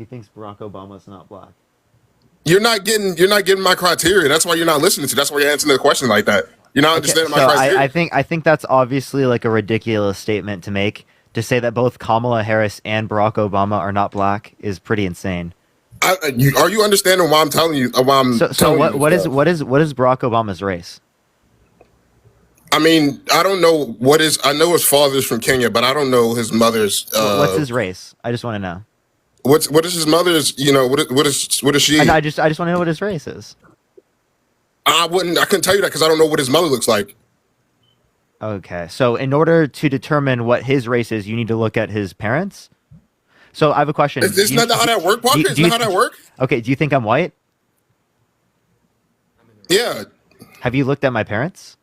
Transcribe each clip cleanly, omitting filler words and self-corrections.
He thinks Barack Obama's not black. You're not getting my criteria. That's why you're not listening to. That's why you're answering the question like that. You're not Okay, understanding my so criteria. I think that's obviously like a ridiculous statement to make. To say that both Kamala Harris and Barack Obama are not black is pretty insane. Are you understanding why I'm telling you? Why I'm So telling you what this is stuff? what is Barack Obama's race? I mean, I don't know what is. I know his father's from Kenya, but I don't know his mother's. What's his race? I just want to know. What is his mother's? What is And she? I just want to know what his race is. I wouldn't. I couldn't tell you that because I don't know what his mother looks like. Okay, so in order to determine what his race is, you need to look at his parents. So I have a question. It's not how that work, Parker. It's not how that work. Okay, do you think I'm white? Yeah, Have you looked at my parents?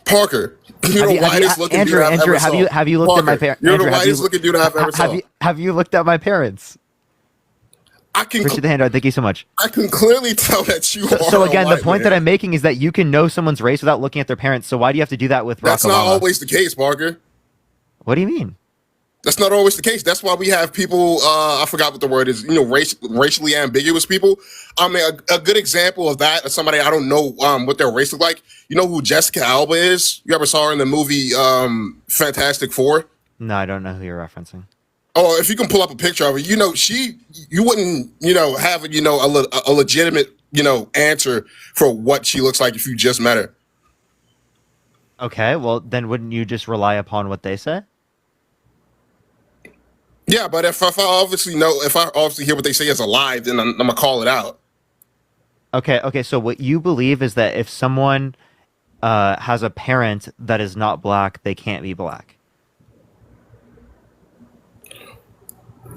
Parker. You're the whitest looking dude I've Andrew, ever saw. have you looked at my parents? You're the whitest looking dude I've ever saw. Have you looked at my parents? I can Appreciate the handout. Thank you so much. I can clearly tell that you are. So again, a the white point man. that I'm making is that you can know someone's race without looking at their parents. So why do you have to do that with Barack That's Obama? not always the case, Parker. What do you mean? That's not always the case. That's why we have people. I forgot what the word is. Racially ambiguous people. I mean, a good example of that is somebody I don't know what their race look like. You know who Jessica Alba is? You ever saw her in the movie Fantastic Four? No, I don't know who you're referencing. Oh, if you can pull up a picture of her, you wouldn't, have, a legitimate, answer for what she looks like if you just met her. Okay, well then wouldn't you just rely upon what they say? Yeah, but if I obviously hear what they say is a lie, then I'm gonna call it out. Okay. So what you believe is that if someone has a parent that is not black, they can't be black.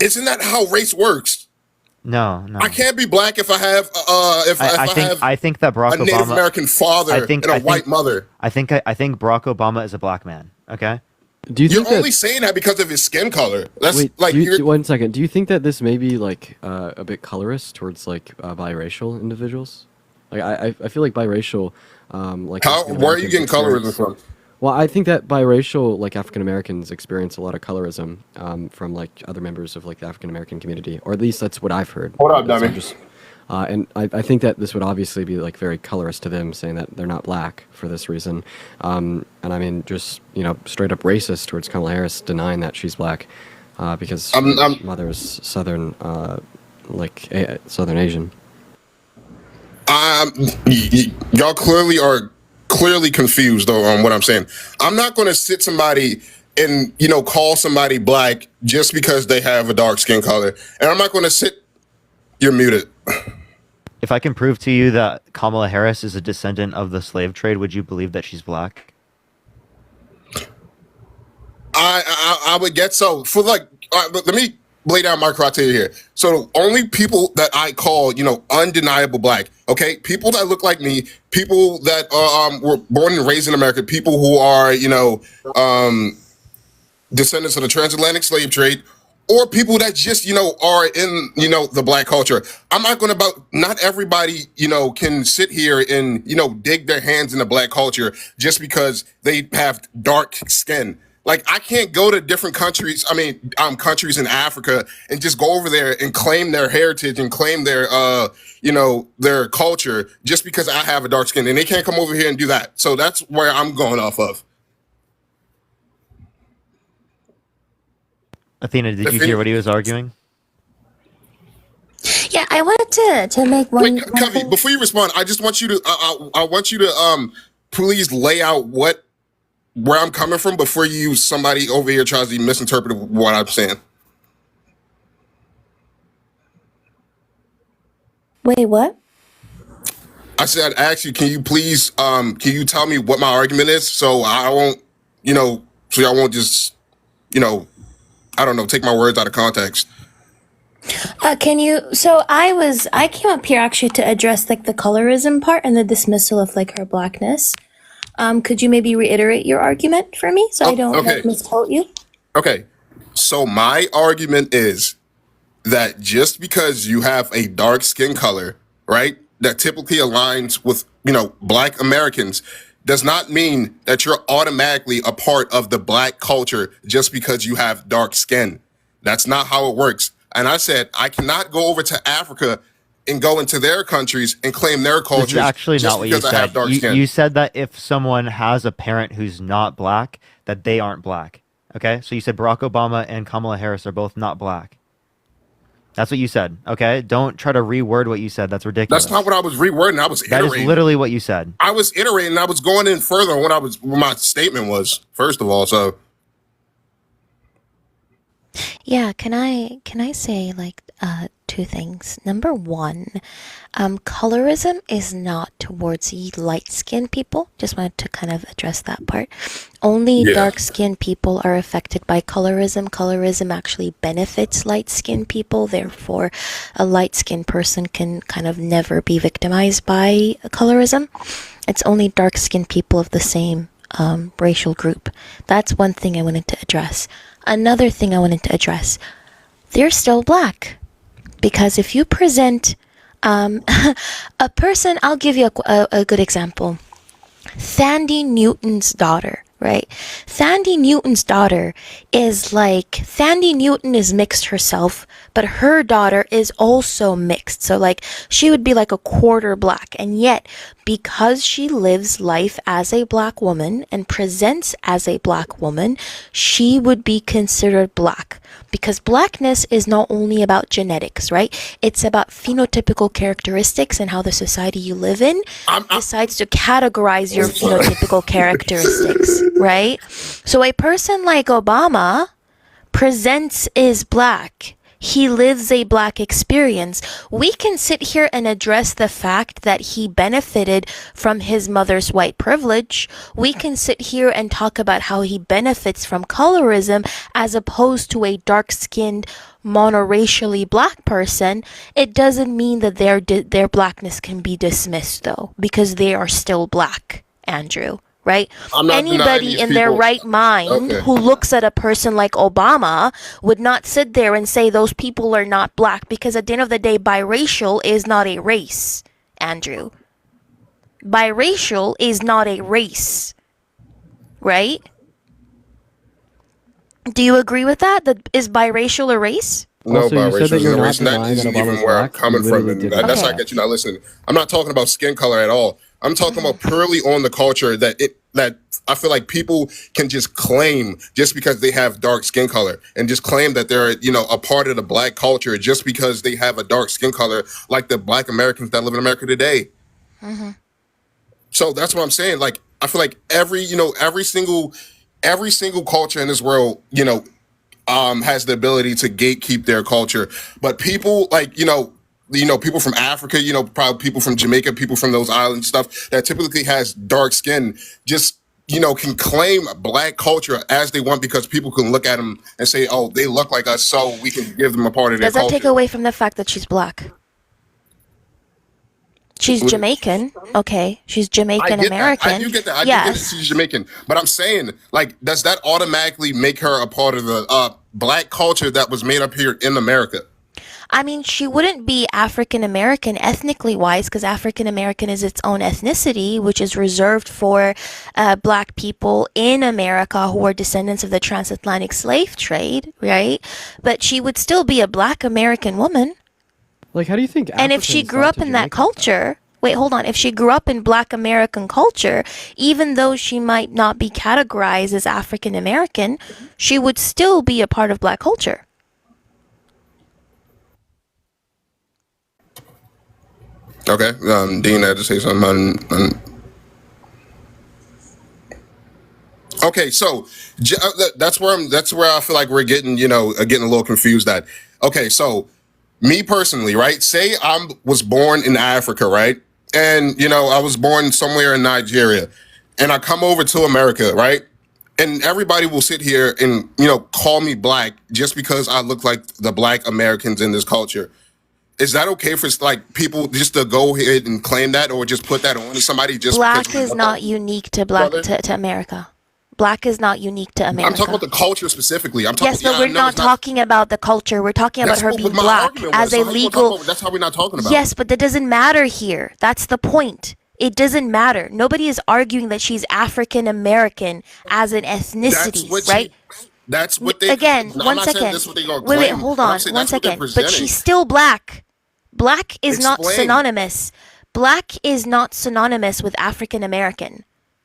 Isn't that how race works? No. I can't be black if I have I think that Barack a Native Obama. American father and a white mother. I think Barack Obama is a black man. Okay. Do you You're think only that? saying that because of his skin color. That's Wait, like you're. one second. Do you think that this may be like a bit colorist towards like biracial individuals? Like I feel like biracial, like African Where are you getting Americans colorism experience- from? Well, I think that biracial, like African Americans, experience a lot of colorism from like other members of like the African American community, or at least that's what I've heard. Hold up, So dummy. and I think that this would obviously be like very colorist to them, saying that they're not black for this reason. And I mean, just straight up racist towards Kamala Harris, denying that she's black because her mother is Southern, Southern Asian. Y'all clearly are confused though on what I'm saying. I'm not going to sit somebody and call somebody black just because they have a dark skin color, and I'm not going to sit. You're muted. If I can prove to you that Kamala Harris is a descendant of the slave trade, would you believe that she's black? I would get so for let me lay down my criteria here. So only people that I call undeniable black, okay, people that look like me, people that were born and raised in America, people who are descendants of the transatlantic slave trade, or people that just are in the black culture. I'm not going to not everybody can sit here and dig their hands in the black culture just because they have dark skin. Like, I can't go to different countries, countries in Africa and just go over there and claim their heritage and claim their their culture just because I have a dark skin, and they can't come over here and do that. So that's where I'm going off of. Athena, did you hear what he was arguing? Yeah, I wanted to make one. Wait, Covey, before you respond, I just want you to I want you to please lay out where I'm coming from before somebody over here tries to misinterpret what I'm saying. Wait, what? I said, actually, can you please can you tell me what my argument is so I won't so y'all won't just I don't know, take my words out of context. Can you? So I came up here actually to address like the colorism part and the dismissal of like her blackness. Could you maybe reiterate your argument for me so I don't misquote you? Okay. So my argument is that just because you have a dark skin color, right, that typically aligns with, black Americans, does not mean that you're automatically a part of the black culture just because you have dark skin. That's not how it works. And I said, I cannot go over to Africa and go into their countries and claim their This cultures is actually just not what you because I have said. dark You, skin. you said that if someone has a parent who's not black, that they aren't black. Okay? So you said Barack Obama and Kamala Harris are both not black. That's what you said. Okay? Don't try to reword what you said. That's ridiculous. That's not what I was rewording. I was That iterating. is literally what you said. I was iterating. I was going in further on what my statement was, first of all. So Yeah, can I say like two things? Number one, colorism is not towards light-skinned people. Just wanted to kind of address that part. Only Yeah. dark-skinned people are affected by colorism. Colorism actually benefits light-skinned people. Therefore, a light-skinned person can kind of never be victimized by colorism. It's only dark-skinned people of the same racial group. That's one thing I wanted to address. Another thing I wanted to address, they're still black. Because if you present a person, I'll give you a good example. Thandie Newton's daughter, right? Thandie Newton's daughter is like, Thandie Newton is mixed herself, but her daughter is also mixed. So like, she would be like a quarter black. And yet, because she lives life as a black woman and presents as a black woman, she would be considered black. Because blackness is not only about genetics, right? It's about phenotypical characteristics and how the society you live in decides to categorize your phenotypical characteristics, right? So a person like Obama presents as black. He lives a black experience. We can sit here and address the fact that he benefited from his mother's white privilege. We can sit here and talk about how he benefits from colorism as opposed to a dark-skinned, monoracially black person. It doesn't mean that their blackness can be dismissed, though, because they are still black, Andrew. Right? I'm not denying Anybody these in their people- right mind Okay. who looks at a person like Obama would not sit there and say those people are not black, because at the end of the day, biracial is not a race, Andrew. Biracial is not a race. Right? Do you agree with that? That is biracial a race? No, Also, you said biracial that is you're a not race. That denying isn't that even Obama's where I'm black. coming You from. literally And did that's that. not get you not listening. I'm not talking about skin color at all. I'm talking about purely on the culture that I feel like people can just claim just because they have dark skin color and just claim that they're, a part of the black culture just because they have a dark skin color, like the black Americans that live in America today. So that's what I'm saying. Like, I feel like every single culture in this world, has the ability to gatekeep their culture. But people like, people from Africa, probably people from Jamaica, people from those island stuff that typically has dark skin, just, can claim black culture as they want because people can look at them and say, oh, they look like us, so we can give them a part of their Does that culture. take away from the fact that she's black? She's Would- Jamaican. Okay. She's Jamaican I American. do get that. I do yes. get that she's Jamaican. But I'm saying, like, does that automatically make her a part of the black culture that was made up here in America? I mean, she wouldn't be African American ethnically wise, because African American is its own ethnicity, which is reserved for black people in America who are descendants of the transatlantic slave trade, right? But she would still be a black American woman. Like, how do you think? And if she Africans grew got up to in that Jamaica? culture, wait, hold on. If she grew up in black American culture, even though she might not be categorized as African American, she would still be a part of black culture. Okay, Dean, I had to say something. Okay, so that's where I feel like we're getting a little confused. At okay, so me personally, right? Say I was born in Africa, right? And I was born somewhere in Nigeria, and I come over to America, right? And everybody will sit here and call me black just because I look like the black Americans in this culture. Is that okay for like people just to go ahead and claim that, or just put that on somebody? Just Black because we is look not like- unique to to America. Black is not unique to America. I'm talking about the culture specifically. I'm talking. Yes, but we're not talking about the culture. We're talking about That's her what being my black argument as was. So a how you gonna talk legal. about- That's how we're not talking about. Yes, but that doesn't matter here. That's the point. It doesn't matter. Nobody is arguing that she's African American as an ethnicity, That's what right? That's what they. Again, I'm one not saying second. this is what they gonna Wait, claim, hold but I'm on, saying one that's what they're second. But presenting. she's still black. Black is not Explain. synonymous. Black is not synonymous with African American.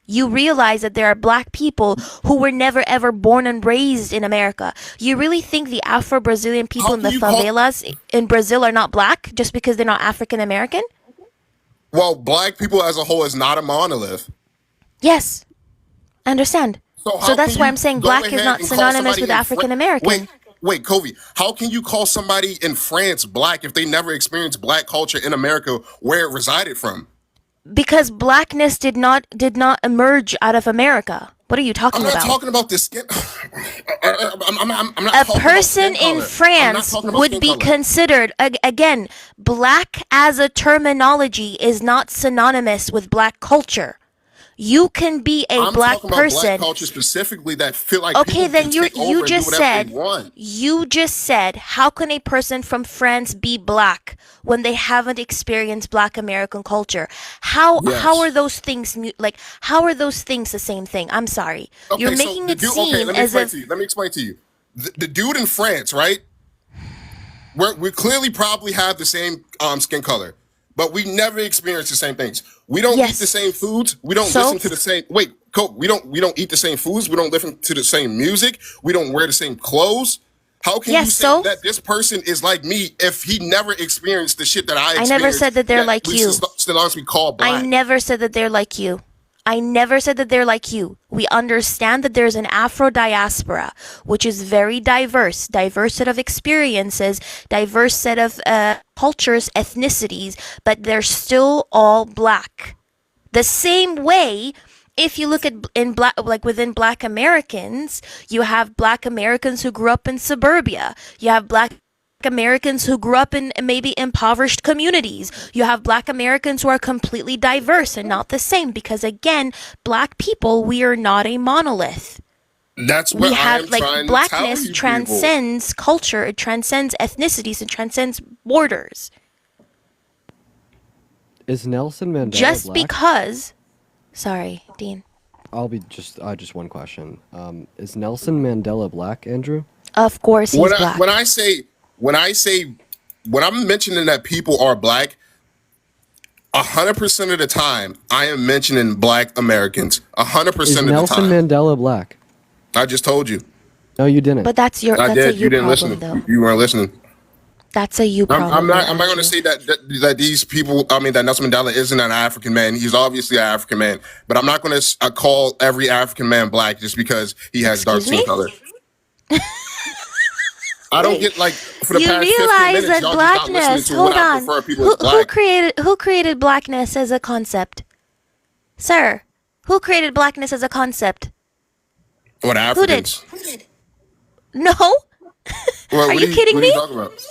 You realize that there are black people who were never ever born and raised in America. You really think the Afro-Brazilian people How in the can you call- favelas in Brazil are not black just because they're not African American? Well, black people as a whole is not a monolith. Yes, I understand. So, So that's can why you I'm saying go black is ahead not and call synonymous somebody with in African American. Wait, Kobe. How can you call somebody in France black if they never experienced black culture in America where it resided from? Because blackness did not emerge out of America. What are you talking I'm not about? talking about the skin. I'm not A talking about person skin in color. I'm not France talking about would skin be color. considered, again, black as a terminology is not synonymous with black culture. You can be a I'm black talking about black person. culture specifically that feel like Okay, people then can you take over you and do just whatever said they want. how can a person from France be black when they haven't experienced black American culture? How Yes. are those things how are those things the same thing? I'm sorry. You're Okay, so making the it dude. seem Okay, let me as explain if to you. Let me explain to you. The dude in France, right? We clearly probably have the same skin color, but we never experience the same things. We don't eat Yes. the same foods. We don't So? listen to the same. Wait, Coke. We don't eat the same foods. We don't listen to the same music. We don't wear the same clothes. How can Yes, you say so? that this person is like me if he never experienced the shit that I experienced? never said that they're like you. Still honestly call black. I never said that they're like you. I never said that they're like you. We understand that there's an Afro diaspora, which is very diverse set of experiences, diverse set of cultures, ethnicities, but they're still all black. The same way, if you look at within black Americans, you have black Americans who grew up in suburbia. You have black Americans who grew up in maybe impoverished communities. You have black Americans who are completely diverse and not the same because again, black people, we are not a monolith. That's what We have I am trying to blackness tell you transcends culture, it transcends ethnicities, it transcends borders. Is Nelson Mandela Just black? because sorry, Dean. I'll be just one question. Is Nelson Mandela black, Andrew? Of course he's black. When I'm mentioning that people are black, 100% of the time I am mentioning black Americans. 100% Is of the Nelson time. Mandela black? I just told you. No, you didn't. But that's I a did. you You didn't problem listen. though. You weren't listening. That's a you problem. I'm not though, going to Andrew. say that these people. I mean, that Nelson Mandela isn't an African man. He's obviously an African man. But I'm not going to call every African man black just because he has dark Excuse skin me? color. I don't get for the You past 15 realize minutes, that y'all just not listening blackness. to Hold what I on. prefer people as black. Who created blackness as a concept, sir? Who created blackness as a concept? What Africans? No. Well, Are you kidding what me? Are you talking about?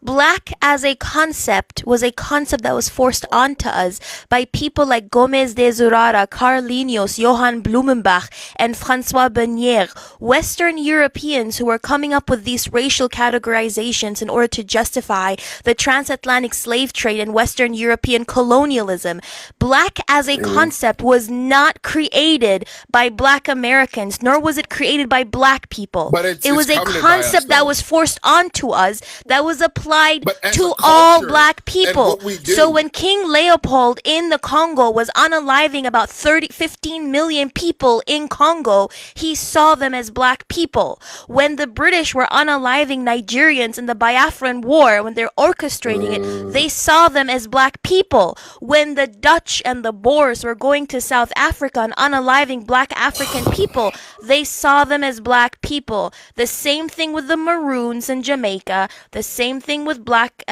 Black as a concept was a concept that was forced onto us by people like Gomez de Zurara, Carlinhos, Johann Blumenbach, and François Bernier, Western Europeans who were coming up with these racial categorizations in order to justify the transatlantic slave trade and Western European colonialism. Black as a concept was not created by black Americans, nor was it created by black people. But it's it was a coveted by us, concept that though. was forced onto us, that was applied But as to a all culture black and people. what we do- So when King Leopold in the Congo was unaliving about 15 million people in Congo, he saw them as black people. When the British were unaliving Nigerians in the Biafran War, when they're orchestrating it, they saw them as black people. When the Dutch and the Boers were going to South Africa and unaliving black African people, they saw them as black people. The same thing with the Maroons in Jamaica, the same thing with black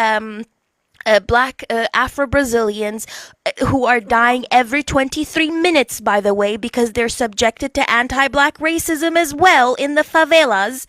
Afro-Brazilians who are dying every 23 minutes, by the way, because they're subjected to anti-black racism as well in the favelas.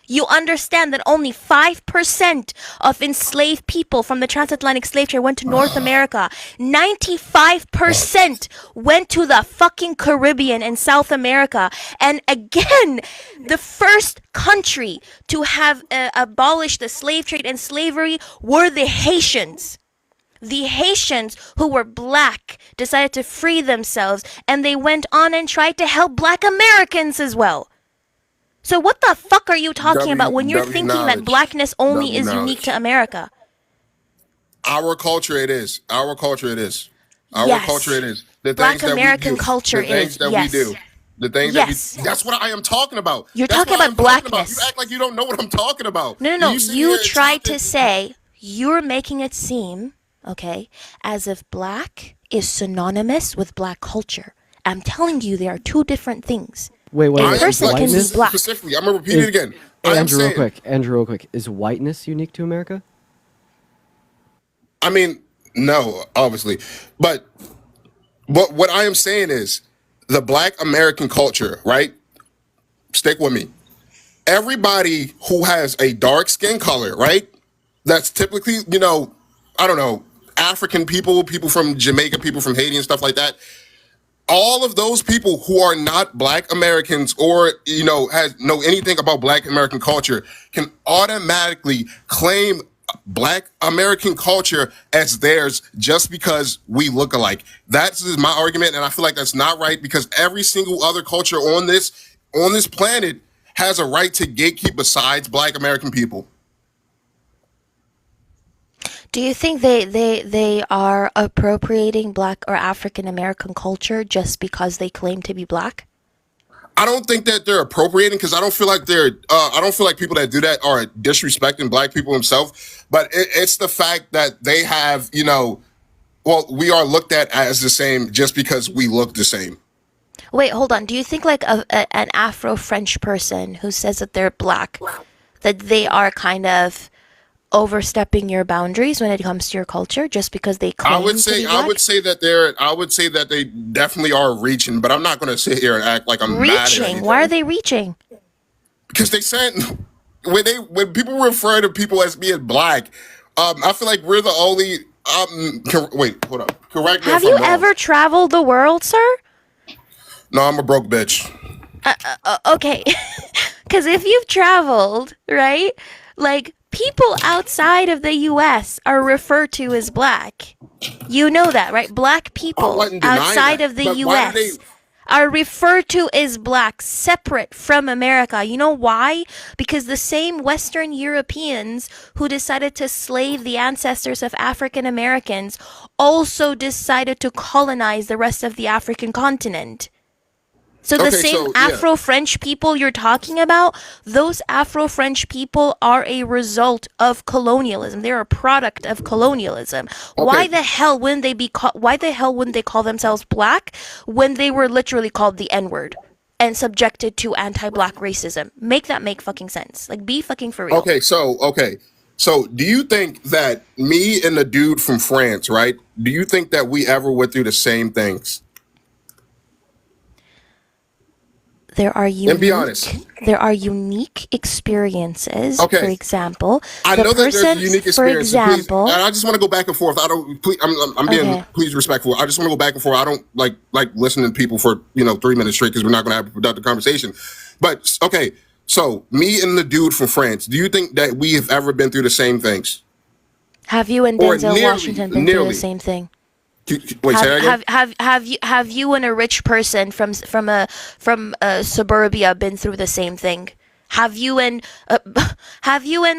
You understand that only 5% of enslaved people from the transatlantic slave trade went to North America. 95% went to the fucking Caribbean and South America. And again, the first country to have abolished the slave trade and slavery were the Haitians. The Haitians, who were black, decided to free themselves, and they went on and tried to help black Americans as well. So what the fuck are you talking about when you're W thinking that knowledge. blackness only W is unique to knowledge. America? Our culture it is. Our culture it is. Our culture Yes. it is. The Black things that we American do. culture The things is, that yes. we do. The things Yes. that we. That's what I am talking about. You're That's talking what about I'm talking about. You blackness. act like you don't know what I'm talking about. No. sit You here and tried talking- to say, you're making it seem, okay, as if black is synonymous with black culture. I'm telling you, they are two different things. Wait. A I person am can be whiteness? black. specifically. I'm gonna repeat it again. I am Andrew, saying. real quick. Is whiteness unique to America? I mean, no, obviously, but what I am saying is the Black American culture, right? Stick with me. Everybody who has a dark skin color, right? That's typically, I don't know, African people, people from Jamaica, people from Haiti and stuff like that. All of those people who are not Black Americans or, has know anything about Black American culture can automatically claim Black American culture as theirs just because we look alike. That's my argument, and I feel like that's not right because every single other culture on this planet has a right to gatekeep besides Black American people. Do you think they are appropriating black or African American culture just because they claim to be black? I don't think that they're appropriating because I don't feel like I don't feel like people that do that are disrespecting Black people themselves. But it's the fact that they have, well, we are looked at as the same just because we look the same. Wait, hold on. Do you think like an Afro-French person who says that they're black, that they are kind of overstepping your boundaries when it comes to your culture just because they claim I would to say be black? I would say that they definitely are reaching, but I'm not going to sit here and act like I'm mad at Reaching? anything. Why are they reaching? Because they said when people refer to people as being black, I feel like we're the only. Wait, hold up. Correct me Have if I'm you wrong. ever traveled the world, sir? No, I'm a broke bitch. Okay. Because if you've traveled, right, like people outside of the U.S. are referred to as black. You know that, right? Black people wasn't denying outside that, of the but why do U.S. are referred to as black, separate from America. You know why? Because the same Western Europeans who decided to slave the ancestors of African Americans also decided to colonize the rest of the African continent. So the Okay, same so, yeah. Afro-French people you're talking about, those Afro-French people are a result of colonialism. They're a product of colonialism. Why Okay. the hell wouldn't they call themselves black when they were literally called the N-word and subjected to anti-black racism? Make that make fucking sense. Like, be fucking for real. Okay, so do you think that me and the dude from France, right? Do you think that we ever went through the same things? There are unique, And be honest. There are unique experiences. Okay. For example, I the know that person, there's unique for experiences. Please, example, and I just want to go back and forth. I don't. Please, I'm being Okay. please respectful. I just want to go back and forth. I don't like listening to people for 3 minutes straight because we're not going to have a productive conversation. But okay, so me and the dude from France. Do you think that we have ever been through the same things? have you and Or Denzel nearly- Washington been through nearly. the same thing? Wait, say that again? Have you and a rich person from suburbia been through the same thing? Have you and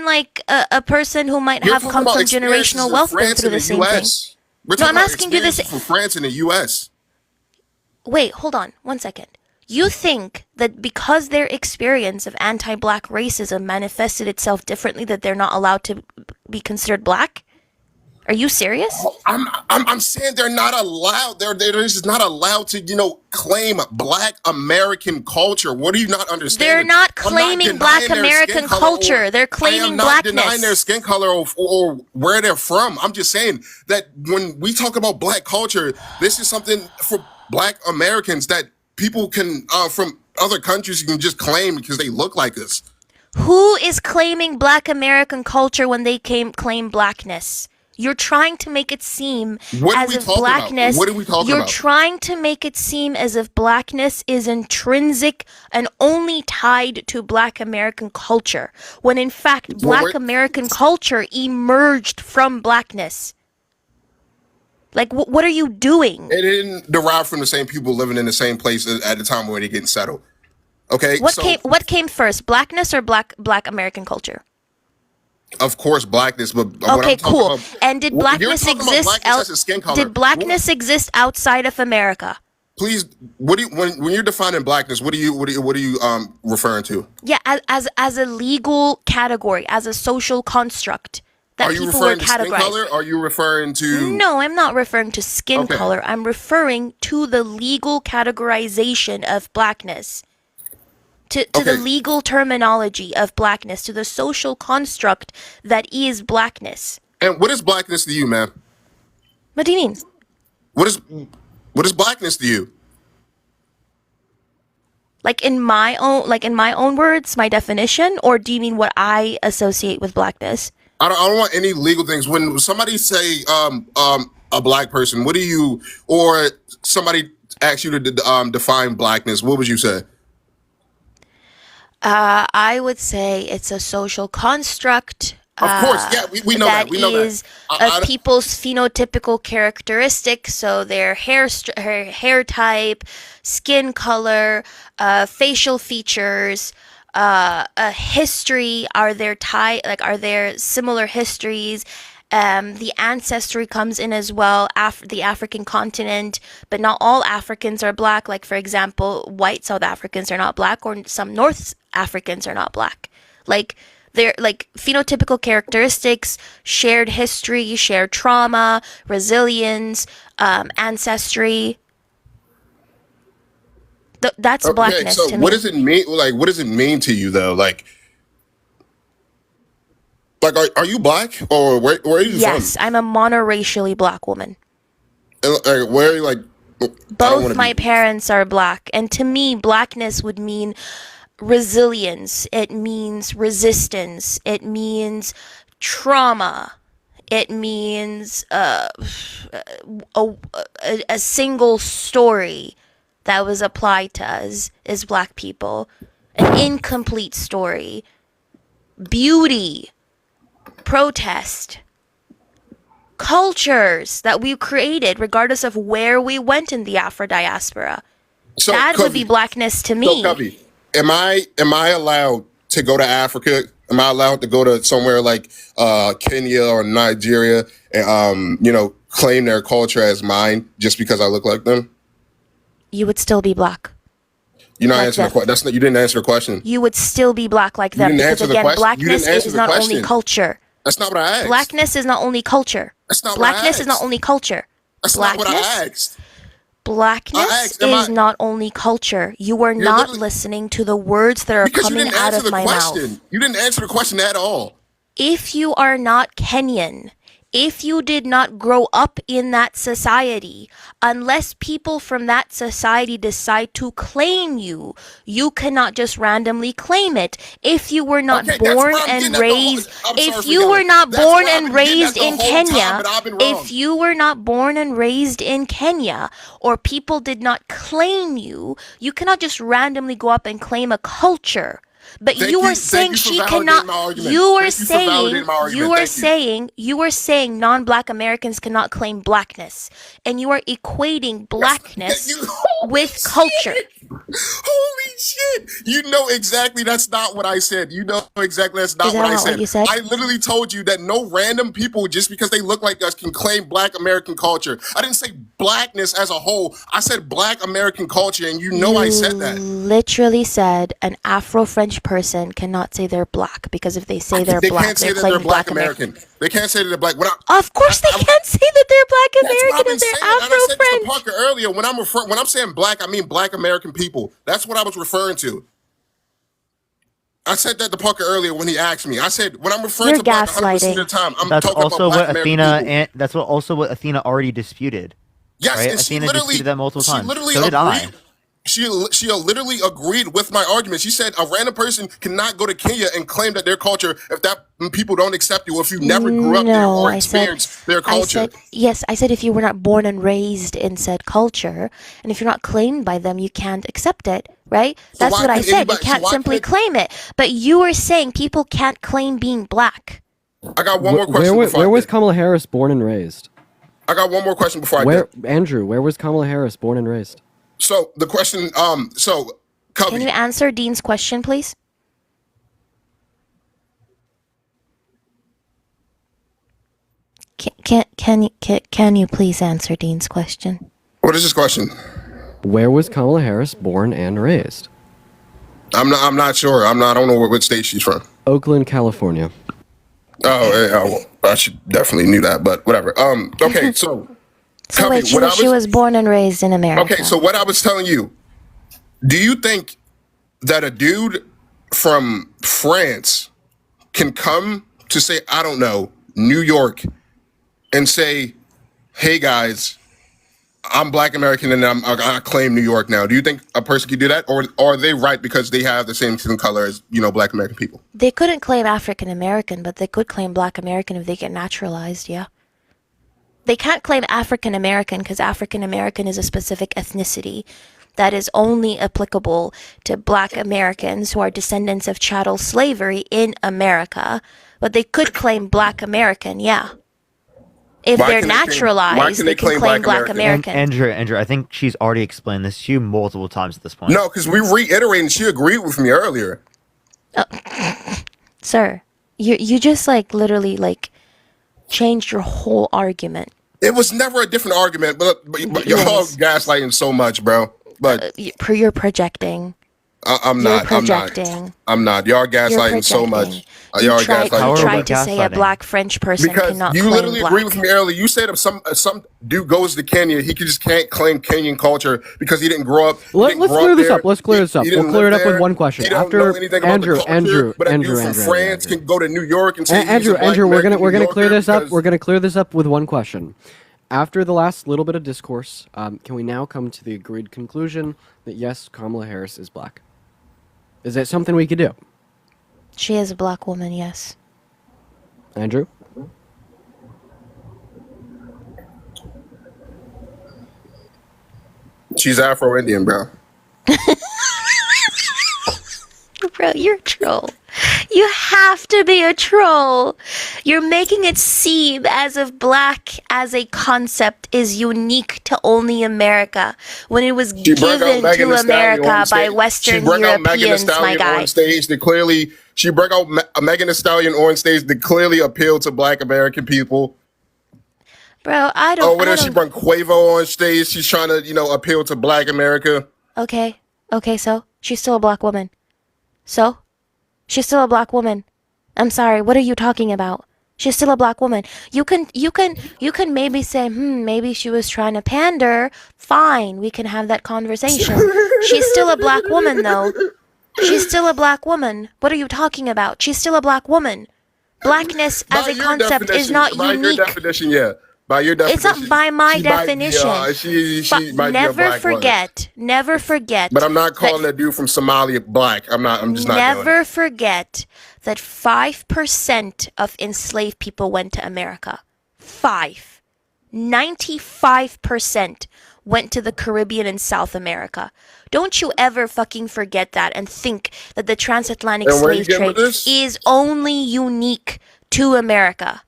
like a person who might You're have talking come about from experiences generational of wealth been France through and the same thing? US. We're No, talking I'm about asking you this. experiences from France and the U.S. Wait, hold on, 1 second. You think that because their experience of anti-black racism manifested itself differently, that they're not allowed to be considered black? Are you serious? I'm saying they're not allowed. They're just not allowed to, claim Black American culture. What are you not understanding? They're not I'm claiming denying Black their American skin color culture. or- They're I claiming am not denying blackness. their skin color or where they're from. I'm just saying that when we talk about Black culture, this is something for Black Americans that people can from other countries can just claim because they look like us. Who is claiming Black American culture when they claim blackness? You're trying to make it seem What are as we if talking about? blackness. What are we talking you're about? trying to make it seem as if blackness is intrinsic and only tied to Black American culture, when in fact Black we're- American culture emerged from blackness. Like, what are you doing? It didn't derive from the same people living in the same place at the time when they're getting settled. Okay, What came first, blackness or black American culture? of course, blackness, but what Okay, I'm talking cool. about, And did you're blackness talking about exist blackness as a skin color. Did blackness exist outside of America? Please, what do you when you're defining blackness? What are you referring to? Yeah, as a legal category, as a social construct that Are you people were referring to skin categorized. color? Or are you referring to? No, I'm not referring to skin Okay. color. I'm referring to the legal categorization of blackness. To the Okay. legal terminology of blackness, to the social construct that is blackness. And what is blackness to you, man? What do you mean? What is blackness to you? Like in my own words, my definition, or do you mean what I associate with blackness? I don't want any legal things. When somebody say a black person, what do you, or somebody asks you to define blackness, what would you say? I would say it's a social construct. Of course, yeah, we know that. We know that. Is of people's phenotypical characteristics, so their hair type, skin color, facial features, a history. Are there similar histories? The ancestry comes in as well, the African continent, but not all Africans are black. Like, for example, white South Africans are not black, or some North Africans are not black. Like, they're like phenotypical characteristics, shared history, shared trauma, resilience, ancestry. That's blackness so to me. what does it mean? Like, what does it mean to you, though? Like are you black, or where are you Yes, from? I'm a monoracially black woman. Where are you, like? I don't Both wanna my be- parents are black, and to me, blackness would mean resilience. It means resistance. It means trauma. It means a single story that was applied to us as black people, an incomplete story, beauty, protest, cultures that we created regardless of where we went in the Afro diaspora. So, That would be Covey, blackness to so, me. Covey, am I allowed to go to Africa? Am I allowed to go to somewhere like Kenya or Nigeria and claim their culture as mine just because I look like them? You would still be black. You're not Like answering the that. question. That's not. You didn't answer the question. You would still be black like them, didn't because answer the again, question. You blackness didn't answer is the not only question. culture. That's not what I asked. Blackness is not only culture. That's not what I Blackness is not asked. only culture. That's not what I Blackness, asked. blackness I asked, am is I- not only culture. You are You're not literally- listening to the words that are Because you coming didn't out answer of the my question. mouth. You didn't answer the question at all. If you are not Kenyan, if you did not grow up in that society, unless people from that society decide to claim you, you cannot just randomly claim it. If you were not Okay, that's born where I'm and getting at the whole- raised, I'm sorry if for you yelling. were not That's born where I've and been getting at raised the in whole time, Kenya, but I've been wrong. if you were not born and raised in Kenya, or people did not claim you, you cannot just randomly go up and claim a culture. But Thank you you- are thank saying you for she validating cannot. my argument. You are Thank you for validating my argument. you are saying non-black Americans cannot claim blackness, and you are equating blackness Holy with culture. shit. Holy shit! You know exactly that's not what I said. You know exactly that's not Is that what I not said. what you said? I literally told you that no random people, just because they look like us, can claim Black American culture. I didn't say blackness as a whole. I said Black American culture, and you know I said that. Literally said an Afro-French person cannot say they're black, because if they say they're They black, can't say they're that they're claiming Black black American. They can't say that they're Black. Of course, they can't say that they're black That's what I've American been if they're saying. And I said this to Afro-French. Parker earlier. When I'm saying black, I mean Black American people. That's what I was referring to. I said that to Parker earlier when he asked me. I said when I'm referring You're to Black 100% of the gaslighting. time, I'm That's talking also about Black what American Athena people. and that's what also what Athena already disputed. Yes, right? and she Athena literally disputed that multiple times. She literally So did I. agreed. She literally agreed with my argument. She said a random person cannot go to Kenya and claim that their culture, if that people don't accept you, if you never grew up there No, or I said, experienced their culture. I said if you were not born and raised in said culture, and if you're not claimed by them, you can't accept it, right? So That's why what I can said. anybody- You can't so why simply can- claim it. But you were saying people can't claim being black. I got one more question before Where I was get- Kamala Harris born and raised? I got one more question before I Where get. Andrew? Where was Kamala Harris born and raised? So the question, so Can you Covey. answer Dean's question, please? Can you please answer Dean's question? What is this question? Where was Kamala Harris born and raised? I'm not sure. I don't know what state she's from. Oakland, California. Oh, yeah, well, I should definitely knew that, but whatever. Okay, so So Covey, wait, she was born and raised in America. okay, so what I was telling you, do you think that a dude from France can come to say, I don't know, New York, and say, hey guys, I'm Black American and I claim New York now. Do you think a person could do that, or are they right because they have the same skin color as Black American people? They couldn't claim African American, but they could claim Black American if they get naturalized, yeah. They can't claim African American because African American is a specific ethnicity that is only applicable to Black Americans who are descendants of chattel slavery in America. But they could claim Black American, yeah. If Why they're can they claim- naturalized, why can they they can claim claim Black Black American? American. Andrew, I think she's already explained this to you multiple times at this point. No, because we reiterated, she agreed with me earlier. Sir, you just literally changed your whole argument. It was never a different argument, but y'all Yes. gaslighting so much, bro. But You're projecting. I'm You're not. projecting. I'm not. Y'all are You're gaslighting so much. projecting. Y'all are You tried, gaslighting. How you are we tried to say a gaslighting? Black French person Because cannot you claim literally Black. agreed with me earlier. You said if some dude goes to Kenya, he just can't claim Kenyan culture because he didn't grow up. Let's clear this up. Let's clear this up. We'll clear it up with one question. He don't After know anything about Andrew, the culture, Andrew, but a Andrew, dude from Andrew, France Andrew. can go to New York and say he's a Andrew, Black Andrew, we're American gonna New clear Yorker this up. because- We're gonna clear this up with one question. After the last little bit of discourse, can we now come to the agreed conclusion that yes, Kamala Harris is Black? Is that something we could do? She is a Black woman, yes. Andrew? She's Afro-Indian, bro. Bro, you're a troll. You have to be a troll. You're making it seem as if Black as a concept is unique to only America when it was She brought out given Megan to Thee Stallion America on by stage. Western She brought out Megan Thee Europeans, my Stallion guy. on stage that clearly. She brought out Megan Thee Stallion on stage that clearly appealed to Black American people. Bro, I Oh, don't. what I else? She don't. brought Quavo on stage. She's trying to, appeal to Black America. Okay, so she's still a Black woman. So, she's still a Black woman. I'm sorry. What are you talking about? She's still a Black woman. You can maybe say, maybe she was trying to pander. Fine, we can have that conversation. She's still a Black woman, though. She's still a Black woman. What are you talking about? She's still a Black woman. Blackness as a your concept is definition- not by unique. your definition, yeah. By your definition. It's not by my she might be, definition. she But might be a never Black woman. never forget. But I'm not calling that that dude from Somalia Black. I'm just not doing it. Never forget that 5% of enslaved people went to America. 95% went to the Caribbean and South America. Don't you ever fucking forget that and think that the transatlantic And where you slave getting with trade this? is only unique to America.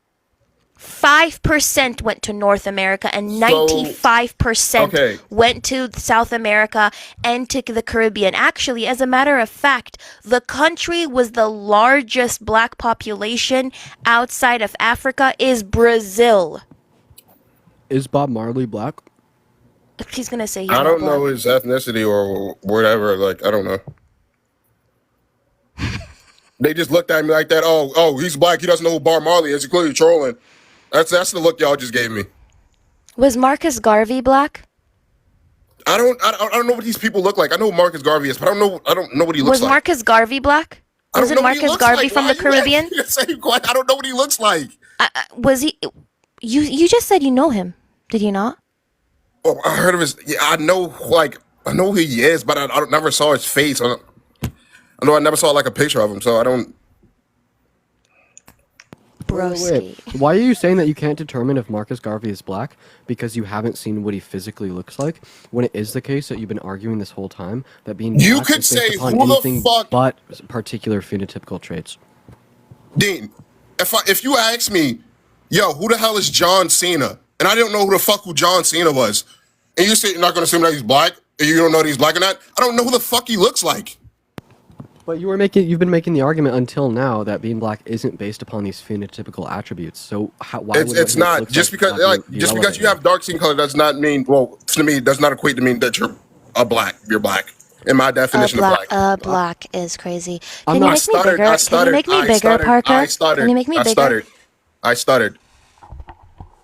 5% went to North America and 95% okay. went to South America and to the Caribbean. Actually, as a matter of fact, the country with the largest Black population outside of Africa is Brazil. Is Bob Marley Black? He's gonna say he's I not don't Black. know his ethnicity or whatever. I don't know. They just looked at me like that. Oh, he's Black. He doesn't know who Bob Marley is. He's clearly trolling. That's the look y'all just gave me. Was Marcus Garvey Black? I don't know what these people look like. I know who Marcus Garvey is, but I don't know what he looks Was like. Marcus Garvey Black? I don't Was it know what he Marcus looks Garvey like. from Why the you asking Caribbean? me the same question? I don't know what he looks like. Was he? You just said you know him, did you not? Oh, I heard of his. Yeah, I know who he is, but I never saw his face. I know I never saw a picture of him, so I don't. Broski. Why are you saying that you can't determine if Marcus Garvey is Black because you haven't seen what he physically looks like? When it is the case that you've been arguing this whole time that being You Black could is based say upon who the anything fuck- but particular phenotypical traits. Dean, if you ask me, yo, who the hell is John Cena? And I didn't know who John Cena was, and you say you're not gonna assume that he's Black, You don't know that he's black or not? I don't know who the fuck he looks like. But you've been making the argument until now that being black isn't based upon these phenotypical attributes. So why would It's not just because you have dark skin color does not mean, well, to me it does not equate to mean that you're black. You're black. In my definition of black. Black is crazy. I'm Can you not- make me bigger? Can you make me bigger, Parker? Can you make me bigger? I stuttered.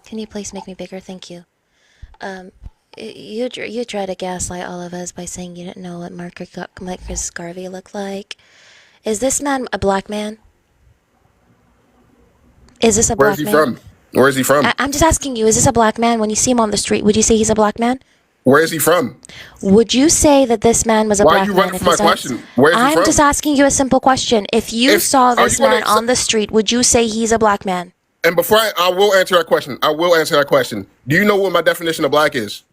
Can you please make me bigger? Thank you. You try to gaslight all of us by saying you didn't know what Marcus Garvey looked like. Is this man a black man? Is this a Where black is he man? from? Where is he from? I'm just asking you, is this a black man? When you see him on the street, would you say he's a black man? Where is he from? Would you say that this man was a Why are black you man? running from my question? Where is he I'm from? just asking you a simple question. If you saw are this you gonna man on the street, would you say he's a black man? And before I will answer that question. I will answer that question. Do you know what my definition of black is?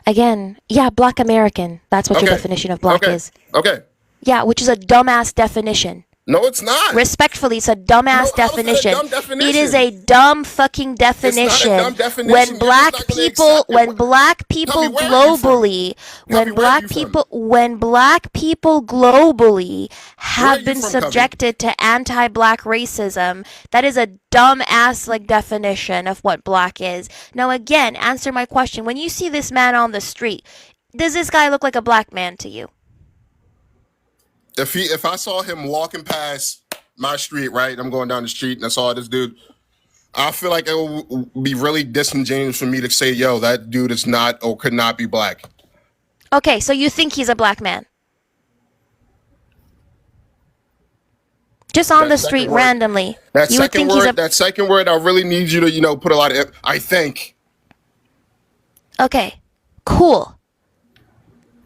Again, yeah, black American. That's what your Okay. definition of black Okay. is. Okay. Yeah, which is a dumbass definition. No, it's not. Respectfully, it's a dumbass No, how is that a definition. dumb definition? It is a dumb fucking definition. dumb definition. When You're just black not gonna people, accept it. when black people Tell me, where are you from? globally, Tell when me, where are black you from? people, when black people globally have you been from, Cubby? subjected to anti-black racism, that is a dumbass like definition of what black is. Now again, answer my question. When you see this man on the street, does this guy look like a black man to you? If I saw him walking past my street, right, I'm going down the street and I saw this dude, I feel like it would be really disingenuous for me to say, yo, that dude is not or could not be black. Okay, so you think he's a black man? Just on That the street second word- randomly. That You would second think he's word, that second word, I really need you to, put a lot of, I think. Okay, cool.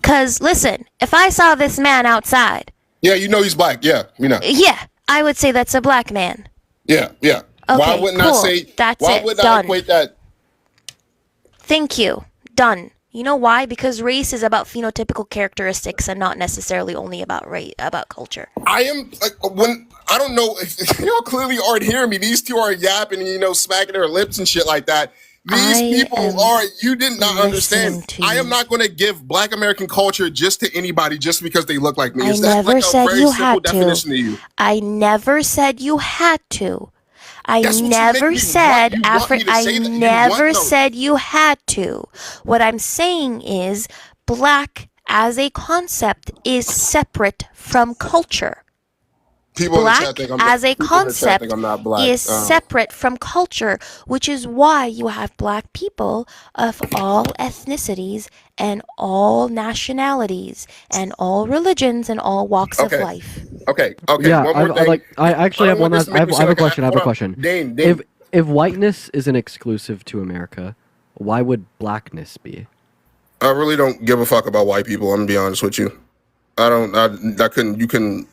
Cause listen, if I saw this man outside, Yeah, he's black. Yeah, yeah, I would say that's a black man. Yeah. Why Okay, wouldn't cool. I say, That's why it. wouldn't I Done. equate that? Thank you. Done. You know why? Because race is about phenotypical characteristics and not necessarily only about about culture. I am, I don't know, if y'all clearly aren't hearing me. These two are yapping and, smacking their lips and shit like that. These people you did not understand. listening to I am you. not going to give black American culture just to anybody just because they look like me. I Is that never like a said very you simple had definition to. to you? I never said you had to. I That's what you make never me said want. You want me to I say that. You never want- no. said you had to. What I'm saying is black as a concept is separate from culture. People in the Black chat think I'm as a people in the chat concept think I'm not black. is separate from culture, which is why you have black people of all ethnicities and all nationalities and all religions and all walks of Okay. life. Okay. Yeah, One more thing. I actually have don't one want this last. to I make have, me I sound have a like question. I have a hold on. question. Dane. If whiteness isn't exclusive to America, why would blackness be? I really don't give a fuck about white people. I'm gonna be honest with you. I couldn't. You can.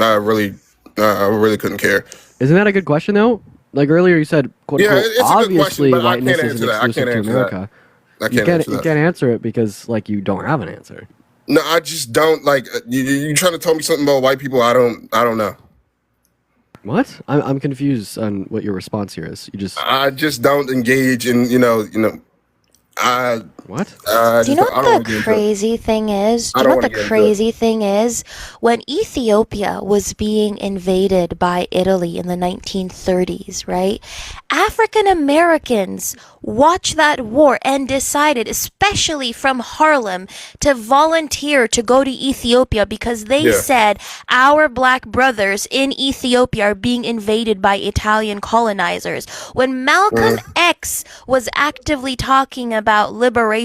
I really couldn't care. Isn't that a good question though? Like earlier, you said, "quote Yeah, unquote," it's a good question, obviously but I whiteness can't isn't answer that. I exclusive can't to answer that. America. I You can't can't answer you that. can't answer it because like you don't have an answer. No, I just don't like. You trying to tell me something about white people? I don't know. What? I'm confused on what your response here is. You just I just don't engage in. I what? Do you know what the crazy thing is? Do I you know don't what wanna the get into crazy thing is? When Ethiopia was being invaded by Italy in the 1930s, right? African Americans watched that war and decided, especially from Harlem, to volunteer to go to Ethiopia because they Yeah. said our black brothers in Ethiopia are being invaded by Italian colonizers. When Malcolm X was actively talking about liberation,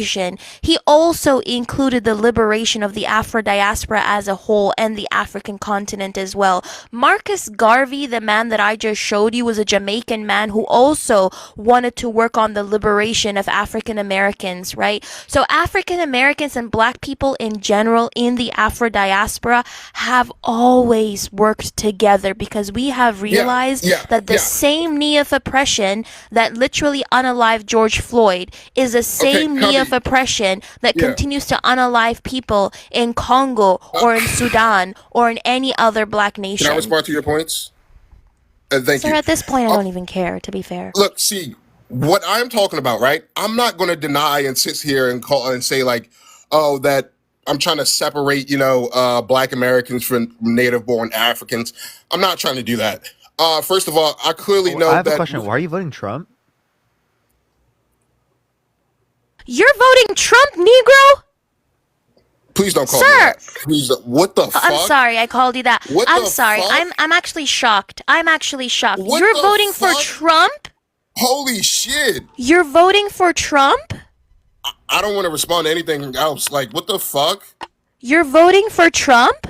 he also included the liberation of the Afro diaspora as a whole and the African continent as well. Marcus Garvey, the man that I just showed you, was a Jamaican man who also wanted to work on the liberation of African Americans, right? So African Americans and black people in general in the Afro diaspora have always worked together because we have realized that the same knee of oppression that literally unalived George Floyd is the same knee of oppression that continues to unalive people in Congo or in Sudan or in any other black nation. Can I respond to your points? Thank Sir, you. at this point, I don't even care, to be fair. Look, see, what I'm talking about, right? I'm not going to deny and sit here and call and say like, oh, that I'm trying to separate, Black Americans from native-born Africans. I'm not trying to do that. First of all, I clearly know I have that. a question. Why are you voting Trump? You're voting Trump, Negro? Please don't call me Sir! that. Please, what the fuck? I'm sorry, I called you that. What I'm the sorry. fuck? I'm actually shocked. I'm actually shocked. What You're the voting for fuck? Trump? Holy shit! You're voting for Trump? I don't want to respond to anything else. Like, what the fuck? You're voting for Trump?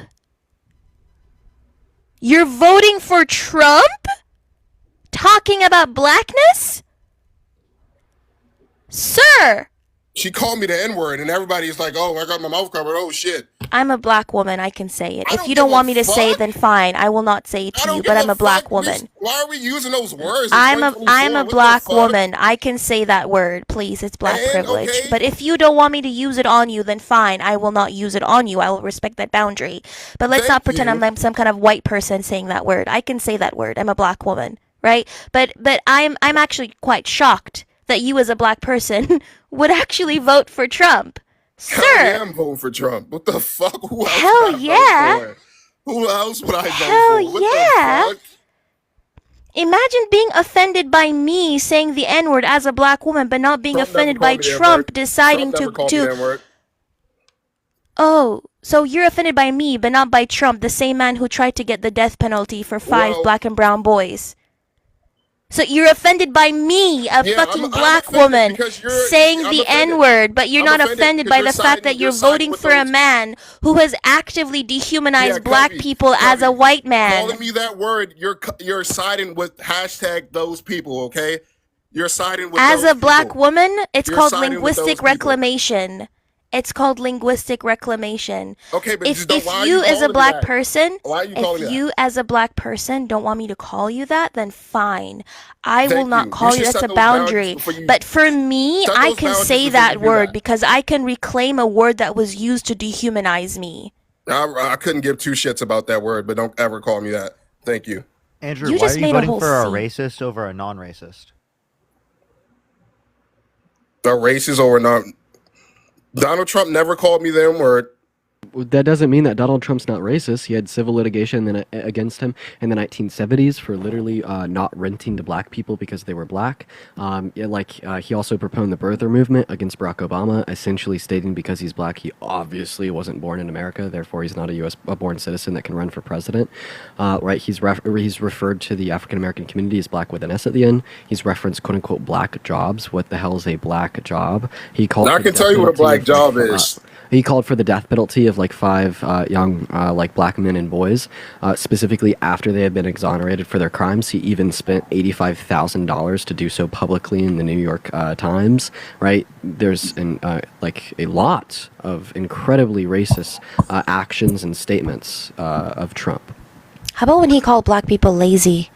You're voting for Trump? Talking about blackness? Sir! She called me the N-word, and everybody's like, "Oh, I got my mouth covered. Oh shit." I'm a black woman. I can say it. I If don't you don't give want a me to say it, fuck. then fine. I will not say it I to don't you, give but I'm a black fuck. woman. Why are we using those words? in I'm a 2024? What the black fuck? woman. I can say that word, please. It's black And, privilege. okay. But if you don't want me to use it on you, then fine. I will not use it on you. I will respect that boundary. But let's Thank not pretend you. I'm some kind of white person saying that word. I can say that word. I'm a black woman, right? But I'm actually quite shocked that you as a black person would actually vote for Trump. Hell yeah, Sir, I'm voting for Trump. What the fuck? Who else Hell would I yeah. vote for? Who else would I vote Hell for? What yeah. the fuck? imagine being offended by me saying the N-word as a black woman, but not being Trump never offended by called me the Trump N-word. deciding Trump never called me the to N-word. Oh, so you're offended by me, but not by Trump, the same man who tried to get the death penalty for 5 Well- black and brown boys. So you're offended by me, a Yeah, fucking I'm black offended woman, because saying I'm the offended. N-word, but you're I'm not offended offended because by the fact that you're voting with for a those- man who has actively dehumanized Yeah, black Covey, people as a Covey, white man. Calling me that word, you're siding with hashtag those people, okay? You're siding with As those a black people. woman, it's You're called siding with those linguistic people. reclamation. It's called linguistic reclamation. Okay, but just don't, If why are you as a calling me black that? person, Why are you calling me if that? you as a black person don't want me to call you that, then fine. I will Thank not you. call You you. should That's set a those boundaries boundary. before you- But for me, Set I those can boundaries say before that you do word that. because I can reclaim a word that was used to dehumanize me. I couldn't give two shits about that word, but don't ever call me that. Thank you. Andrew, You why just are you made a voting whole for a scene. racist over a non-racist? The race is over now. Donald Trump never called me the N-word. That doesn't mean that Donald Trump's not racist. He had civil litigation against him in the 1970s for literally not renting to black people because they were black. He also proponed the birther movement against Barack Obama, essentially stating because he's black, he obviously wasn't born in America, therefore he's not a U.S. born citizen that can run for president. Right? He's referred to the African American community as black with an S at the end. He's referenced quote unquote black jobs. What the hell is a black job? He called. Now I for the can tell death you what a penalty black of, job is. He called for the death penalty of like 5 young black men and boys, specifically after they had been exonerated for their crimes. He even spent $85,000 to do so publicly in the New York Times. Right? There's a lot of incredibly racist actions and statements of Trump. How about when he called black people lazy?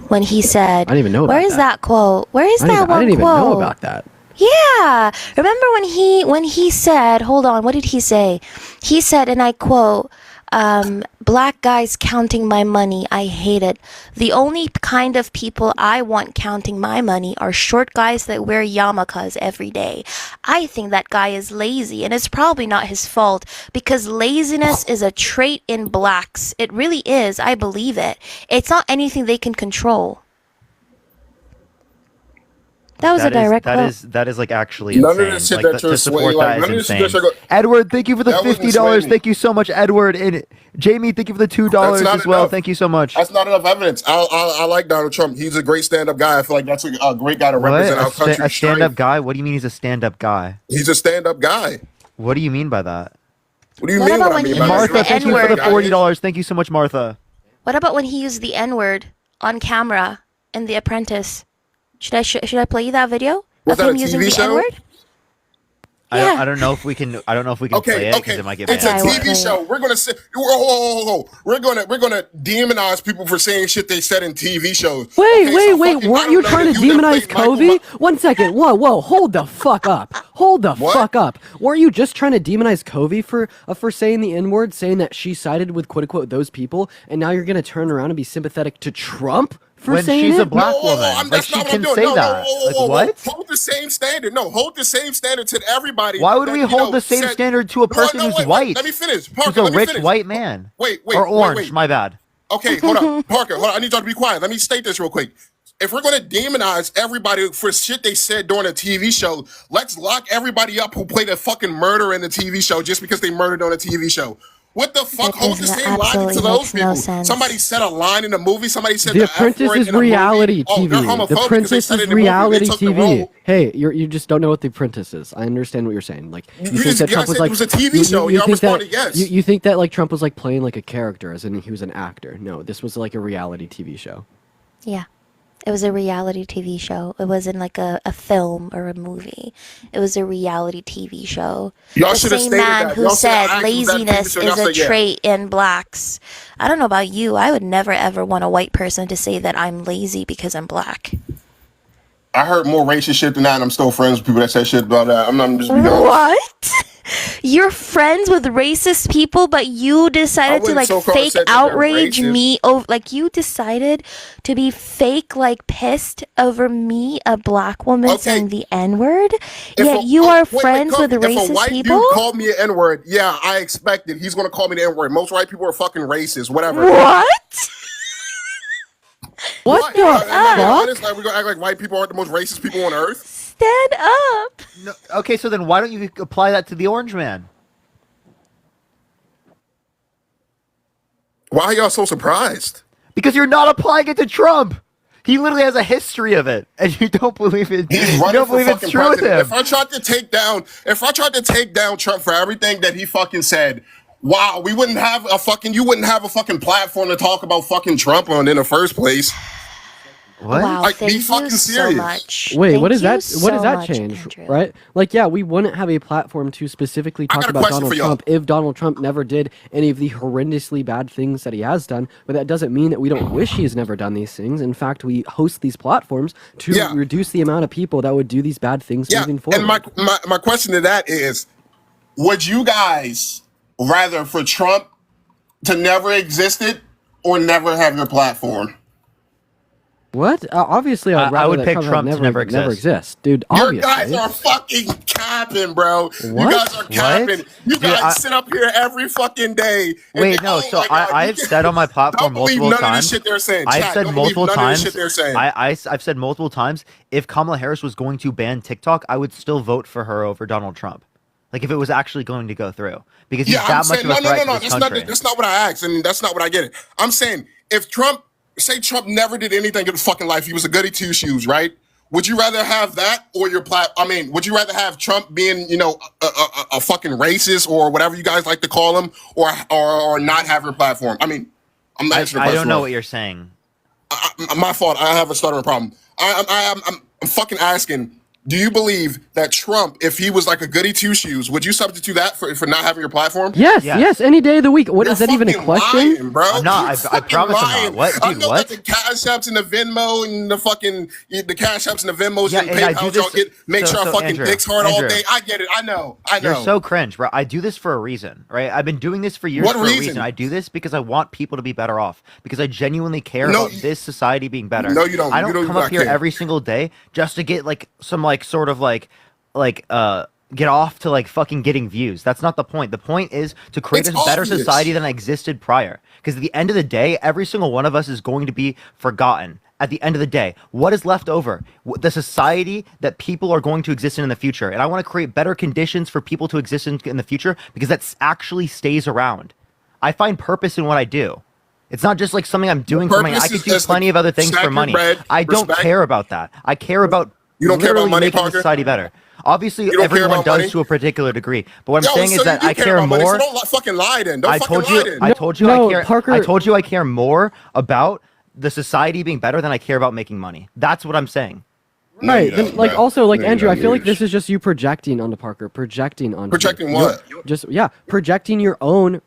When he said, I didn't even know about "Where is that quote? Where is that I one didn't even quote?" know about that. Yeah. Remember when he said, hold on, what did he say? He said, and I quote, black guys counting my money, I hate it. The only kind of people I want counting my money are short guys that wear yarmulkes every day. I think that guy is lazy, and it's probably not his fault because laziness is a trait in blacks. It really is. I believe it. It's not anything they can control. That was a direct quote. That is like actually None of insane. this shit Like, that to you're support swaying, that like, is none of this shit insane. that you're Edward, thank you for the That wasn't $50. swaying me. Thank you so much, Edward. And Jamie, thank you for the $2 That's not as well. enough. Thank you so much. That's not enough evidence. I like Donald Trump. He's a great stand-up guy. I feel like that's a great guy to What? represent our country. A stand-up guy? What do you mean he's a stand-up guy? He's a stand-up guy. What do you mean by that? What do you What mean? about What I when mean he by that? used Martha, the thank you for the N-word? $40. Thank you so much, Martha. What about when he used the N-word on camera in The Apprentice? Should I play you that video Was of that him a using TV the show? N-word? I don't know if we can. I don't know if we can play it because it might get It's banned. a I won't TV play show. it. We're gonna say, we're gonna demonize people for saying shit they said in TV shows. Wait, Okay, so wait, fucking, I weren't don't you know trying that to you done demonize played Michael Kobe? 1 second, whoa, hold the fuck up. Hold the What? fuck up. Weren't you just trying to demonize Kobe for saying the N-word, saying that she sided with quote-unquote those people, and now you're gonna turn around and be sympathetic to Trump for When saying she's it? a black No, woman, like that's she not what can I'm doing. say No, that. whoa, Like whoa, whoa. what? Hold the same standard. No, hold the same standard to everybody. Why would that, we you hold know, the same said- standard to a person No, who's wait, white? Let me finish. Who's Parker, a let me rich finish. white man. Wait, Or orange, wait. my bad. Okay, hold on. Parker, hold on. I need y'all to be quiet. Let me state this real quick. If we're going to demonize everybody for shit they said during a TV show, let's lock everybody up who played a fucking murder in the TV show just because they murdered on a TV show. What the fuck? That Hold the does same logic to absolutely those makes no people. sense. Somebody said a line in the movie. Somebody said The the F Apprentice word is in a movie. reality Oh, they're TV. homophobic The 'cause they Apprentice said it is in the movie. They reality took the TV. role. Hey, you just don't know what The Apprentice is. I understand what you're saying. Like you think just- that you Trump guys was said like it was a TV show. Y'all think that responded yes. you think that like Trump was like playing like a character, as in he was an actor. No, this was like a reality TV show. Yeah. It was a reality TV show. It wasn't like a film or a movie. It was a reality TV show. Y'all The should have same stated man that. who Y'all should have said asked who's that TV laziness show. Y'all is a said yeah. trait in blacks. I don't know about you. I would never ever want a white person to say that I'm lazy because I'm black. I heard more racist shit than that, and I'm still friends with people that say shit about that. I'm just being honest. What? You're friends with racist people, but you decided to wouldn't like so-called fake say that they're outrage racist. me over, like you decided to be fake like pissed over me, a black woman, Okay. saying the N-word. If Yet a- you oh, are wait, friends Kobe, with if a racist white people? dude called me an N-word, yeah, I expected he's gonna call me the N-word. Most white people are fucking racist, whatever. What? What the Am I being fuck? honest? Like, we're gonna act like white people aren't the most racist people on earth? Stand up. No, okay, so then why don't you apply that to the orange man? Why are y'all so surprised? Because you're not applying it to Trump. He literally has a history of it, and you don't believe it. He's You running don't for believe it's fucking true with president. him. If I tried to take down Trump for everything that he fucking said, wow, you wouldn't have a fucking platform to talk about fucking Trump on in the first place. What? Wow, Like, be thank you fucking so serious. much. Wait, Thank what does you that? What so does that much, change? Andrew. Right? Like, yeah, we wouldn't have a platform to specifically I talk got a about question Donald for y'all. Trump if Donald Trump never did any of the horrendously bad things that he has done. But that doesn't mean that we don't wish he's never done these things. In fact, we host these platforms to Yeah. reduce the amount of people that would do these bad things Yeah, moving forward. and my question to that is, would you guys rather for Trump to never existed or never have your platform? What? Obviously, I'd I rather would that pick Trump, Trump to never never exist, dude. You Obviously. guys are fucking capping, bro. You What? guys are capping. You Dude, guys I- sit up here every fucking day. and Wait, they- no. oh So my God, I've you- said on my platform Don't believe multiple none of times. this shit they're saying. I've Chat, said don't believe multiple none of this times. shit they're saying. I've said multiple times. If Kamala Harris was going to ban TikTok, I would still vote for her over Donald Trump. Like if it was actually going to go through, because he's Yeah, that I'm much saying of a threat to this That's country. that's not what I asked, and that's not what I get it. I'm saying if Trump never did anything in his fucking life, he was a goody two shoes, right? Would you rather have that or your would you rather have Trump being, a fucking racist or whatever you guys like to call him, or not have your platform? I mean, I'm not answering the I question. don't know wrong. what you're saying. My fault. I have a stuttering problem. I'm fucking asking. Do you believe that Trump, if he was like a goody two shoes, would you substitute that for not having your platform? Yes, Yes. yes, any day of the week. What You're is that even a fucking question? lying, bro. I'm not. You're I fucking promise I'm not. lying. What, I dude, know what? that the Cash Apps and the Venmo and the Cash Apps and the Venmos Yeah, and and I do PayPal, y'all this- get make so- sure I so fucking Andrew, dicks hard all Andrew. day. I get it. I know. You're so cringe, bro. I do this for a reason, right? I've been doing this for years What for a reason? reason. I do this because I want people to be better off. Because I genuinely care No, about this society being better. No, you don't. I You don't don't come not up here care. every single day just to get like some like sort of like get off to like fucking getting views. That's not the point. The point is to create It's a better obvious. society than existed prior. Because at the end of the day, every single one of us is going to be forgotten. At the end of the day, what is left over? The society that people are going to exist in the future. And I want to create better conditions for people to exist in the future because that actually stays around. I find purpose in what I do. It's not just like something I'm doing for money. purpose I could is do just plenty to of other things stack for your money. bread, I don't respect. care about that. I care about You don't care about literally money, making the Parker? society better. Obviously, You don't care everyone about does money? to a particular degree. But what I'm Yo, saying so is that you I do care about money, more. so don't fucking lie then. Don't I fucking told lie you. then. I told you. No, I care. Parker- I told you I care more about the society being better than I care about making money. That's what I'm saying. No, Right. you Then, don't, like bro. also like No, you Andrew, I don't. feel like this is just you projecting onto Parker, projecting onto Projecting your- what? Just projecting your own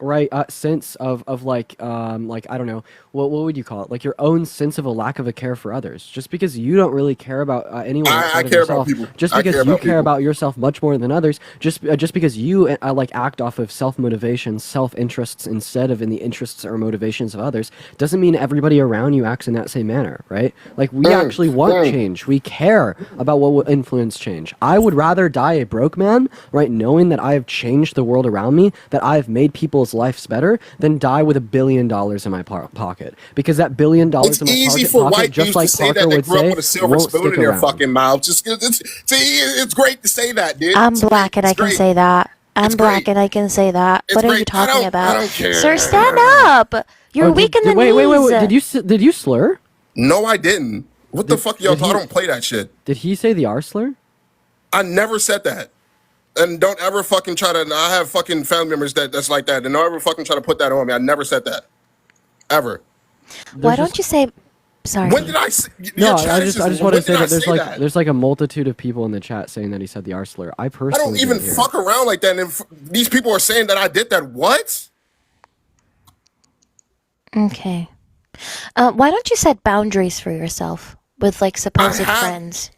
sense of like I don't know what would you call it? Like your own sense of a lack of a care for others. Just because you don't really care about anyone I outside of care about yourself, people. just I because care you about care people. about yourself much more than others, just because you like act off of self motivation, self interests instead of in the interests or motivations of others, doesn't mean everybody around you acts in that same manner, right? Like we actually want change. We care care about what will influence change. I would rather die a broke man, right, knowing that I have changed the world around me, that I've made people's lives better, than die with $1 billion in my pocket. Because that $1 billion It's in my easy pocket, for white just dudes like to say Parker that they would grew up say, with a silver won't spoon stick in their around. fucking mouth. Just it's great to say that, dude. I'm It's black great. and I It's can great. say that. I'm It's black great. and I can say that. It's What are great. you talking I about? don't care. Sir, stand up. You're weak in the wait, knees. wait. Did you slur? No, I didn't. What the fuck, y'all? did he- I don't play that shit. Did he say the R slur? I never said that. And don't ever fucking try to. I have fucking family members that's like that. And don't ever fucking try to put that on me. I never said that. Ever. Why don't you say... Sorry. When did I say? No, I just want to say that there's there's like a multitude of people in the chat saying that he said the R slur. I I personally don't even didn't hear fuck it. around like that. And if these people are saying that I did that, what? Okay. Why don't you set boundaries for yourself with like supposed have- friends?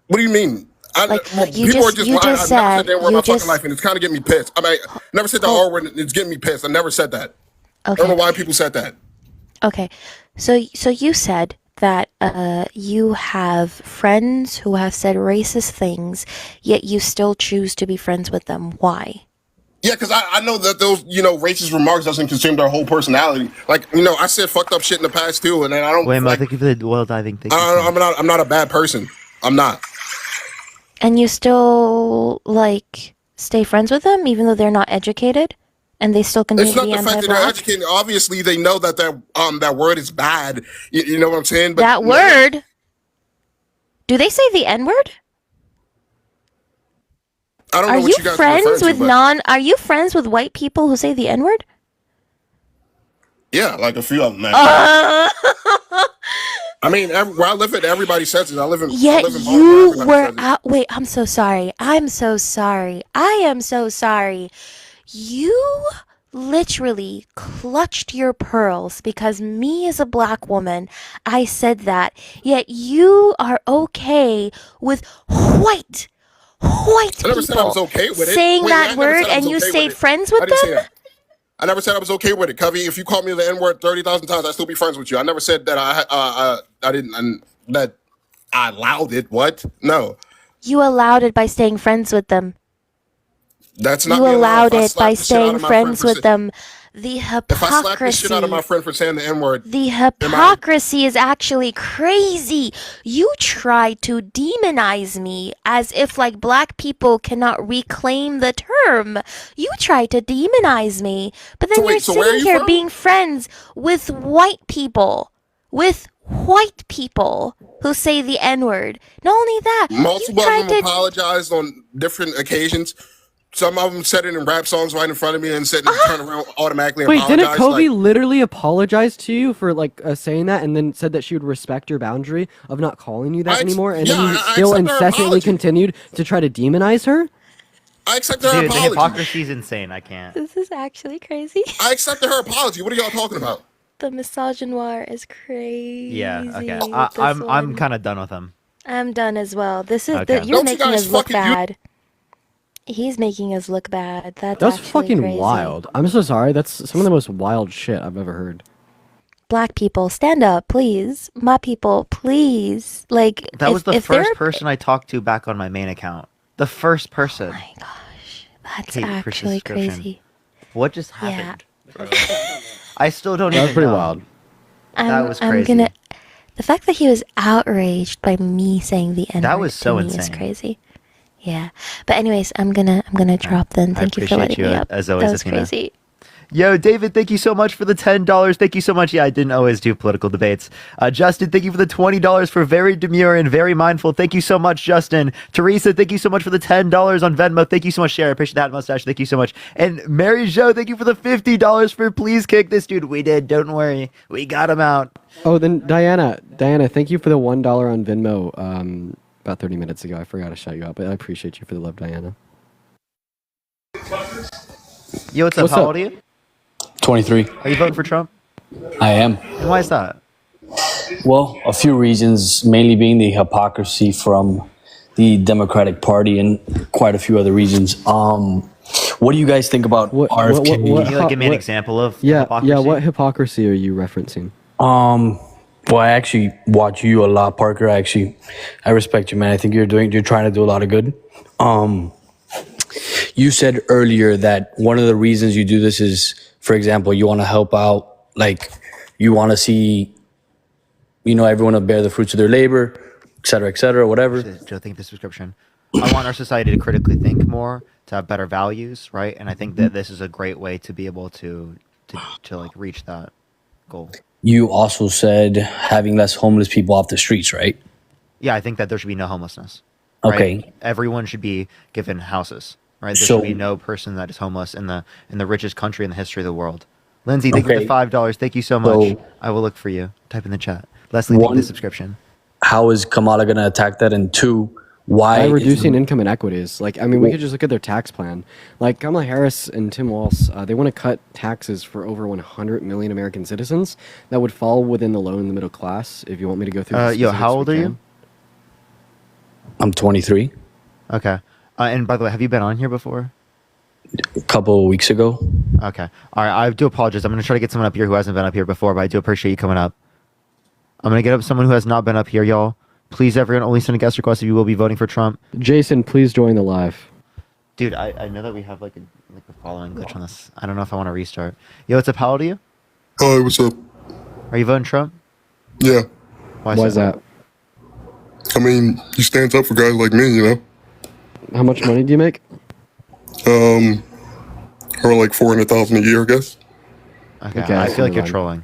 What do you mean? Like, you people just- are just you lying. just I never said- said they were you my just- fucking life, and it's kind of getting me pissed. I mean, I never said the R word. It's getting me pissed. I never said that. I don't know Okay. why people said that. Okay. So you said that you have friends who have said racist things, yet you still choose to be friends with them. Why? Yeah, because I know that those, racist remarks doesn't consume their whole personality. Like, I said fucked up shit in the past too, and then I don't. Wait, like, thank you for the well diving. Thank you so much. I'm not a bad person. I'm not. And you still like stay friends with them even though they're not educated, and they still continue It's to not be the fact that they're anti-black. educated. Obviously, they know that that word is bad. You know what I'm saying? But That word? Do they say the N-word? I don't Are know what you you guys are friends referring with to, but Are you friends with white people who say the N-word? yeah, like a few of them. Man. Uh, I mean, where I live at, everybody says it. I live in. I Yet live in Baltimore, you everybody were says it. out. Wait, I'm so sorry. I'm so sorry. I am so sorry. You literally clutched your pearls because me as a black woman, I said that. Yet you are okay with white I never said I people was okay with it. saying Wait, I that never word said I was and you okay with stayed it. friends I with didn't say them? that. I never said I was okay with it, Covey. If you called me the N word 30,000 times, I'd still be friends with you. I never said that I didn't that I allowed it. What? No, You allowed it by staying friends with them. that's not You me allowed If I it slap by the shit out staying of my friend friends for with sa- them. The If I slap the shit out of my hypocrisy. friend for saying the N word, The hypocrisy is actually crazy. You tried to demonize me as if like black people cannot reclaim the term. You tried to demonize me, but then So wait, you're so where are sitting you here from? being friends with white people. With white people who say the N-word. Not only that, you multiple of tried them to apologized on different occasions. Some of them said it in rap songs right in front of me and said turn around automatically Wait, apologize. didn't Kobe Like, literally apologize to you for like saying that, and then said that she would respect your boundary of not calling you that anymore, and then you I still accept her incessantly apology. continued to try to demonize her? I accepted her Dude, the apology. hypocrisy is insane. I can't. This is actually crazy. I accepted her apology. What are y'all talking about? The misogynoir is crazy. Yeah. Okay. with this I'm one. kind of done with him. I'm done as well. This is Okay. you're Don't you making guys us look fucking use- bad. He's making us look bad. That's That's actually fucking crazy. wild. I'm so sorry. That's some of the most wild shit I've ever heard. Black people, stand up, please. My people, please. Like That was the if first they're- person I talked to back on my main account. The first person. Oh my gosh, that's Hate for actually subscription. crazy. What just Yeah. happened? I still don't That's even pretty know. wild. That was I'm crazy. gonna. The fact that he was outraged by me saying the N word was so to me is insane. crazy. Yeah, but anyways, I'm gonna drop then. I Thank you for appreciate letting you, me up. as always, that was Athena. crazy. Yo, David, thank you so much for the $10. Thank you so much. Yeah, I didn't always do political debates. Justin, thank you for the $20 for very demure and very mindful. Thank you so much, Justin. Teresa, thank you so much for the $10 on Venmo. Thank you so much, Cher. I appreciate that mustache. Thank you so much. And Mary Jo, thank you for the $50 for please kick this dude. We did. Don't worry. We got him out. Oh, then Diana, thank you for the $1 on Venmo. About 30 minutes ago, I forgot to shout you out, but I appreciate you for the love, Diana. Yo, what's up? What's How up? old are you? 23. Are you voting for Trump? I am. And why is that? Well, a few reasons, mainly being the hypocrisy from the Democratic Party and quite a few other reasons. What do you guys think about RFK? Can you like give me an what- example of Yeah, hypocrisy? yeah. What hypocrisy are you referencing? Well, I actually watch you a lot, Parker. I respect you, man. I think you're trying to do a lot of good. You said earlier that one of the reasons you do this is, for example, you want to help out, like you want to see, everyone to bear the fruits of their labor, et cetera, whatever. Joe, think of this description. I want our society to critically think more, to have better values, right? And I think that this is a great way to be able to like reach that goal. You also said having less homeless people off the streets, right? Yeah, I think that there should be no homelessness. Right? Okay. Everyone should be given houses, right? There So- should be no person that is homeless in the richest country in the history of the world. Lindsay, thank you for the $5. Thank you so much. So- I will look for you. Type in the chat. Leslie, thank you for the One- subscription. How is Kamala going to attack that? And two, why? By is- reducing income inequities. Like, I mean, we could just look at their tax plan. Like, Kamala Harris and Tim Walz, they want to cut taxes for over 100 million American citizens that would fall within the low and the middle class. If you want me to go through the Yo, specifics, how we old are you? can. I'm 23. Okay. And by the way, have you been on here before? A couple of weeks ago. Okay. All right. I do apologize. I'm going to try to get someone up here who hasn't been up here before, but I do appreciate you coming up. I'm going to get up someone who has not been up here, y'all. Please, everyone, only send a guest request if you will be voting for Trump. Jason, please join the live. Dude, I know that we have like a following glitch on this. I don't know if I want to restart. Yo, what's up? How old are you? Hi, what's up? Are you voting Trump? Yeah. Why is that? I mean, he stands up for guys like me, you know? How much money do you make? Or like 400,000 a year, I guess. Okay. Okay, I feel like you're never mind. trolling.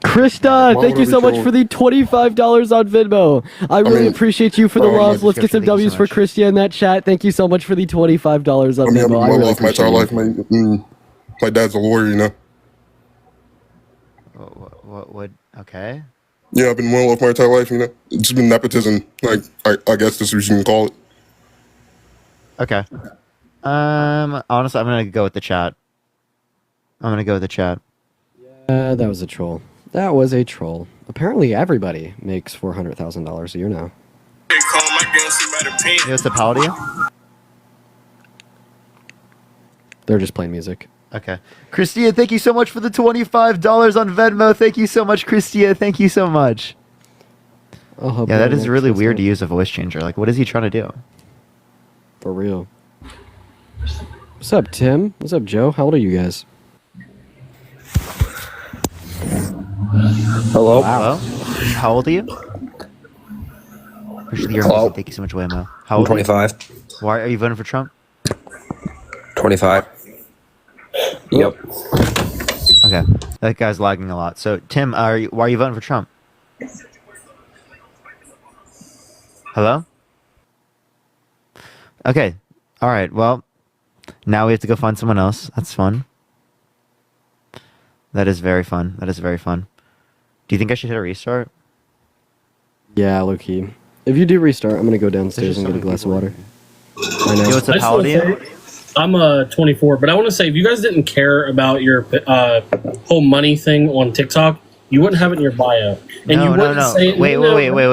Krista, Why thank would you I so be much for the $25 on Venmo. I really mean, appreciate you for the oh, my love. Let's get some subscription. Thank you W's so for much. Christian in that chat. Thank you so much for the $25 on I mean, I've been Venmo. I well really off my entire life. appreciate it. My dad's a lawyer, you know? What would... Okay. Yeah, I've been well off my entire life, you know? It's been nepotism, like, I guess this is what you can call it. Okay. Honestly, I'm going to go with the chat. That was a troll. That was a troll. Apparently, everybody makes $400,000 a year now. Yo, what's up? How old are you? They're just playing music. Okay. Christia, thank you so much for the $25 on Venmo. Thank you so much, Christia. Thank you so much. I'll help Yeah, you that out is really next weird to time. use a voice changer. Like, what is he trying to do? For real. What's up, Tim? What's up, Joe? How old are you guys? Hello. Hello? How old are you? Hello? Thank you so much, Waymo. How I'm old are you? 25. Why are you voting for Trump? 25. Yep. Okay. That guy's lagging a lot. So, Tim, why are you voting for Trump? Hello? Okay. All right. Well, now we have to go find someone else. That's fun. That is very fun. Do you think I should hit a restart? Yeah, low key. If you do restart, I'm gonna go downstairs There's and just get a so glass many of water. I know. Yo, what's up? I How old are still you? say- I'm 24, but I want to say if you guys didn't care about your whole money thing on TikTok, you wouldn't have it in your bio. And you wouldn't say Wait.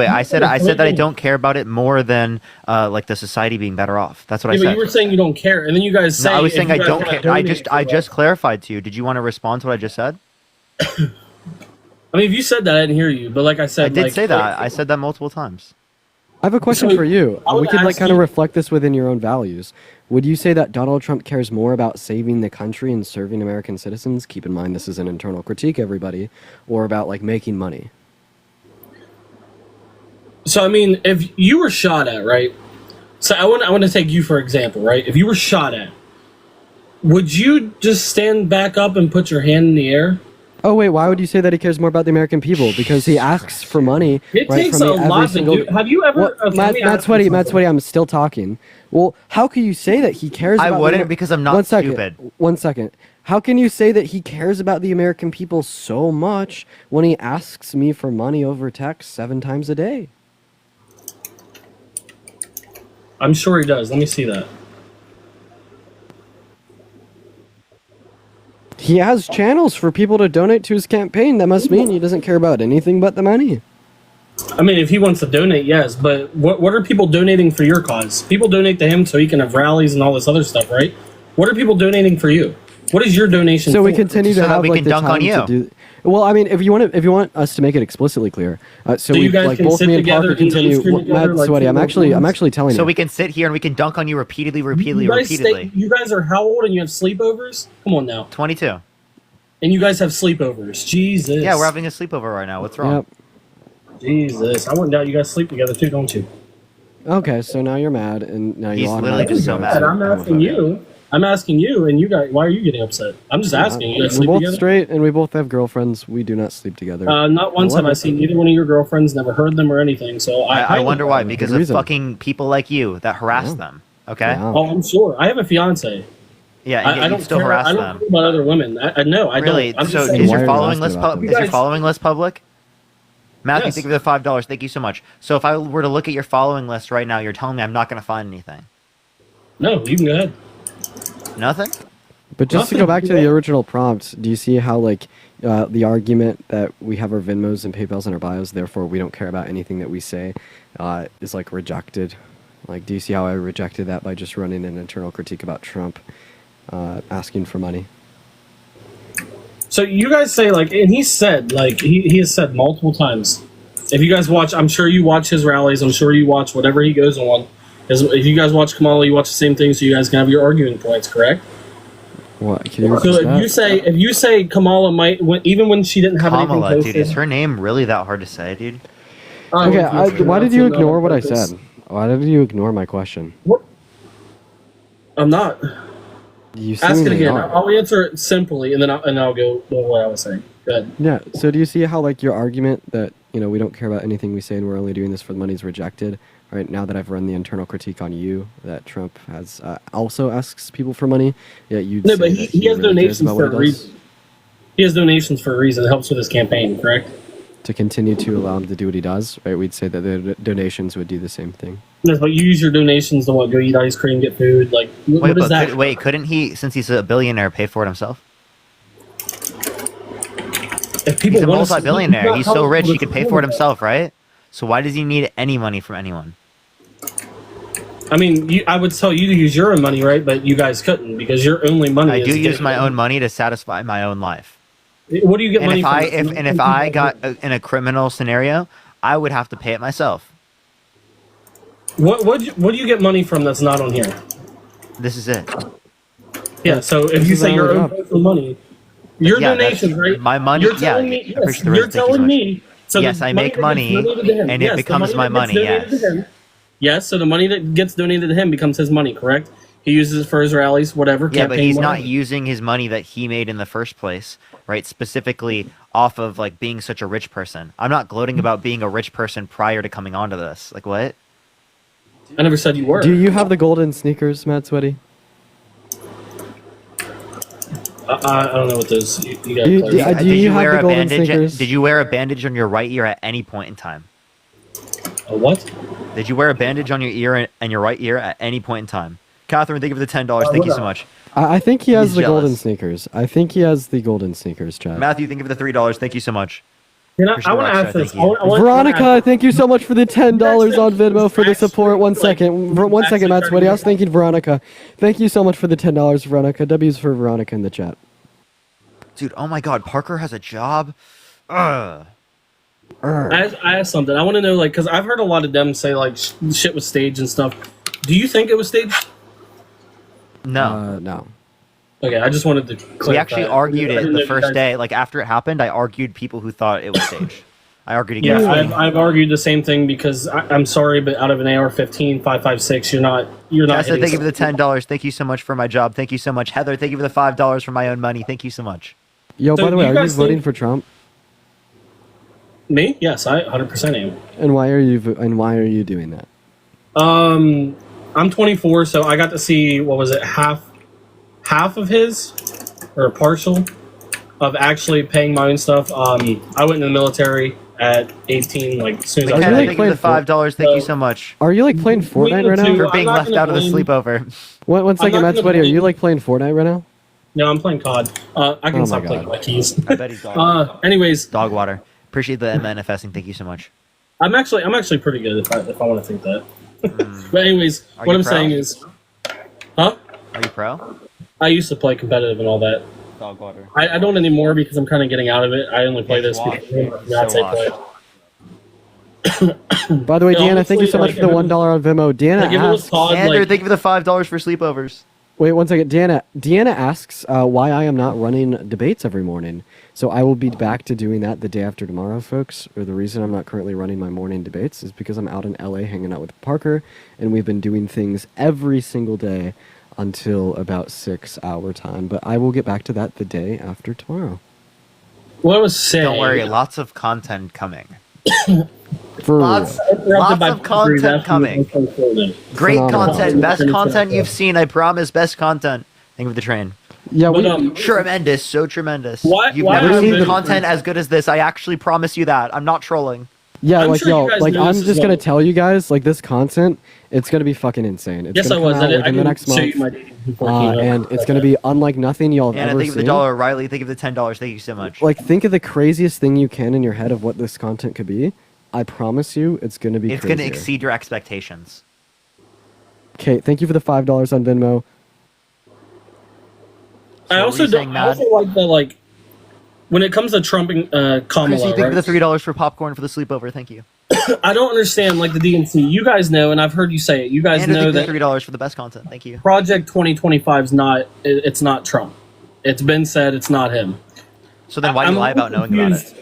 I said that I don't care about it more than like the society being better off. That's what Yeah, I but said. you were saying you don't care, and then you guys say No, I was if saying you I guys don't wanna care. I donate just clarified to you. Did you want to respond to what I just said? I mean, if you said that, I didn't hear you. But like I said, I did like, say that. I said that multiple times. I have a question So, for you. I would We could like ask kind of you- reflect this within your own values. Would you say that Donald Trump cares more about saving the country and serving American citizens? Keep in mind this is an internal critique, everybody, or about like making money. So I mean, if you were shot at, right? So I want to take you for example, right? If you were shot at, would you just stand back up and put your hand in the air? Oh wait, why would you say that he cares more about the American people? Because he asks for money. It right, takes from a me every lot to single- do. Have you ever? Well, okay, Matt, let me Matt ask you Sweaty, something. I'm still talking. Well, how can you say that he cares I about wouldn't because I'm not One second, stupid. 1 second. How can you say that he cares about the American people so much when he asks me for money over text 7 times a day? I'm sure he does. Let me see that. He has channels for people to donate to his campaign. That must mean he doesn't care about anything but the money. I mean, if he wants to donate, yes. But what are people donating for your cause? People donate to him so he can have rallies and all this other stuff, right? What are people donating for you? What is your donation So for? we continue So to that have we like can the dunk on time to you. do. Well, I mean, if you want us to make it explicitly clear, so you we guys like can both sit me and together Parker and eat continue. ice cream together, Matt, like sweaty. two I'm actually telling So you. we can sit here and we can dunk on you repeatedly. You guys are how old and you have sleepovers? Come on now. 22. And you guys have sleepovers. Jesus. Yeah, we're having a sleepover right now. What's wrong? Yep. Jesus. I wouldn't doubt you guys sleep together too, don't you? Okay, so now you're mad, and now you He's literally automatically just so go mad. to I'm asking you. I'm asking you, and you guys. Why are you getting upset? I'm just asking. You guys We're sleep both together? straight, and we both have girlfriends. We do not sleep together. Not once have I seen either one of your girlfriends. Never heard them or anything. So I wonder why. Because Good of reason. fucking people like you that harass Yeah. them. Okay? Yeah. Oh, I'm sure. I have a fiance. Yeah, I you don't still care. harass I don't them. care about other women. I know. I Really? don't. I'm So just saying. is Why your are you following asking list about them? is your guys- following list public? Matthew, Yes. thank you for the $5. Thank you so much. So if I were to look at your following list right now, you're telling me I'm not going to find anything. No, you can go ahead. Nothing? But just to go back to the original prompt, do you see how like the argument that we have our Venmos and PayPal's in our bios, therefore we don't care about anything that we say, is like rejected? Like, do you see how I rejected that by just running an internal critique about Trump asking for money? So you guys say like, and he said like he has said multiple times. If you guys watch, I'm sure you watch his rallies. I'm sure you watch whatever he goes on. If you guys watch Kamala, you watch the same thing, so you guys can have your arguing points, correct? What? Can you So repeat that? if you say Kamala might, even when she didn't have Kamala, anything dude. Is posted, her name really that hard to say, dude? Okay, why did you ignore what I purpose. said? Why did you ignore my question? What? I'm not. You Ask it seemingly again. are. I'll answer it simply, and then I'll go with what I was saying. Go ahead. Yeah. So do you see how like your argument that we don't care about anything we say and we're only doing this for the money is rejected? Right now that I've run the internal critique on you, that Trump has also asks people for money, yet you No, but he has donations for a does reason. He has donations for a reason. It helps with his campaign, correct? to continue to allow him to do what he does. Right? We'd say that the donations would do the same thing. Yes, but you use your donations to what? Go eat ice cream, get food. Like, what is that? Couldn't he, since he's a billionaire, pay for it himself? If people He's a want multi-billionaire. He's so rich he could pay for it himself, right? So why does he need any money from anyone? I mean, I would tell you to use your own money, right? But you guys couldn't because your only money. I is do use getting- my own money to satify my own life. What do you get And money if I got in a criminal scenario, I would have to pay it myself. What do you get money from that's not on here? This is it. Yeah. So if This you is say our your own job. personal money, your Yeah, donations, that's right? my money. You're Yeah, telling me. I Yes, appreciate the you're rest. Thank you so telling much. me. So Yes, the I money make that gets money, donated to him- and it yes, the becomes my that gets money, donated to yes. him- Yes. So the money that gets donated to him becomes his money, correct? He uses it for his rallies, whatever. Yeah, but campaign, he's whatever. not using his money that he made in the first place, right? Specifically off of like being such a rich person. I'm not gloating about being a rich person prior to coming onto this. Like what? I never said you were. Do you have the golden sneakers, Matt Sweaty? I don't know what those. You gotta Do you- clarify. do you have wear the a golden bandage? sneakers? Did you wear a bandage on your right ear at any point in time? A what? Did you wear a bandage on your ear and your right ear at any point in time? Catherine, thank you for the $10. Thank you so much. I think he has He's the golden jealous. sneakers. I think he has the golden sneakers, Chad. Matthew, thank you for the $3. Thank you so much. I Appreciate want the to rockstar, ask this. thank you. Veronica, thank you so much for the $10 on Venmo for the support. One second, Matt Sweaty. I was thinking Veronica. Thank you so much for the $10, Veronica. W's for Veronica in the chat. Dude, oh my god, Parker has a job? Ugh. I asked something. I want to know, like, because I've heard a lot of them say, like, shit was staged and stuff. Do you think it was staged? No. No. Okay, I just wanted to clarify. We actually argued I it didn't know the you first guys- day. Like, after it happened, I argued people who thought it was staged. I argued against Yeah, it. I've argued the same thing because I'm sorry, but out of an AR-15, 5.56, you're not. Jessa, hitting thank you for the someone. $10. Thank you so much for my job. Thank you so much. Heather, thank you for the $5 for my own money. Thank you so much. Yo, So by the way, you are you guys voting think- for Trump? Me? Yes, I 100% am. And why are you doing that? I'm 24, so I got to see what was it, half of his, or partial, of actually paying my own stuff. I went in the military at 18, like as soon as I McKenna, you like thank you for the playing $5. Thank you so much Are you like playing Fortnite right now? for I'm being not left gonna out of the blame- sleepover. One second, not Matt gonna Sweaty. Are blame- you like playing Fortnite right now? No, I'm playing COD. I Oh can my stop God. playing my keys. I bet he's dog. Anyways, Dog water. Appreciate the manifesting. Thank you so much. I'm actually pretty good if I want to think that. But anyways, Are what you I'm pro? saying is, huh? Are you pro? I used to play competitive and all that. dog water. I don't anymore because I'm kind of getting out of it. I only play this Wash. because So Natsai wash. play. By the way, Yeah, Deanna, thank you so honestly, much like, for the $1 on Venmo. Deanna Like, if it was asks, Todd, Andrew, like, thank you for the $5 for sleepovers. wait 1 second. Deanna asks why I am not running debates every morning. So I will be back to doing that the day after tomorrow, folks. Or the reason I'm not currently running my morning debates is because I'm out in LA hanging out with Parker, and we've been doing things every single day until about 6 hour time. But I will get back to that the day after tomorrow. what I was saying. Don't worry, lots of content coming. For Lots, Interrupted lots by of Valkyrie, content that's coming. what I'm saying. Great Phenomenal. content, best Finish content that you've up. seen. I promise, best content. Thank you for the train. yeah, But, we, Tremendous, so tremendous. Why- You've why never have seen you- content as good as this. I actually promise you that. I'm not trolling. yeah, I'm like sure you yo, guys like know I'm this as just gonna well. tell you guys, like this content, it's gonna be fucking insane. It's Yes, I gonna was. come out I within the can next show you month, my D14. and it's gonna be unlike nothing y'all have Anna, ever thank you for the seen. dollar. Riley, thank you for the $10. Thank you so much. Like, think of the craziest thing you can in your head of what this content could be. I promise you, it's gonna be. It's going to crazier. exceed your expectations. Okay, thank you for the $5 on Venmo. I So what also were you don't. saying, I Matt? also like the like when it comes to trumping Kamala. Chrissy, thank you for Right? the $3 for popcorn for the sleepover. Thank you. I don't understand like the DNC. You guys know, and I've heard you say it. You guys Andrew, know thank you that for the $3 for the best content. Thank you. Project 2025 is not. It's not Trump. It's been said it's not him. So then why do you I'm lie a about little knowing about confused. it?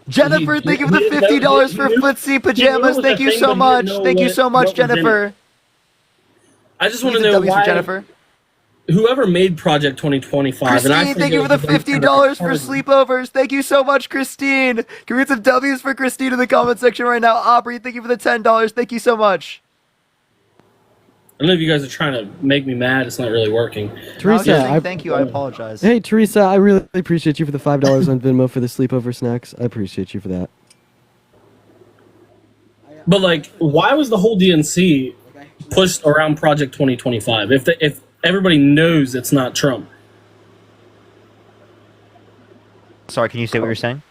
Jennifer, thank you for the He- $50 for he- footsie he knew pajamas. it was Thank a you thing, so but he much. didn't know Thank you what- so much, what was in it. Jennifer. I just want to These are know W's for why Jennifer. whoever made Project 2025. and I Christine, thank you for the $50 for sleepovers. Thank you so much, Christine. Can we get some W's for Christine in the comment section right now? Aubrey, thank you for the $10. Thank you so much. I don't know if you guys are trying to make me mad. It's not really working. I was just Teresa, saying I, thank you. I apologize. hey Teresa, I really appreciate you for the $5 on Venmo for the sleepover snacks. I appreciate you for that. But like, why was the whole DNC pushed around Project 2025? If everybody knows it's not Trump, Sorry, can you say what you're saying?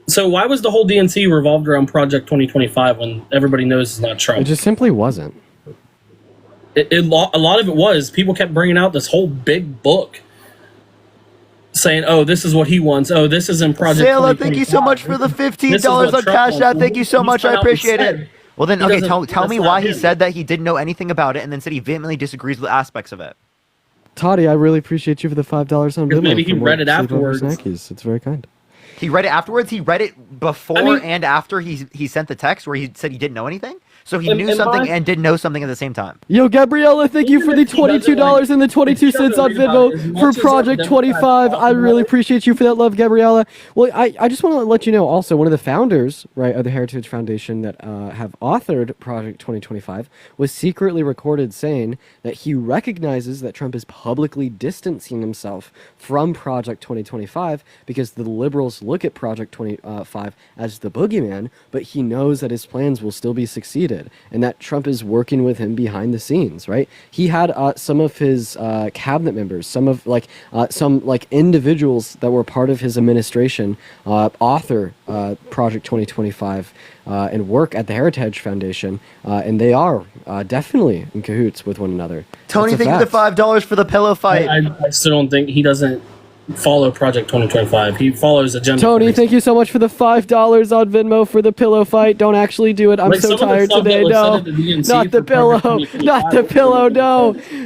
so why was the whole DNC revolved around Project 2025 when everybody knows it's not It Trump? just simply wasn't. A lot of it was people kept bringing out this whole big book saying, "Oh, this is what he wants. Oh, this is in Project." Sayla, thank you so much for the $15 on Cash App. Thank you so much. I appreciate it. Well then, He okay, doesn't- tell me that's why not he him. said that he didn't know anything about it and then said he vehemently disagrees with aspects of it. Toddy, I really appreciate you for the $5 on Because Venmo. maybe he for more read it sleepover afterwards. Snackies. It's very kind. He read it afterwards. He read it before I mean- and after he sent the text where he said he didn't know anything. So he Am- knew am something I- and didn't know something at the same time. Yo, Gabriella, thank you for the Even if he doesn't, $22 and the like, 22 if he cents on doesn't read about it, as Venmo much for as Project the 25. Democrats I talk really about it. appreciate you for that love, Gabriella. Well, I just want to let you know also, one of the founders, right, of the Heritage Foundation that have authored Project 2025 was secretly recorded saying that he recognizes that Trump is publicly distancing himself from Project 2025 because the liberals look at Project 25 as the boogeyman, but he knows that his plans will still be succeeded and that Trump is working with him behind the scenes, right? He had some of his cabinet members, some individuals that were part of his administration author Project 2025 and work at the Heritage Foundation, and they are definitely in cahoots with one another. Tony, That's a thank you for the fact. $5 for the pillow fight. I still don't think he doesn't follow Project 2025. He follows Agenda. Tony, 46. thank you so much for the $5 on Venmo for the pillow fight. Don't actually do it. I'm Like, so some of the tired stuff that today. was No, said at the DNC not the for pillow. Project 2025. Not the pillow.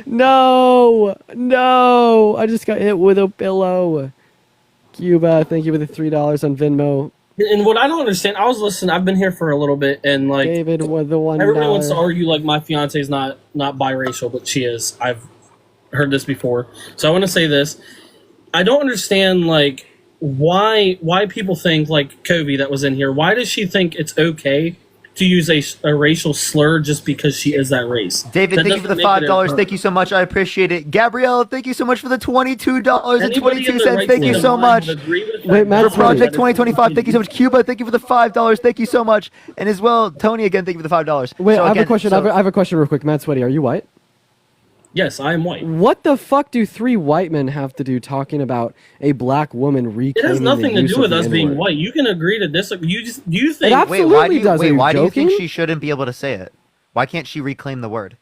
No, no. I just got hit with a pillow. Cuba, thank you for the $3 on Venmo. And what I don't understand, I was listening. I've been here for a little bit, and like David with the $1. everybody wants to argue like my fiance is not biracial, but she is. I've heard this before, so I want to say this. I don't understand like why people think like Kobe that was in here. Why does she think it's okay to use a racial slur just because she is that race? David, That thank you for the doesn't make it $5. her. Thank you so much. I appreciate it. Gabrielle, thank you so much for the $22 and Anybody 22 in their cents. right Thank you state so of mind much. would agree with the Wait, fact Matt, that For Project that is 2025, thank you so much. Cuba, thank you for the $5. Thank you so much. And as well, Tony, again, thank you for the $5. Wait, So I have a again, question. so- I have a question real quick. Matt Sweaty, are you white? Yes, I am white. What the fuck do three white men have to do talking about a black woman reclaiming It has nothing the to use do of with the us being N-word? white. You can agree to disagree. You think absolutely Wait, why do you, does. Are wait, you why do you think joking? she shouldn't be able to say it? Why can't she reclaim the word?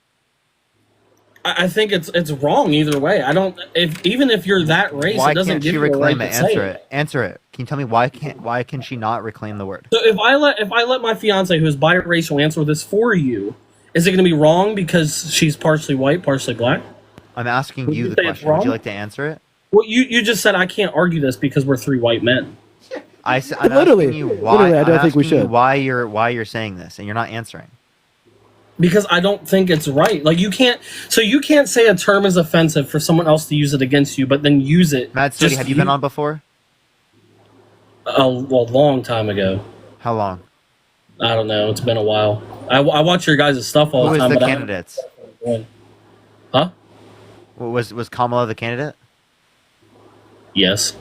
I think it's wrong either way. I don't. Even if you're that race, Why it doesn't can't she give you a right reclaim it? to say Answer it. it. Answer it. Can you tell me why can she not reclaim the word? So if I let my fiance, who is biracial, answer this for you, is it going to be wrong because she's partially white, partially black? I'm asking Would you you the say it's question. Would you wrong? like to answer it? Well, you just said I can't argue this because we're 3 white men. I'm Literally, asking you why. literally, I don't I'm think we asking you should. why you're saying this, and you're not answering. Because I don't think it's right. Like you can't say a term is offensive for someone else to use it against you, but then use it. Mad City, have you been on before? A long time ago. How long? I don't know. It's been a while. I watch your guys' stuff all Who the was time. the but candidates? Huh? Was Kamala the candidate? Yes.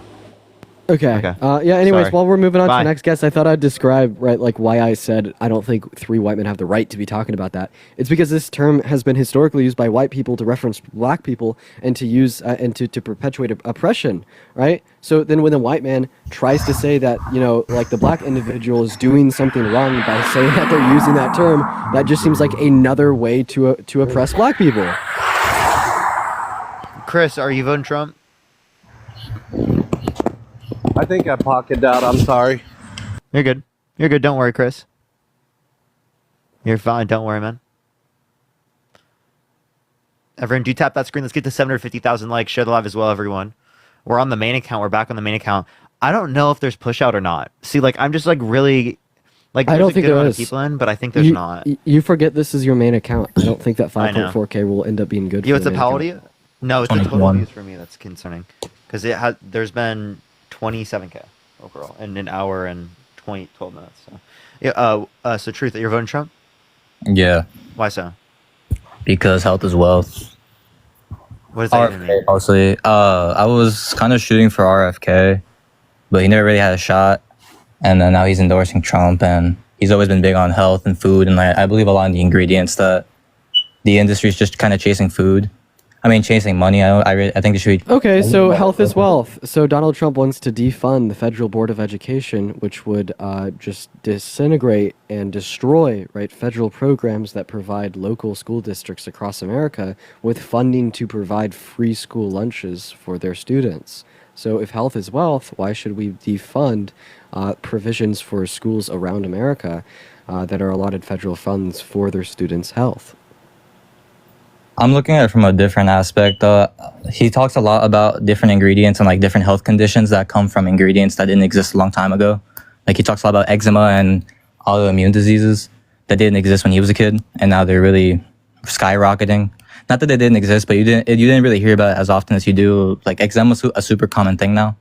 Okay. Okay. Yeah. Anyways, Sorry. while we're moving on to Bye. the next guest, I thought I'd describe like why I said I don't think 3 white men have the right to be talking about that. It's because this term has been historically used by white people to reference black people and to use and to perpetuate oppression, right? So then when a white man tries to say that like the black individual is doing something wrong by saying that they're using that term, that just seems like another way to oppress black people. Chris, are you voting Trump? I think I pocketed out. I'm sorry. You're good. You're good. Don't worry, Chris. You're fine. Don't worry, man. Everyone, do tap that screen. Let's get to 750,000 likes. Share the live as well, everyone. We're on the main account. We're back on the main account. I don't know if there's push out or not. See, like, I'm just like really, like, I there's don't a think good there amount is. of people in, but I think there's not. You forget this is your main account. I don't think that I know. 5.4K will end up being good. Yo, for it's the a main how old are account. you? No, it's a total 21. views for me. That's concerning because there's been 27K overall in an hour and 12 minutes. So, yeah. So truth, you're voting Trump? Yeah, Why so? because health is wealth. What does that even mean? RFK, mostly. I was kind of shooting for RFK, but he never really had a shot. And then now he's endorsing Trump, and he's always been big on health and food. And I believe a lot in the ingredients that the industry is just kind of chasing food. I mean, chasing money. I think they should be. Okay, so health is wealth. So Donald Trump wants to defund the Federal Board of Education, which would just disintegrate and destroy federal programs that provide local school districts across America with funding to provide free school lunches for their students. So if health is wealth, why should we defund provisions for schools around America that are allotted federal funds for their students' health? I'm looking at it from a different aspect. He talks a lot about different ingredients and like different health conditions that come from ingredients that didn't exist a long time ago. Like he talks a lot about eczema and autoimmune diseases that didn't exist when he was a kid, and now they're really skyrocketing. Not that they didn't exist, but you didn't really hear about it as often as you do. Like eczema is a super common thing now,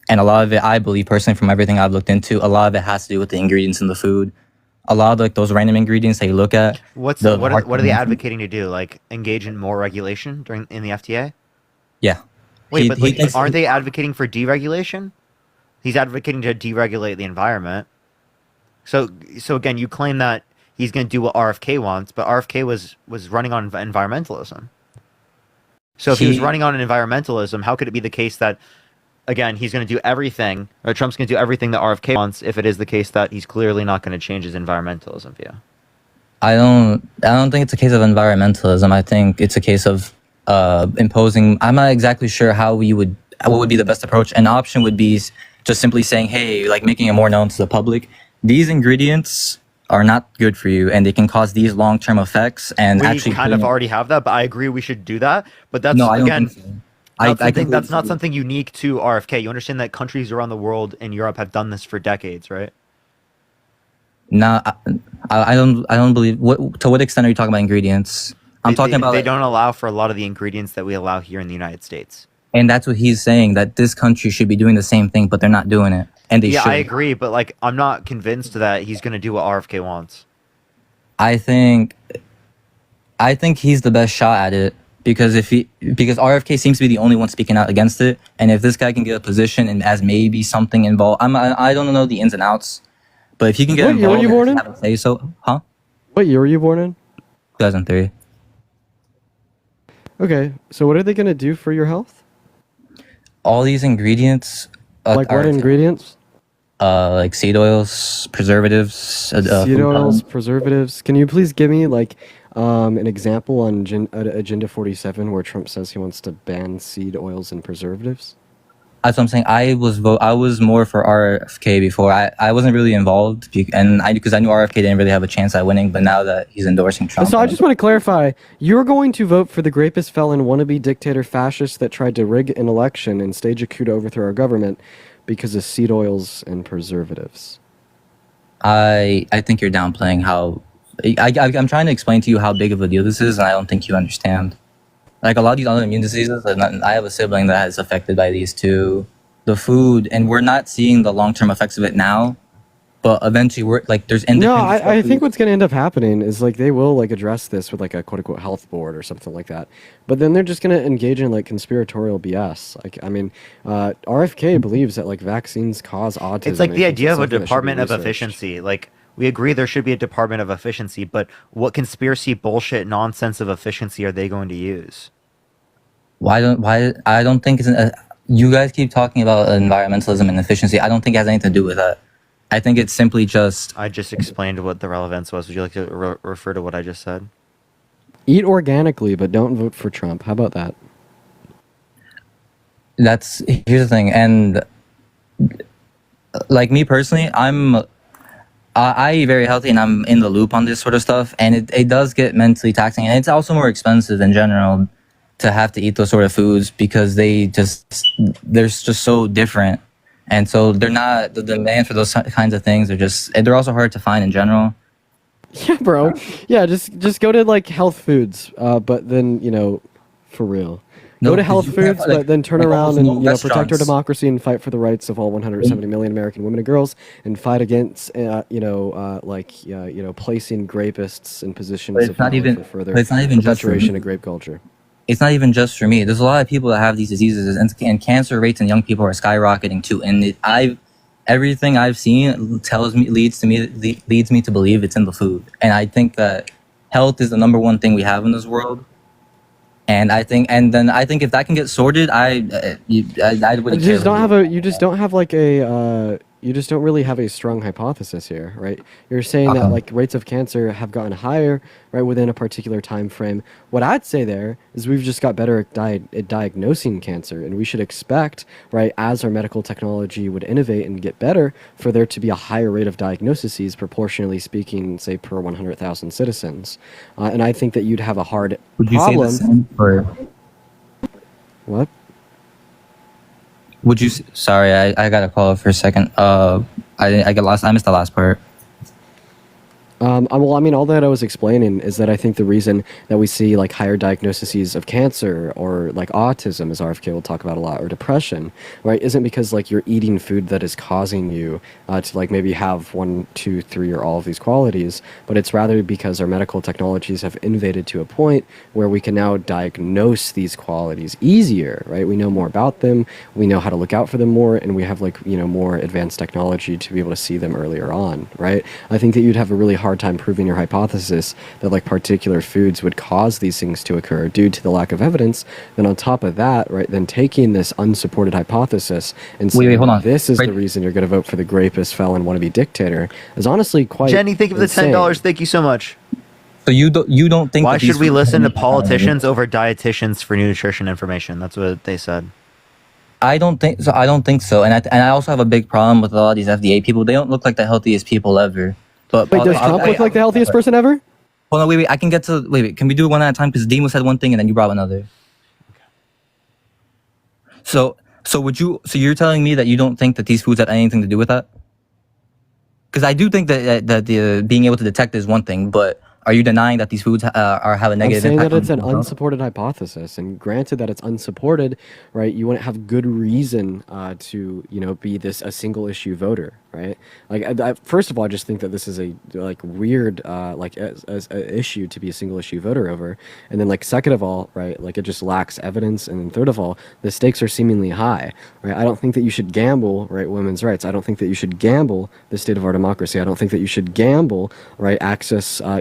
and a lot of it, I believe personally, from everything I've looked into, a lot of it has to do with the ingredients in the food. A lot of like those random ingredients that you look at. What are they advocating to do? Like engage in more regulation in the FTA? Yeah. Wait, but like, thinks- aren't they advocating for deregulation? He's advocating to deregulate the environment. So again, you claim that he's going to do what RFK wants, but RFK was running on environmentalism. So if he was running on environmentalism, how could it be the case that, again, he's going to do everything, or Trump's going to do everything that RFK wants, if it is the case that he's clearly not going to change his environmentalism view? I don't think it's a case of environmentalism. I think it's a case of imposing. I'm not exactly sure what would be the best approach. An option would be just simply saying, hey, like making it more known to the public. These ingredients are not good for you, and they can cause these long-term effects. And We actually, kind of already have that, but I agree we should do that. But that's, no, I don't again, think so. I think that's not something unique to RFK. You understand that countries around the world in Europe have done this for decades, right? No, I don't believe. To what extent are you talking about ingredients? I'm talking about. They don't allow for a lot of the ingredients that we allow here in the United States. And that's what he's saying, that this country should be doing the same thing, but they're not doing it. And they should. I agree, but like I'm not convinced that he's going to do what RFK wants. I think he's the best shot at it because because RFK seems to be the only one speaking out against it. And if this guy can get a position and as maybe something involved, I don't know the ins and outs, but if he can get What year were involved, you born in? have a say so, huh? What year were you born in? 2003. Okay, so what are they going to do for your health? All these ingredients. Like what ingredients? like seed oils, preservatives, Seed food oils, coloring. preservatives. Can you please give me like an example on Agenda 47 where Trump says he wants to ban seed oils and preservatives? That's what I'm saying. I was more for RFK before. I wasn't really involved, because I knew RFK didn't really have a chance at winning. But now that he's endorsing Trump, So I just want to clarify, you're going to vote for the rapist, felon, wannabe dictator fascist that tried to rig an election and stage a coup to overthrow our government because of seed oils and preservatives. I think you're downplaying how. I'm trying to explain to you how big of a deal this is, and I don't think you understand. Like a lot of these autoimmune diseases, and I have a sibling that is affected by these too. The food, and we're not seeing the long-term effects of it now, but eventually we're like, there's No, endocrine I think disruptors. what's going to end up happening is like they will like address this with like a quote unquote health board or something like that. But then they're just going to engage in like conspiratorial BS. Like, I mean, RFK believes that like vaccines cause autism. It's like and the thinks idea it's of a something that should be department of researched. efficiency. Like, we agree there should be a department of efficiency, but what conspiracy bullshit nonsense of efficiency are they going to use? Why I don't think you guys keep talking about environmentalism and efficiency. I don't think it has anything to do with that. I think it's simply just I just explained what the relevance was. Would you like to refer to what I just said? Eat organically, but don't vote for Trump. How about that? here's the thing. And like me personally, I eat very healthy and I'm in the loop on this sort of stuff, and it does get mentally taxing, and it's also more expensive in general to have to eat those sort of foods because they're just so different, and so they're not, the demand for those kinds of things they're also hard to find in general. Yeah, bro. Yeah, just go to like health foods, but then for real. Go to health foods, but then turn around and protect our democracy and fight for the rights of all 170 million American women and girls, and fight against placing grapists in positions of power for further perpetuation of grape culture. It's not even just for me. There's a lot of people that have these diseases, and cancer rates in young people are skyrocketing too. And everything I've seen leads me to believe it's in the food. And I think that health is the number one thing we have in this world. And I think if that can get sorted, I wouldn't care. You just don't really have a strong hypothesis here, right? You're saying that like rates of cancer have gotten higher, right, within a particular time frame. What I'd say there is we've just got better at diagnosing cancer, and we should expect, right, as our medical technology would innovate and get better, for there to be a higher rate of diagnoses, proportionally speaking, say per 100,000 citizens. And I think that you'd have a hard Would you problem. say the same for? What? Would you? Sorry, I got a call for a second. I missed the last part. Well, I mean, all that I was explaining is that I think the reason that we see like higher diagnoses of cancer or like autism, as RFK will talk about a lot, or depression, right, isn't because like you're eating food that is causing you to like maybe have 1, 2, 3, or all of these qualities, but it's rather because our medical technologies have innovated to a point where we can now diagnose these qualities easier, right? We know more about them, we know how to look out for them more, and we have like more advanced technology to be able to see them earlier on, right? I think that you'd have a really hard time proving your hypothesis that like particular foods would cause these things to occur due to the lack of evidence. Then on top of that, right, then taking this unsupported hypothesis and saying hold on. this is the reason you're going to vote for the rapist, felon, wannabe dictator is honestly quite Jenny, think of the $10. Thank you so much. So you don't think? Why that these should we foods listen to have- politicians over dietitians for nutrition information? That's what they said. I don't think so. And I also have a big problem with a lot of these FDA people. They don't look like the healthiest people ever. But Wait, does Trump look like the healthiest person ever? Hold on, wait. I can get to. Wait. Can we do it one at a time? Because Dean said one thing and then you brought another. So you're telling me that you don't think that these foods have anything to do with that? Because I do think that the being able to detect is one thing, but are you denying that these foods have a negative I'm saying impact? that it's an on health? unsupported hypothesis, and granted that it's unsupported, right? You wouldn't have good reason to be a single issue voter, right? Like, first of all, I just think that this is a weird as a issue to be a single issue voter over, and then like second of all, right, like it just lacks evidence, and then third of all, the stakes are seemingly high, right? I don't think that you should gamble, right, women's rights. I don't think that you should gamble the state of our democracy. I don't think that you should gamble, right,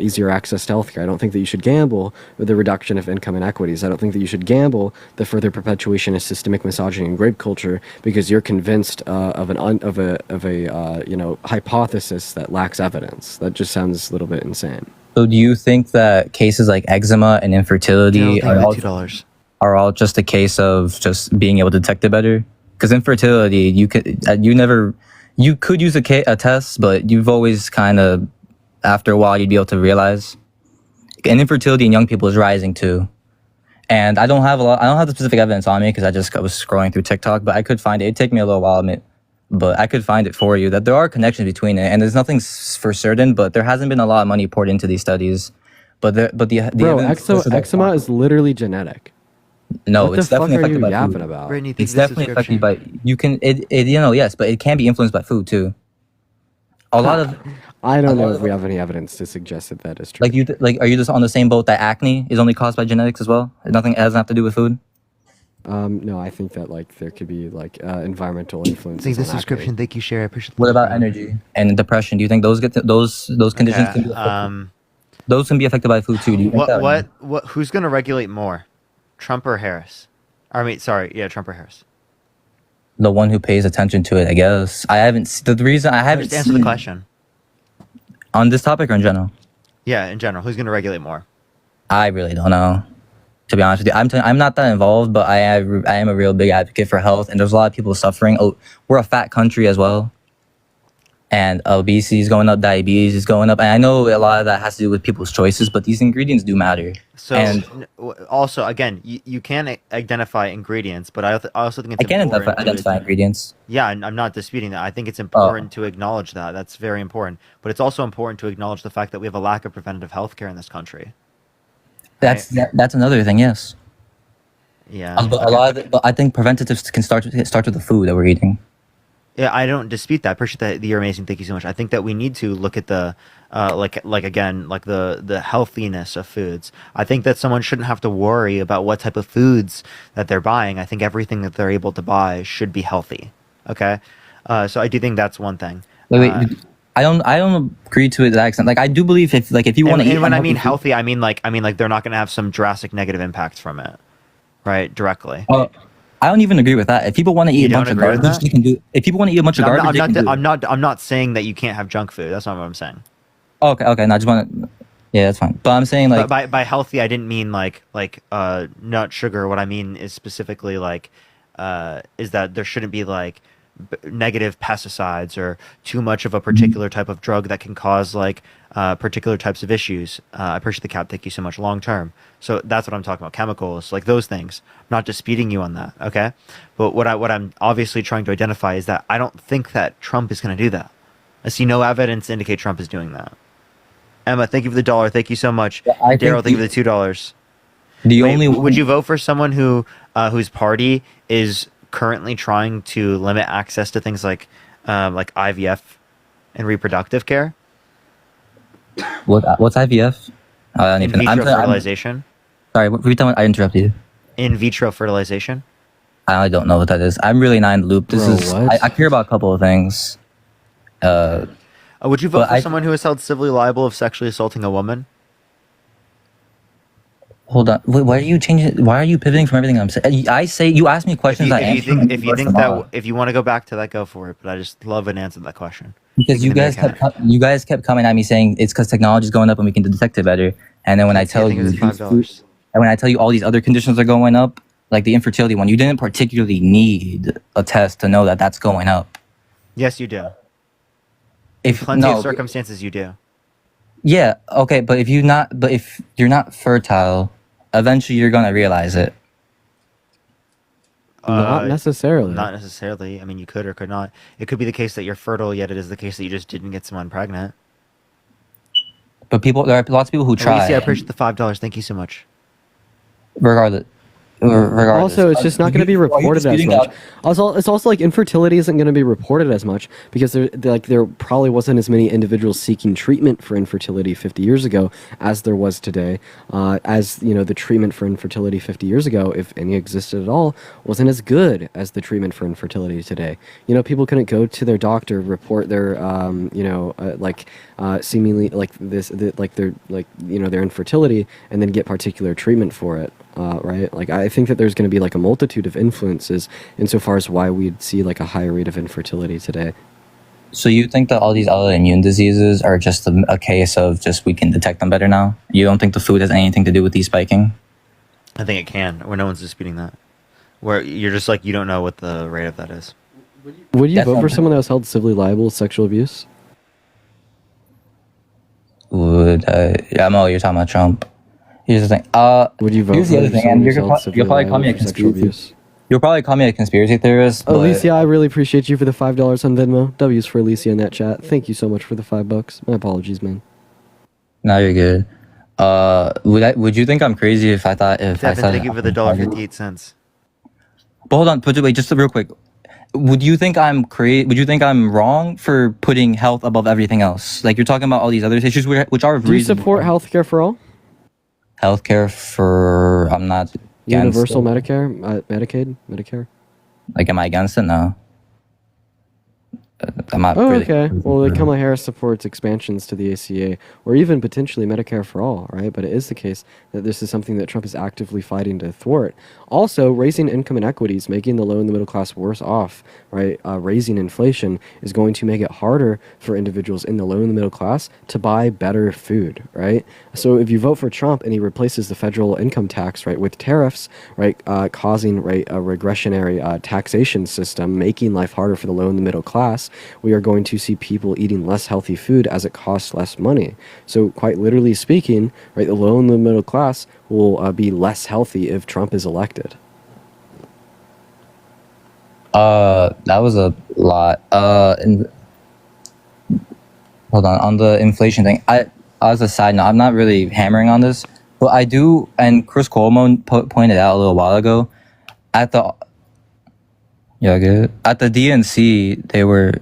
easier access to healthcare. I don't think that you should gamble with the reduction of income inequities. I don't think that you should gamble the further perpetuation of systemic misogyny and rape culture because you're convinced of a hypothesis that lacks evidence. That just sounds a little bit insane. So do you think that cases like eczema and infertility $2. are all just a case of just being able to detect it better? Because infertility, you could use a test, but you've always kind of, after a while, you'd be able to realize. And infertility in young people is rising too. And I don't have the specific evidence on me because I was scrolling through TikTok, but I could find it. It'd take me a little while, but I could find it for you, that there are connections between it, and there's nothing for certain, but there hasn't been a lot of money poured into these studies. But the Bro, evidence eczema is literally genetic. No, What it's the fuck definitely are affected you by yapping food. about? Brittany, It's definitely affected by yes, but it can be influenced by food too. A lot of I don't know if we have any evidence to suggest that that is true. are you just on the same boat that acne is only caused by genetics as well? It doesn't have to do with food. No, I think that there could be environmental influences. Thank the on acne. subscription. Thank you, Sherry. I appreciate. What about energy and depression? Do you think those conditions those can be affected by food too? Do you think that? What? Who's gonna regulate more, Trump or Harris? Trump or Harris. The one who pays attention to it, I guess. The reason I haven't Just answer the question. On this topic or in general. Yeah, in general, who's gonna regulate more? I really don't know. To be honest with you, I'm not that involved, but I am a real big advocate for health, and there's a lot of people suffering. Oh, we're a fat country as well, and obesity is going up, diabetes is going up, and I know a lot of that has to do with people's choices, but these ingredients do matter. So, also, again, you can identify ingredients, but I also think it's important. I can identify ingredients. Yeah, I'm not disputing that. I think it's important to acknowledge that. That's very important. But it's also important to acknowledge the fact that we have a lack of preventative health care in this country. That's another thing, yes. Yeah. But I think preventatives can start with the food that we're eating. Yeah, I don't dispute that. Appreciate that. You're amazing. Thank you so much. I think that we need to look at the the healthiness of foods. I think that someone shouldn't have to worry about what type of foods that they're buying. I think everything that they're able to buy should be healthy. Okay, so I do think that's one thing. Wait. I don't agree to it to that extent. I do believe if you want to eat. And when I mean healthy, I mean they're not going to have some drastic negative impacts from it, right? Directly. I don't even agree with that. If people want to eat a bunch of garbage, they can do. If people want to eat a bunch of garbage, I'm not saying that you can't have junk food. That's not what I'm saying. Okay. No, I just want to. Yeah, that's fine. But I'm saying by healthy, I didn't mean nut sugar. What I mean is specifically is that there shouldn't be negative pesticides or too much of a particular type of drug that can cause particular types of issues. I appreciate the cap. Thank you so much. Long term. So that's what I'm talking about. Chemicals, those things. I'm not disputing you on that. Okay. But what I'm obviously trying to identify is that I don't think that Trump is going to do that. I see no evidence to indicate Trump is doing that. Emma, thank you for the $1. Thank you so much. Daryl, thank you for the $2. Would you vote for someone whose party is currently trying to limit access to things like IVF and reproductive care? What's IVF? I don't even. In vitro fertilization. Sorry, I interrupted you. In vitro fertilization. I don't know what that is. I'm really not in the loop. I care about a couple of things. Would you vote for someone who is held civilly liable of sexually assaulting a woman? Hold on. Why are you changing? Why are you pivoting from everything I'm saying? I say you ask me questions. If you want to go back to that, go for it. But I just love an answer to that question. Because you guys kept coming at me saying it's because technology is going up and we can detect it better. And then when I tell you all these other conditions are going up, like the infertility one, you didn't particularly need a test to know that that's going up. Yes, you do. Plenty of circumstances, you do. Yeah. Okay. But if you're not fertile, eventually you're gonna realize it. Not necessarily. Not necessarily. I mean, you could or could not. It could be the case that you're fertile, yet it is the case that you just didn't get someone pregnant. But there are lots of people who try. I appreciate the $5. Thank you so much. Regardless, Regardless. Also, it's just not going to be Are you reported as disputing much. that? Also, it's also like infertility isn't going to be reported as much because there probably wasn't as many individuals seeking treatment for infertility 50 years ago as there was today. As you know, the treatment for infertility 50 years ago, if any existed at all, wasn't as good as the treatment for infertility today. You know, people couldn't go to their doctor, report their seemingly like their infertility, and then get particular treatment for it. Right? Like, I think that there's going to be like a multitude of influences insofar as why we'd see like a higher rate of infertility today. So you think that all these autoimmune diseases are just a case of just we can detect them better now? You don't think the food has anything to do with these spiking? I think it can, where no one's disputing that. Where you're just like, you don't know what the rate of that is. Would you That's vote for not- someone that was held civilly liable with sexual abuse? Would Mo, you're talking about Trump. Here's the thing. Would you vote Here's for the other thing, someone and who's held you'll civilly probably call me a liable for sexual conspiracy. abuse? You'll probably call me a conspiracy theorist. Oh, but Alicia, I really appreciate you for the $5 on Venmo. W's for Alicia in that chat. Thank you so much for the $5. My apologies, man. No, you're good. Would you think I'm crazy if I Devin, said thank you for the $1.58. But hold on, wait, just real quick. Would you think I'm Would you think I'm wrong for putting health above everything else? Like, you're talking about all these other issues which are Do you reasonable. support healthcare for all? Healthcare for? I'm not against Universal it. Medicare? Medicaid? Medicare? Like, am I against it? No. I'm not Oh, really. okay. Well, Kamala Harris supports expansions to the ACA, or even potentially Medicare for all, right? But it is the case that this is something that Trump is actively fighting to thwart. Also, raising income inequities, making the low and the middle class worse off, right? Raising inflation is going to make it harder for individuals in the low and the middle class to buy better food, right? So if you vote for Trump and he replaces the federal income tax, right, with tariffs, right, causing, right, a regressionary taxation system, making life harder for the low and the middle class, we are going to see people eating less healthy food as it costs less money. So quite literally speaking, right, the low and the middle class will be less healthy if Trump is elected. That was a lot. Hold on the inflation thing. As a side note, I'm not really hammering on this, but I do. And Chris Cuomo pointed out a little while ago at the DNC they were.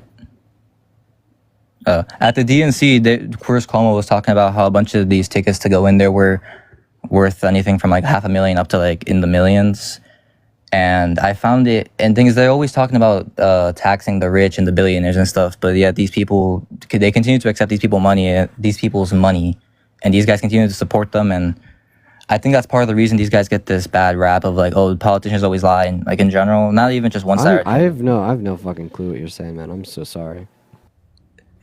At the DNC, Chris Cuomo was talking about how a bunch of these tickets to go in there were worth anything from like $500,000 up to like in the millions. And I found it, and things they're always talking about taxing the rich and the billionaires and stuff. But yet these people, they continue to accept these people's money, and these guys continue to support them. And I think that's part of the reason these guys get this bad rap of like, oh, politicians always lie, and like in general, not even just one side. I have no fucking clue what you're saying, man. I'm so sorry.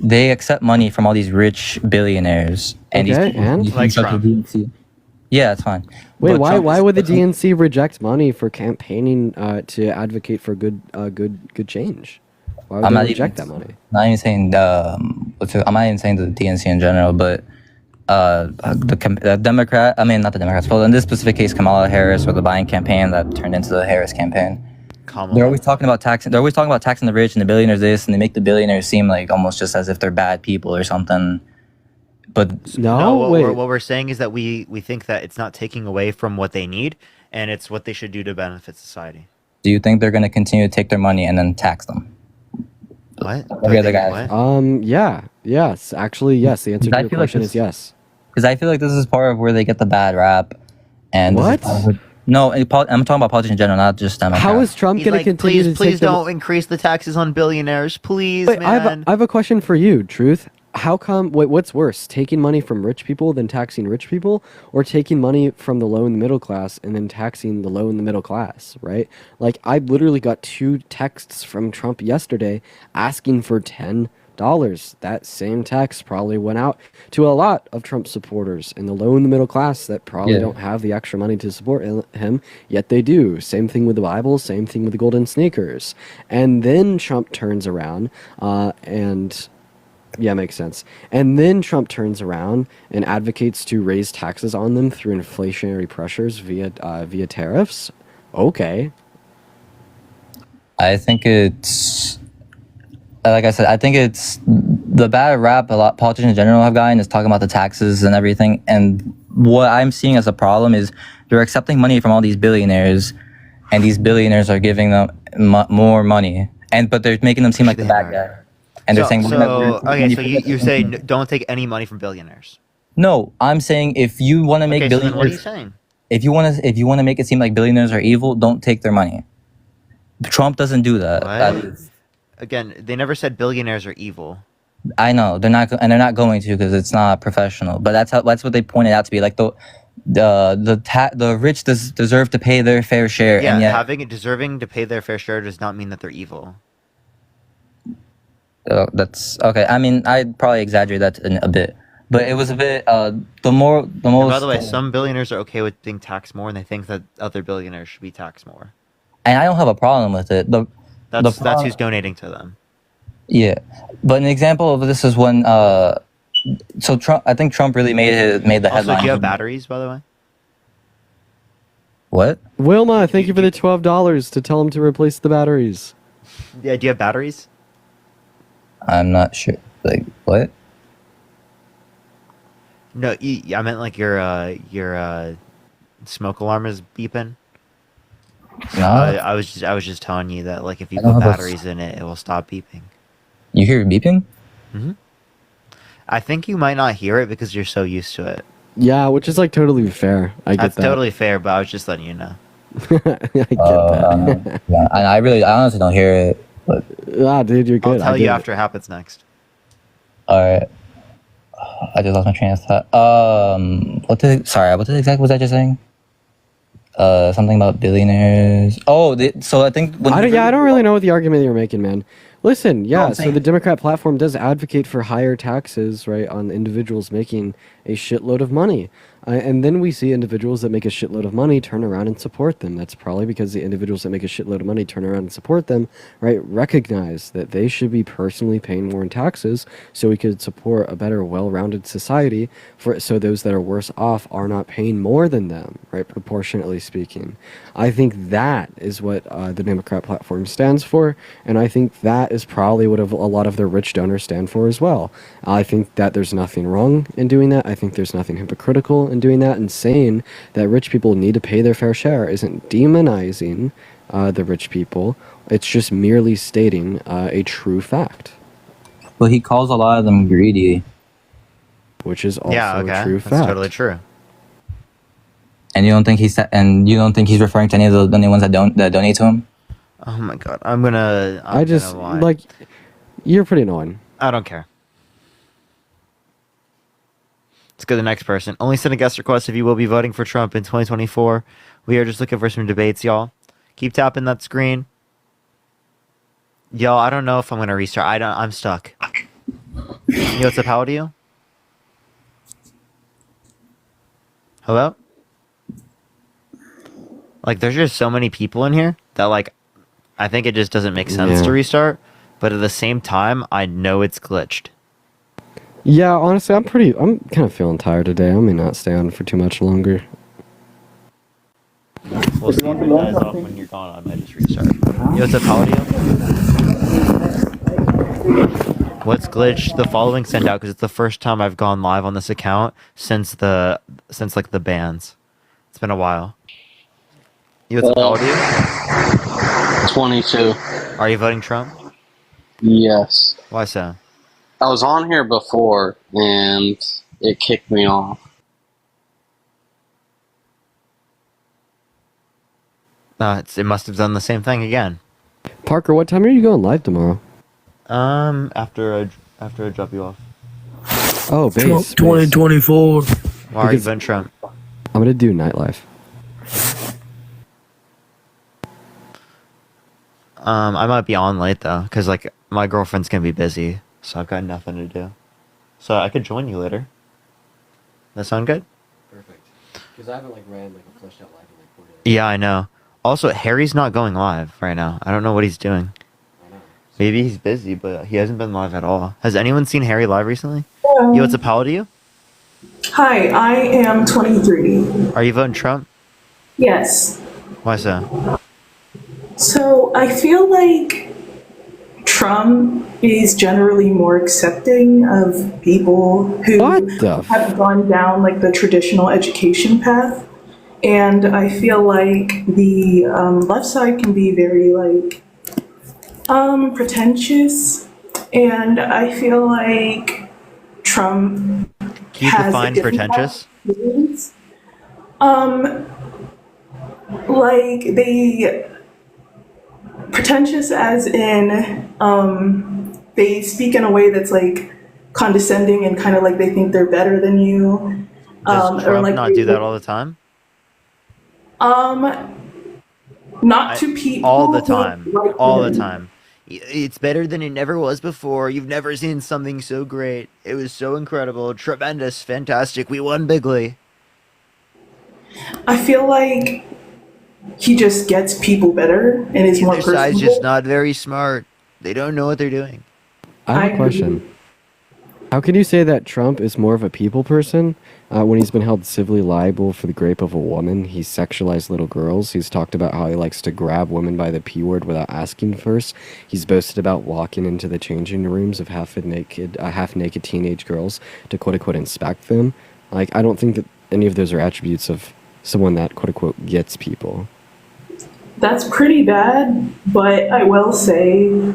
They accept money from all these rich billionaires, and Okay, these people, and? these Like people Trump. the DNC. Yeah, it's fine. Wait, But Trump why is- would the DNC reject money for campaigning to advocate for good change? Why would I'm they not reject even- that money? Not even saying I'm not even saying the DNC in general, but the Democrat. I mean, not the Democrats. Well, in this specific case, Kamala Harris or the Biden campaign that turned into the Harris campaign. Kamala. They're always talking about taxing. They're always talking about taxing the rich and the billionaires. This, and they make the billionaires seem like almost just as if they're bad people or something. But No, what wait. we're saying is that we think that it's not taking away from what they need, and it's what they should do to benefit society. do you think they're going to continue to take their money and then tax them? What? Every other guy. What? Yeah, yes. Actually, yes. The answer to I your feel like question this- is yes. Because I feel like this is part of where they get the bad rap. And this is What? part of no, I'm talking about politics in general, not just Democrats. How is Trump He's going to like, continue please, to please take the don't increase the taxes on billionaires, please, Wait, man. I have a question for you, Truth. How come? Wait, what's worse, taking money from rich people than taxing rich people, or taking money from the low and the middle class and then taxing the low and the middle class? Right? Like, I literally got 2 texts from Trump yesterday asking for $10. That same text probably went out to a lot of Trump supporters in the low and the middle class that probably Yeah. don't have the extra money to support him, yet they do. Same thing with the Bible, same thing with the golden sneakers. And then Trump turns around and... Yeah, makes sense. And then Trump turns around and advocates to raise taxes on them through inflationary pressures via tariffs. Okay. I think it's like I said. I think it's the bad rap a lot politicians in general have gotten is talking about the taxes and everything. And what I'm seeing as a problem is they're accepting money from all these billionaires, and these billionaires are giving them more money, but they're making them seem like the bad guy. And they're saying, you say don't take any money from billionaires. no, I'm saying if you want to make Okay, so then billionaires, what are you saying? if you want to make it seem like billionaires are evil, don't take their money. Trump doesn't do that. What? Again, they never said billionaires are evil. I know they're not, and they're not going to because it's not professional. But that's what they pointed out to be like the rich deserve to pay their fair share. Yeah, and yet, having it deserving to pay their fair share does not mean that they're evil. that's okay. I mean, I'd probably exaggerate that a bit, but it was a bit. The most. And by the way, some billionaires are okay with being taxed more, and they think that other billionaires should be taxed more. And I don't have a problem with it. That's who's donating to them. Yeah, but an example of this is when so Trump. I think Trump really made the Also, headline. do you have batteries, by the way? What? Wilma, thank you for the $12 to tell him to replace the batteries. Yeah, do you have batteries? I'm not sure. Like what? No, I meant like your smoke alarm is beeping. No. I was just telling you that like if you I don't put have a batteries in it, it will stop beeping. You hear beeping? I think you might not hear it because you're so used to it. Yeah, which is like totally fair. I get That's that. totally fair, but I was just letting you know. I get that. Yeah, I honestly don't hear it. But Ah, dude, you're good. I'll tell I you get after it happens next. all right. I just lost my train of thought. What exactly was I just saying? Something about billionaires. Oh, so I think when I don't really know what the argument you're making, man. Listen, yeah, I'm so saying- the Democrat platform does advocate for higher taxes, right, on individuals making a shitload of money. And then we see individuals that make a shitload of money turn around and support them. That's probably because the individuals that make a shitload of money turn around and support them, right, recognize that they should be personally paying more in taxes so we could support a better, well-rounded society so those that are worse off are not paying more than them, right, proportionately speaking. I think that is what the Democrat platform stands for, and I think that is probably what a lot of their rich donors stand for as well. I think that there's nothing wrong in doing that. I think there's nothing hypocritical in doing that, and saying that rich people need to pay their fair share isn't demonizing the rich people. It's just merely stating a true fact. Well, he calls a lot of them greedy. Which is also okay. a true That's fact. totally true. And you don't think he's referring to anyone that donate to him? Oh my god, I'm gonna lie. Like, you're pretty annoying. I don't care. Let's go to the next person. Only send a guest request if you will be voting for Trump in 2024. We are just looking for some debates, y'all. Keep tapping that screen. Y'all, I don't know if I'm gonna restart. I'm stuck. Yo, what's up? How old are you? Hello? Like, there's just so many people in here that, like, I think it just doesn't make sense to restart. But at the same time, I know it's glitched. Yeah, honestly, I'm kind of feeling tired today. I may not stay on for too much longer. We'll see if it dies off when you're gone. I might just restart. Yo, what's up? How old are you? What's glitched? The following sent out because it's the first time I've gone live on this account since like the bans. It's been a while. Yo, what's up? How old are you? 22. Are you voting Trump? Yes. Why so? I was on here before and it kicked me off. It must have done the same thing again. Parker, what time are you going live tomorrow? After I drop you off. Oh, base. 2024. Why are you voting Trump? I'm gonna do nightlife. I might be on late though, cause like my girlfriend's gonna be busy, so I've got nothing to do. So I could join you later. That sound good? Perfect. Because I haven't ran a fleshed out live in 4 days. Yeah, I know. Also, Harry's not going live right now. I don't know what he's doing. I know. Maybe he's busy, but he hasn't been live at all. Has anyone seen Harry live recently? Yo, what's up? How old are you? Hi, I am 23. Are you voting Trump? Yes. Why so? So I feel like Trump is generally more accepting of people who What the have gone down like the traditional education path. And I feel like the left side can be very like pretentious. And I feel like Trump Can you has a define different pretentious? experience. Like they pretentious as in they speak in a way that's like condescending and kind of like they think they're better than you. Does Trump Or like not do that all the time? not to people. All the who time. like All the him. time. It's better than it never was before. You've never seen something so great. It was so incredible, tremendous, fantastic. We won bigly. I feel like he just gets people better and is The more other side's personable. just not very smart. They don't know what they're doing. I have I a question. How can you say that Trump is more of a people person when he's been held civilly liable for the rape of a woman? He's sexualized little girls. He's talked about how he likes to grab women by the P word without asking first. He's boasted about walking into the changing rooms of half-naked teenage girls to quote-unquote inspect them. Like, I don't think that any of those are attributes of someone that quote-unquote gets people. That's pretty bad, but I will say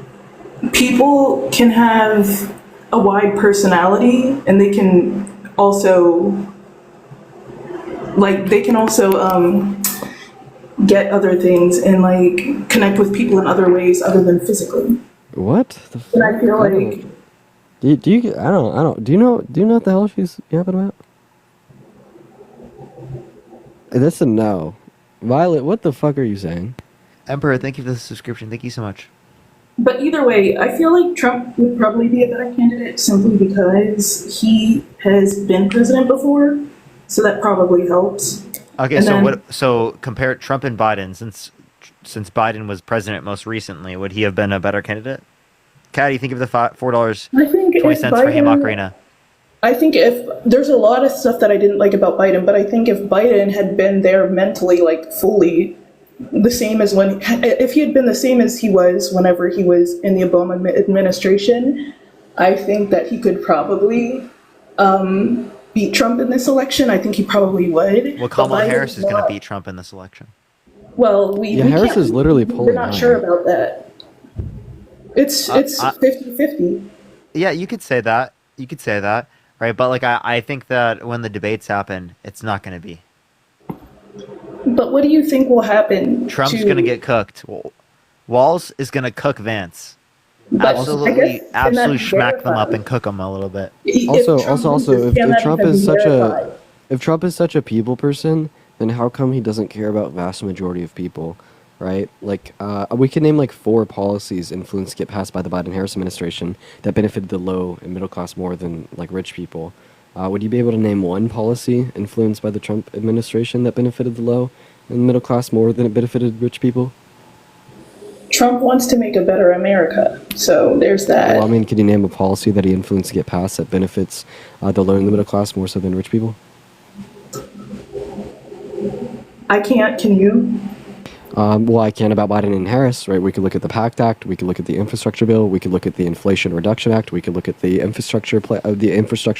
people can have a wide personality and they can also get other things and like connect with people in other ways other than physically. What? The fuck? And I feel I like don't- do you I don't do you know what the hell she's yapping about? That's a no. Violet, what the fuck are you saying? Emperor, thank you for the subscription. Thank you so much. but either way, I feel like Trump would probably be a better candidate simply because he has been president before, so that probably helps. Okay, And so then- so compare Trump and Biden since Biden was president most recently, would he have been a better candidate? Kat, you think of the $4.20 I think if for Hey Biden- Macarena. I think if there's a lot of stuff that I didn't like about Biden, but I think if Biden had been there mentally, like fully, the same as if he had been the same as he was whenever he was in the Obama administration, I think that he could probably beat Trump in this election. I think he probably would. Well, But Kamala Biden Harris is going to not. beat Trump in this election. Well, Yeah, we Harris can't- is literally We're pulling not out. sure about that. It's 50-50. Yeah, you could say that. You could say that, right? But like, I think that when the debates happen, it's not going to be. But what do you think will happen? Trump's going to get cooked. Walls is going to cook Vance. But I Absolutely, guess absolutely can that smack them verify? up and cook them a little bit. Also, If Trump if can that Trump even is be such verified? if Trump is such a people person, then how come he doesn't care about vast majority of people, right? Like, we can name like 4 policies influenced to get passed by the Biden-Harris administration that benefited the low and middle class more than like rich people. Would you be able to name one policy influenced by the Trump administration that benefited the low and middle class more than it benefited rich people? Trump wants to make a better America, so there's that. Well, I mean, could you name a policy that he influenced to get passed that benefits the low and the middle class more so than rich people? I can't. Can you? Well, I can about Biden and Harris, right? We could look at the PACT Act, we could look at the infrastructure bill, we could look at the Inflation Reduction Act, we could look at the infrastructure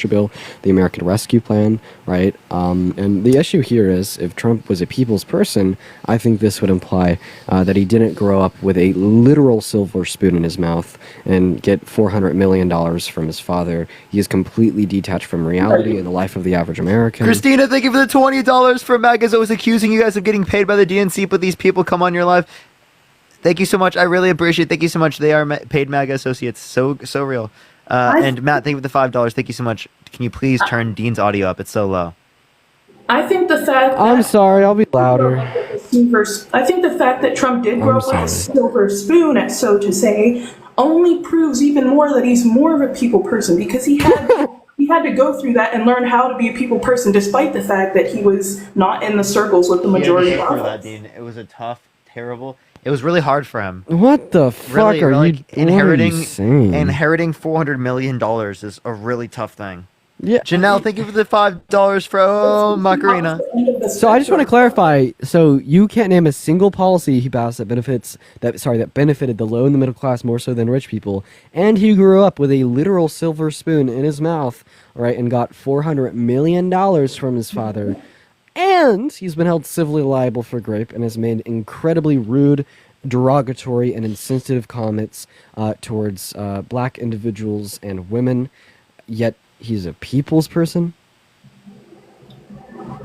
bill, the American Rescue Plan, right? And the issue here is, if Trump was a people's person, I think this would imply that he didn't grow up with a literal silver spoon in his mouth and get $400 million from his father. He is completely detached from reality and the life of the average American. Christina, thank you for the $20 for Magas. I was accusing you guys of getting paid by the DNC, but these people come on your live. Thank you so much. I really appreciate it. Thank you so much. They are paid MAGA associates. So real. And Matt, thank you for the $5. Thank you so much. Can you please turn Dean's audio up? It's so low. I think the fact. I'm sorry, I'll be louder. I think the fact that Trump did grow I'm up with a sorry. silver spoon, so to say, only proves even more that he's more of a people person because he had. He had to go through that and learn how to be a people person, despite the fact that he was not in the circles with the majority of us. Dean. It was a tough, terrible. It was really hard for him. What the fuck Really, are like you saying? inheriting $400 million is a really tough thing. Yeah. Janelle, thank you for the $5 from Macarena. So I just want to clarify. So you can't name a single policy he passed that benefited the low and the middle class more so than rich people. And he grew up with a literal silver spoon in his mouth, right, and got $400 million from his father. And he's been held civilly liable for rape and has made incredibly rude, derogatory, and insensitive comments towards black individuals and women. Yet he's a people's person.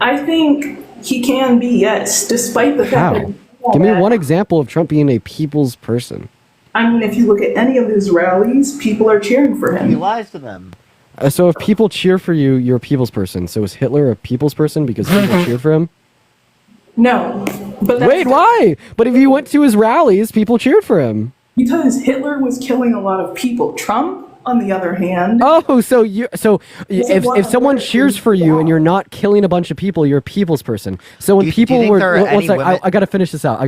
I think he can be, yes, despite the fact that. Give me one example of Trump being a people's person. I mean, if you look at any of his rallies, people are cheering for him. He lies to them. So if people cheer for you, you're a people's person. So is Hitler a people's person because people cheered for him? No, but that's Wait, why? But if you went to his rallies, people cheered for him. because Hitler was killing a lot of people. Trump, on the other hand, so if someone cheers for you and you're not killing a bunch of people, you're a people's person. So when people were, one sec, I gotta finish this out.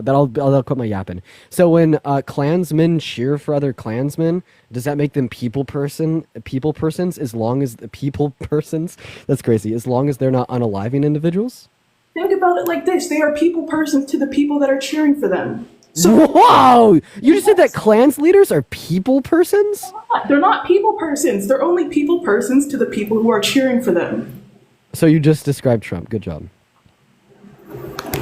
Then I'll quit my yapping. So when Klansmen cheer for other Klansmen, does that make them people persons? As long as the people persons, that's crazy. As long as they're not unaliving individuals. think about it like this: they are people persons to the people that are cheering for them. So whoa! You just said that Klans leaders are people persons? They're not people persons. They're only people persons to the people who are cheering for them. So you just described Trump. Good job.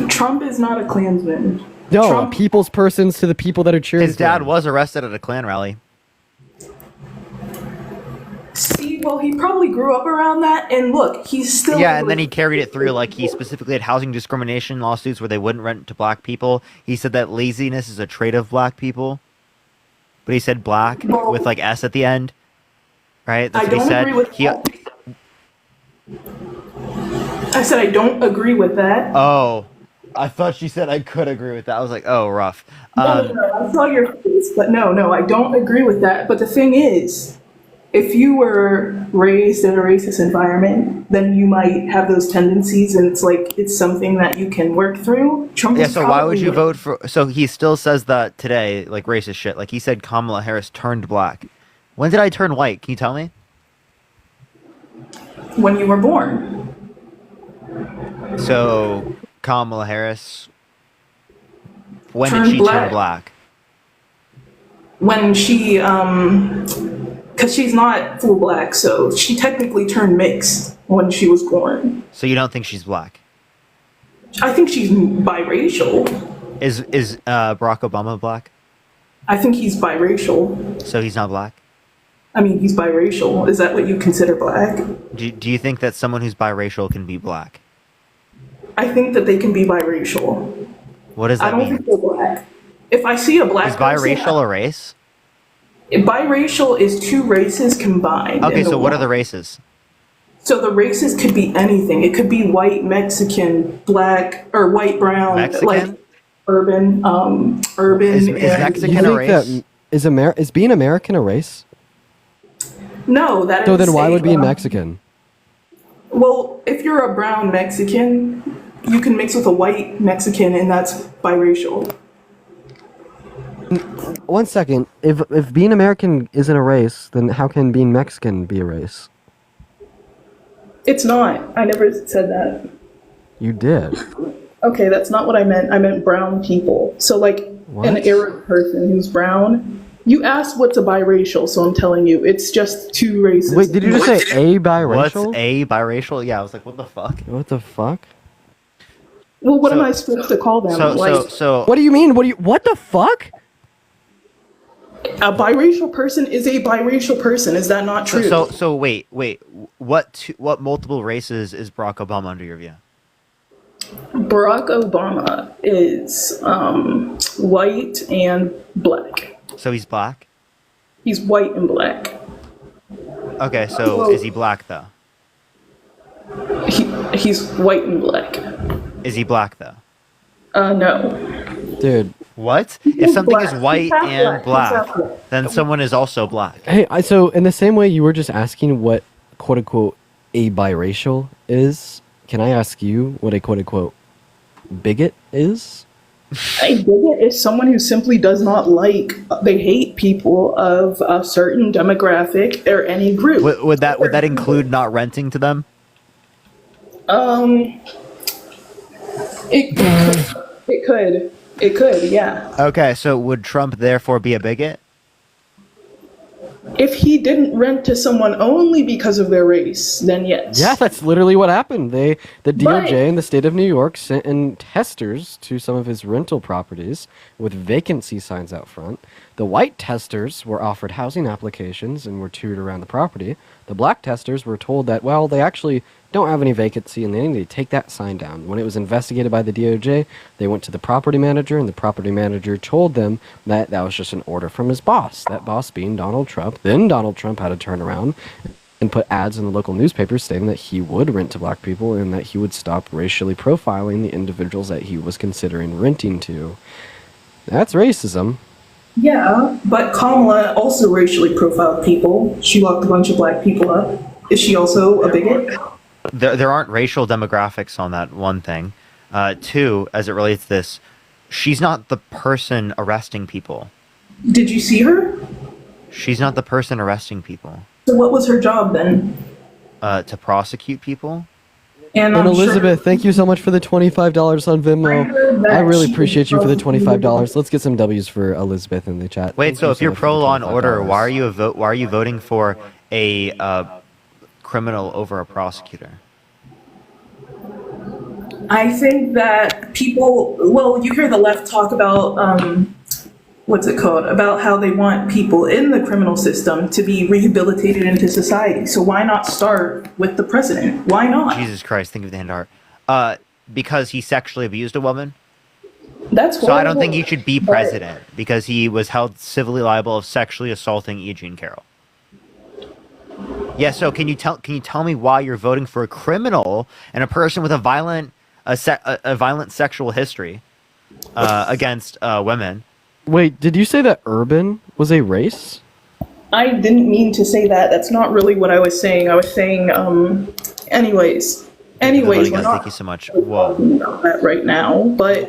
Trump is not a Klansman. No, Trump, people's persons to the people that are cheering. His dad was arrested at a Klan rally. see, well, he probably grew up around that, and look, he's still. Yeah, and then he carried it through. Like, he specifically had housing discrimination lawsuits where they wouldn't rent to black people. He said that laziness is a trait of black people. But he said black with, like, S at the end. Right? That's what he said. Agree with that. I said I don't agree with that. Oh. I thought she said I could agree with that. I was like, oh, rough. No, I saw your face, but no, I don't agree with that. But the thing is, if you were raised in a racist environment, then you might have those tendencies, and it's like it's something that you can work through. Trump yeah, so why would you vote for... So he still says that today, like racist shit. Like he said Kamala Harris turned black. When did I turn white? Can you tell me? When you were born. So Kamala Harris... When Turned did she black. turn black? When she, because she's not full black, so she technically turned mixed when she was born. So you don't think she's black? I think she's biracial. Is Barack Obama black? I think he's biracial. So he's not black? I mean, he's biracial. Is that what you consider black? Do you think that someone who's biracial can be black? I think that they can be biracial. What does that I don't mean? think they're black. If I see a black Is biracial a race? Biracial is two races combined. Okay, so what are the races? So the races could be anything. It could be white, Mexican, black, or white, brown, Mexican? like urban. Is Mexican a race? Is being American a race? No, that is. So then why would being Mexican? Well, if you're a brown Mexican, you can mix with a white Mexican, and that's biracial. One second. If being American isn't a race, then how can being Mexican be a race? It's not. I never said that. You did. Okay, that's not what I meant. I meant brown people. So, like, an Arab person who's brown. You asked what's a biracial, so I'm telling you, it's just two races. Wait, did you just say a biracial? What's a biracial? Yeah, I was like, what the fuck? What the fuck? Well, what am I supposed to call them? So what do you mean? What the fuck? A biracial person is a biracial person. Is that not true? So wait. What multiple races is Barack Obama under your view? Barack Obama is white and black. So he's black? He's white and black. Okay, so is he black though? He's white and black. Is he black though? No. Dude. What? If something is white He's and black. black, then someone is also black. Hey, so in the same way you were just asking what quote unquote a biracial is, can I ask you what a quote unquote bigot is? A bigot is someone who simply does not like, they hate people of a certain demographic or any group. Would that include not renting to them? It could, yeah. Okay, so would Trump therefore be a bigot? If he didn't rent to someone only because of their race, then yes. Yeah, that's literally what happened. The DOJ Right. in the state of New York sent in testers to some of his rental properties with vacancy signs out front. The white testers were offered housing applications and were toured around the property. The black testers were told that, well, they actually don't have any vacancy and they need to take that sign down. When it was investigated by the DOJ, they went to the property manager and the property manager told them that that was just an order from his boss, that boss being Donald Trump. Then Donald Trump had to turn around and put ads in the local newspapers stating that he would rent to black people and that he would stop racially profiling the individuals that he was considering renting to. That's racism. Yeah, but Kamala also racially profiled people. She locked a bunch of black people up. Is she also a bigot? There aren't racial demographics on that, one thing. Two, as it relates to this, she's not the person arresting people. Did you see her? She's not the person arresting people. So what was her job then? To prosecute people? And And I'm Elizabeth, sure, thank you so much for the $25 on I heard Venmo. that I really she appreciate you for the was $25. Let's get some W's for Elizabeth in the chat. Wait, Thank so you if you're much for pro the law and order, $25. why are you voting for a criminal over a prosecutor? I think that people, well, you hear the left talk about, what's it called? About how they want people in the criminal system to be rehabilitated into society. So why not start with the president? Why not? Jesus Christ, think of the hand heart. Because he sexually abused a woman? That's So I don't think horrible, he should be but- president because he was held civilly liable of sexually assaulting E. Jean Carroll. Yeah, so can you tell me why you're voting for a criminal and a person with a violent sexual history against women? Wait, did you say that urban was a race? I didn't mean to say that. That's not really what I was saying. I was saying, anyways, we're Guys, not thank you so much. Whoa. talking about that right now, but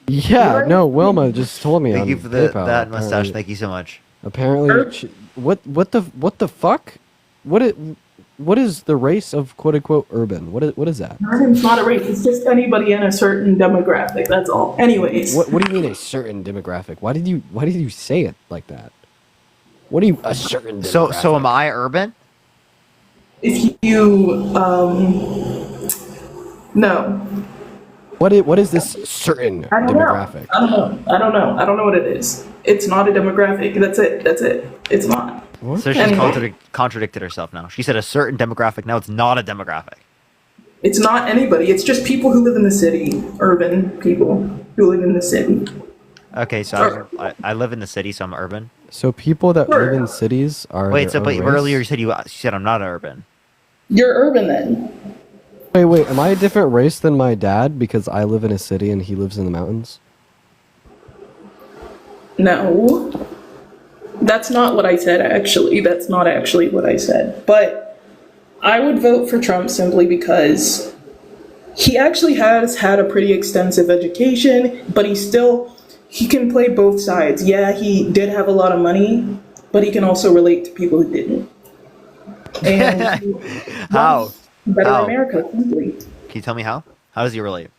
Yeah, no, Wilma just told me Thank on you for PayPal. that mustache. Apparently- Thank you so much. Apparently, what the fuck? What is the race of quote unquote urban? What is that? urban's not a race. It's just anybody in a certain demographic. That's all. Anyways, What do you mean a certain demographic? Why did you say it like that? What do you a certain demographic? So am I urban? if you, no. What is this certain I don't demographic? know. I don't know what it is. It's not a demographic. That's it. It's not. So she's Anyway. contradicted herself now. She said a certain demographic. Now it's not a demographic. It's not anybody. It's just people who live in the city. Urban people who live in the city. Okay, so I live in the city, so I'm urban. So people that Sure. live in cities are Wait, their so own but race? earlier you said I'm not urban. You're urban then. Wait, am I a different race than my dad because I live in a city and he lives in the mountains? No. That's not what I said, actually. That's not actually what I said. But I would vote for Trump simply because he actually has had a pretty extensive education, but he can play both sides. Yeah, he did have a lot of money, but he can also relate to people who didn't. And he How? wants better How? America, simply. Can you tell me how? How does he relate?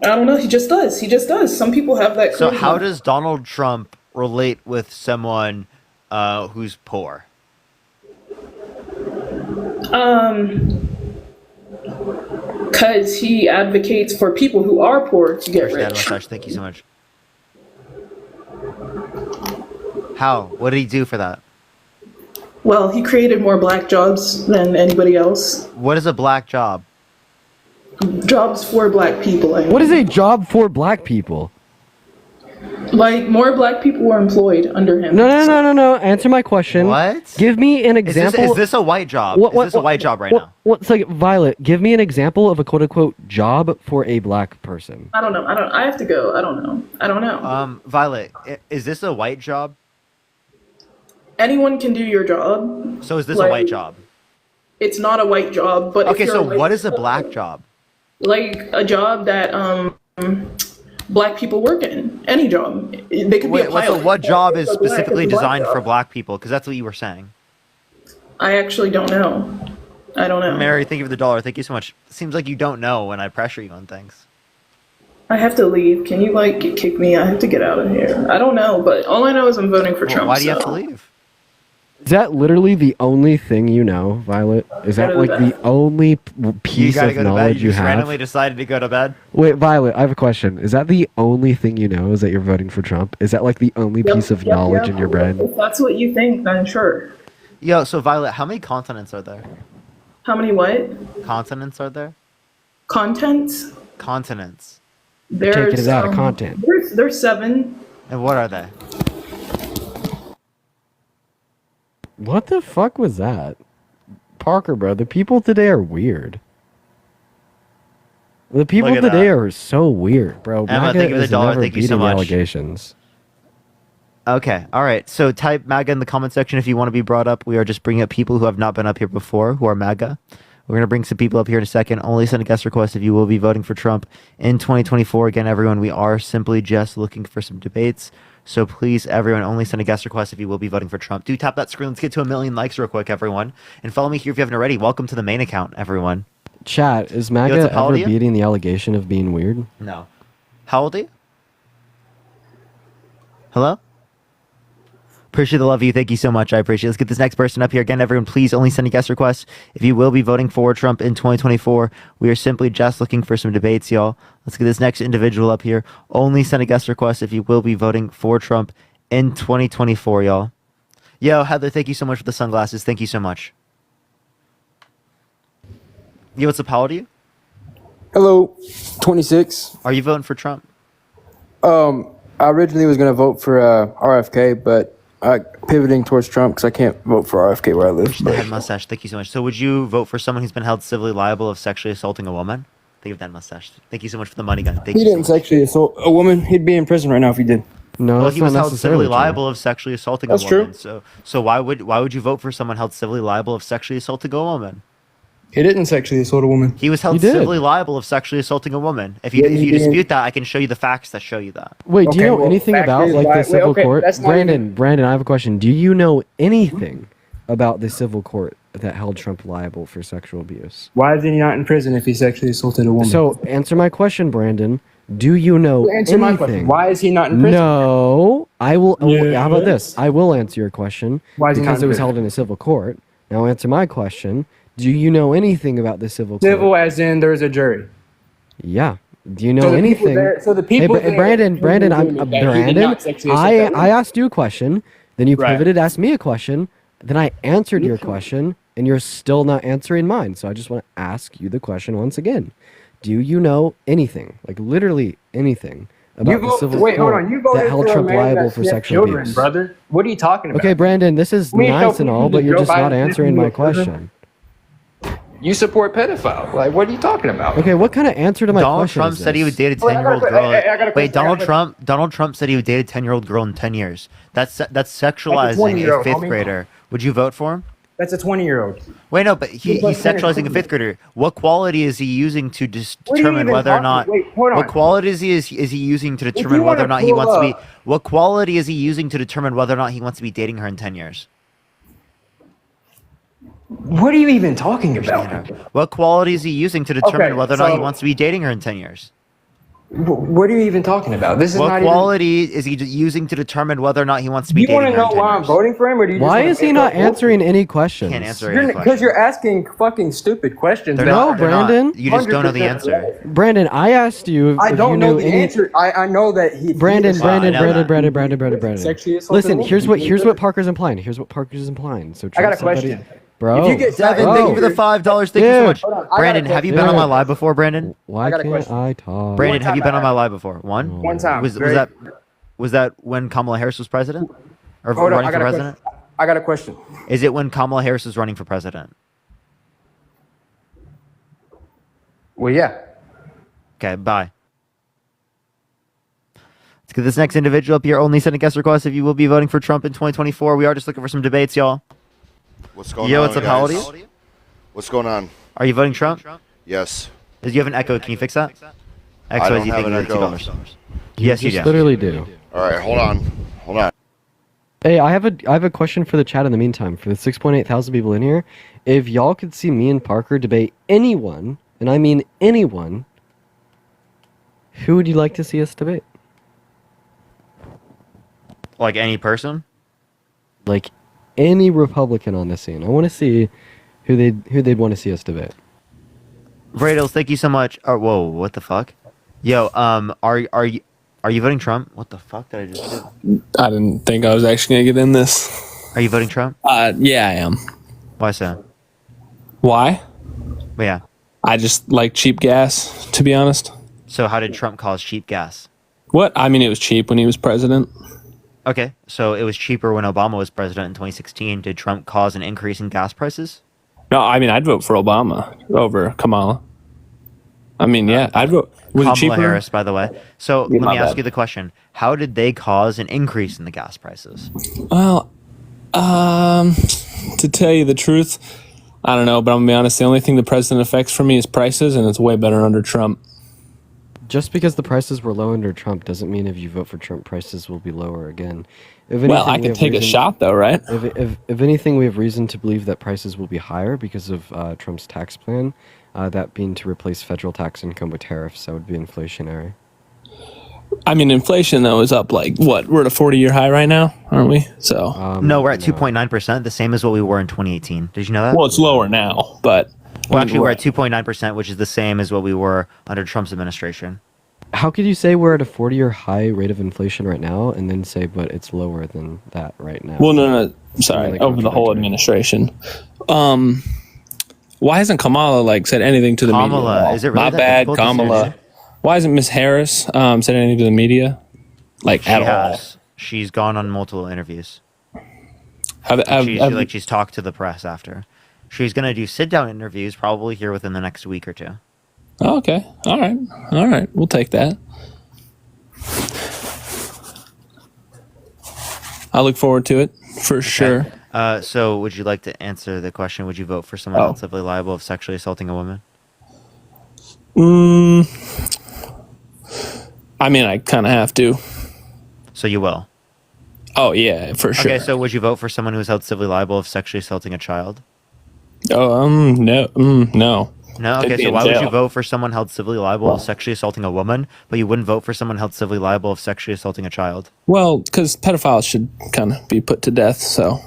I don't know, he just does. Some people have that So charisma. how does Donald Trump relate with someone who's poor? Because he advocates for people who are poor to get Dad rich. mustache, thank you so much. How? What did he do for that? Well, he created more black jobs than anybody else. What is a black job? Jobs for black people. I mean. What is a job for black people? Like, more black people were employed under him. No. Answer my question. What? Give me an Is example. is this a white job? What- is this a white job right now? What's like Violet? Give me an example of a quote unquote job for a black person. I don't know. I have to go. I don't know. Violet, is this a white job? Anyone can do your job. So is this a white job? It's not a white job, but if Okay, you're so a white what is a black job? Like a job that black people work in. Any job. They could be a pilot. So what job is It's a black- specifically it's a black designed job. for black people? Because that's what you were saying. I actually don't know. I don't know. Mary, thank you for the $1. Thank you so much. Seems like you don't know when I pressure you on things. I have to leave. Can you like kick me? I have to get out of here. I don't know, but all I know is I'm voting for Trump. Why do you have so- to leave? Is that literally the only thing you know, Violet? Is that like the only piece You gotta of go to bed. knowledge You you just have? randomly decided to go to bed. Wait, Violet, I have a question. Is that the only thing you know? Is that you're voting for Trump? Is that like the only piece of knowledge in your brain? If that's what you think, then sure. Yo, so Violet, how many continents are there? How many what? Continents are there? Contents? Continents. There's Taking it out of content. There's 7. And what are they? What the fuck was that? Parker, bro, the people today are weird. The people Look at today that. are so weird, bro. Emma, MAGA thank you for the is $1. never Thank you so beating much. allegations. Okay, all right. So type MAGA in the comment section if you want to be brought up. We are just bringing up people who have not been up here before, who are MAGA. We're going to bring some people up here in a second. Only send a guest request if you will be voting for Trump in 2024. Again, everyone, we are simply just looking for some debates. So please, everyone, only send a guest request if you will be voting for Trump. Do tap that screen. Let's get to 1 million likes real quick, everyone. And follow me here if you haven't already. Welcome to the main account, everyone. Chat, is what's MAGA up, how old ever are you? beating the allegation of being weird? No. How old are you? Hello? Appreciate the love of you. Thank you so much. I appreciate it. Let's get this next person up here. Again, everyone, please only send a guest request if you will be voting for Trump in 2024. We are simply just looking for some debates, y'all. Let's get this next individual up here. Only send a guest request if you will be voting for Trump in 2024, y'all. Yo, Heather, thank you so much for the sunglasses. Thank you so much. Yo, what's up? How old are you? Hello, 26. Are you voting for Trump? I originally was going to vote for RFK, but I pivoting towards Trump because I can't vote for RFK where I live. The head mustache. Thank you so much. So would you vote for someone who's been held civilly liable of sexually assaulting a woman? Think of that mustache. Thank you so much for the money gun. Thank He you so didn't much. sexually assault a woman. He'd be in prison right now if he did. No, Well, that's he was not held necessarily civilly true. liable of sexually assaulting That's a woman. true. So why would you vote for someone held civilly liable of sexually assaulting a woman? He didn't sexually assault a woman. He was held He did. civilly liable of sexually assaulting a woman. If you Yeah, he did. dispute that, I can show you the facts that show you that. Wait, do you Okay, know well, anything fact about is, like why- the wait, civil okay, court? that's not Brandon, I have a question. Do you know anything about the civil court that held Trump liable for sexual abuse? Why is he not in prison if he sexually assaulted a woman? So answer my question, Brandon. Do you know answer anything? my question. Why is he not in prison? No, I will. Yeah. How about this? I will answer your question Why is he not because in it was prison? held in a civil court. Now answer my question. Do you know anything about the civil court? Civil as in there's a jury. Yeah. Do you know So the people anything? there- so the Hey, people but there- Brandon, I'm that he did Brandon. not sexually assault that I woman. asked you a question, then you Right. pivoted, asked me a question, then I answered your question, and you're still not answering mine. So I just want to ask you the question once again. Do you know anything, like literally anything, about the civil wait, hold court on. You voted that held for a Trump man liable that for sniffed sexual children, abuse? brother. What are you talking about? Okay, Brandon, this is We ain't nice no and all, people but that you're Joe just not Biden answering my sniffing your children. question. You support pedophile. Like, what are you talking about? Okay, what kind of answer to my Donald question Trump is said he would this? date a Wait, I got a 10-year-old que- girl. I got a question, Wait, I got a question. Donald Trump said he would date a 10-year-old girl in 10 years. That's sexualizing 20-year-old, a fifth homie. grader. Would you vote for him? That's a 20-year-old. Wait, no, but he's He's like sexualizing a 20. fifth grader. What quality is he using to What are you determine even whether or talking- not? Wait, hold What on. quality is he using to determine you whether or wanna not he pull wants to be? up- What quality is he using to determine whether or not he wants to be dating her in 10 years? What are you even talking about? What quality is he using to determine Okay, whether or not he so- wants to be dating her in 10 years? What are you even talking about? This is What not quality is he using to determine whether or not he wants to be even. You dating want her to in know 10 why I'm years? voting for him, or do you? Why just wanna is he make not up bullshit? answering any questions? Can't answer any Because questions. you're asking fucking stupid questions. They're that No, not, they're not. Brandon. You just don't know the 100% answer. right. Brandon, I asked you if I you don't know knew the any. answer. I know that he. Brandon, he Wow, I Brandon, know Brandon, that. Brandon. Sexually assaulted Listen, a woman. here's what Parker's implying. Here's what Parker's implying. So I got a trust somebody- question. bro. If you get Devin, Bro. thank you for the $5. Thank you so Dude. much. Hold on, I got a Brandon, have you been on my live before, Brandon? Why I got a can't question. I talk? Brandon, have you time been on I- my live before? One? One time. Was Very- that when Kamala Harris was president? Or Hold on, running I for got a president? question. I got a question. Is it when Kamala Harris was running for president? Well, yeah. Okay, bye. Let's get this next individual up here. Only send a guest request if you will be voting for Trump in 2024. We are just looking for some debates, y'all. What's going Yo, on, what's up? How old are guys? you? What's going on? Are you voting Trump? Yes. Do you have an echo? Can you fix that? I don't have an echo. Yes, you just do. literally do. All right, hold on. Hey, I have a question for the chat in the meantime. For the 6.8 thousand people in here, if y'all could see me and Parker debate anyone, and I mean anyone, who would you like to see us debate? Like any person? Like any Republican on the scene. I want to see who they'd want to see us debate. Vrados, thank you so much. Oh, whoa, what the fuck? Yo, are you voting Trump? What the fuck did I just do? I didn't think I was actually gonna get in this. Are you voting Trump? Yeah, I am. Why so? Why? But yeah. I just like cheap gas, to be honest. So how did Trump cause cheap gas? What? I mean, it was cheap when he was president. Okay, so it was cheaper when Obama was president in 2016. Did Trump cause an increase in gas prices? No, I mean, I'd vote for Obama over Kamala. I mean, yeah, I'd vote. Was Kamala it cheaper? Harris, by the way. So Yeah, let my me ask bad. you the question: how did they cause an increase in the gas prices? Well, to tell you the truth, I don't know, but I'm gonna be honest. The only thing the president affects for me is prices, and it's way better under Trump. Just because the prices were low under Trump doesn't mean if you vote for Trump, prices will be lower again. If Well, anything, I we could have take a reason- shot, though, right? If anything, we have reason to believe that prices will be higher because of Trump's tax plan, that being to replace federal tax income with tariffs. That would be inflationary. I mean, inflation though is up like what? We're at a 40-year high right now, aren't we? So No, we're at 2.9%, the same as what we were in 2018. Did you know that? well, it's lower now, but Well, actually, we're at 2.9%, which is the same as what we were under Trump's administration. How could you say we're at a 40-year high rate of inflation right now, and then say, but it's lower than that right now? Well, no, sorry, Like over the whole administration. Why hasn't Kamala like said anything to the media? Kamala, at all? is it really My that bad, difficult to Kamala. say? Why hasn't Miss Harris said anything to the media? Like She at all? has. She's gone on multiple interviews. Have- She's talked to the press after. She's gonna do sit-down interviews probably here within the next week or two. Oh, okay, all right, we'll take that. I look forward to it for sure. So would you like to answer the question, would you vote for someone else civilly liable of sexually assaulting a woman? I mean, I kind of have to. So you will? Oh, yeah, for sure. Okay, so would you vote for someone who is held civilly liable of sexually assaulting a child? Oh, no, no. No? They'd Okay, be so in why would jail. you vote for someone held civilly liable of sexually assaulting a woman, but you wouldn't vote for someone held civilly liable of sexually assaulting a child? Well, because pedophiles should kind of be put to death, so.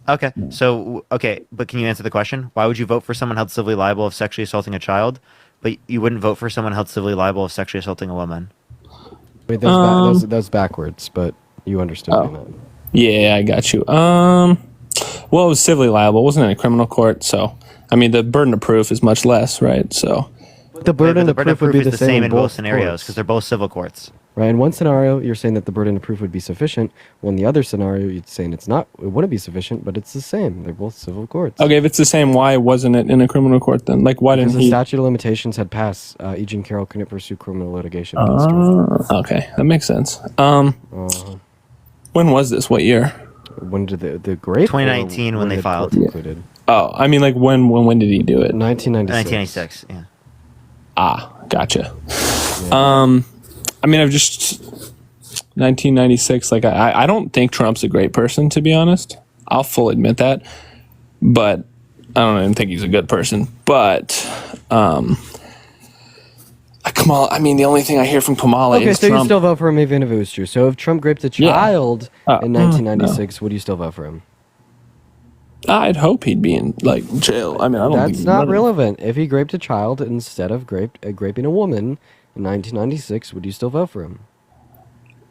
Okay, so, but can you answer the question? Why would you vote for someone held civilly liable of sexually assaulting a child, but you wouldn't vote for someone held civilly liable of sexually assaulting a woman? Wait, that's backwards, but you understood what I meant. Yeah, I got you. Well, it was civilly liable. It wasn't in a criminal court, so. I mean, the burden of proof is much less, right? So. The burden of proof would be is the same in both both scenarios courts. because they're both civil courts. Right, in one scenario, you're saying that the burden of proof would be sufficient. Well, in the other scenario, you're saying it wouldn't be sufficient, but it's the same. They're both civil courts. Okay, if it's the same, why wasn't it in a criminal court then? Like, why Because didn't the he? statute of limitations had passed. Eugene Carroll couldn't pursue criminal litigation against her. Okay, that makes sense. When was this? What year? When did the grape? 2019 when they the filed. court concluded? Oh, I mean, like, when did he do it? 1996. 1996, yeah. Ah, gotcha. I mean, I've just 1996. Like, I don't think Trump's a great person, to be honest. I'll fully admit that, but I don't even think he's a good person. But Kamala. I mean, the only thing I hear from Kamala Okay, is so Trump. you still vote for him even if it was true. So if Trump raped a child in 1996, would you still vote for him? I'd hope he'd be in like jail. I mean, I don't. think That's he'd not murder. relevant. If he raped a child instead of raping a woman in 1996, would you still vote for him?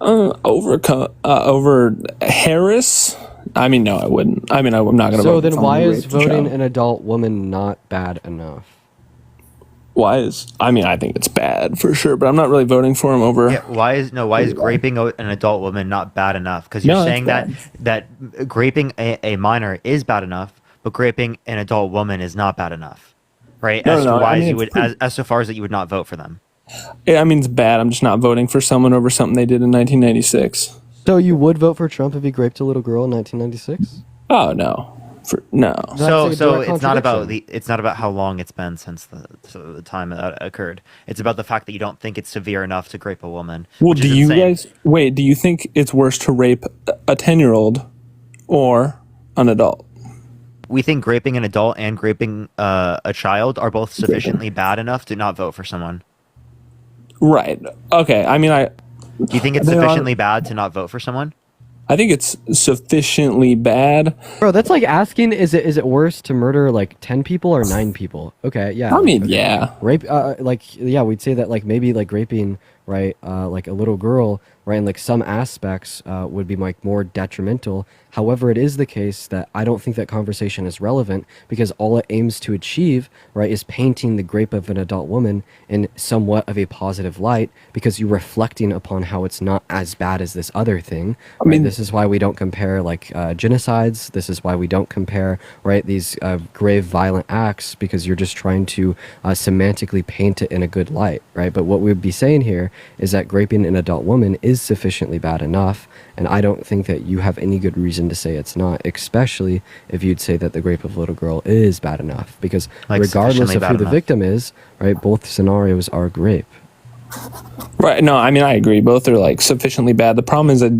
Over Harris? I mean, no, I wouldn't. I mean, I'm not going to vote. So then for why someone who is raped a voting child. an adult woman not bad enough? Why is? I mean, I think it's bad for sure, but I'm not really voting for him over. Yeah, why is raping an adult woman not bad enough? Because you're No, saying that's that raping a minor is bad enough, but raping an adult woman is not bad enough, right? No, As no, to why I mean, you it's would, as so far as that you would not vote for them. Yeah, I mean, it's bad. I'm just not voting for someone over something they did in 1996. So you would vote for Trump if he raped a little girl in 1996? Oh no, No. So That's a so direct it's not about contradiction. it's not about how long it's been since the time that occurred. It's about the fact that you don't think it's severe enough to rape a woman. Well, which do is you insane. guys wait? Do you think it's worse to rape a 10-year-old or an adult? We think raping an adult and raping a child are both sufficiently bad enough to not vote for someone. Right. Okay. I mean, Do you think it's They are- sufficiently bad to not vote for someone? I think it's sufficiently bad. Bro, that's like asking, is it worse to murder like 10 people or 9 people? Okay, yeah. I mean, okay. yeah. Rape, we'd say that like maybe like raping, right, like a little girl, right, in like some aspects would be like more detrimental. However, it is the case that I don't think that conversation is relevant because all it aims to achieve, right, is painting the rape of an adult woman in somewhat of a positive light because you're reflecting upon how it's not as bad as this other thing. I mean, This is why we don't compare like genocides. This is why we don't compare, right, these grave violent acts because you're just trying to semantically paint it in a good light, right? But what we'd be saying here is that raping an adult woman is sufficiently bad enough, and I don't think that you have any good reason to say it's not, especially if you'd say that the rape of a little girl is bad enough, because Like, regardless sufficiently of bad who the enough. victim is, right, both scenarios are rape. Right. No, I mean, I agree. Both are like sufficiently bad. The problem is that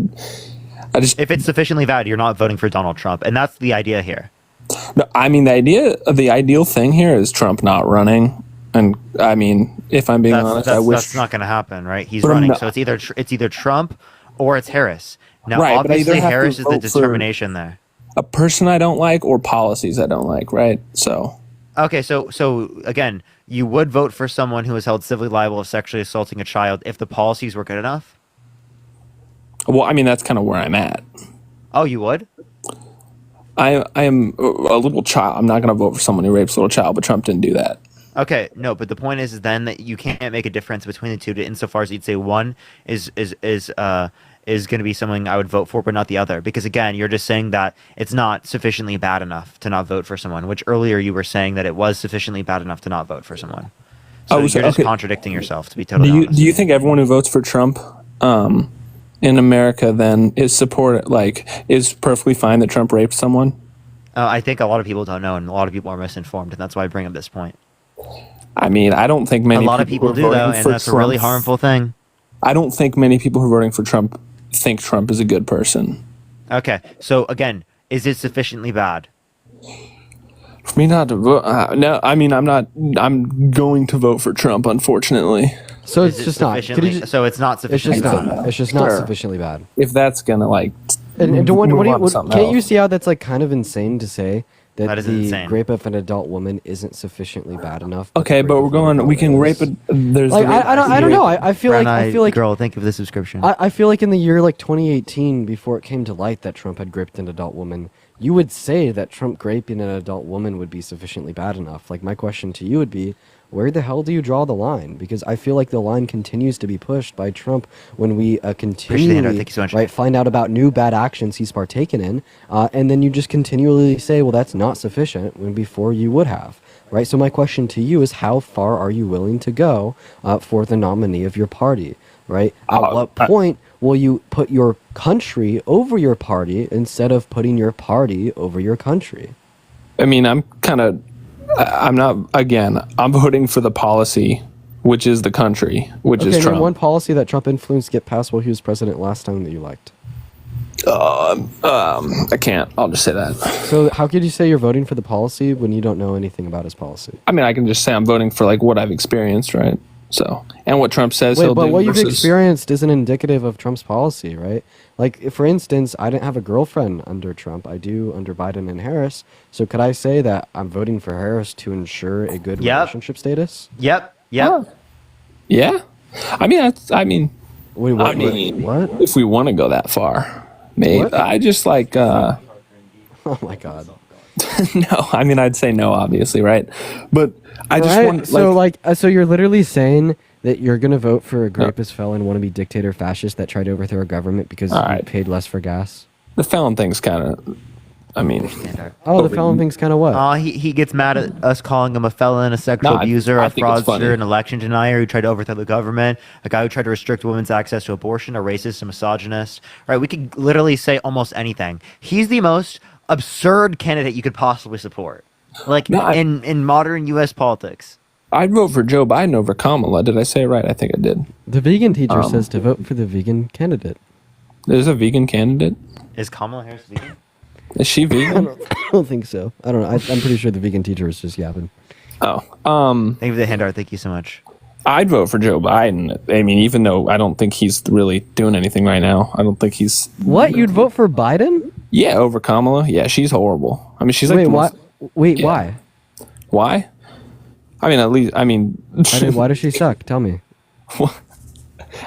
If it's sufficiently bad, you're not voting for Donald Trump, and that's the idea here. no, I mean, the ideal thing here is Trump not running. And I mean, if I'm being honest, I wish That's not going to happen, right? He's But I'm running, not- so it's either Trump or it's Harris. Now, Right, but I obviously, either have to Harris is the vote for- determination there. a person I don't like or policies I don't like, right? So Okay, so again, you would vote for someone who is held civilly liable of sexually assaulting a child if the policies were good enough. well, I mean, that's kind of where I'm at. Oh, you would? I am a little child. I'm not going to vote for someone who rapes a little child, but Trump didn't do that. Okay, no, but the point is then that you can't make a difference between the two insofar as you'd say one is going to be something I would vote for, but not the other. Because again, you're just saying that it's not sufficiently bad enough to not vote for someone, which earlier you were saying that it was sufficiently bad enough to not vote for someone. So you're just contradicting yourself, to be totally honest. Do you think everyone who votes for Trump in America then is perfectly fine that Trump raped someone? I think a lot of people don't know, and a lot of people are misinformed, and that's why I bring up this point. I mean, I don't think many A lot of people who are do, voting though, and for that's a really Trump- harmful thing. I don't think many people who are voting for Trump think Trump is a good person. Okay, so again, is it sufficiently bad? For me not to vote, no, I mean, I'm going to vote for Trump, unfortunately. So Is it's it just not. Could you sufficiently- just, so it's not it's sufficiently just bad. not. It's just not Sure. sufficiently bad. If that's gonna And what move do you, on to something can't you else. see how that's like kind of insane to say that, That is the insane. rape of an adult woman isn't sufficiently bad enough? Okay, the but rape we're of an going. adult We can is? rape a. There's Like the rape- I don't know. I feel like girl, thank you for the subscription. I feel like in the year like 2018, before it came to light that Trump had raped an adult woman, you would say that Trump raping an adult woman would be sufficiently bad enough. Like my question to you would be, where the hell do you draw the line? Because I feel like the line continues to be pushed by Trump when we continually Thank you so much. right find out about new bad actions he's partaken in, and then you just continually say, well, that's not sufficient, when before you would have. Right. So my question to you is, how far are you willing to go for the nominee of your party? Right. At what point will you put your country over your party instead of putting your party over your country? I mean, I'm not. Again, I'm voting for the policy, which is the country, which is Okay, Trump. name one policy that Trump influenced get passed while he was president last time that you liked. I can't. I'll just say that. So how could you say you're voting for the policy when you don't know anything about his policy? I mean, I can just say I'm voting for what I've experienced, right? So, and what Trump says Wait, he'll but do what you've versus- experienced isn't indicative of Trump's policy, right? Like, for instance, I didn't have a girlfriend under Trump. I do under Biden and Harris. So could I say that I'm voting for Harris to ensure a good Yep. relationship status? Yep. Yeah. I mean, Wait, I mean, what? if we want to go that far, maybe. What? I just Oh my God. no. I mean, I'd say no, obviously, right? But I just Right? want So so you're literally saying that you're gonna vote for a rapist, felon, wannabe dictator, fascist that tried to overthrow a government because All you right. paid less for gas? the felon thing's kind of. I mean, Oh, the felon thing's kind of what? He gets mad at us calling him a felon, a sexual No, I abuser, a think it's funny. fraudster, an election denier who tried to overthrow the government, a guy who tried to restrict women's access to abortion, a racist, a misogynist. Right? We could literally say almost anything. He's the most absurd candidate you could possibly support, like No, in modern U.S. politics. I'd vote for Joe Biden over Kamala. Did I say it right? I think I did. The vegan teacher says to vote for the vegan candidate. There's a vegan candidate. Is Kamala Harris vegan? Is she vegan? I don't think so. I don't know. I'm pretty sure the vegan teacher was just yapping. Oh. Thank you for the handout. Thank you so much. I'd vote for Joe Biden. I mean, even though I don't think he's really doing anything right now. I don't think he's... What? You'd vote for Biden? Yeah, over Kamala. Yeah, she's horrible. I mean, she's like... Wait, the most- Yeah. why? Why? I mean, at least... I mean... Why does she suck? Tell me.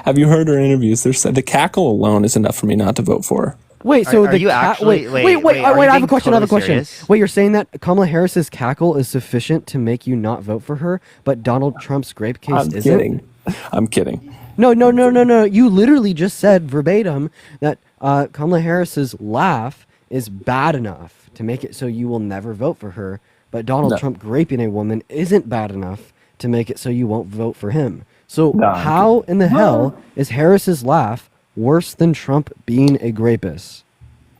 Have you heard her interviews? The cackle alone is enough for me not to vote for her. Wait, so Are the you actually- wait, are you I have a being question. totally serious? Wait, you're saying that Kamala Harris's cackle is sufficient to make you not vote for her, but Donald Trump's grape case I'm isn't? kidding. I'm kidding. No. You literally just said verbatim that Kamala Harris's laugh is bad enough to make it so you will never vote for her, but Donald Trump raping a woman isn't bad enough to make it so you won't vote for him. So how in the hell is Harris's laugh worse than Trump being a rapist?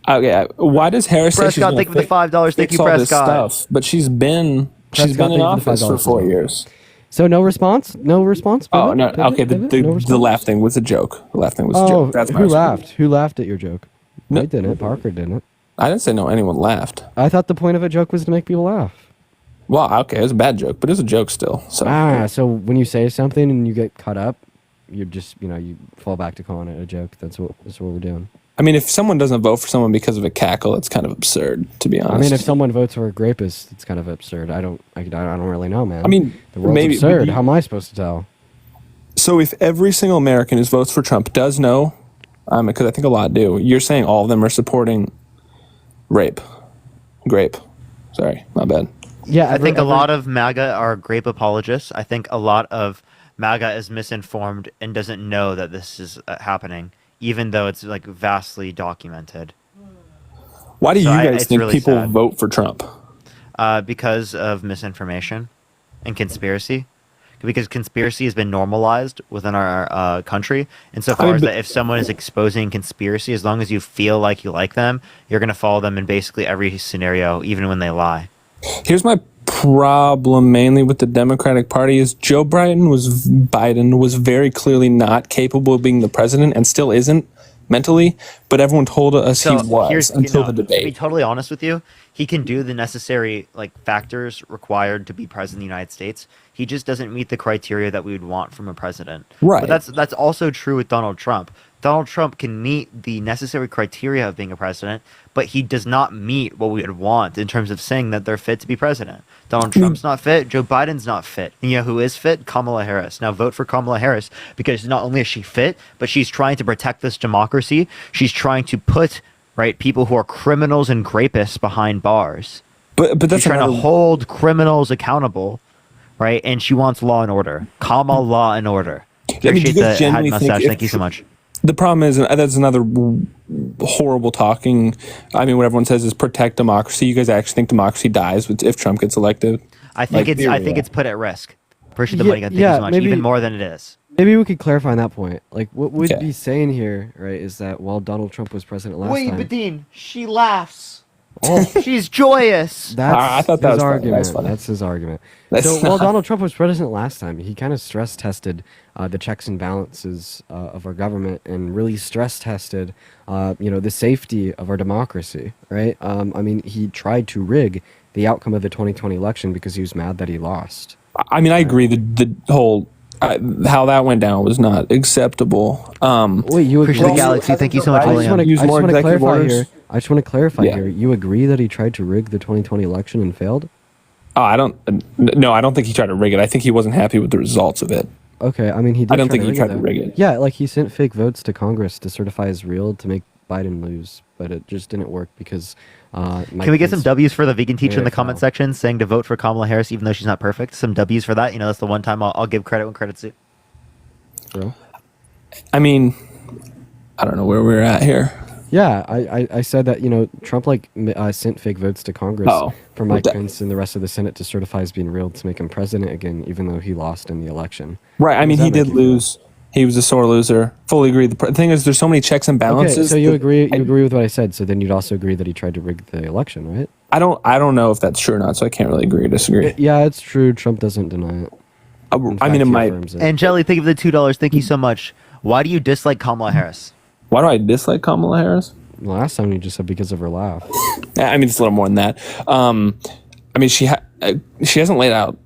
Okay, why does Harris say she's Prescott, gonna thank you for the $5. Thank fix you, all this Prescott. stuff? But she's been Prescott, in thank you for the office for $5 4 as well. years. So no response? No response? Oh no! Pivot? Okay, Pivot? the No response? laugh thing was a joke. The laugh thing was a Oh, joke. That's my who response. laughed? Who laughed at your joke? No. I didn't. Parker didn't. I didn't say no. Anyone laughed. I thought the point of a joke was to make people laugh. Well, okay, it was a bad joke, but it was a joke still. So So when you say something and you get caught up, you just you fall back to calling it a joke. That's what we're doing. I mean, if someone doesn't vote for someone because of a cackle, it's kind of absurd, to be honest. I mean, if someone votes for a rapist, it's kind of absurd. I don't really know, man. I mean, the world's maybe- absurd. maybe- How am I supposed to tell? So if every single American who votes for Trump does know, because I think a lot do, you're saying all of them are supporting grape. Sorry, my bad. Yeah, I think a lot of MAGA are grape apologists. I think a lot of MAGA is misinformed and doesn't know that this is happening, even though it's like vastly documented. Why do So you guys it's think really people sad. vote for Trump? Because of misinformation and conspiracy. Because conspiracy has been normalized within our country. Insofar as that if someone is exposing conspiracy, as long as you feel like you like them, you're going to follow them in basically every scenario, even when they lie. Here's my problem mainly with the Democratic Party is Joe Biden was very clearly not capable of being the president and still isn't mentally, but everyone told us he was until the To be debate. totally honest with you, he can do the necessary factors required to be president of the United States. He just doesn't meet the criteria that we would want from a president. Right. But that's also true with Donald Trump. Donald Trump can meet the necessary criteria of being a president, but he does not meet what we would want in terms of saying that they're fit to be president. Donald Trump's not fit. Joe Biden's not fit. And you know who is fit? Kamala Harris. Now vote for Kamala Harris because not only is she fit, but she's trying to protect this democracy. She's trying to put people who are criminals and rapists behind bars. But that's she's trying to hold criminals accountable, right? And she wants law and order. Kamala law and order. Appreciate the hat mustache. Thank you so much. The problem is, that's another horrible talking. I mean, what everyone says is protect democracy. You guys actually think democracy dies if Trump gets elected? I think it's put at risk. Appreciate the money. Thank you so much. Even more than it is. Maybe we could clarify on that point. Like, what we'd be saying here, right, is that while Donald Trump was president last time... Wait, Badine, she laughs. Oh, she's joyous. I thought that was funny. argument. That's funny. That's his argument. That's So while not- Donald Trump was president last time, he kind of stress tested the checks and balances of our government and really stress tested, the safety of our democracy. Right? I mean, he tried to rig the outcome of the 2020 election because he was mad that he lost. I mean, I agree. The whole how that went down was not acceptable. Wait, you agree? Appreciate the galaxy. Thank you so much, I just William. want Use more to executive clarify orders? here. I just want to clarify Yeah. here. You agree that he tried to rig the 2020 election and failed? Oh, I don't think he tried to rig it. I think he wasn't happy with the results of it. Okay, I mean, he did. I don't try think he tried to though. rig it. Yeah, like he sent fake votes to Congress to certify as real to make Biden lose, but it just didn't work because. Can we get some W's for the vegan teacher in the Yeah, comment section saying to vote for Kamala Harris even though she's not perfect? Some W's for that. That's the one time I'll give credit when credit's due. Bro? I don't know where we're at here. Yeah, I said that Trump sent fake votes to Congress for Mike Pence and the rest of the Senate to certify as being real to make him president again, even though he lost in the election. Right. I mean, he did lose. He was a sore loser. Fully agree. The thing is, there's so many checks and balances. Okay, so you agree with what I said. So then you'd also agree that he tried to rig the election, right? I don't know if that's true or not, so I can't really agree or disagree. Yeah, it's true. Trump doesn't deny it. I mean, it might. And Jelly, thank you for the $2. Thank you so much. Why do you dislike Kamala Harris? Why do I dislike Kamala Harris? Last time you just said because of her laugh. I mean, it's a little more than that. I mean, she hasn't laid out.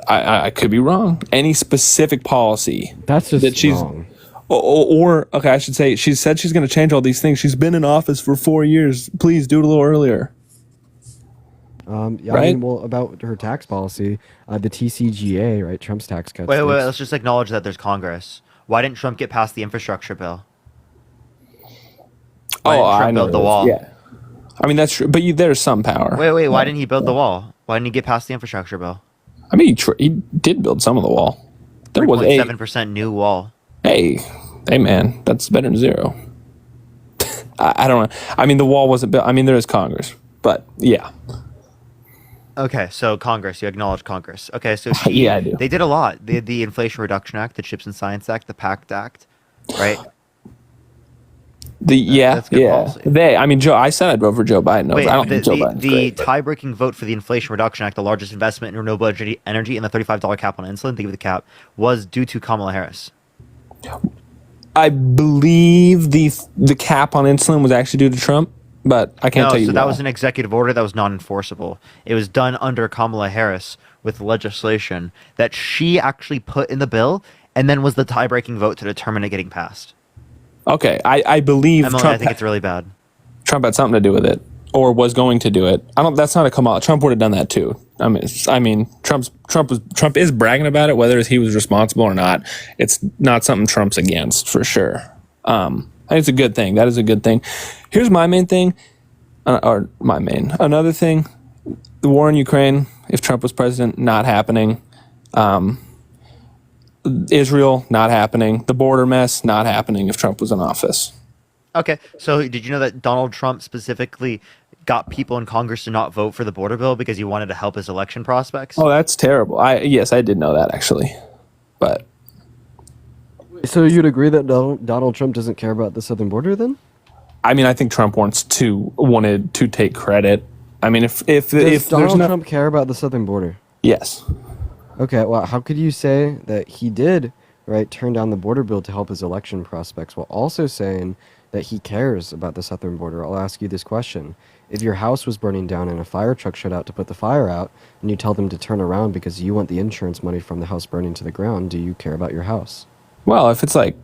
I could be wrong. Any specific policy that's just that she's wrong. Or okay, I should say she said she's going to change all these things. She's been in office for 4 years. Please do it a little earlier. Yeah, right? I mean, well, about her tax policy, the TCGA, right? Trump's tax cuts. Wait, let's just acknowledge that there's Congress. Why didn't Trump get past the infrastructure bill? Why didn't Trump build the wall? Yeah, I mean that's true, but there's some power. Wait, why didn't he build the wall? Why didn't he get past the infrastructure bill? I mean, he did build some of the wall. There was 7% new wall. Hey, man, that's better than zero. I don't know. I mean, the wall wasn't built. I mean, there is Congress, but yeah. Okay, so Congress, you acknowledge Congress. Okay, so yeah, I do. They did a lot. They had the Inflation Reduction Act, the Chips and Science Act, the PACT Act, right? That's good policy. I mean, I said I'd vote for Joe Biden. Wait, I don't think Joe Biden's the great, tie-breaking vote for the Inflation Reduction Act, the largest investment in renewable energy, and the $35 cap on insulin, think of the cap, was due to Kamala Harris. I believe the cap on insulin was actually due to Trump, but I can't tell you. So that was an executive order that was non-enforceable. It was done under Kamala Harris with legislation that she actually put in the bill, and then was the tie-breaking vote to determine it getting passed. Okay, I believe Emily, Trump. I think it's really bad. Trump had something to do with it, or was going to do it. That's not a Kamala. Trump would have done that too. I mean, Trump is bragging about it, whether he was responsible or not. It's not something Trump's against for sure. It's a good thing. That is a good thing. Here's my main thing, another thing: the war in Ukraine. If Trump was president, not happening. Israel, not happening. The border mess, not happening if Trump was in office. Okay, so did you know that Donald Trump specifically got people in Congress to not vote for the border bill because he wanted to help his election prospects? Oh, that's terrible. Yes, I did know that actually, but so you'd agree that Donald Trump doesn't care about the southern border, then? I mean, I think Trump wanted to take credit. I mean, if Donald Trump care about the southern border? Yes. Okay, well, how could you say that he did, right, turn down the border bill to help his election prospects while also saying that he cares about the southern border? I'll ask you this question. If your house was burning down and a fire truck showed out to put the fire out, and you tell them to turn around because you want the insurance money from the house burning to the ground, do you care about your house? Well, if it's like...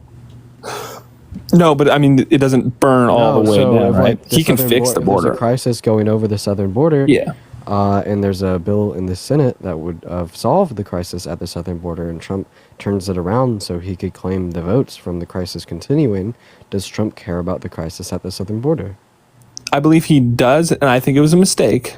No, but I mean, it doesn't burn all the way down, right? He can fix the border. There's a crisis going over the southern border. Yeah. And there's a bill in the Senate that would solve the crisis at the southern border, and Trump turns it around so he could claim the votes from the crisis continuing. Does Trump care about the crisis at the southern border? I believe he does, and I think it was a mistake.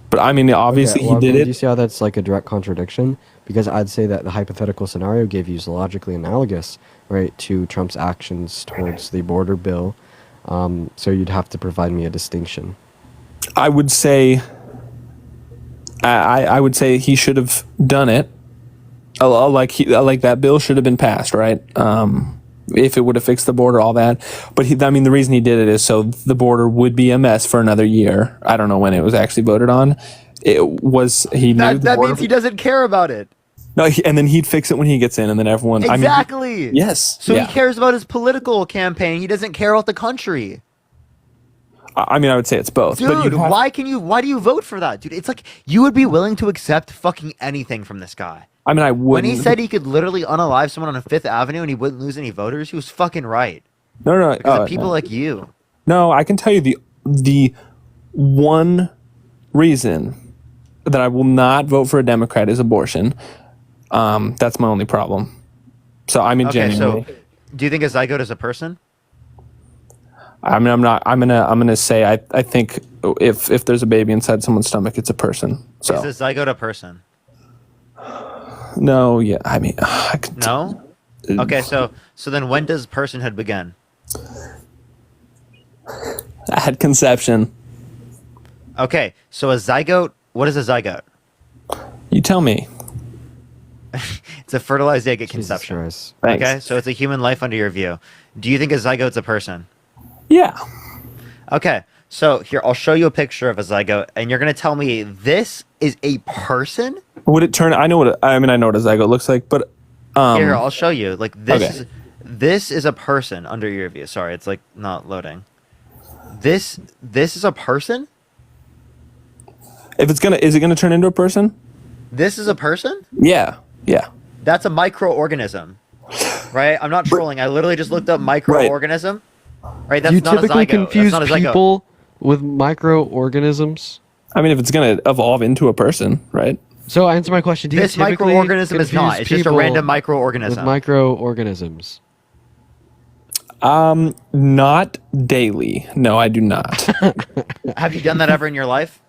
But I mean, obviously he did it. Do you see how that's like a direct contradiction? Because I'd say that the hypothetical scenario gave you is logically analogous, right, to Trump's actions towards the border bill. So you'd have to provide me a distinction. I would say... I would say he should have done it. Like that bill should have been passed, right? If it would have fixed the border, all that. But the reason he did it is so the border would be a mess for another year. I don't know when it was actually voted on. That means he doesn't care about it. No, and then he'd fix it when he gets in, and then everyone. Exactly. Yes. So he cares about his political campaign. He doesn't care about the country. I mean, I would say it's both. Dude, why do you vote for that, dude? It's like you would be willing to accept fucking anything from this guy. I mean, I wouldn't. When he said he could literally unalive someone on a Fifth Avenue and he wouldn't lose any voters, he was fucking right. No. Because of people like you. No, I can tell you the one reason that I will not vote for a Democrat is abortion. That's my only problem. So I mean, genuinely. So do you think a zygote is a person? I mean, I'm not. I'm gonna say I think if there's a baby inside someone's stomach, it's a person. So is a zygote a person? No. Yeah. I mean, no. Okay. So then when does personhood begin? At conception. Okay. So a zygote. What is a zygote? You tell me. It's a fertilized egg at Jesus conception. Christ. Thanks. Okay, so it's a human life under your view. Do you think a zygote's a person? Yeah. Okay, so here I'll show you a picture of a zygote, and you're gonna tell me this is a person. Would it turn? I know what I know what a zygote looks like, but Here, I'll show you. Like this, Okay. this is a person under your view. Sorry, it's like not loading. This is a person. if it's gonna, is it gonna turn into a person? This is a person. Yeah. Yeah. That's a microorganism, right? I'm not trolling. I literally just looked up microorganism. Right, that's You not a typically zygote. confuse That's not a zygote. people with microorganisms. I mean, if it's gonna evolve into a person, right? So answer my question. Do you This typically microorganism is not. confuse It's just a people random with microorganism. microorganisms? Not daily. No, I do not. Have you done that ever in your life?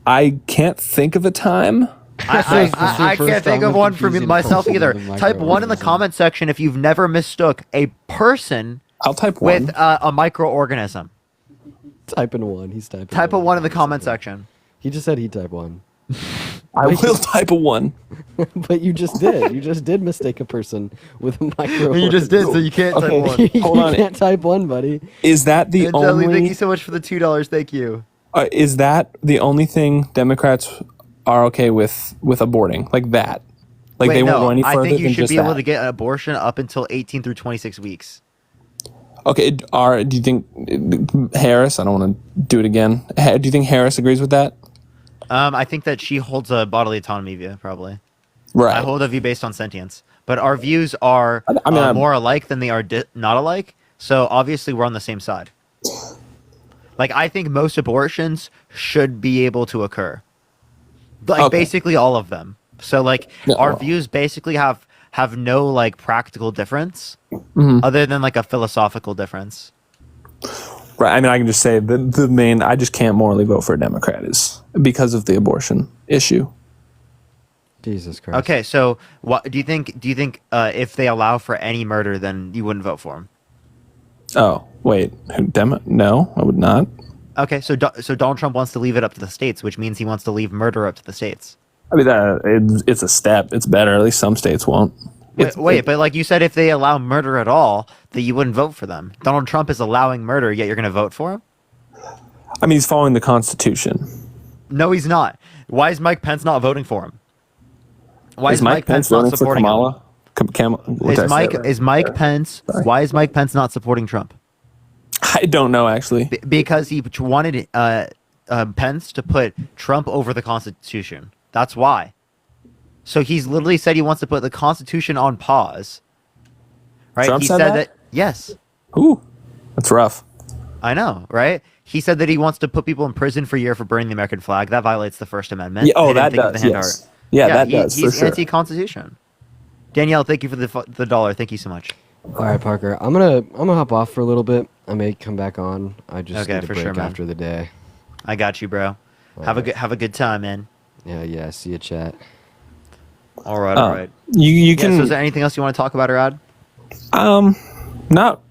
I can't think of a time. I can't think of one for myself either. Type 1 in the comment section if you've never mistook a person I'll type with 1. a microorganism. Type in 1. He's typing. Type a 1 in the comment section. He just said he'd type 1. I will type a 1. But you just did. You just did mistake a person with a micro. You just did, so you can't Okay. type 1. you Hold on. can't type 1, buddy. Is that the And Dudley, thank only? you so much for the $2. Thank you. Is that the only thing Democrats are okay with aborting? Like that? Like Wait, they won't no, go any further I think you than should just be able that? to get an abortion up until 18 through 26 weeks. Okay. Do you think Harris? I don't want to do it again. Do you think Harris agrees with that? I think that she holds a bodily autonomy view, probably. Right. I hold a view based on sentience. But our views are I mean, more alike than they are not alike. So obviously we're on the same side. Like, I think most abortions should be able to occur. Like, Okay. basically all of them. So, like, Yeah, our well. views basically have no, like, practical difference Mhm. other than, like, a philosophical difference. Right. I mean, I can just say the main. I just can't morally vote for a Democrat is because of the abortion issue. Jesus Christ. Okay, so what do you think if they allow for any murder, then you wouldn't vote for them? Oh wait, no, I would not. Okay, so so Donald Trump wants to leave it up to the states, which means he wants to leave murder up to the states. I mean, it's a step. It's better. At least some states won't. Wait, but like you said, if they allow murder at all, that you wouldn't vote for them. Donald Trump is allowing murder, yet you're going to vote for him? I mean, he's following the Constitution. No, he's not. Why is Mike Pence not voting for him? Why Is Mike Pence not voting for supporting Kamala? Is Mike Pence? Why is Mike Pence not supporting Trump? I don't know actually. Because he wanted Pence to put Trump over the Constitution. That's why. So he's literally said he wants to put the Constitution on pause. Right? Trump he said that? yes. Ooh, that's rough. I know, right? He said that he wants to put people in prison for a year for burning the American flag. That violates the First Amendment. Yeah, oh, They didn't that think of does. the hand Yes. art. Yeah, that does He's for sure. anti-Constitution. Danielle, thank you for the $1. Thank you so much. All right, Parker. I'm gonna hop off for a little bit. I may come back on. I just Okay, need a for break sure, man. after the day. I got you, bro. Have a good time, man. Yeah. See you, chat. All right, all right. You can. So is there anything else you want to talk about or add? Not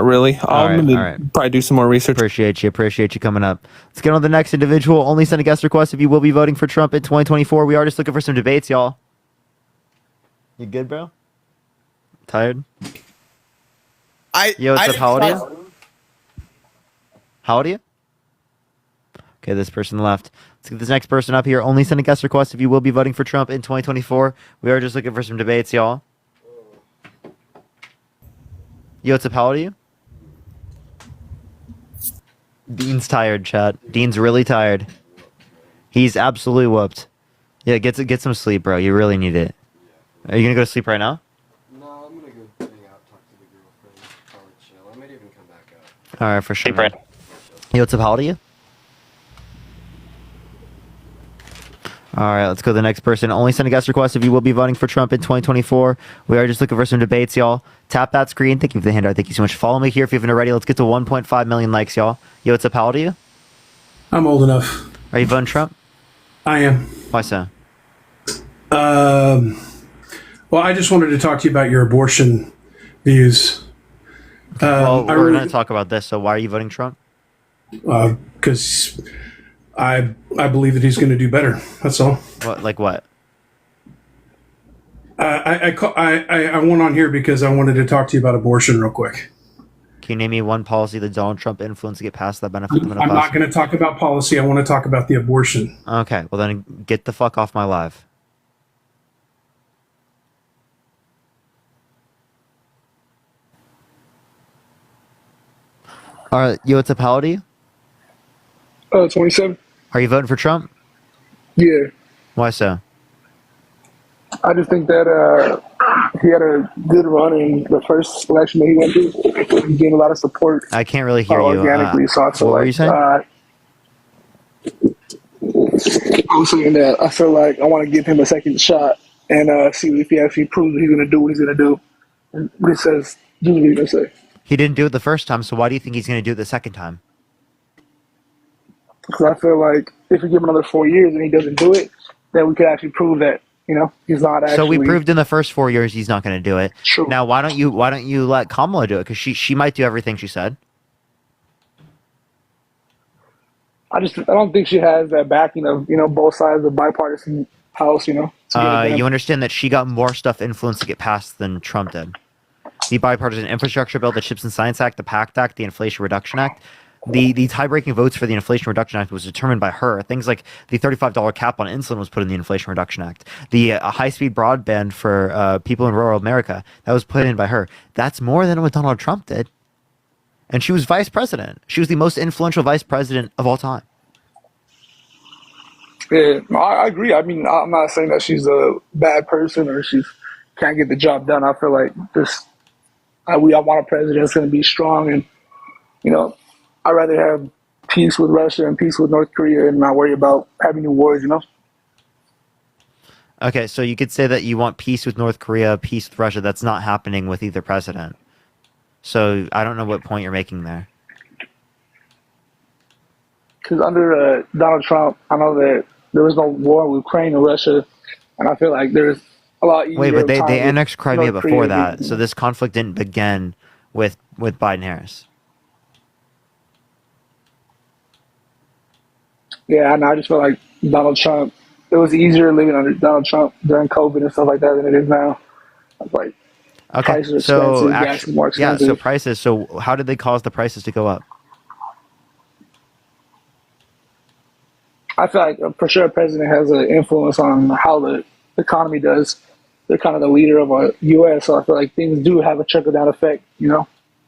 really. I'm all gonna right. probably do some more research. Appreciate you coming up. Let's get on to the next individual. Only send a guest request if you will be voting for Trump in 2024. We are just looking for some debates, y'all. You good, bro? Tired? Yo, what's up? How old are you? How old are you? Okay, this person left. Let's get this next person up here. Only send a guest request if you will be voting for Trump in 2024. We are just looking for some debates, y'all. Yo, what's up? How old are you? Dean's tired, chat. Dean's really tired. He's absolutely whooped. Yeah, get some sleep, bro. You really need it. Are you gonna go to sleep right now? No, I'm gonna go hang out, talk to the girlfriend, probably chill. I might even come back up. All right, for sure. Man. Yo, what's up? How old are you? All right, let's go to the next person. Only send a guest request if you will be voting for Trump in 2024. We are just looking for some debates, y'all. Tap that screen. Thank you for the handout. Thank you so much. Follow me here if you haven't already. Let's get to 1.5 million likes, y'all. Yo, what's up? How old are you? I'm old enough. Are you voting Trump? I am. Why so? Well, I just wanted to talk to you about your abortion views. Well, we're going to talk about this. So why are you voting Trump? Because I believe that he's going to do better. That's all. What? Like what? I went on here because I wanted to talk to you about abortion real quick. Can you name me one policy that Donald Trump influenced to get passed that benefit the middle I'm class? not going to talk about policy. I want to talk about the abortion. Okay, well then get the fuck off my live. All right, what's up, how old are you? 27. Are you voting for Trump? Yeah. Why so? I just think that he had a good run in the first election that he went to. He gained a lot of support. I can't really hear you. Organically, so I feel what like, were you saying? I was saying that I feel like I want to give him a second shot and see if he actually proves he's going to do what he's going to do. And what he says, do what he's going to say. He didn't do it the first time, so why do you think he's going to do it the second time? Because I feel like if we give him another 4 years and he doesn't do it, then we could actually prove that, he's not actually. So we proved in the first 4 years he's not going to do it. True. Now why don't you let Kamala do it? Because she might do everything she said. I don't think she has that backing of both sides of the bipartisan house. To get it done. You understand that she got more stuff influenced to get passed than Trump did. The bipartisan infrastructure bill, the Chips and Science Act, the PACT Act, the Inflation Reduction Act. The tie-breaking votes for the Inflation Reduction Act was determined by her. Things like the $35 cap on insulin was put in the Inflation Reduction Act. The high-speed broadband for people in rural America, that was put in by her. That's more than what Donald Trump did. And she was vice president. She was the most influential vice president of all time. Yeah, I agree. I mean, I'm not saying that she's a bad person or she can't get the job done. I feel like I want a president that's going to be strong and, I'd rather have peace with Russia and peace with North Korea and not worry about having new wars, Okay, so you could say that you want peace with North Korea, peace with Russia. That's not happening with either president. So I don't know what point you're making there. Because under Donald Trump, I know that there was no war with Ukraine or Russia, and I feel like there's a lot easier. Wait, but they annexed Crimea North before Korea. that, so this conflict didn't begin with Biden-Harris. Yeah, and I just feel like Donald Trump, it was easier living under Donald Trump during COVID and stuff like that than it is now. It's like prices are expensive, gas is more expensive. so prices. So how did they cause the prices to go up? I feel like for sure a president has an influence on how the economy does. They're kind of the leader of our U.S., so I feel like things do have a trickle-down effect,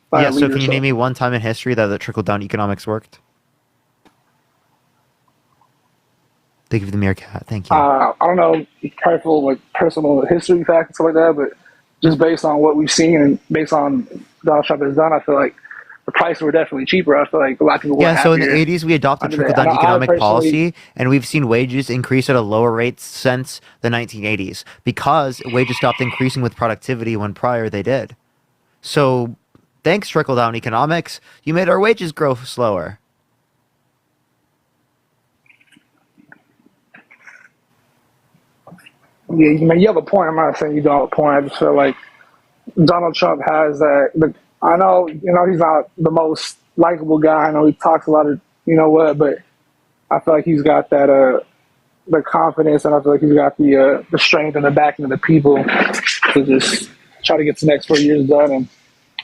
by a So leader, can you name me one time in history that the trickle-down economics worked? They give the meerkat. Thank you. I don't know, careful personal history facts and stuff like that, but just based on what we've seen and based on Donald Trump has done, I feel like the prices were definitely cheaper. I feel like a lot of people were So in the happier 80s, we adopted under that. trickle-down I economic personally- policy, and we've seen wages increase at a lower rate since the 1980s because wages stopped increasing with productivity when prior they did. So thanks, trickle-down economics, you made our wages grow slower. Yeah, you have a point. I'm not saying you don't have a point. I just feel like Donald Trump has that. I know, he's not the most likable guy. I know he talks a lot of, but I feel like he's got that, the confidence, and I feel like he's got the strength and the backing of the people to just try to get the next 4 years done. And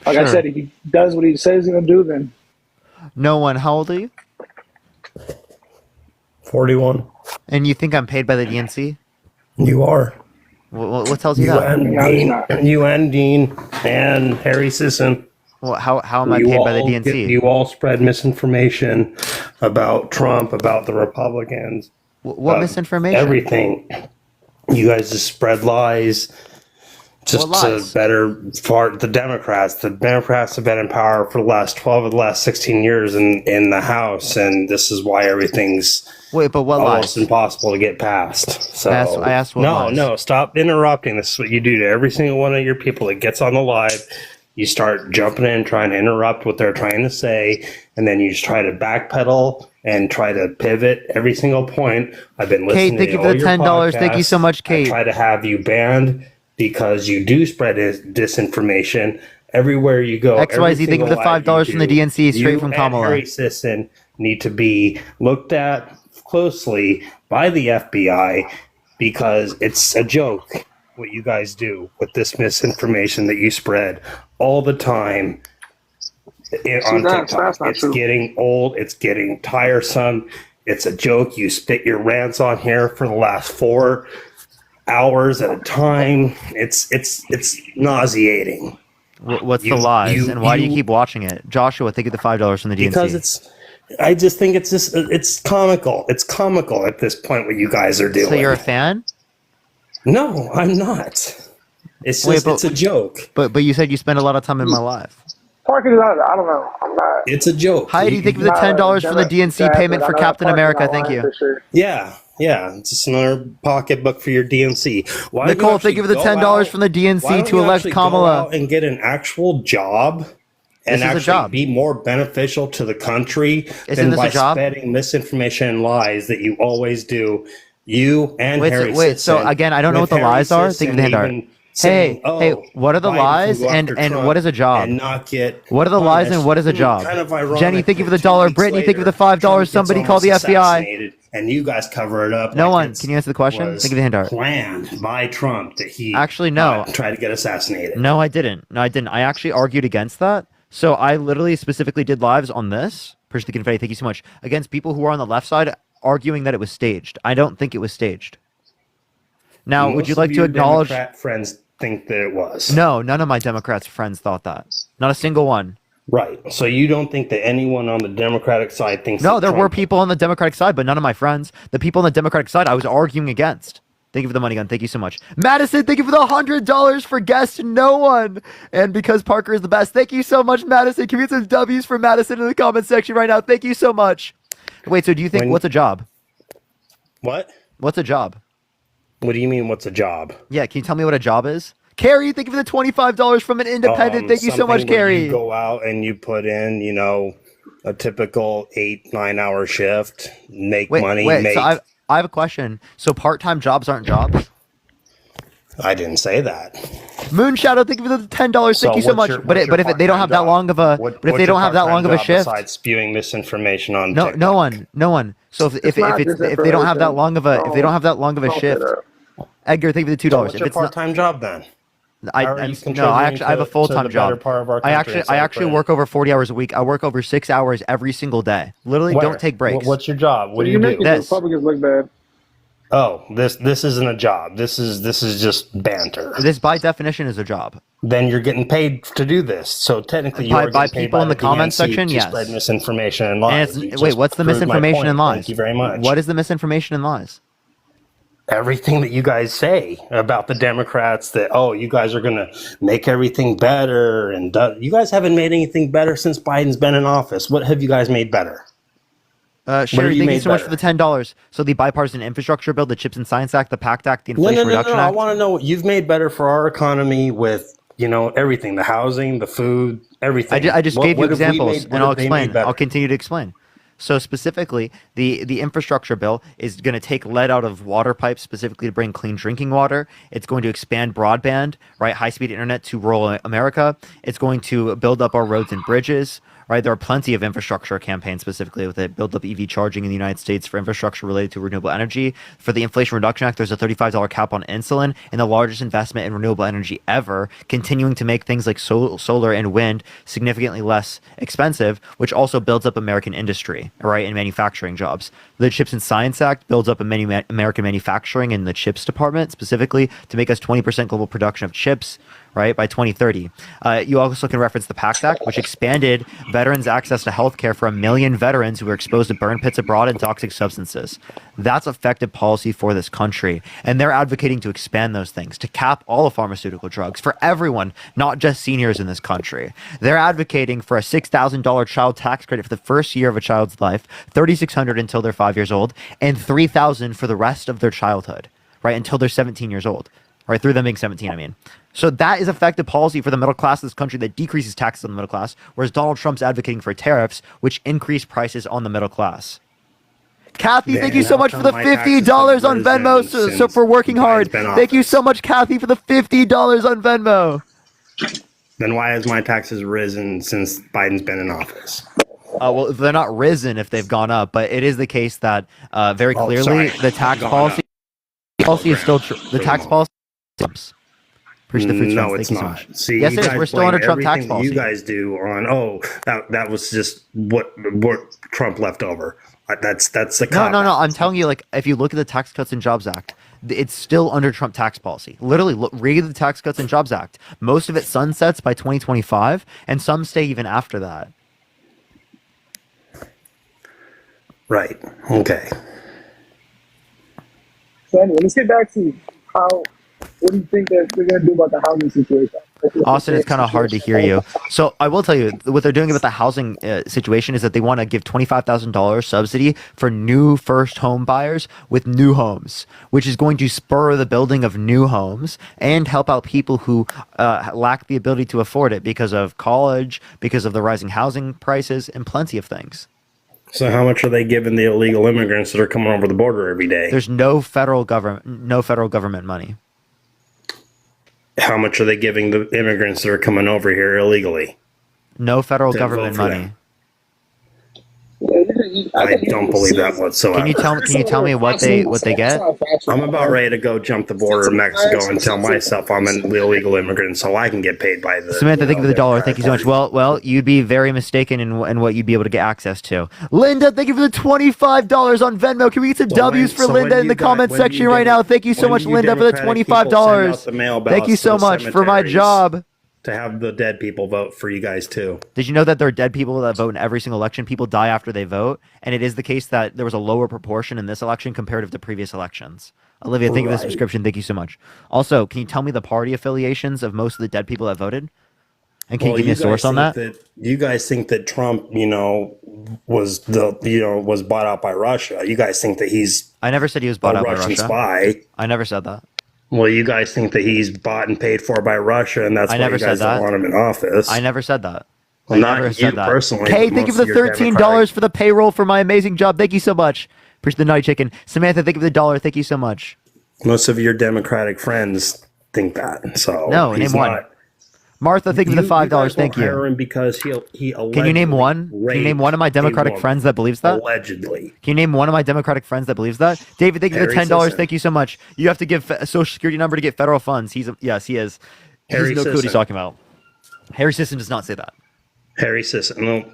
like I said, if he does what he says he's going to do, then. No one. How old are you? 41. And you think I'm paid by the DNC? You are. What tells you that? You and Dean and Harry Sisson. Well, how am I paid by the DNC? You all spread misinformation about Trump, about the Republicans. What misinformation? Everything. You guys just spread lies. Just to better for the Democrats. The Democrats have been in power for the last 12 of the last 16 years in the House, and this is why everything's almost impossible to get past. So I asked what lies. No, stop interrupting. This is what you do to every single one of your people that gets on the live. You start jumping in, trying to interrupt what they're trying to say, and then you just try to backpedal and try to pivot every single point. I've been listening Kate, thank to you all for the your $10. Thank you podcasts. so much, Kate. I try to have you banned because you do spread disinformation everywhere you go. XYZ, thank you for the $5 from the DNC straight from Kamala. Harry Sisson need to be looked at closely by the FBI because it's a joke. what you guys do with this misinformation that you spread all the time on TikTok. It's getting old. It's getting tiresome. It's a joke. You spit your rants on here for the last 4 hours at a time. It's nauseating. What's the lies, and why do you keep watching it? Joshua, think of the $5 from the DNC. Because I just think it's comical. It's comical at this point what you guys are doing. So you're a fan? No, I'm not. It's just, it's a joke. But you said you spend a lot of time in my life. Parking lot, I don't know. I'm not. It's a joke. How do you think of the $10 from the DNC payment for Captain America? Thank you. Yeah. It's just another pocketbook for your DNC. Why Nicole, think of the $10 from the DNC to elect Kamala and get an actual job and actually be more beneficial to the country than by spreading misinformation and lies that you always do. You and Harry. Wait. So again, I don't know what the lies are. Think of the hand. Hey, what are the lies and what is a job? And not get what are the lies and what is a job? Kind of ironic. Jenny, think of the dollar. Brittany, think of the $5. Somebody call the FBI. And you guys cover it up. No one. Can you answer the question? Think of the hand art. Planned by Trump that he actually tried to get assassinated. No, I didn't. I actually argued against that. So I literally specifically did lives on this. Push the confetti. Thank you so much. Against people who are on the left side arguing that it was staged. I don't think it was staged. Now, would you like to acknowledge? Democrat friends think that it was. No, none of my Democrats friends thought that. Not a single one. Right. So you don't think that anyone on the Democratic side thinks? No, there were people on the Democratic side, but none of my friends. The people on the Democratic side, I was arguing against. Thank you for the money gun. Thank you so much. Madison, thank you for the $100 for guest no one. And because Parker is the best. Thank you so much, Madison. Can we get some W's for Madison in the comment section right now? Thank you so much. Wait, so do you think what's a job? What? What's a job? What do you mean, what's a job? Yeah, can you tell me what a job is? Carrie, thank you for the $25 from an independent. Thank you so much, Carrie. You go out and you put in, a typical 8-9 hour shift, make money. So I have a question. So part-time jobs aren't jobs? I didn't say that. Moonshadow, thank you for the $10. Thank you so much. But if they don't have that long of a shift, besides spewing misinformation on no one. So if they don't have that long of a shift, Edgar, thank you for the $2. What's your part-time job then? I have a full-time job. I actually work over 40 hours a week. I work over 6 hours every single day. Literally, don't take breaks. What's your job? What do you do? This. Republicans look bad. Oh, this isn't a job. This is just banter. This by definition is a job. Then you're getting paid to do this. So technically, you are by getting paid people by in the comment section. to Yes. spread misinformation and lies. Wait, what's the misinformation and lies? Thank you very much. What is the misinformation and lies? Everything that you guys say about the Democrats, that you guys are going to make everything better, and you guys haven't made anything better since Biden's been in office. What have you guys made better? Sherry, thank you so much for the $10. So the bipartisan infrastructure bill, the CHIPS and Science Act, the PACT Act, the Inflation Reduction Act. I want to know what you've made better for our economy with everything, the housing, the food, everything. I just gave you examples, and I'll explain. I'll continue to explain. So specifically, the infrastructure bill is going to take lead out of water pipes, specifically to bring clean drinking water. It's going to expand broadband, right, high-speed internet to rural America. It's going to build up our roads and bridges. Right, there are plenty of infrastructure campaigns specifically with it. Build up EV charging in the United States for infrastructure related to renewable energy. For the Inflation Reduction Act, there's a $35 cap on insulin and the largest investment in renewable energy ever, continuing to make things like solar and wind significantly less expensive, which also builds up American industry, right, and manufacturing jobs. The CHIPS and Science Act builds up American manufacturing in the chips department, specifically to make us 20% global production of chips, right, by 2030. You also can reference the PACT Act, which expanded veterans' access to health care for 1 million veterans who were exposed to burn pits abroad and toxic substances. That's effective policy for this country. And they're advocating to expand those things, to cap all of pharmaceutical drugs for everyone, not just seniors in this country. They're advocating for a $6,000 child tax credit for the first year of a child's life, $3,600 until they're 5 years old, and $3,000 for the rest of their childhood, right, until they're 17 years old. Right, through them being 17, I mean. So that is effective policy for the middle class of this country that decreases taxes on the middle class, whereas Donald Trump's advocating for tariffs, which increase prices on the middle class. Kathy, thank you so much for the $50 on Venmo, so for working hard. Thank you so much, Kathy, for the $50 on Venmo. Then why has my taxes risen since Biden's been in office? Well, they're not risen if they've gone up, but it is the case that very clearly the tax policy is still the tax policy Trump's. Appreciate the food No, stamps. it's Thank you so not. much. See, Yes, you it is. guys We're still blame under Trump tax everything policy. you guys do on that was just what Trump left over. That's the No, no, no. I'm telling you, like, if you look at the Tax Cuts and Jobs Act, it's still under Trump tax policy. Literally, read the Tax Cuts and Jobs Act. Most of it sunsets by 2025, and some stay even after that. Right. Okay. So anyway, let's get back to what do you think that they're going to do about the housing situation? Austin, it's kind of hard to hear you. So I will tell you, what they're doing about the housing situation is that they want to give $25,000 subsidy for new first home buyers with new homes, which is going to spur the building of new homes and help out people who lack the ability to afford it because of college, because of the rising housing prices, and plenty of things. So how much are they giving the illegal immigrants that are coming over the border every day? There's no federal government money. How much are they giving the immigrants that are coming over here illegally? No federal government money. I don't believe that whatsoever. Can you tell me what they get? I'm about ready to go jump the border of Mexico and tell myself I'm an illegal immigrant so I can get paid by the Samantha, thank you for the dollar. Thank you so much. Well, you'd be very mistaken in what you'd be able to get access to. Linda, thank you for the $25 on Venmo. Can we get some W's for Linda in the comment section right now? Thank you so much, Linda, for the $25. Thank you so much for my job. To have the dead people vote for you guys too. Did you know that there are dead people that vote in every single election? People die after they vote, and it is the case that there was a lower proportion in this election comparative to previous elections. Olivia, thank you for the subscription. Thank you so much. Also, can you tell me the party affiliations of most of the dead people that voted? And can you give me a source on that? You guys think that Trump, was bought out by Russia. You guys think that he's I never said he was bought out by Russian Russia. spy. I never said that. Well, you guys think that he's bought and paid for by Russia, and that's why you guys don't want him in office. I never said that. Well, not you personally. Kay, thank you for the $13 for the payroll for my amazing job. Thank you so much. Appreciate the nutty chicken. Samantha, thank you for the dollar. Thank you so much. Most of your Democratic friends think that. So no, name one. Martha, thank you for the $5. Thank you. Hire him because he Can you name one? Can you name one of my Democratic friends that believes that? Allegedly. Can you name one of my Democratic friends that believes that? David, thank you for the $10. Thank you so much. You have to give a social security number to get federal funds. Yes, he is. He has no clue what he's talking about. Harry Sisson does not say that. Harry Sisson. No,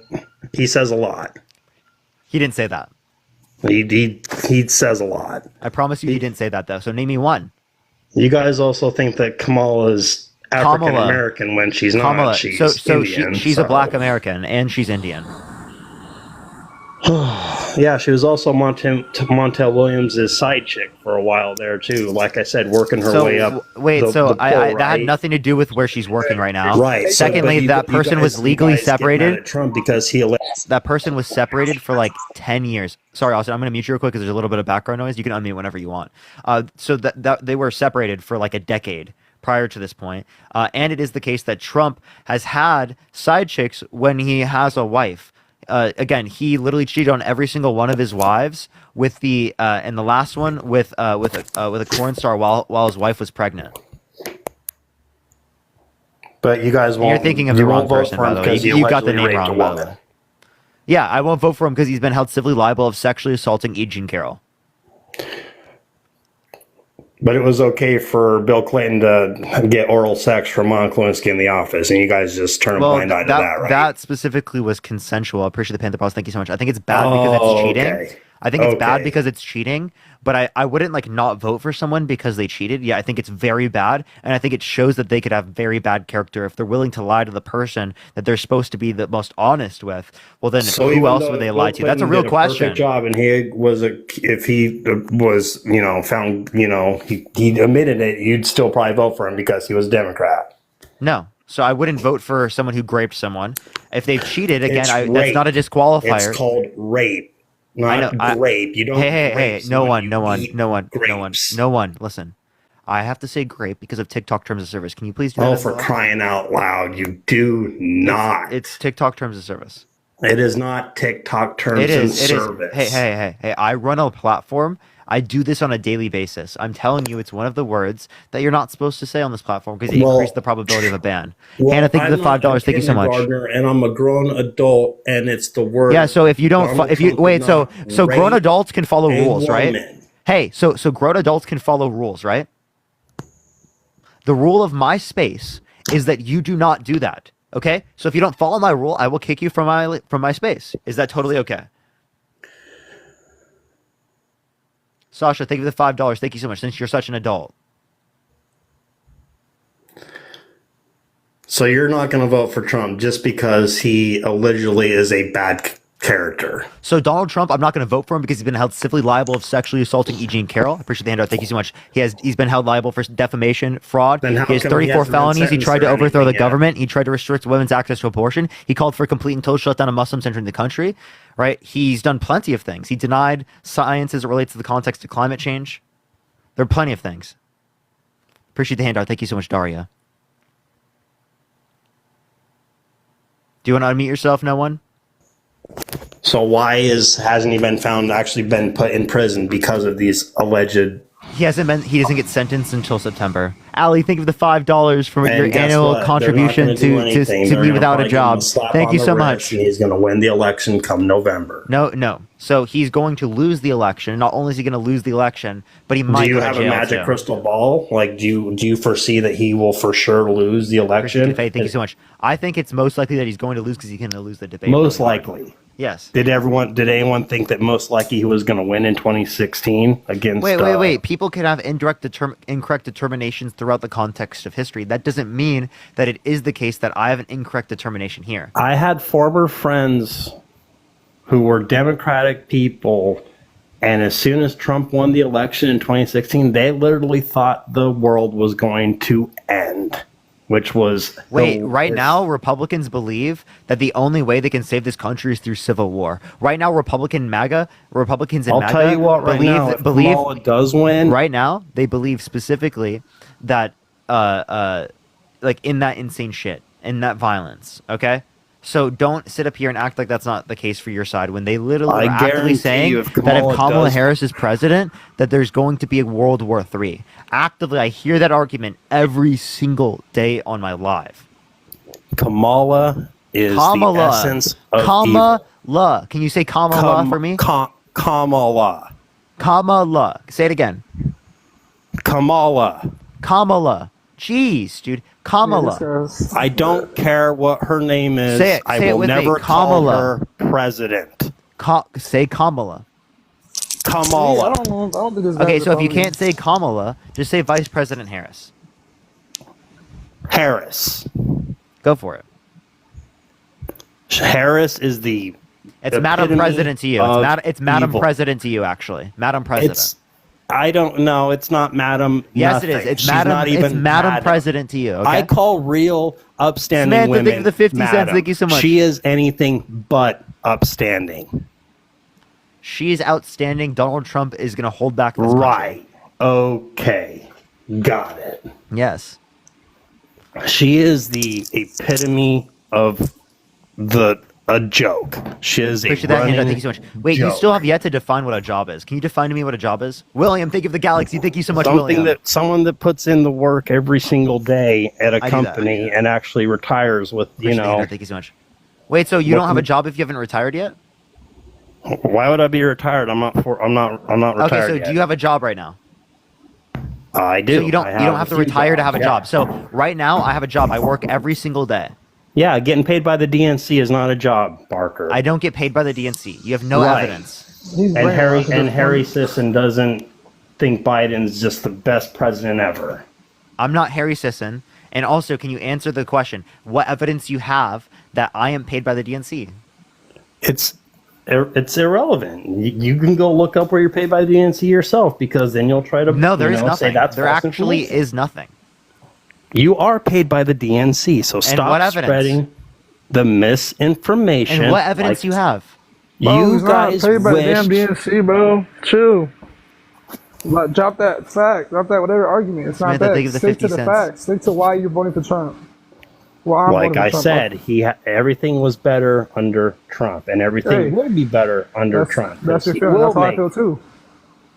he says a lot. He didn't say that. He says a lot. I promise you he didn't say that, though. So name me one. You guys also think that Kamala's African American when she's not. She's Indian, she's a black American and she's Indian. Yeah, she was also Montel Williams' side chick for a while there too. Like I said, working her way up. That had nothing to do with where she's working right now. Right. Secondly, that person was legally separated. Trump because he that person was separated for like 10 years. Sorry, Austin, I'm going to mute you real quick because there's a little bit of background noise. You can unmute whenever you want. So that they were separated for like a decade prior to this point. And it is the case that Trump has had side chicks when he has a wife. Again, he literally cheated on every single one of his wives with and the last one with a porn star while his wife was pregnant. But you guys won't. You're thinking of the wrong person, by the way. You got the name wrong, by the way. Yeah, I won't vote for him because he's been held civilly liable of sexually assaulting E. Jean Carroll. But it was okay for Bill Clinton to get oral sex from Monica Lewinsky in the office, and you guys just turn a blind eye to that, right? That specifically was consensual. I appreciate the Panther Pause. Thank you so much. I think it's bad because it's cheating. Okay. I think it's bad because it's cheating, but I wouldn't like not vote for someone because they cheated. Yeah, I think it's very bad, and I think it shows that they could have very bad character if they're willing to lie to the person that they're supposed to be the most honest with. Well, then who else would they lie to? That's a real question. Perfect job, and he was if he was found he admitted it, you'd still probably vote for him because he was a Democrat. No. So I wouldn't vote for someone who raped someone. If they've cheated, again, that's not a disqualifier. It's called rape. Not grape. You don't. Hey! No one. Listen, I have to say grape because of TikTok terms of service. Can you please do that? Oh, for crying out loud! You do not. It's TikTok terms of service. It is not TikTok terms of service. Hey! I run a platform. I do this on a daily basis. I'm telling you, it's one of the words that you're not supposed to say on this platform because it increases the probability of a ban. Hannah, thank you for the $5. Thank you so much. And I'm a grown adult, and it's the word. Yeah. So if you don't, so grown adults can follow rules, right? Hey, so grown adults can follow rules, right? The rule of my space is that you do not do that. Okay? So if you don't follow my rule, I will kick you from my space. Is that totally okay? Sasha, thank you for the $5. Thank you so much. Since you're such an adult. So you're not going to vote for Trump just because he allegedly is a bad character. So Donald Trump, I'm not going to vote for him because he's been held civilly liable of sexually assaulting E. Jean Carroll. I appreciate the handout. Thank you so much. He's been held liable for defamation, fraud. Then how He has come he 34 hasn't been felonies. He sentenced tried to or overthrow the anything yet? government. He tried to restrict women's access to abortion. He called for a complete and total shutdown of Muslims entering the country. Right? He's done plenty of things. He denied science as it relates to the context of climate change. There are plenty of things. Appreciate the handout. Thank you so much, Daria. Do you want to unmute yourself, no one? So why hasn't he been found actually been put in prison because of these alleged? He doesn't get sentenced until September. Ali, thank you for the $5 for And your guess annual what? contribution They're not gonna do anything. to They're me gonna without a probably give him job. slap Thank on you the so wrist, much. and he's going to win the election come November. No. So he's going to lose the election. Not only is he going to lose the election, but he might Do you go to have a jail, magic too. crystal ball? Like, do you foresee that he will for sure lose the election? Thank you so much. I think it's most likely that he's going to lose because he's going to lose the debate. Most really hard. likely. Yes. Did anyone think that most likely he was going to win in 2016 against? Wait. People can have incorrect determinations throughout the context of history. That doesn't mean that it is the case that I have an incorrect determination here. I had former friends who were Democratic people, and as soon as Trump won the election in 2016, they literally thought the world was going to end, which was... Right now, Republicans believe that the only way they can save this country is through civil war. Right now, Republicans in MAGA I'll tell you what, right now, if Kamala does win... Right now, they believe specifically that, like, in that insane shit, in that violence, okay? So don't sit up here and act like that's not the case for your side when they literally are actively saying that if Kamala Harris is president, that there's going to be a World War III. Actively, I hear that argument every single day on my live. Kamala is the essence of Kamala. evil. Can you say Kamala for me? Kamala. Kamala. Say it again. Kamala. Jeez, dude. Kamala. I don't care what her name is. Say it I will with me. never call Kamala. her president. Say Kamala. Kamala. I don't think this Okay, guy's so if you Republican. can't say Kamala, just say Vice President Harris. Harris. Go for it. Harris is the... It's Madam epitome President to you. It's of Madam evil. President to you, actually. Madam President. I don't know. It's not Madam. Yes, it is. nothing. It's She's Madam. Not even It's Madam President to you. Okay? I call real upstanding Samantha, women. thank you for the 50 cents. madam. Thank you so much. She is anything but upstanding. She's outstanding. Donald Trump is going to hold back this country. Right. Okay. Got it. Yes. She is the epitome of a joke. She is a Appreciate that handout. running Thank you so much. Wait, you joke. still have yet to define what a job is. Can you define to me what a job is? William, thank you for the galaxy. Thank you so much, William. Someone that puts in the work every single day at a I do that. company and actually retires with, Appreciate the handout. Thank you so much. Wait, so you don't have a job if you haven't retired yet? Why would I be retired? I'm not retired Okay, so yet. do you have a job right now? I do. So you don't have to retire to have a job. So Yeah. right now I have a job. I work every single day. Yeah, getting paid by the DNC is not a job, Barker. I don't get paid by the DNC. You have no Right. evidence. And Harry Sisson doesn't think Biden's just the best president ever. I'm not Harry Sisson. And also, can you answer the question? What evidence you have that I am paid by the DNC? It's irrelevant. You can go look up where you're paid by the DNC yourself, because then you'll try to No, there is say nothing. that's There false actually information. is nothing. You are paid by the DNC, so what stop evidence? spreading the misinformation. And what evidence like you have? Bro, he's You guys not paid by the damn wished DNC, bro. Chill. Like, drop that fact. Drop that whatever argument. It's not Samantha, that. think of the Stick to 50 the cents. facts. Stick to why you're voting for Trump. Why I'm like voting for I Trump. said, everything was better under Trump, and everything Hey, will be better under That's, Trump. that's your He feeling. will That's how I make- feel too.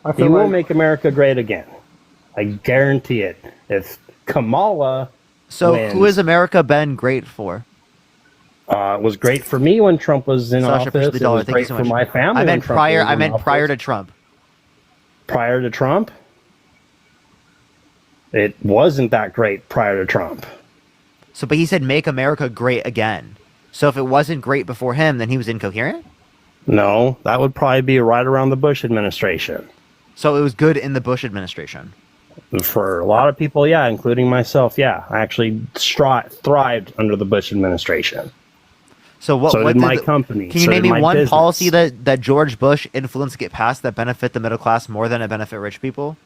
I He feel will like make America great again. I guarantee it. If Kamala So wins, who has America been great for? it was great for me when Trump was in Sasha, office. appreciate the It dollar. was Thank you great so for much. my family. I when meant Trump prior. was I in meant office. prior to Trump. Prior to Trump. It wasn't that great prior to Trump. So, but he said make America great again. So if it wasn't great before him, then he was incoherent? No, that would probably be right around the Bush administration. So it was good in the Bush administration? For a lot of people, yeah, including myself, yeah. I actually thrived under the Bush administration. So what did did my company. Can you so name did me my one business. policy that George Bush influenced get passed that benefit the middle class more than it benefit rich people?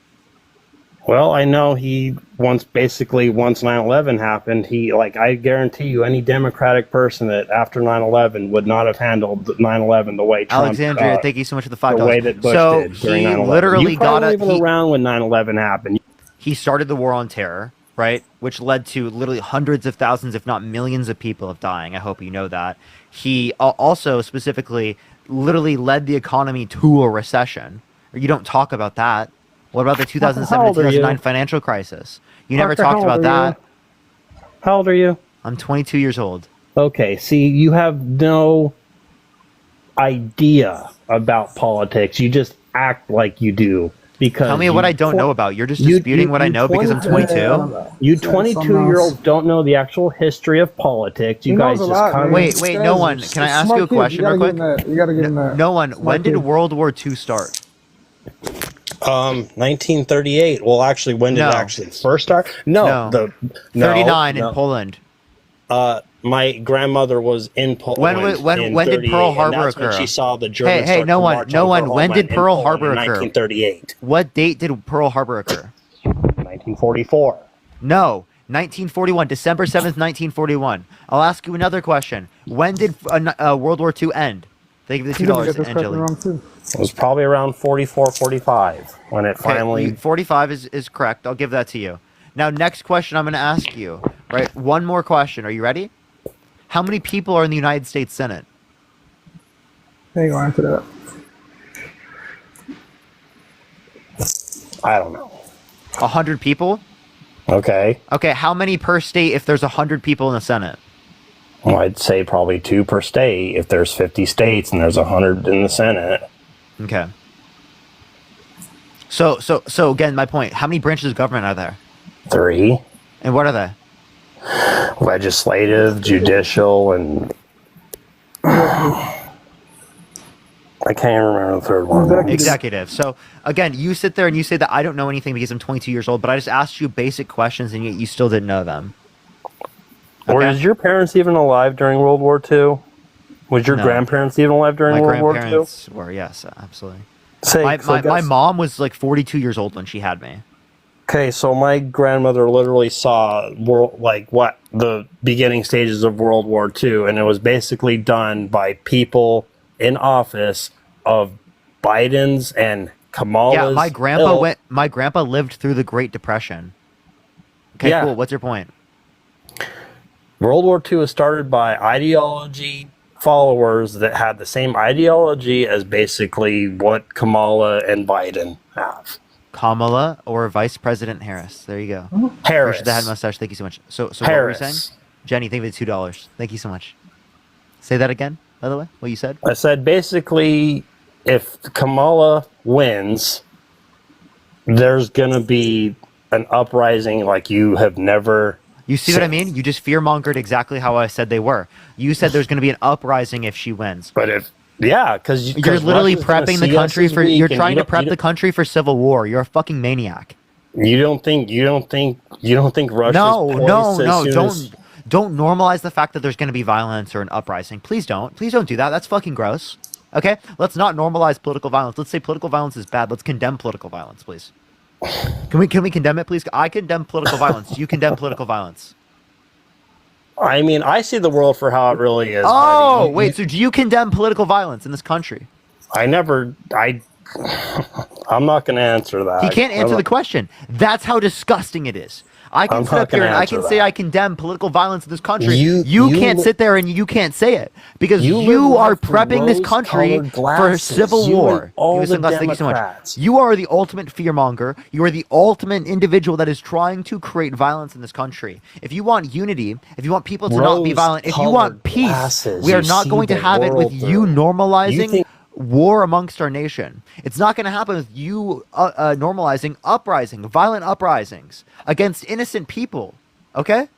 Well, I know he once 9/11 happened, I guarantee you any Democratic person that after 9/11 would not have handled 9/11 the way Trump Alexandria, thank you so much for the $5. the way that Bush So did during he 9/11. literally You probably got weren't even around when 9/11 happened. He started the war on terror, right? Which led to literally hundreds of thousands, if not millions of people of dying. I hope you know that. He also specifically literally led the economy to a recession. You don't talk about that. What about the 2007 to 2009 financial crisis? You never Parker, talked how about old are that. How old are you? I'm 22 years old. Okay, see, you have no idea about politics. You just act like you do. Because Tell me what I don't know about. You're just disputing what I know because I'm 22. You 22-year-olds don't know the actual history of politics. You guys just come. Wait, no one. Can I ask you a question real quick? You gotta give him that. No one. When did World War II start? 1938. Well, actually, when did it actually first start? No. 39 in Poland. My grandmother was in Poland. When did Pearl Harbor occur? When she saw the Germans Hey, no one. When did Pearl Harbor in occur? 1938. What date did Pearl Harbor occur? 1944. No, 1941. December 7th, 1941. I'll ask you another question. When did World War II end? Thank you for the $2, Angeli. It was probably around 44, 45 when it finally. 45 is correct. I'll give that to you. Now, next question I'm going to ask you. Right, one more question. Are you ready? How many people are in the United States Senate? There you go, answer that. I don't know. 100 people? Okay. Okay, how many per state if there's 100 people in the Senate? Well, I'd say probably 2 per state if there's 50 states and there's 100 in the Senate. Okay. So again, my point. How many branches of government are there? 3. And what are they? Legislative, judicial, and I can't even remember the third one. Executive. So again, you sit there and you say that I don't know anything because I'm 22 years old, but I just asked you basic questions and yet you still didn't know them. Or is your parents even alive during World War II? Was your grandparents even alive during World War II? My grandparents were, yes, absolutely. Say, my mom was like 42 years old when she had me. Okay, so my grandmother literally saw the beginning stages of World War II, and it was basically done by people in office of Biden's and Kamala's. Yeah, my grandpa lived through the Great Depression. Okay, Yeah. cool. What's your point? World War II was started by ideology followers that had the same ideology as basically what Kamala and Biden have. Kamala or Vice President Harris. There you go. Harris. The head mustache. Thank you so much. So what were you saying? Jenny, thank you for the $2. Thank you so much. Say that again, by the way, what you said? I said basically if Kamala wins, there's going to be an uprising like you have never You see what I mean? You just fear-mongered exactly how I said they were. You said there's going to be an uprising if she wins. But because you're literally prepping the country for. You're trying to prep the country for civil war. You're a fucking maniac. You don't think Russia's No. Don't normalize the fact that there's going to be violence or an uprising. Please don't do that. That's fucking gross. Okay, let's not normalize political violence. Let's say political violence is bad. Let's condemn political violence, please. Can we condemn it, please? I condemn political violence. You condemn political violence. I mean, I see the world for how it really is. Oh, wait. So do you condemn political violence in this country? I'm not going to answer that. He can't answer the question. That's how disgusting it is. I can sit up here and I can say I condemn political violence in this country. You can't sit there and you can't say it because you are prepping this country for civil war. Thank you so much. You are the ultimate fearmonger. You are the ultimate individual that is trying to create violence in this country. If you want unity, if you want people to not be violent, if you want peace, we are not going to have it with you normalizing war amongst our nation. It's not going to happen with you normalizing violent uprisings against innocent people. Okay?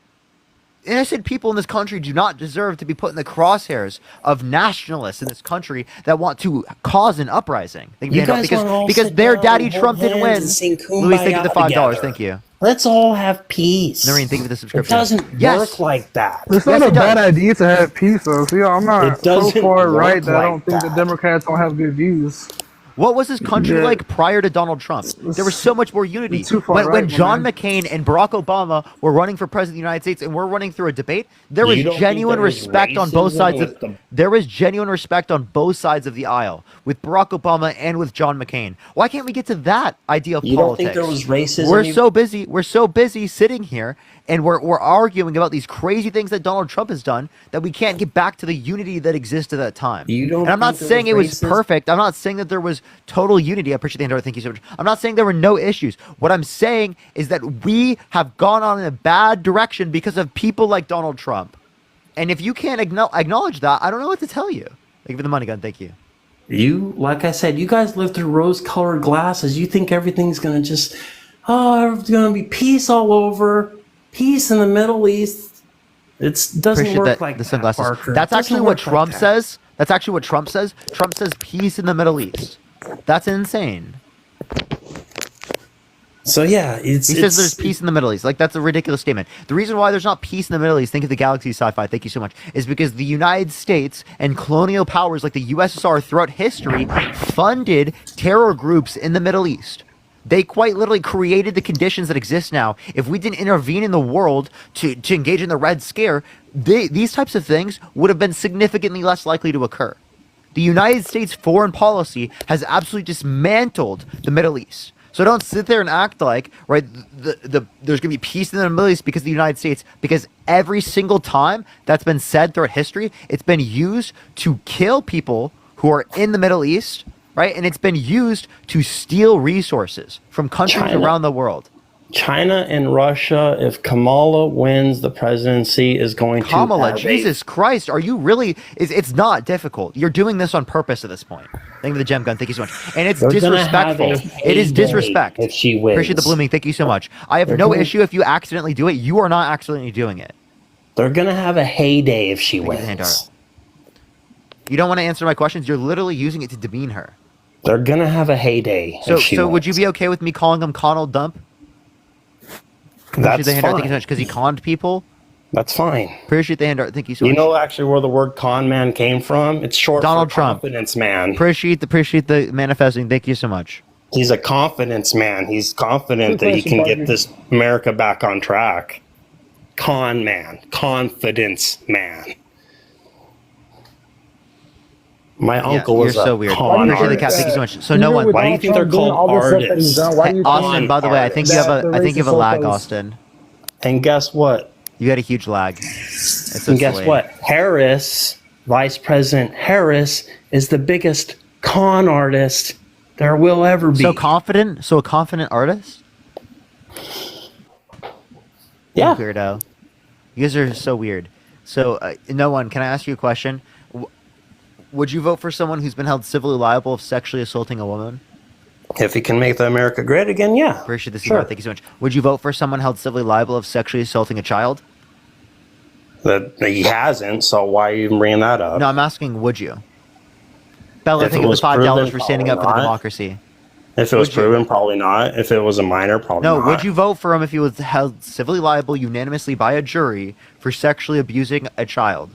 Innocent people in this country do not deserve to be put in the crosshairs of nationalists in this country that want to cause an uprising. You guys wanna all because sit their down daddy and hold Trump didn't hands win. and sing Louis, thank you for the Kumbaya $5. together. Thank you. Let's all have peace. Noreen, thank you for the It subscription. doesn't Yes. work like that. It's not Yes, a it bad does. idea to have peace, though. See, I'm It not so doesn't far right work that I don't like think the that. Democrats don't have good views. What was this country Yeah. like prior to Donald Trump? There was so much more unity. Too far When right, my John man. McCain and Barack Obama were running for president of the United States and we're running through a debate, there You was don't think genuine there was respect on both racism sides with of the- there was genuine respect on both sides of the aisle with Barack Obama and with John McCain. Why can't we get to that idea of You don't politics? think there was racism We're even- so busy sitting here and we're arguing about these crazy things that Donald Trump has done that we can't get back to the unity that existed at that time. You don't And I'm not think there saying it was racism? perfect. I'm not saying that there was total unity. I appreciate the handout. Thank you so much. I'm not saying there were no issues. What I'm saying is that we have gone on in a bad direction because of people like Donald Trump. And if you can't acknowledge that, I don't know what to tell you. Thank you for the money gun. Thank you. You, like I said, you guys live through rose-colored glasses. You think everything's gonna just, everything's gonna be peace all over, peace in the Middle East. It doesn't Appreciate work that, like the that, sunglasses. Parker. That's It doesn't actually what work like Trump that. says. That's actually what Trump says. Trump says peace in the Middle East. That's insane. So yeah, He says there's peace in the Middle East. Like, that's a ridiculous statement. The reason why there's not peace in the Middle East, think of the galaxy sci-fi, thank you so much, is because the United States and colonial powers like the USSR throughout history funded terror groups in the Middle East. They quite literally created the conditions that exist now. If we didn't intervene in the world to engage in the Red Scare, these types of things would have been significantly less likely to occur. The United States foreign policy has absolutely dismantled the Middle East. So don't sit there and act like, right, there's going to be peace in the Middle East because of the United States, because every single time that's been said throughout history, it's been used to kill people who are in the Middle East, right? And it's been used to steal resources from countries China. around the world. China and Russia, if Kamala wins the presidency, is going to Kamala, have Jesus Christ, are you really? It's not difficult. You're doing this on purpose at this point. Thank you for the gem gun. Thank you so much. And it's They're gonna have disrespectful. a It is heyday disrespect. if she wins. Appreciate the blooming. Thank you so much. I have They're no gonna- issue if you accidentally do it. You are not accidentally doing it. They're gonna have a heyday if she Thank you for the hand wins. art. You don't want to answer my questions. You're literally using it to demean her. They're gonna have a heyday So, if she wins. would you be okay with me calling him Connell Dump? That's Appreciate the hand art. Thank you so fine. much because he conned people. That's fine. Appreciate the hand art. Thank you so You much. know actually where the word con man came from? It's short Donald for Trump. confidence man. Appreciate the manifesting. Thank you so much. He's a confidence man. He's confident that he can get this America back on track. Con man. Confidence man. My uncle you're was a so weird. con Appreciate the cap. artist. Thank you so much. So no one. Why do you think they're called artists? Hey, Austin, by the way, I think you have Artists. a lag, Austin. And guess what? You had a huge lag. It's so And guess silly. what? Harris, Vice President Harris, is the biggest con artist there will ever be. So confident? So a confident artist? Yeah. Weirdo. You guys are so weird. So, no one, can I ask you a question? Would you vote for someone who's been held civilly liable of sexually assaulting a woman? If he can make the America great again, yeah. Appreciate this. Sure. Thank you so much. Would you vote for someone held civilly liable of sexually assaulting a child? That he hasn't, so why are you even bringing that up? No, I'm asking, would you? Bella, If thank it you for was the $5 proven, for standing up for the probably not. democracy. If it was Would you? proven, probably not. If it was a minor, probably No, not. would you vote for him if he was held civilly liable unanimously by a jury for sexually abusing a child?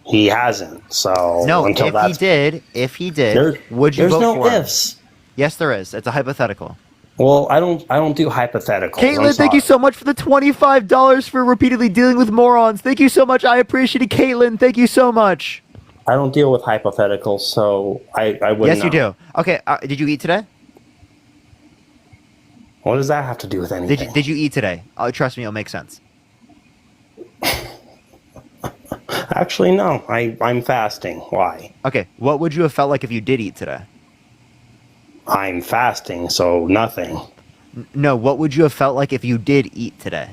He hasn't, so No, until if that's he did, There- would you there's vote no for him? ifs. Yes, there is. It's a hypothetical. Well, I don't do hypotheticals. Caitlin, thank you so much for the $25 for repeatedly dealing with morons. Thank you so much. I appreciate it, Caitlin. Thank you so much. I don't deal with hypotheticals, so I wouldn't Yes, you know. do. Okay, did you eat today? What does that have to do with anything? Did you eat today? Trust me, it'll make sense. Actually, no. I'm fasting. Why? Okay, what would you have felt like if you did eat today? I'm fasting, so nothing. No, what would you have felt like if you did eat today?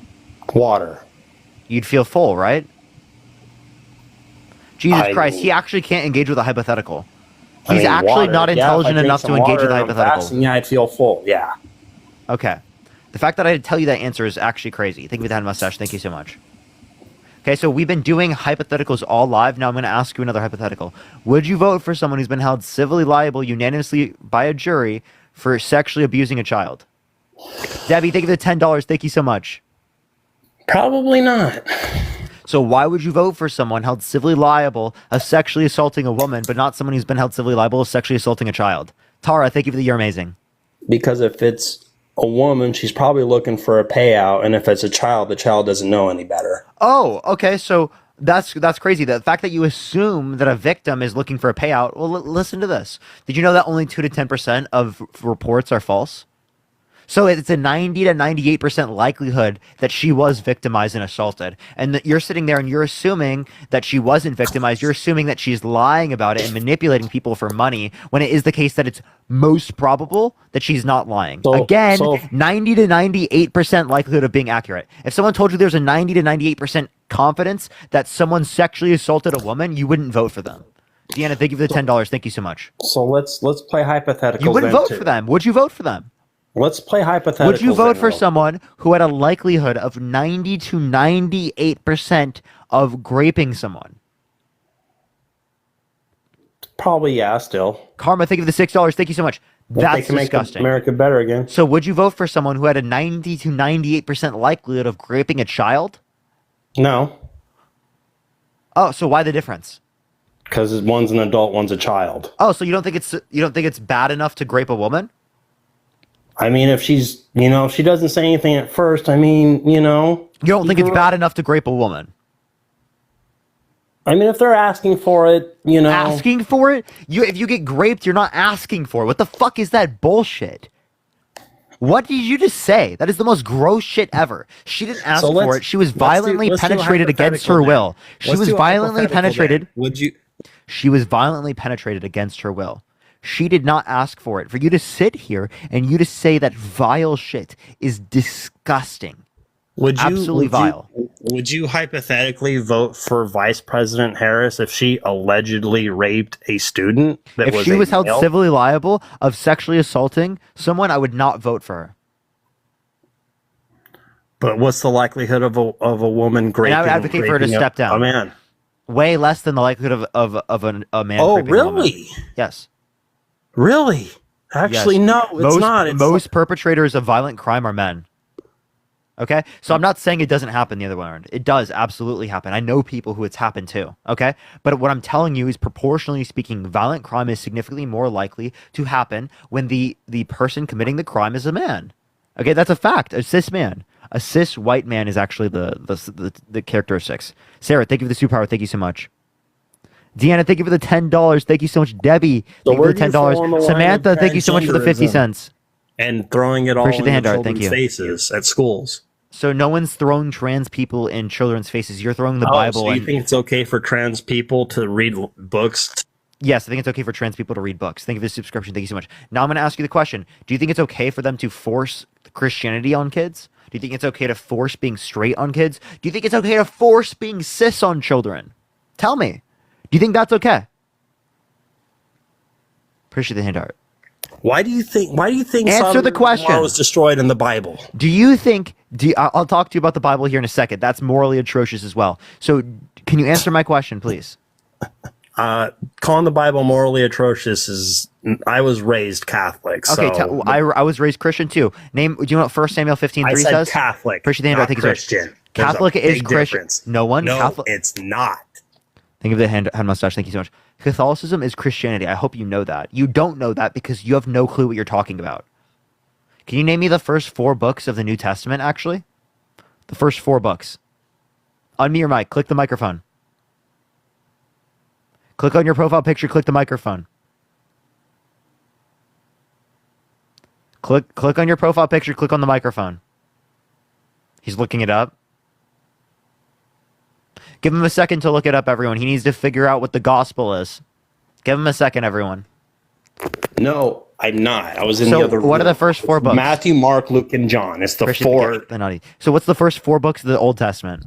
Water. You'd feel full, right? Jesus I- Christ, he actually can't engage with a hypothetical. He's actually water. not Yeah, if I intelligent drink enough some to engage water with the and I'm hypothetical. fasting, yeah, I'd feel full. Yeah. Okay. The fact that I tell you that answer is actually crazy. Thank you for that mustache. Thank you so much. Okay, so we've been doing hypotheticals all live. Now I'm going to ask you another hypothetical. Would you vote for someone who's been held civilly liable unanimously by a jury for sexually abusing a child? Debbie, thank you for the $10. Thank you so much. Probably not. So why would you vote for someone held civilly liable of sexually assaulting a woman, but not someone who's been held civilly liable of sexually assaulting a child? Tara, thank you for the you're amazing. Because if it's a woman, she's probably looking for a payout, and if it's a child, the child doesn't know any better. Oh, okay. So that's crazy. The fact that you assume that a victim is looking for a payout. Well, listen to this. Did you know that only 2 to 10% of reports are false? So it's a 90 to 98% likelihood that she was victimized and assaulted. And that you're sitting there and you're assuming that she wasn't victimized. You're assuming that she's lying about it and manipulating people for money when it is the case that it's most probable that she's not lying. Again, 90 to 98% likelihood of being accurate. If someone told you there's a 90 to 98% confidence that someone sexually assaulted a woman, you wouldn't vote for them. Deanna, thank you for the $10. Thank you so much. So let's play hypotheticals. You wouldn't then, vote too. for them. Would you vote for them? Let's play hypotheticals. Would you vote then, for real someone who had a likelihood of 90 to 98% of graping someone? Probably, yeah, still. Karma, thank you for the $6. Thank you so much. If they That's can make disgusting. America better again. So would you vote for someone who had a 90 to 98% likelihood of graping a child? No. Oh, so why the difference? Because one's an adult, one's a child. Oh, so you don't think it's bad enough to grape a woman? I mean, if she's, if she doesn't say anything at first, I mean, You don't think it's bad enough to grape a woman? I mean, if they're asking for it, Asking for it? If you get graped, you're not asking for it. What the fuck is that bullshit? What did you just say? That is the most gross shit ever. She didn't ask for it. She was violently penetrated against her will. She was violently penetrated. Would you? She was violently penetrated against her will. She did not ask for it. For you to sit here and you to say that vile shit is disgusting. Absolutely vile. Would you hypothetically vote for Vice President Harris if she allegedly raped a student? If she was held civilly liable of sexually assaulting someone, I would not vote for her. But what's the likelihood of a woman raping? And I would advocate for her to step down. A man. Way less than the likelihood of a man. Oh, raping a woman. really? Yes. Really? Actually, Yes. no, it's not. It's most perpetrators of violent crime are men. Okay? So I'm not saying it doesn't happen the other way around. It does absolutely happen. I know people who it's happened to. Okay? But what I'm telling you is proportionally speaking, violent crime is significantly more likely to happen when the person committing the crime is a man. Okay? That's a fact. A cis man. A cis white man is actually the characteristics. Sarah, thank you for the superpower. Thank you so much. Deanna, thank you for the $10. Thank you so much. Debbie, thank you for the $10. Samantha, thank you so much for the 50 cents. And throwing it all Appreciate the in handout. children's Thank you. faces at schools. So no one's throwing trans people in children's faces. You're throwing the Bible. So you think it's okay for trans people to read books? Yes, I think it's okay for trans people to read books. Thank you for the subscription. Thank you so much. Now I'm going to ask you the question. Do you think it's okay for them to force Christianity on kids? Do you think it's okay to force being straight on kids? Do you think it's okay to force being cis on children? Tell me. Do you think that's okay? Appreciate the handout. Why do you think Answer the question. was destroyed in the Bible? Do you think I'll talk to you about the Bible here in a second. That's morally atrocious as well. So can you answer my question, please? Calling the Bible morally atrocious is, I was raised Catholic. Okay, So I was raised Christian too. Do you know what 1 Samuel 15:3 I said says? Catholic, Appreciate the handout. not Thank you so much. Christian. Catholic There's a is big Christian. difference. No, Catholic. It's not. Think of the hand mustache. Thank you so much. Catholicism is Christianity. I hope you know that. You don't know that because you have no clue what you're talking about. Can you name me the first 4 books of the New Testament, actually? The first 4 books. Unmute your mic. Click the microphone. Click on your profile picture. Click the microphone. Click on your profile picture. Click on the microphone. He's looking it up. Give him a second to look it up, everyone. He needs to figure out what the gospel is. Give him a second, everyone. No, I'm not. I was in So the other room. what are the first 4 books? Matthew, Mark, Luke, and John. It's the Appreciate 4. the naughty. So what's the first 4 books of the Old Testament?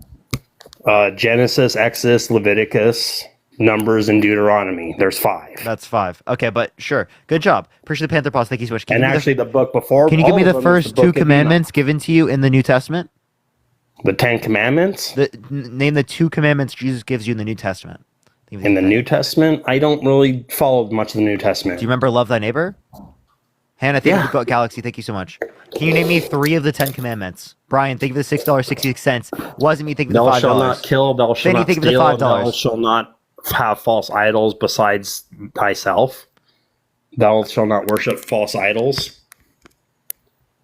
Genesis, Exodus, Leviticus, Numbers and Deuteronomy. There's 5. That's 5. Okay, but sure. Good job. Appreciate the Panther Paws. Thank you so much. And actually, the book before. Can you give all me of the them is first Book 2 of commandments given to you in the New Testament? The 10 Commandments? Name the 2 commandments Jesus gives you in the New Testament. In the New Testament? I don't really follow much of the New Testament. Do you remember love thy neighbor? Hannah, thank you for Galaxy. Thank you so much. Can you name me 3 of the 10 commandments? Brian, think of the $6.66. Wasn't me thinking of the $5. Thou shalt not kill, thou shalt Then you not think of the steal, $5. thou shalt not have false idols besides thyself. Thou shalt not worship false idols.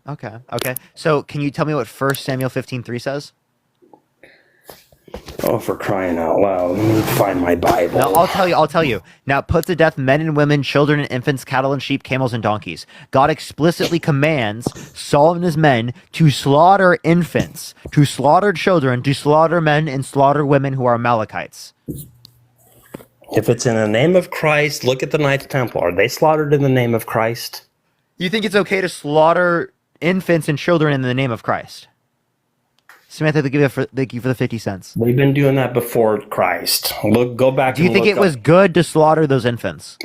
Okay. So can you tell me what 1 Samuel 15:3 says? Oh, for crying out loud. Let me find my Bible. Now, I'll tell you. Now, put to death men and women, children and infants, cattle and sheep, camels and donkeys. God explicitly commands Saul and his men to slaughter infants, to slaughter children, to slaughter men, and slaughter women who are Amalekites. If it's in the name of Christ, look at the Knights Templar. Are they slaughtered in the name of Christ? You think it's okay to slaughter infants and children in the name of Christ? Samantha, thank you for the 50 cents. They've been doing that before Christ. Go back. Do you think it was good to slaughter those infants?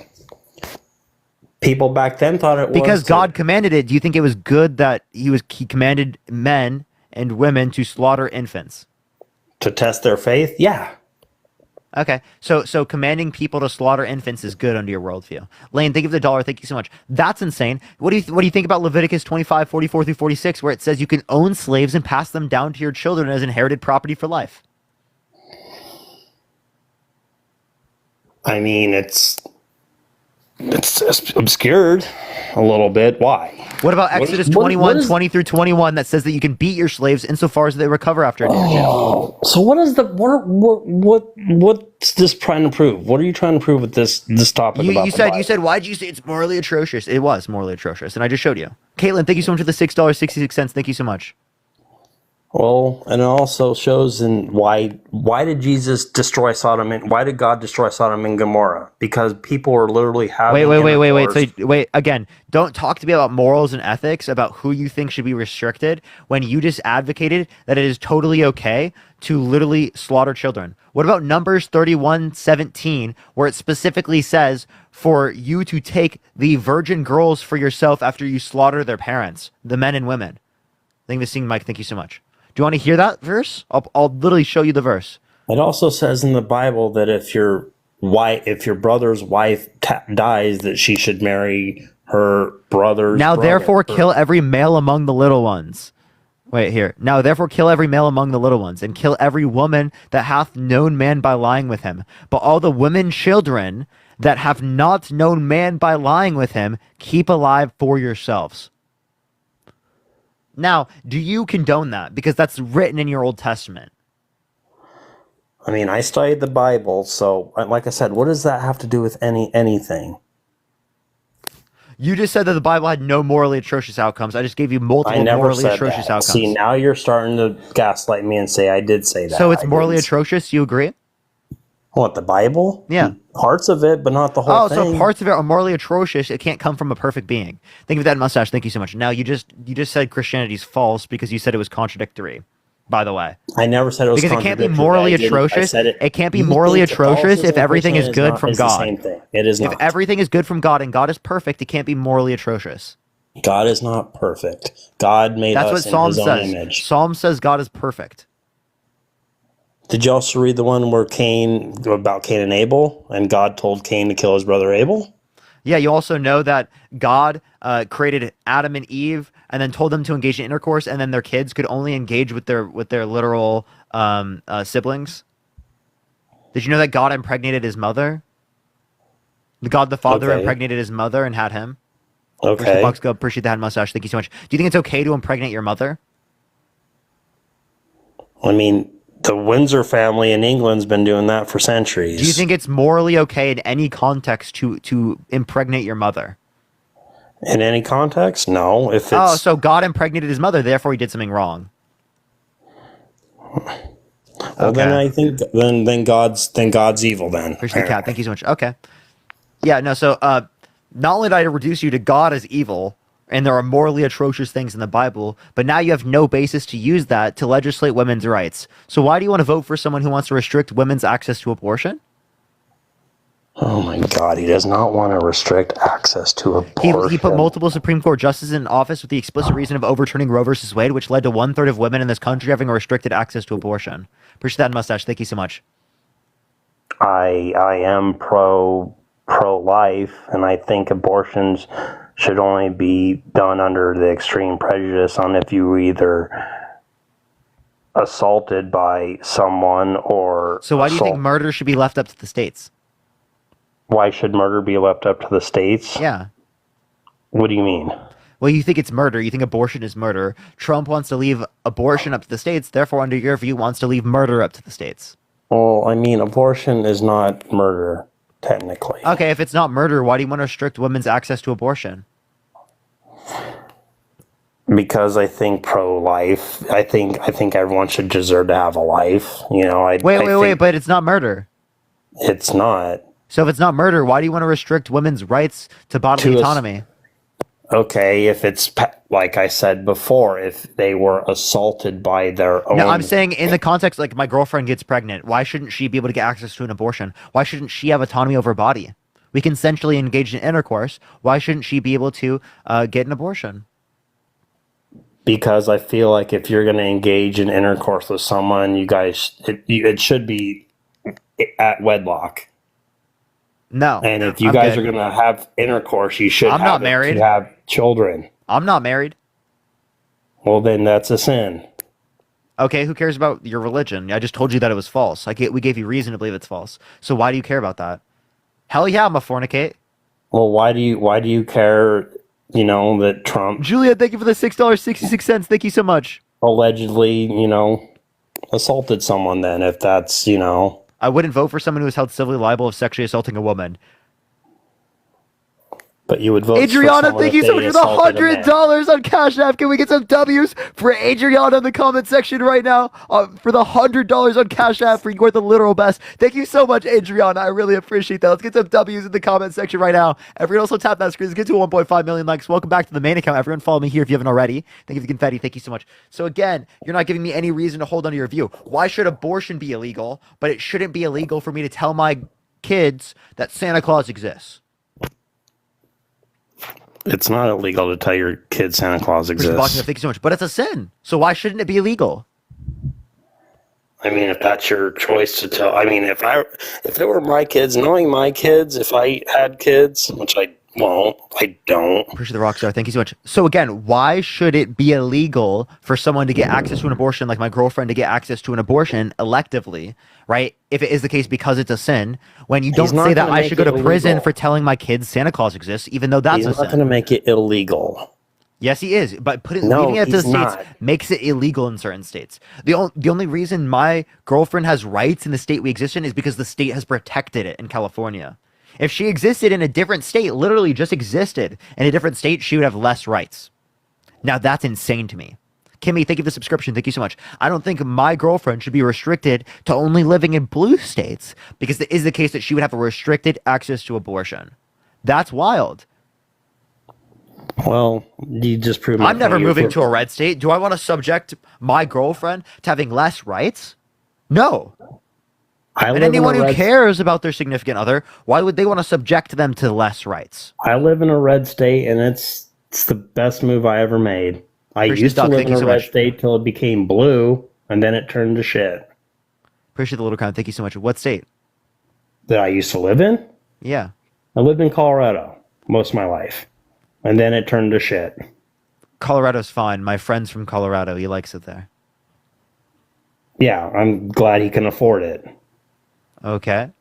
People back then thought it was. Because God commanded it. Do you think it was good that he commanded men and women to slaughter infants? To test their faith? Yeah. Okay, so commanding people to slaughter infants is good under your worldview. Lane, think of the dollar. Thank you so much. That's insane. What do you think about Leviticus 25:44-46, where it says you can own slaves and pass them down to your children as inherited property for life? I mean, it's obscured a little bit. Why? What about Exodus 21:20-21 that says that you can beat your slaves insofar as they recover after a day in jail? So what's this trying to prove? What are you trying to prove with this topic? You said why'd you say it's morally atrocious? It was morally atrocious, and I just showed you. Caitlin, thank you so much for the $6.66. Thank you so much. Well, and it also shows in why did Jesus destroy Sodom and why did God destroy Sodom and Gomorrah? Because people are literally having Wait. So wait, again, don't talk to me about morals and ethics, about who you think should be restricted, when you just advocated that it is totally okay to literally slaughter children. What about Numbers 31:17, where it specifically says for you to take the virgin girls for yourself after you slaughter their parents, the men and women? Thank you, Mike. Thank you so much. Do you want to hear that verse? I'll literally show you the verse. It also says in the Bible that if your brother's wife dies, that she should marry her brother's Now, brother. therefore, kill every male among the little ones. Wait, here. Now, therefore, kill every male among the little ones, and kill every woman that hath known man by lying with him. But all the women children that have not known man by lying with him, keep alive for yourselves. Now, do you condone that? Because that's written in your Old Testament. I mean, I studied the Bible, so like I said, what does that have to do with anything? You just said that the Bible had no morally atrocious outcomes. I just gave you multiple morally atrocious outcomes. See, now you're starting to gaslight me and say I did say that. So it's morally atrocious? You agree? What, the Bible? Yeah. Parts of it, but not the whole thing. Oh, so parts of it are morally atrocious. It can't come from a perfect being. Think of that mustache. Thank you so much. Now, you just said Christianity's false because you said it was contradictory, by the way. I never said it was because it can't be morally atrocious. It can't be morally atrocious if everything is good from God. The same thing. It is not. If everything is good from God and God is perfect, it can't be morally atrocious. God is not perfect. God made us in His own image. Psalm says God is perfect. Did you also read the one where about Cain and Abel, and God told Cain to kill his brother Abel? Yeah, you also know that God created Adam and Eve, and then told them to engage in intercourse, and then their kids could only engage with their literal siblings. Did you know that God impregnated his mother? God the Father impregnated his mother and had him. Okay. Bucks go, appreciate that mustache. Thank you so much. Do you think it's okay to impregnate your mother? I mean, the Windsor family in England's been doing that for centuries. Do you think it's morally okay in any context to impregnate your mother? In any context? No. If it's... so God impregnated his mother, therefore he did something wrong. Well, then I think then God's evil then. Appreciate the cat. Thank you so much. Okay. Yeah, no, so not only did I reduce you to God as evil, and there are morally atrocious things in the Bible, but now you have no basis to use that to legislate women's rights. So why do you want to vote for someone who wants to restrict women's access to abortion? Oh my God, he does not want to restrict access to abortion. He put multiple Supreme Court justices in office with the explicit reason of overturning Roe versus Wade, which led to 1/3 of women in this country having restricted access to abortion. Appreciate that, Mustache. Thank you so much. I am pro-life, and I think abortions should only be done under the extreme prejudice on if you were either assaulted by someone or... So why do you think murder should be left up to the states? Why should murder be left up to the states? Yeah. What do you mean? Well, you think it's murder. You think abortion is murder. Trump wants to leave abortion up to the states. Therefore, under your view, wants to leave murder up to the states. Well, I mean, abortion is not murder, technically. Okay, if it's not murder, why do you want to restrict women's access to abortion? Because I think pro-life. I think everyone should deserve to have a life. You know, Wait, but it's not murder. It's not. So if it's not murder, why do you want to restrict women's rights to bodily autonomy? Okay, if it's like I said before, if they were assaulted by their own... No, I'm saying in the context, like my girlfriend gets pregnant, why shouldn't she be able to get access to an abortion? Why shouldn't she have autonomy over her body? We consensually engage in intercourse. Why shouldn't she be able to get an abortion? Because I feel like if you're going to engage in intercourse with someone, you guys, it should be at wedlock. No. And if you guys are going to have intercourse, you should not married. To have children. I'm not married. Well, then that's a sin. Okay, who cares about your religion? I just told you that it was false. We gave you reason to believe it's false. So why do you care about that? Hell yeah, I'm a fornicate. Well, why do you care, you know, that Trump... Julia, thank you for the $6.66. Thank you so much. Allegedly, you know, assaulted someone then, if that's, you know... I wouldn't vote for someone who is held civilly liable of sexually assaulting a woman. But you would vote Adriana, for thank you so much for the $100 on Cash App. Can we get some W's for Adriana in the comment section right now? For the $100 on Cash App, for you are the literal best. Thank you so much, Adriana. I really appreciate that. Let's get some W's in the comment section right now. Everyone also tap that screen. Let's get to 1.5 million likes. Welcome back to the main account. Everyone follow me here if you haven't already. Thank you for the confetti. Thank you so much. So again, you're not giving me any reason to hold on to your view. Why should abortion be illegal, but it shouldn't be illegal for me to tell my kids that Santa Claus exists? It's not illegal to tell your kids Santa Claus exists. Thank you so much. But it's a sin. So why shouldn't it be illegal? I mean, if that's your choice to tell... I mean, if they were my kids, knowing my kids, if I had kids, which I won't, I don't. Appreciate the rockstar. Thank you so much. So again, why should it be illegal for someone to get access to an abortion, like my girlfriend to get access to an abortion electively, right? If it is the case because it's a sin, when you don't say that I should go to prison for telling my kids Santa Claus exists, even though that's a sin. He's not going to make it illegal. Yes, he is. But leaving it to the states makes it illegal in certain states. The only reason my girlfriend has rights in the state we exist in is because the state has protected it in California. If she existed in a different state, literally just existed in a different state, she would have less rights. Now, that's insane to me. Kimmy, thank you for the subscription. Thank you so much. I don't think my girlfriend should be restricted to only living in blue states because it is the case that she would have a restricted access to abortion. That's wild. Well, you just proved I'm never moving to a red state. Do I want to subject my girlfriend to having less rights? No. And anyone who cares about their significant other, why would they want to subject them to less rights? I live in a red state, and it's the best move I ever made. I used to live in a red state till it became blue, and then it turned to shit. Appreciate the little crown. Thank you so much. What state? That I used to live in? Yeah. I lived in Colorado most of my life, and then it turned to shit. Colorado's fine. My friend's from Colorado. He likes it there. Yeah, I'm glad he can afford it. Okay.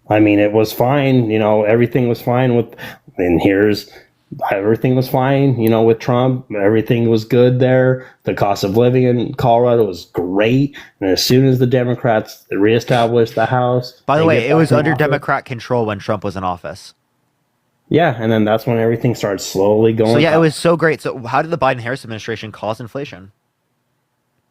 I mean, it was fine. You know, everything was fine with, and everything was fine, you know, with Trump. Everything was good there. The cost of living in Colorado was great. And as soon as the Democrats reestablished the House. By the way, it was under Democrat control when Trump was in office. Yeah, and then that's when everything started slowly going So yeah, up. it was so great. So how did the Biden-Harris administration cause inflation?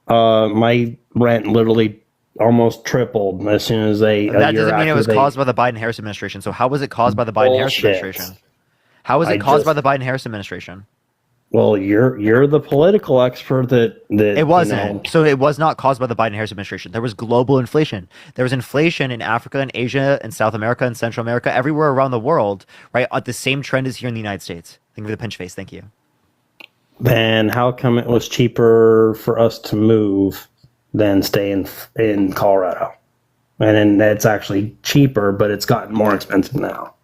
My rent literally almost tripled as soon as they... That doesn't mean it was caused by the Biden-Harris administration. So how was it caused by the Biden-Harris administration? How was it caused by the Biden-Harris administration? Well, you're the political expert that It wasn't. So it was not caused by the Biden-Harris administration. There was global inflation. There was inflation in Africa and Asia and South America and Central America, everywhere around the world, right? At the same trend as here in the United States. Thank you for the pinch face. Thank you. Then how come it was cheaper for us to move than stay in Colorado? And then it's actually cheaper, but it's gotten more expensive now.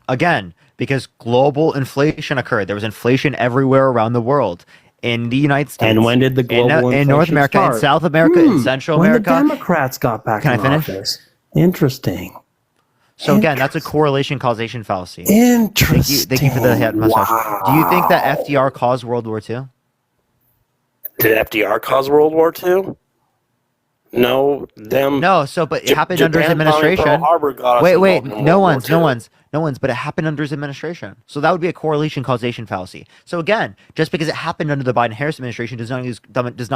Again, because global inflation occurred. There was inflation everywhere around the world. In the United States. And when did the global inflation in North America, start? in South America, in Central America. When the Democrats got back Can in I finish? office. Interesting. So again, that's a correlation causation fallacy. Interesting. Thank you for the head mustache. Wow. Do you think that FDR caused World War II? Did FDR cause World War II? No, No, but it happened under his Japan bombing Pearl administration. Harbor got us Wait, involved in no World War one's, II. but it happened under his administration. So that would be a correlation causation fallacy. So again, just because it happened under the Biden-Harris administration does not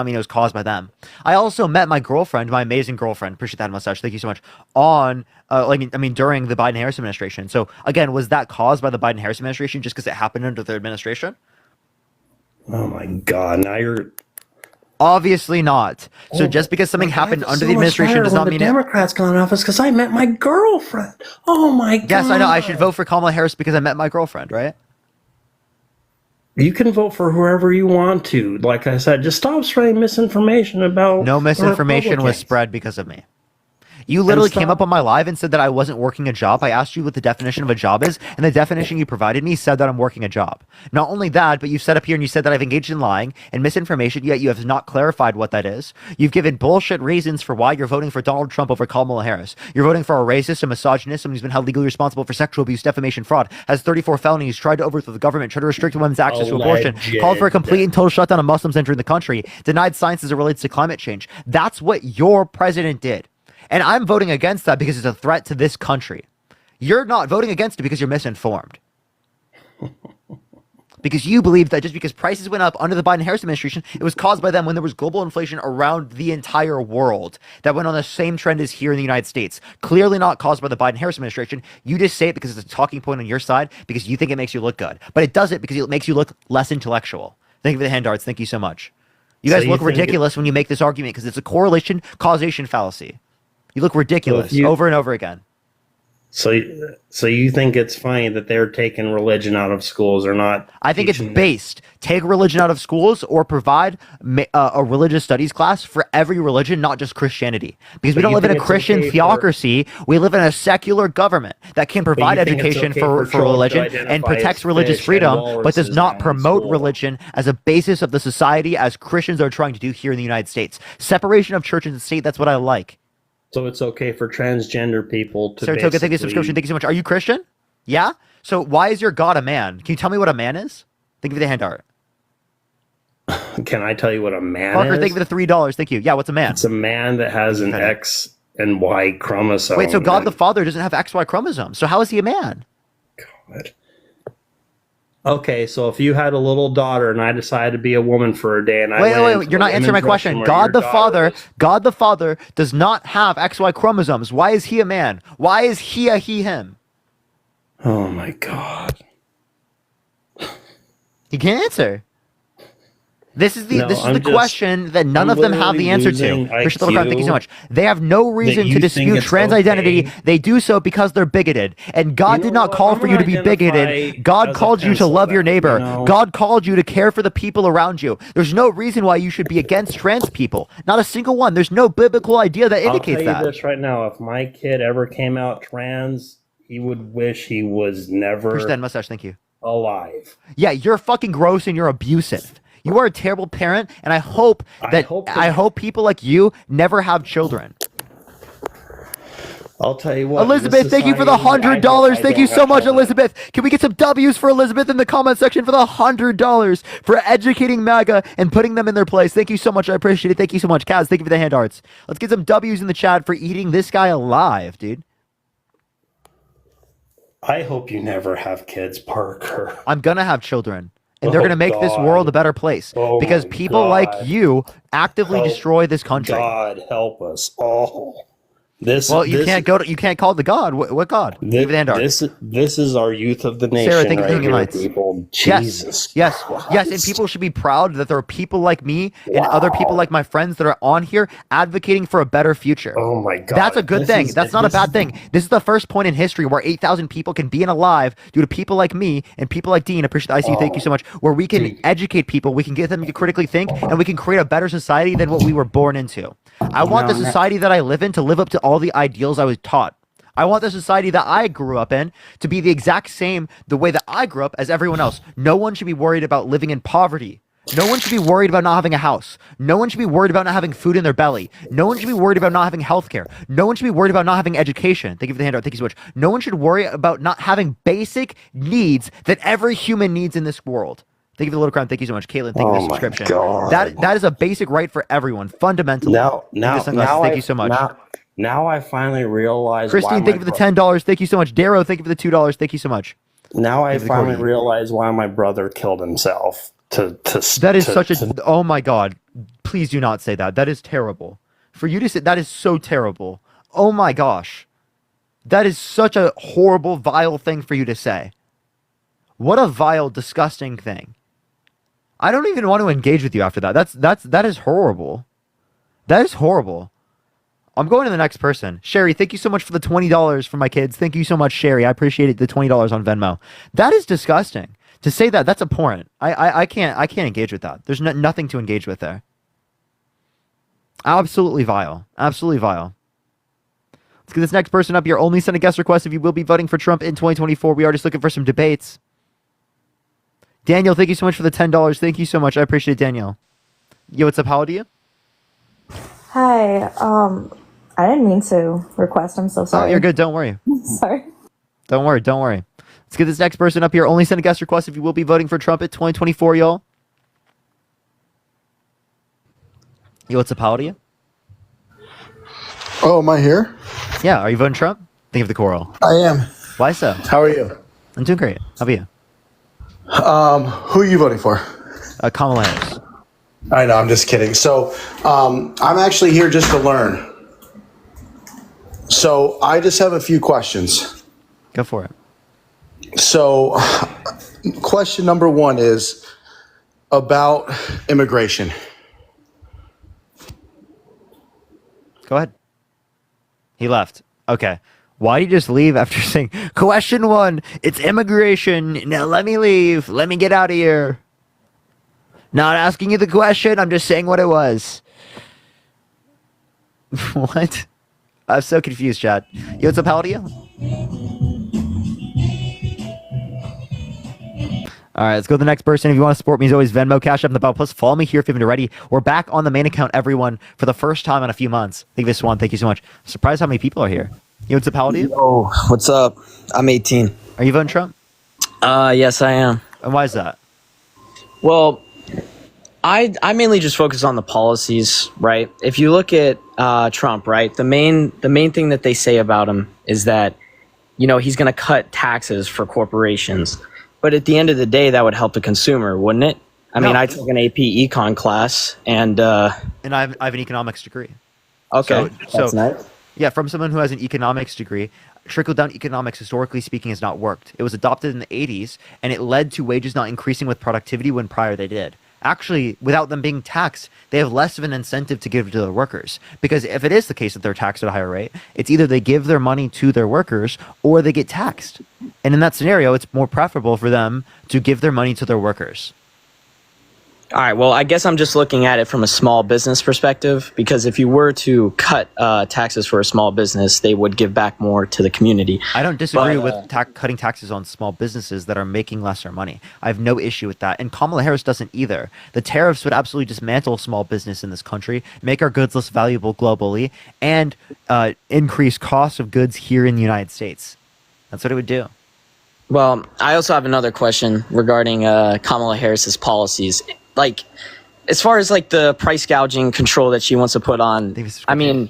mean it was caused by them. I also met my girlfriend, my amazing girlfriend, appreciate that mustache, thank you so much, on, during the Biden-Harris administration. So again, was that caused by the Biden-Harris administration just because it happened under their administration? Oh my God, now you're... Obviously not. So just because something happened under the administration does not mean the Democrats got in office because I met my girlfriend. Oh my God. Yes, I know. I should vote for Kamala Harris because I met my girlfriend, right? You can vote for whoever you want to. Like I said, just stop spreading misinformation about... No misinformation was Republicans. spread because of me. You literally came up on my live and said that I wasn't working a job. I asked you what the definition of a job is, and the definition you provided me said that I'm working a job. Not only that, but you set up here and you said that I've engaged in lying and misinformation, yet you have not clarified what that is. You've given bullshit reasons for why you're voting for Donald Trump over Kamala Harris. You're voting for a racist, a misogynist, someone who's been held legally responsible for sexual abuse, defamation, fraud, has 34 felonies, tried to overthrow the government, tried to restrict women's access to abortion, called for a complete and total shutdown of Muslims entering the country, denied science as it relates to climate change. That's what your president did. And I'm voting against that because it's a threat to this country. You're not voting against it because you're misinformed. Because you believe that just because prices went up under the Biden-Harris administration, it was caused by them when there was global inflation around the entire world that went on the same trend as here in the United States. Clearly not caused by the Biden-Harris administration. You just say it because it's a talking point on your side because you think it makes you look good. But it doesn't because it makes you look less intellectual. Thank you for the hand darts. Thank you so much. You guys look ridiculous when you make this argument because it's a correlation causation fallacy. You look ridiculous over and over again. So you think it's funny that they're taking religion out of schools or not? I think it's based. Take religion out of schools or provide a religious studies class for every religion, not just Christianity. Because we don't live in a Christian theocracy. We live in a secular government that can provide education for religion and protects religious freedom, but does not promote religion as a basis of the society as Christians are trying to do here in the United States. Separation of church and state, that's what I like. So it's okay for transgender people to Saratoga, thank you for the subscription. Thank you so much. Are you Christian? Yeah? So why is your God a man? Can you tell me what a man is? Thank you for the hand art. Can I tell you what a man Parker, is? thank you for the $3. Thank you. Yeah, what's a man? It's a man that has an X and Y chromosome. Wait, so God the Father doesn't have XY chromosomes. So how is he a man? God. Okay, so if you had a little daughter and I decided to be a woman for a day and I wait, you're not answering my question. God the Father does not have XY chromosomes. Why is he a man? Why is he a him? Oh my God. He can't answer. This is the question that none of them have the answer to. Appreciate the love, thank you so much. They have no reason to dispute trans identity. They do so because they're bigoted. And God did not call for you to be bigoted. God called you to love your neighbor. God called you to care for the people around you. There's no reason why you should be against trans people. Not a single one. There's no biblical idea that indicates that. I'll tell you this right now. If my kid ever came out trans, he would wish he was never Appreciate that mustache, thank you. alive. Yeah, you're fucking gross and you're abusive. You are a terrible parent, and I hope people like you never have children. I'll tell you what. Elizabeth, thank you for the $100. Thank you so much, Elizabeth. Can we get some W's for Elizabeth in the comment section for the $100 for educating MAGA and putting them in their place? Thank you so much. I appreciate it. Thank you so much, Kaz. Thank you for the hand arts. Let's get some W's in the chat for eating this guy alive, dude. I hope you never have kids, Parker. I'm gonna have children. And they're going to make this world a better place. Because people like you actively destroy this country. God help us all. Well, you can't call the God. What God? Give it hand art. This is our youth of the nation. Sarah, thank you for right thinking here, lights. people. Jesus. Yes, and people should be proud that there are people like me and other people like my friends that are on here advocating for a better future. Oh my God. That's a good thing. That's not a bad thing. This is the first point in history where 8,000 people can be alive due to people like me and people like Dean. Appreciate the ICU. Thank you so much. Where we can educate people, we can get them to critically think, and we can create a better society than what we were born into. I want the society that I live in to live up to all the ideals I was taught. I want the society that I grew up in to be the exact same the way that I grew up as everyone else. No one should be worried about living in poverty. No one should be worried about not having a house. No one should be worried about not having food in their belly. No one should be worried about not having health care. No one should be worried about not having education. Thank you for the handout. Thank you so much. No one should worry about not having basic needs that every human needs in this world. Thank you for the little crown. Thank you so much, Caitlin. Thank you for the subscription. God. That is a basic right for everyone, fundamentally. Thank you so much. Now I finally realize. Christine, thank you for the $10. Thank you so much. Darrow, thank you for the $2. Thank you so much. Now I finally realize why my brother killed himself. That is such a. Oh my God! Please do not say that. That is terrible. For you to say that is so terrible. Oh my gosh, that is such a horrible, vile thing for you to say. What a vile, disgusting thing. I don't even want to engage with you after that. That is horrible. That is horrible. I'm going to the next person. Sherry, thank you so much for the $20 for my kids. Thank you so much, Sherry. I appreciate it. The $20 on Venmo. That is disgusting. To say that, that's abhorrent. I can't engage with that. There's nothing to engage with there. Absolutely vile. Absolutely vile. Let's get this next person up here. Only send a guest request if you will be voting for Trump in 2024. We are just looking for some debates. Daniel, thank you so much for the $10. Thank you so much. I appreciate it, Daniel. Yo, what's up? How old are you? Hi. I didn't mean to request. I'm so sorry. Oh, you're good. Don't worry. Sorry. Don't worry. Don't worry. Let's get this next person up here. Only send a guest request if you will be voting for Trump at 2024, y'all. Yo, what's up? How old are you? Oh, am I here? Yeah. Are you voting Trump? Think of the coral. I am. Why so? How are you? I'm doing great. How about you? Who are you voting for? Kamala Harris. I know, I'm just kidding. So, I'm actually here just to learn. So, I just have a few questions. Go for it. So, question number one is about immigration. Go ahead. He left. Okay. Why did you just leave after saying, question one, it's immigration. Now let me leave. Let me get out of here. Not asking you the question. I'm just saying what it was. What? I'm so confused, Chad. Yo, what's up? How old are you? All right, let's go to the next person. If you want to support me, as always, Venmo, Cash App, in the bell. Plus, follow me here if you haven't already. We're back on the main account, everyone, for the first time in a few months. Thank you, this one. Thank you so much. Surprised how many people are here. Yo, what's up? How old are you? Oh, what's up? I'm 18. Are you voting Trump? Yes, I am. And why is that? Well, I mainly just focus on the policies, right? If you look at Trump, right, the main thing that they say about him is that, you know, he's going to cut taxes for corporations. But at the end of the day, that would help the consumer, wouldn't it? I mean, I took an AP econ class, and I have an economics degree. Okay, that's nice. Yeah, from someone who has an economics degree, trickle-down economics, historically speaking, has not worked. It was adopted in the 80s, and it led to wages not increasing with productivity when prior they did. Actually, without them being taxed, they have less of an incentive to give to their workers. Because if it is the case that they're taxed at a higher rate, it's either they give their money to their workers or they get taxed. And in that scenario, it's more preferable for them to give their money to their workers. All right, well, I guess I'm just looking at it from a small business perspective, because if you were to cut taxes for a small business, they would give back more to the community. I don't disagree with cutting taxes on small businesses that are making lesser money. I have no issue with that. And Kamala Harris doesn't either. The tariffs would absolutely dismantle small business in this country, make our goods less valuable globally, and increase costs of goods here in the United States. That's what it would do. Well, I also have another question regarding Kamala Harris's policies. Like, as far as like the price gouging control that she wants to put on, I mean,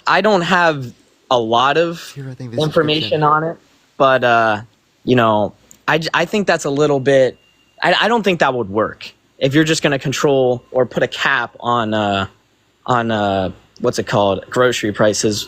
I don't have a lot of information on it, but you know, I think that's a little bit. I don't think that would work if you're just going to control or put a cap on what's it called, grocery prices.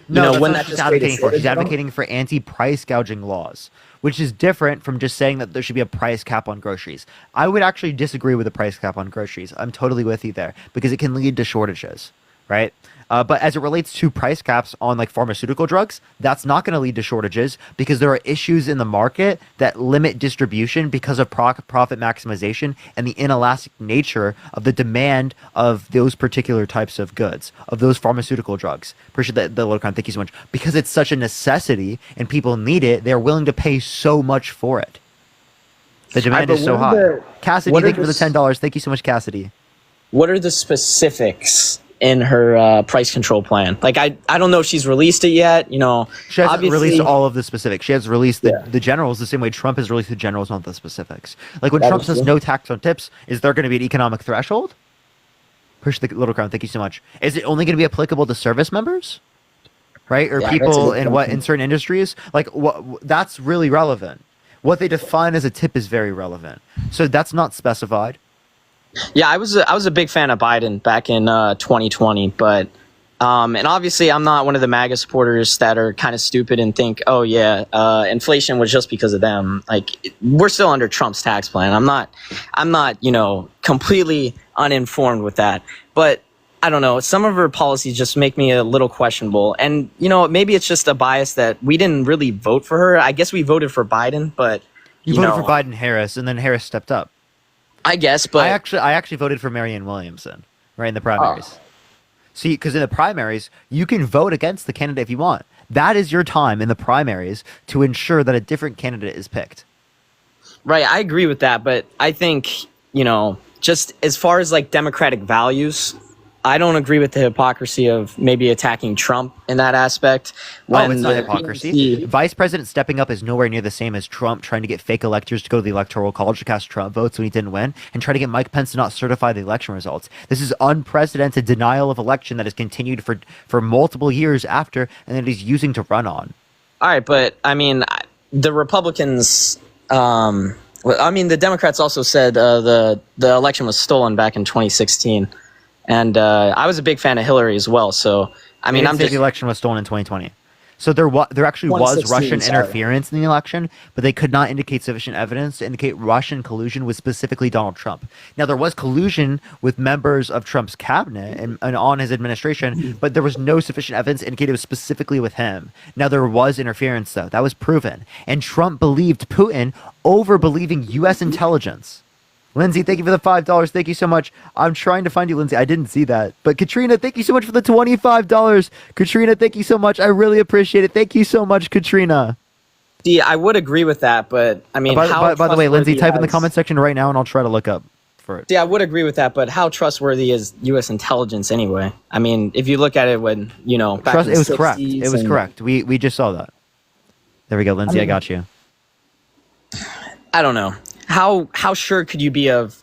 No, that's when not that what she's just created advocating for. She's shortage of them? advocating for anti-price gouging laws, which is different from just saying that there should be a price cap on groceries. I would actually disagree with a price cap on groceries. I'm totally with you there because it can lead to shortages, right? But as it relates to price caps on like pharmaceutical drugs, that's not going to lead to shortages because there are issues in the market that limit distribution because of profit maximization and the inelastic nature of the demand of those particular types of goods, of those pharmaceutical drugs. Appreciate the Lotocron. Thank you so much. Because it's such a necessity and people need it, they're willing to pay so much for it. The demand but is so what high. are the- Cassidy, what are thank you for the the s- $10. Thank you so much, Cassidy. What are the specifics in her price control plan? Like, I don't know if she's released it yet. She hasn't obviously- released all of the specifics. She has released the generals the same way Trump has released the generals, not the specifics. Like when That Trump is says true. no tax on tips, is there going to be an economic threshold? Push the little crown. Thank you so much. Is it only going to be applicable to service members? Right? Or Yeah, that's a people good in certain industries? Like that's really relevant. What they define as a tip is very relevant. So that's not specified. Yeah, I was a big fan of Biden back in 2020, but and obviously I'm not one of the MAGA supporters that are kind of stupid and think, oh yeah, inflation was just because of them. Like we're still under Trump's tax plan. I'm not completely uninformed with that, but I don't know. Some of her policies just make me a little questionable, and maybe it's just a bias that we didn't really vote for her. I guess we voted for Biden, but You voted for Biden Harris, and then Harris stepped up. I guess, but I actually voted for Marianne Williamson, right, in the primaries. See, because in the primaries, you can vote against the candidate if you want. That is your time in the primaries to ensure that a different candidate is picked. Right, I agree with that, but I think, just as far as like democratic values, I don't agree with the hypocrisy of maybe attacking Trump in that aspect. Oh, it's not the hypocrisy. PNC Vice President stepping up is nowhere near the same as Trump trying to get fake electors to go to the Electoral College to cast Trump votes when he didn't win, and try to get Mike Pence to not certify the election results. This is unprecedented denial of election that has continued for multiple years after, and that he's using to run on. All right, but I mean, the Republicans. The Democrats also said the election was stolen back in 2016, and I was a big fan of Hillary as well. So I mean, the election was stolen in 2020. So there actually was 116, Russian sorry. interference in the election, but they could not indicate sufficient evidence to indicate Russian collusion with specifically Donald Trump. Now, there was collusion with members of Trump's cabinet and on his administration, but there was no sufficient evidence to indicate it was specifically with him. Now, there was interference, though. That was proven. And Trump believed Putin over believing U.S. intelligence. Lindsay, thank you for the $5. Thank you so much. I'm trying to find you, Lindsay. I didn't see that. But Katrina, thank you so much for the $25. Katrina, thank you so much. I really appreciate it. Thank you so much, Katrina. See, I would agree with that, but I mean, By the way, Lindsay, trustworthy type in the has- comment section right now, and I'll try to look up for it. See, I would agree with that, but how trustworthy is U.S. intelligence anyway? I mean, if you look at it when back in It was the correct. 60s It was and- correct. We just saw that. There we go, Lindsay. I got you. I don't know. How sure could you be of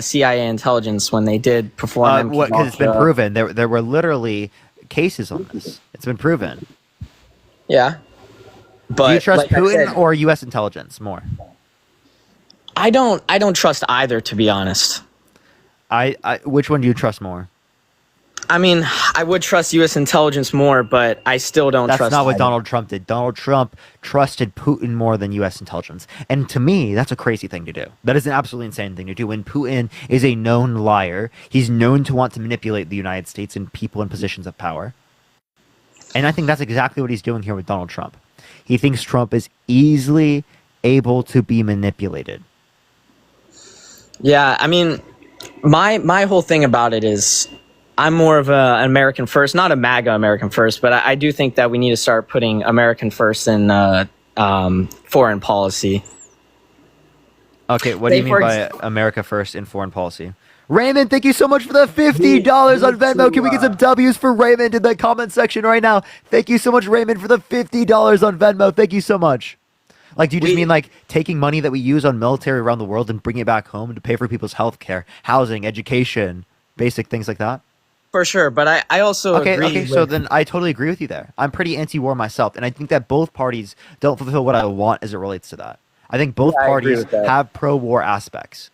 CIA intelligence when they did perform? Because it's been proven. There were literally cases on this. It's been proven. Yeah, but do you trust like I Putin said, or U.S. intelligence more? I don't trust either, to be honest. Which one do you trust more? I mean, I would trust U.S. intelligence more, but I still don't That's trust. not what either. Donald Trump did. Donald Trump trusted Putin more than U.S. intelligence. And to me, that's a crazy thing to do. That is an absolutely insane thing to do. When Putin is a known liar, he's known to want to manipulate the United States and people in positions of power. And I think that's exactly what he's doing here with Donald Trump. He thinks Trump is easily able to be manipulated. Yeah, I mean, my whole thing about it is I'm more of an American first, not a MAGA American first, but I do think that we need to start putting American first in foreign policy. Okay, what do you mean by America first in foreign policy? Raymond, thank you so much for the $50 on Venmo. Can we get some W's for Raymond in the comment section right now? Thank you so much, Raymond, for the $50 on Venmo. Thank you so much. Like, do you just mean like taking money that we use on military around the world and bring it back home to pay for people's health care, housing, education, basic things like that? For sure, but I also agree. Okay, so then I totally agree with you there. I'm pretty anti-war myself, and I think that both parties don't fulfill what I want as it relates to that. I think both Yeah, I agree parties with that. have pro-war aspects.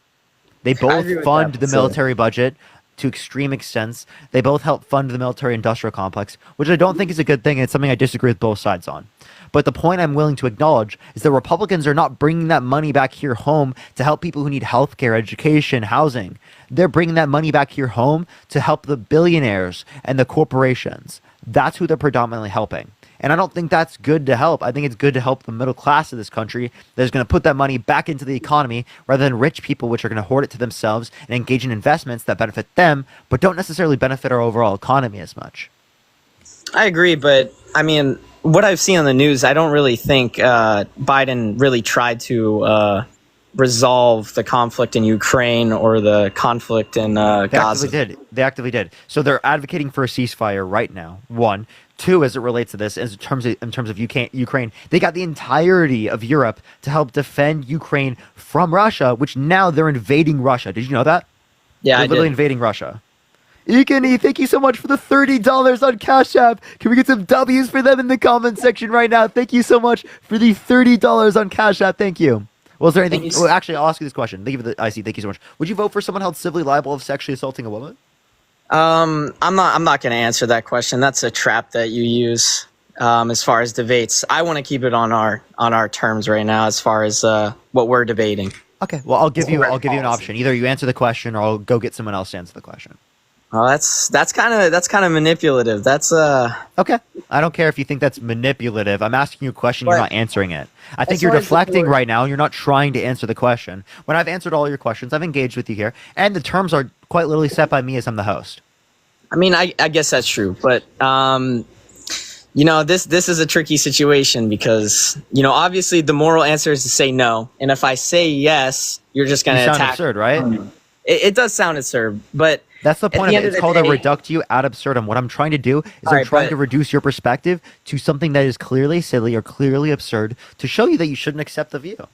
They both agree with fund that, the so- military budget to extreme extents. They both help fund the military-industrial complex, which I don't think is a good thing. It's something I disagree with both sides on. But the point I'm willing to acknowledge is that Republicans are not bringing that money back here home to help people who need healthcare, education, housing. They're bringing that money back here home to help the billionaires and the corporations. That's who they're predominantly helping. And I don't think that's good to help. I think it's good to help the middle class of this country that is going to put that money back into the economy rather than rich people, which are going to hoard it to themselves and engage in investments that benefit them, but don't necessarily benefit our overall economy as much. I agree, but I mean, what I've seen on the news, I don't really think Biden really tried to resolve the conflict in Ukraine or the conflict in Gaza. They actively did. So they're advocating for a ceasefire right now. One. Two, as it relates to this, in terms of Ukraine, they got the entirety of Europe to help defend Ukraine from Russia, which now they're invading Russia. Did you know that? Yeah, they're literally invading Russia. Ikani, thank you so much for the $30 on Cash App. Can we get some W's for them in the comment section right now? Thank you so much for the $30 on Cash App. Thank you. Well, is there anything? Well, actually, I'll ask you this question. Thank you for the IC. Thank you so much. Would you vote for someone held civilly liable of sexually assaulting a woman? I'm not going to answer that question. That's a trap that you use as far as debates. I want to keep it on our terms right now as far as what we're debating. Okay. Well, I'll give you an option. Either you answer the question or I'll go get someone else to answer the question. Oh, that's kind of manipulative. That's okay. I don't care if you think that's manipulative. I'm asking you a question. You're not answering it. I think you're deflecting right now. And you're not trying to answer the question. When I've answered all your questions, I've engaged with you here, and the terms are quite literally set by me as I'm the host. I mean, I guess that's true, but this is a tricky situation because obviously the moral answer is to say no, and if I say yes, you're just going to attack. Sound absurd, right? It does sound absurd, but that's the point of it. It's called a reductio ad absurdum. What I'm trying to do is I'm trying to reduce your perspective to something that is clearly silly or clearly absurd to show you that you shouldn't accept the view.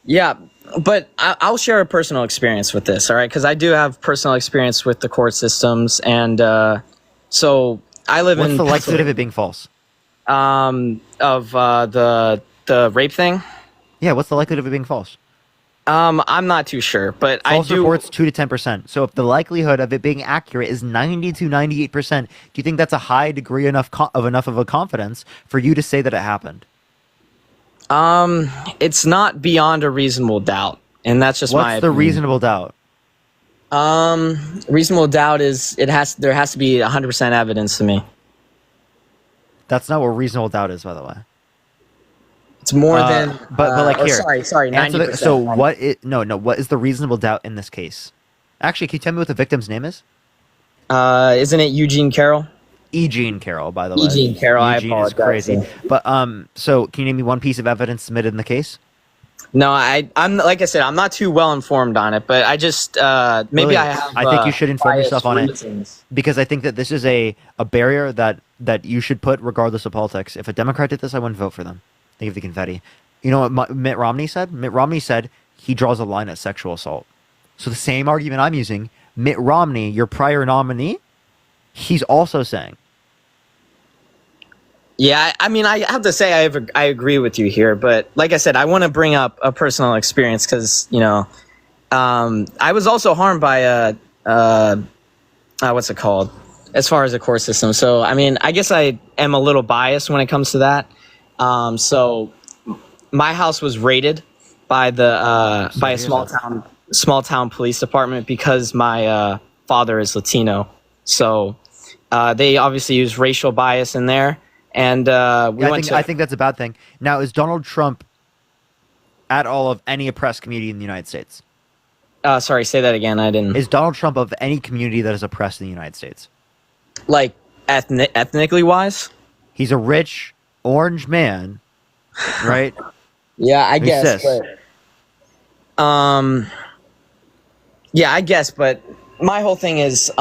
Yeah, but I'll share a personal experience with this, all right? Because I do have personal experience with the court systems, and so I live in... What's the likelihood of it being false? Of the rape thing? Yeah, what's the likelihood of it being false? I'm not too sure, but false reports 2 to 10%. So if the likelihood of it being accurate is 90 to 98%, do you think that's a high degree enough of a confidence for you to say that it happened? It's not beyond a reasonable doubt, and that's just my opinion. What's the reasonable doubt? Reasonable doubt is there has to be 100% evidence to me. That's not what reasonable doubt is, by the way. It's more than. But like here. Sorry, 90%. So what? What is the reasonable doubt in this case? Actually, can you tell me what the victim's name is? Isn't it Eugene Carroll? Eugene Carroll, by the way. Eugene Carroll, Eugene I apologize. is crazy. But so can you name me one piece of evidence submitted in the case? No, I'm like I said, I'm not too well informed on it, but I just maybe I have. I think you should inform yourself on it because I think that this is a barrier that you should put regardless of politics. If a Democrat did this, I wouldn't vote for them. They give the confetti. You know what Mitt Romney said? Mitt Romney said he draws a line at sexual assault. So the same argument I'm using, Mitt Romney, your prior nominee, he's also saying. Yeah, I mean, I have to say I agree with you here, but like I said, I want to bring up a personal experience because I was also harmed by what's it called, as far as the court system. So I mean, I guess I am a little biased when it comes to that. So my house was raided by by a small town police department because my father is Latino. So they obviously use racial bias in there. And I think that's a bad thing. Now, is Donald Trump at all of any oppressed community in the United States? Sorry, say that again. I didn't. Is Donald Trump of any community that is oppressed in the United States? Like ethnically wise? He's a rich orange man, right? Yeah, I guess. But, yeah, I guess. But my whole thing is,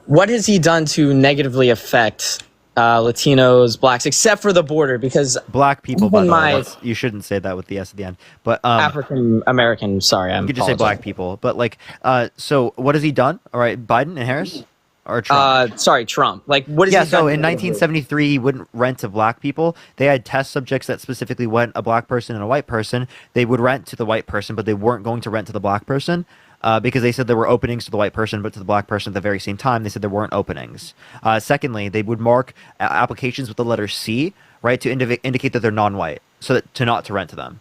what has he done to negatively affect Latinos, blacks, except for the border? Because black people, by the way, you shouldn't say that with the S at the end. But African American, sorry, you could just say black people. But like, so what has he done? All right, Biden and Harris, or Trump? Sorry, Trump. Like, what is he done? So in 1973, he wouldn't rent to black people. They had test subjects that specifically went a black person and a white person. They would rent to the white person, but they weren't going to rent to the black person. because they said there were openings to the white person, but to the black person at the very same time, they said there weren't openings. Secondly, they would mark applications with the letter C, right, to indicate that they're non-white, so that to rent to them.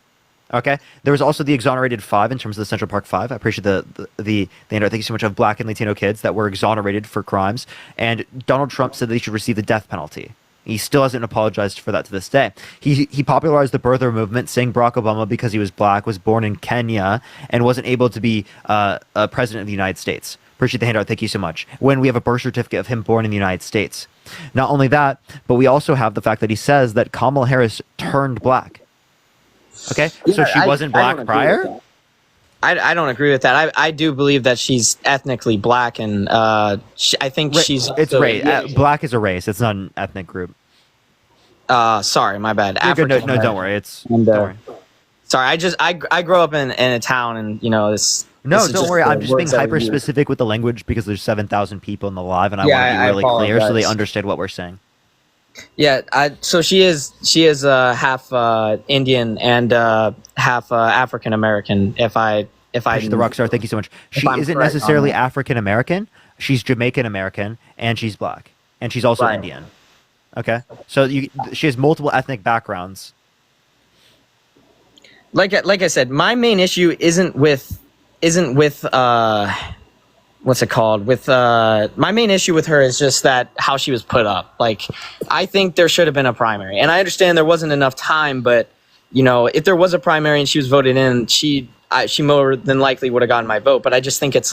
Okay. There was also the exonerated 5 in terms of the Central Park 5. I appreciate the thank you so much, of black and Latino kids that were exonerated for crimes. And Donald Trump said they should receive the death penalty. He still hasn't apologized for that to this day. He popularized the birther movement, saying Barack Obama, because he was black, was born in Kenya and wasn't able to be a president of the United States. Appreciate the handout. Thank you so much. When we have a birth certificate of him born in the United States. Not only that, but we also have the fact that he says that Kamala Harris turned black. Okay, Yeah, so she wasn't black prior? I don't agree with that. I do believe that she's ethnically black, and I think she's. It's race. Black is a race. It's not an ethnic group. Sorry, my bad. No, don't worry. Don't worry. Sorry, I grew up in a town, and this. No, this is don't worry. I'm just being words that we hyper use. specific with the language because there's 7,000 people in the live, and I Yeah, want to be I really clear so they apologize. understand what we're saying. Yeah, so she is half Indian and half African American. If I The Rockstar, thank you so much. She isn't necessarily African American. She's Jamaican American, and she's black, and she's also Indian. Okay, so she has multiple ethnic backgrounds. Like I said, my main issue isn't with what's it called? My main issue with her is just that how she was put up. Like, I think there should have been a primary, and I understand there wasn't enough time, but if there was a primary and she was voted in, she more than likely would have gotten my vote. But I just think it's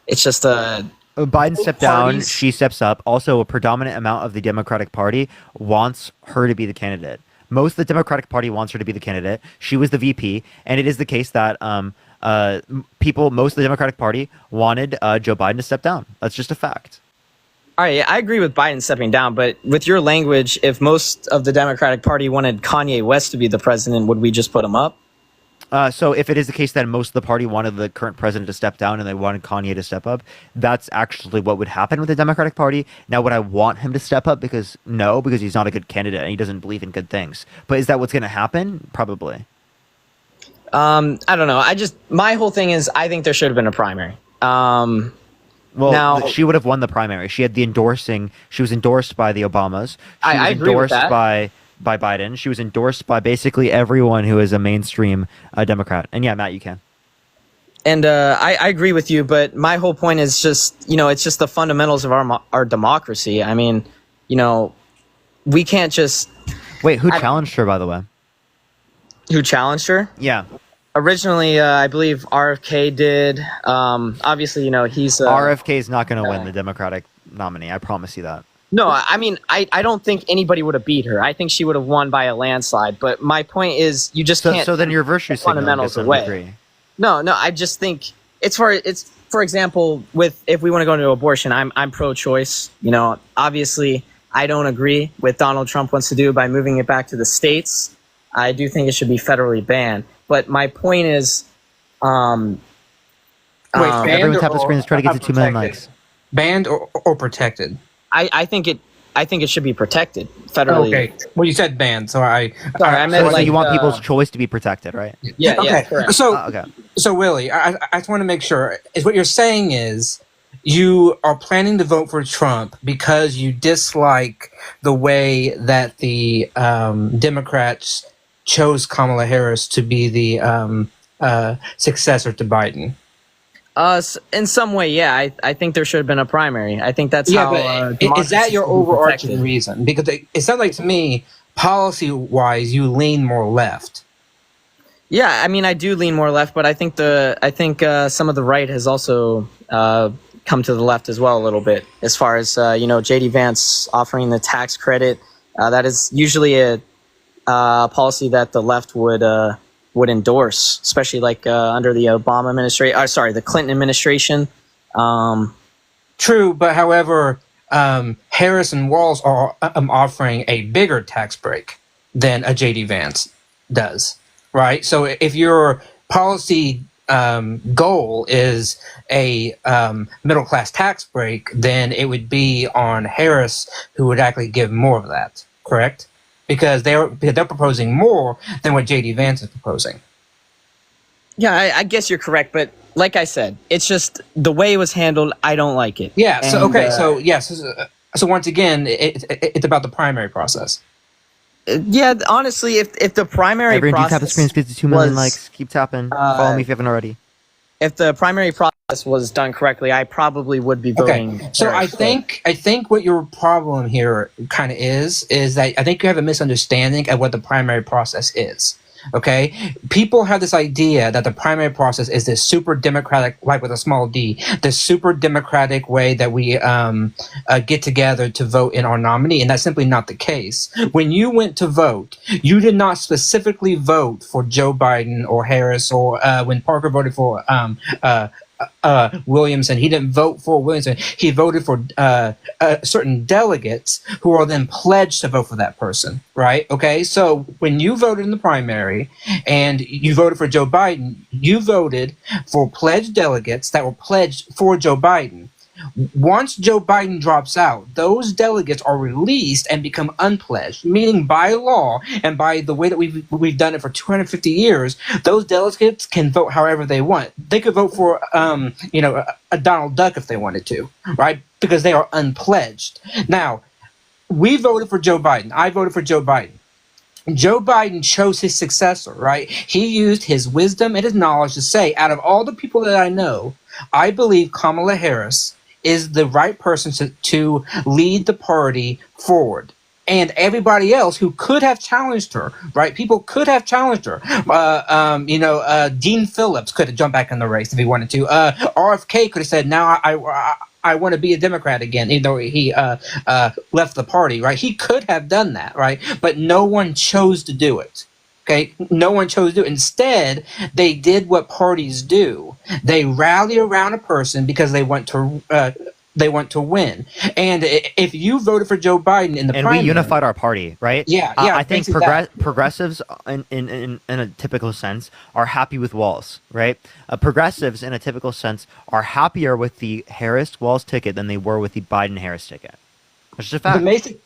just a. Biden stepped down, she steps up. Also, a predominant amount of the Democratic Party wants her to be the candidate. Most of the Democratic Party wants her to be the candidate. She was the VP, and it is the case that most of the Democratic Party wanted Joe Biden to step down. That's just a fact. All right, I agree with Biden stepping down, but with your language, if most of the Democratic Party wanted Kanye West to be the president, would we just put him up? So if it is the case that most of the party wanted the current president to step down and they wanted Kanye to step up, that's actually what would happen with the Democratic Party. Now, would I want him to step up? Because he's not a good candidate and he doesn't believe in good things. But is that what's going to happen? Probably. I don't know. My whole thing is I think there should have been a primary. She would have won the primary. She had the endorsing. She was endorsed by the Obamas. I agree with that. By Biden. She was endorsed by basically everyone who is a mainstream Democrat. And yeah, Matt, you can. And I agree with you, but my whole point is just, it's just the fundamentals of our democracy. I mean, we can't just... Wait, who challenged her, by the way? Who challenged her? Yeah. Originally, I believe RFK did. Obviously, he's... RFK is not going to win the Democratic nominee. I promise you that. No, I mean, I don't think anybody would have beat her. I think she would have won by a landslide. But my point is, you just can't... So then your virtue fundamentals away. Agree. No, I just think for example, if we want to go into abortion, I'm pro-choice. Obviously, I don't agree with Donald Trump wants to do by moving it back to the states. I do think it should be federally banned. But my point is, everyone tap the screen. Let's try to get to 2 million likes. Banned or protected? I think it should be protected federally. Okay. Well, you said banned, so I meant so you want people's choice to be protected, right? Yeah. Okay. Yeah, correct. So Willie, I just want to make sure is what you're saying is you are planning to vote for Trump because you dislike the way that the Democrats chose Kamala Harris to be the successor to Biden. In some way, yeah. I think there should have been a primary. I think that's how. But is that your overarching reason? Because it sounds like to me, policy-wise, you lean more left. Yeah, I mean, I do lean more left, but I think some of the right has also come to the left as well a little bit. As far as JD Vance offering the tax credit, that is usually a policy that the left would endorse, especially under the Obama administration. The Clinton administration. True, but however, Harris and Walz are offering a bigger tax break than a JD Vance does, right? So if your policy goal is a middle class tax break, then it would be on Harris who would actually give more of that, correct? Because they're proposing more than what JD Vance is proposing. Yeah, I guess you're correct, but like I said, it's just the way it was handled. I don't like it. Yeah. So And, okay. So yes. So once again, it's about the primary process. yeah, honestly, if the primary Everyone, do process tap the screen, get to 2 million was, likes. Keep tapping. Follow me if you haven't already. if the primary process was done correctly, I probably would be voting. Okay. So I think what your problem here kind of is that I think you have a misunderstanding of what the primary process is. Okay, people have this idea that the primary process is this super democratic, like with a small d, this super democratic way that we get together to vote in our nominee, and that's simply not the case. When you went to vote, you did not specifically vote for Joe Biden or Harris, or when Parker voted for Williamson, he didn't vote for Williamson. He voted for certain delegates who are then pledged to vote for that person, right? Okay, so when you voted in the primary and you voted for Joe Biden, you voted for pledged delegates that were pledged for Joe Biden. Once Joe Biden drops out, those delegates are released and become unpledged, meaning by law and by the way that we've done it for 250 years, those delegates can vote however they want. They could vote for a Donald Duck if they wanted to, right? Because they are unpledged. Now, we voted for Joe Biden. I voted for Joe Biden. Joe Biden chose his successor, right? He used his wisdom and his knowledge to say, out of all the people that I know, I believe Kamala Harris is the right person to lead the party forward. And everybody else who could have challenged her, right? People could have challenged her. Dean Phillips could have jumped back in the race if he wanted to. RFK could have said, now I want to be a Democrat again, even though he left the party, right? He could have done that, right? But no one chose to do it. Okay, no one chose to do it. Instead, they did what parties do. They rally around a person because they want to win. And if you voted for Joe Biden in the primary, we unified our party, right? Yeah. I think progressives, in a typical sense, are happy with Walz, right? Progressives, in a typical sense, are happier with the Harris-Walz ticket than they were with the Biden-Harris ticket. That's just a fact.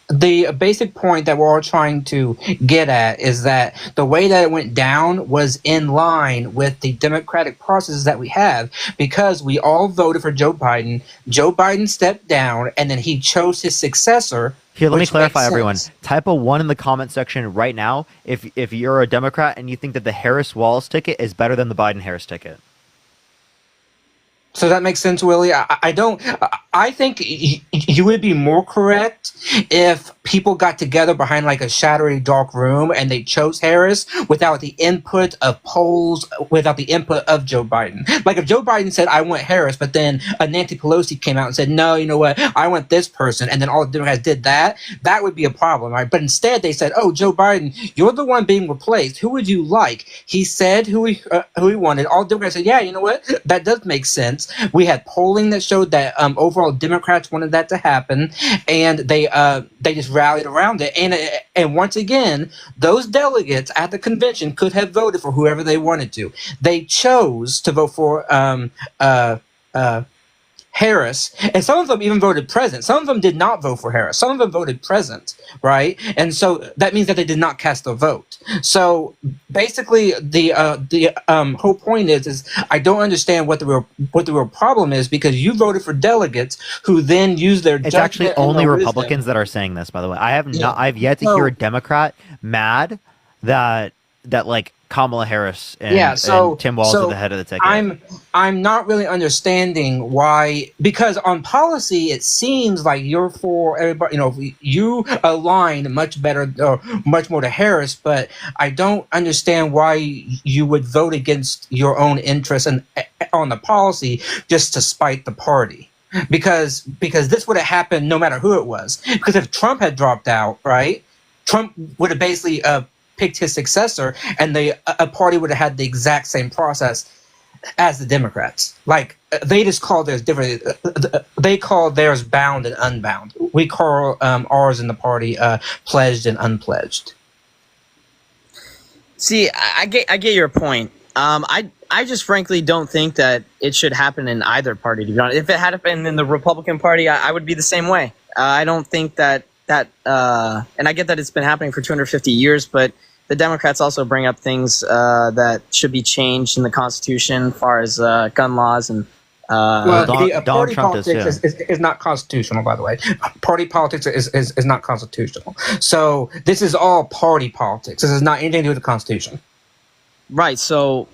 The basic point that we're all trying to get at is that the way that it went down was in line with the democratic processes that we have, because we all voted for Joe Biden. Joe Biden stepped down, and then he chose his successor. Here, let me clarify, everyone. Type a 1 in the comment section right now if you're a Democrat and you think that the Harris-Walz ticket is better than the Biden-Harris ticket. So that makes sense, Willie. I think you would be more correct if people got together behind like a shadowy dark room and they chose Harris without the input of polls, without the input of Joe Biden. Like if Joe Biden said, I want Harris, but then Nancy Pelosi came out and said, no, you know what, I want this person. And then all the Democrats did that. That would be a problem, right? But instead they said, oh, Joe Biden, you're the one being replaced. Who would you like? He said who he wanted. All the Democrats said, yeah, you know what? That does make sense. We had polling that showed that overall Democrats wanted that to happen, and they just rallied around it. And once again, those delegates at the convention could have voted for whoever they wanted to. They chose to vote for Harris, and some of them even voted present. Some of them did not vote for Harris. Some of them voted present, right? And so that means that they did not cast a vote. So basically, the whole point is I don't understand what the real problem is, because you voted for delegates who then use their judgment. It's actually only Republicans that are saying this, by the way. I've yet to hear a Democrat mad that like Kamala Harris and Tim Walz are the head of the ticket. I'm not really understanding why, because on policy it seems like you're for everybody. You align much better or much more to Harris, but I don't understand why you would vote against your own interests and on the policy just to spite the party. Because this would have happened no matter who it was. Because if Trump had dropped out, right, Trump would have basically picked his successor, and a party would have had the exact same process as the Democrats. Like they just call theirs different. They call theirs bound and unbound. We call ours in the party pledged and unpledged. See, I get your point. I just frankly don't think that it should happen in either party, to be honest. If it had happened in the Republican Party, I would be the same way. I don't think that and I get that it's been happening for 250 years, but the Democrats also bring up things that should be changed in the Constitution, as far as gun laws and. Donald Trump does too. Politics is not constitutional, by the way. Party politics is not constitutional. So this is all party politics. This is not anything to do with the Constitution. Right. So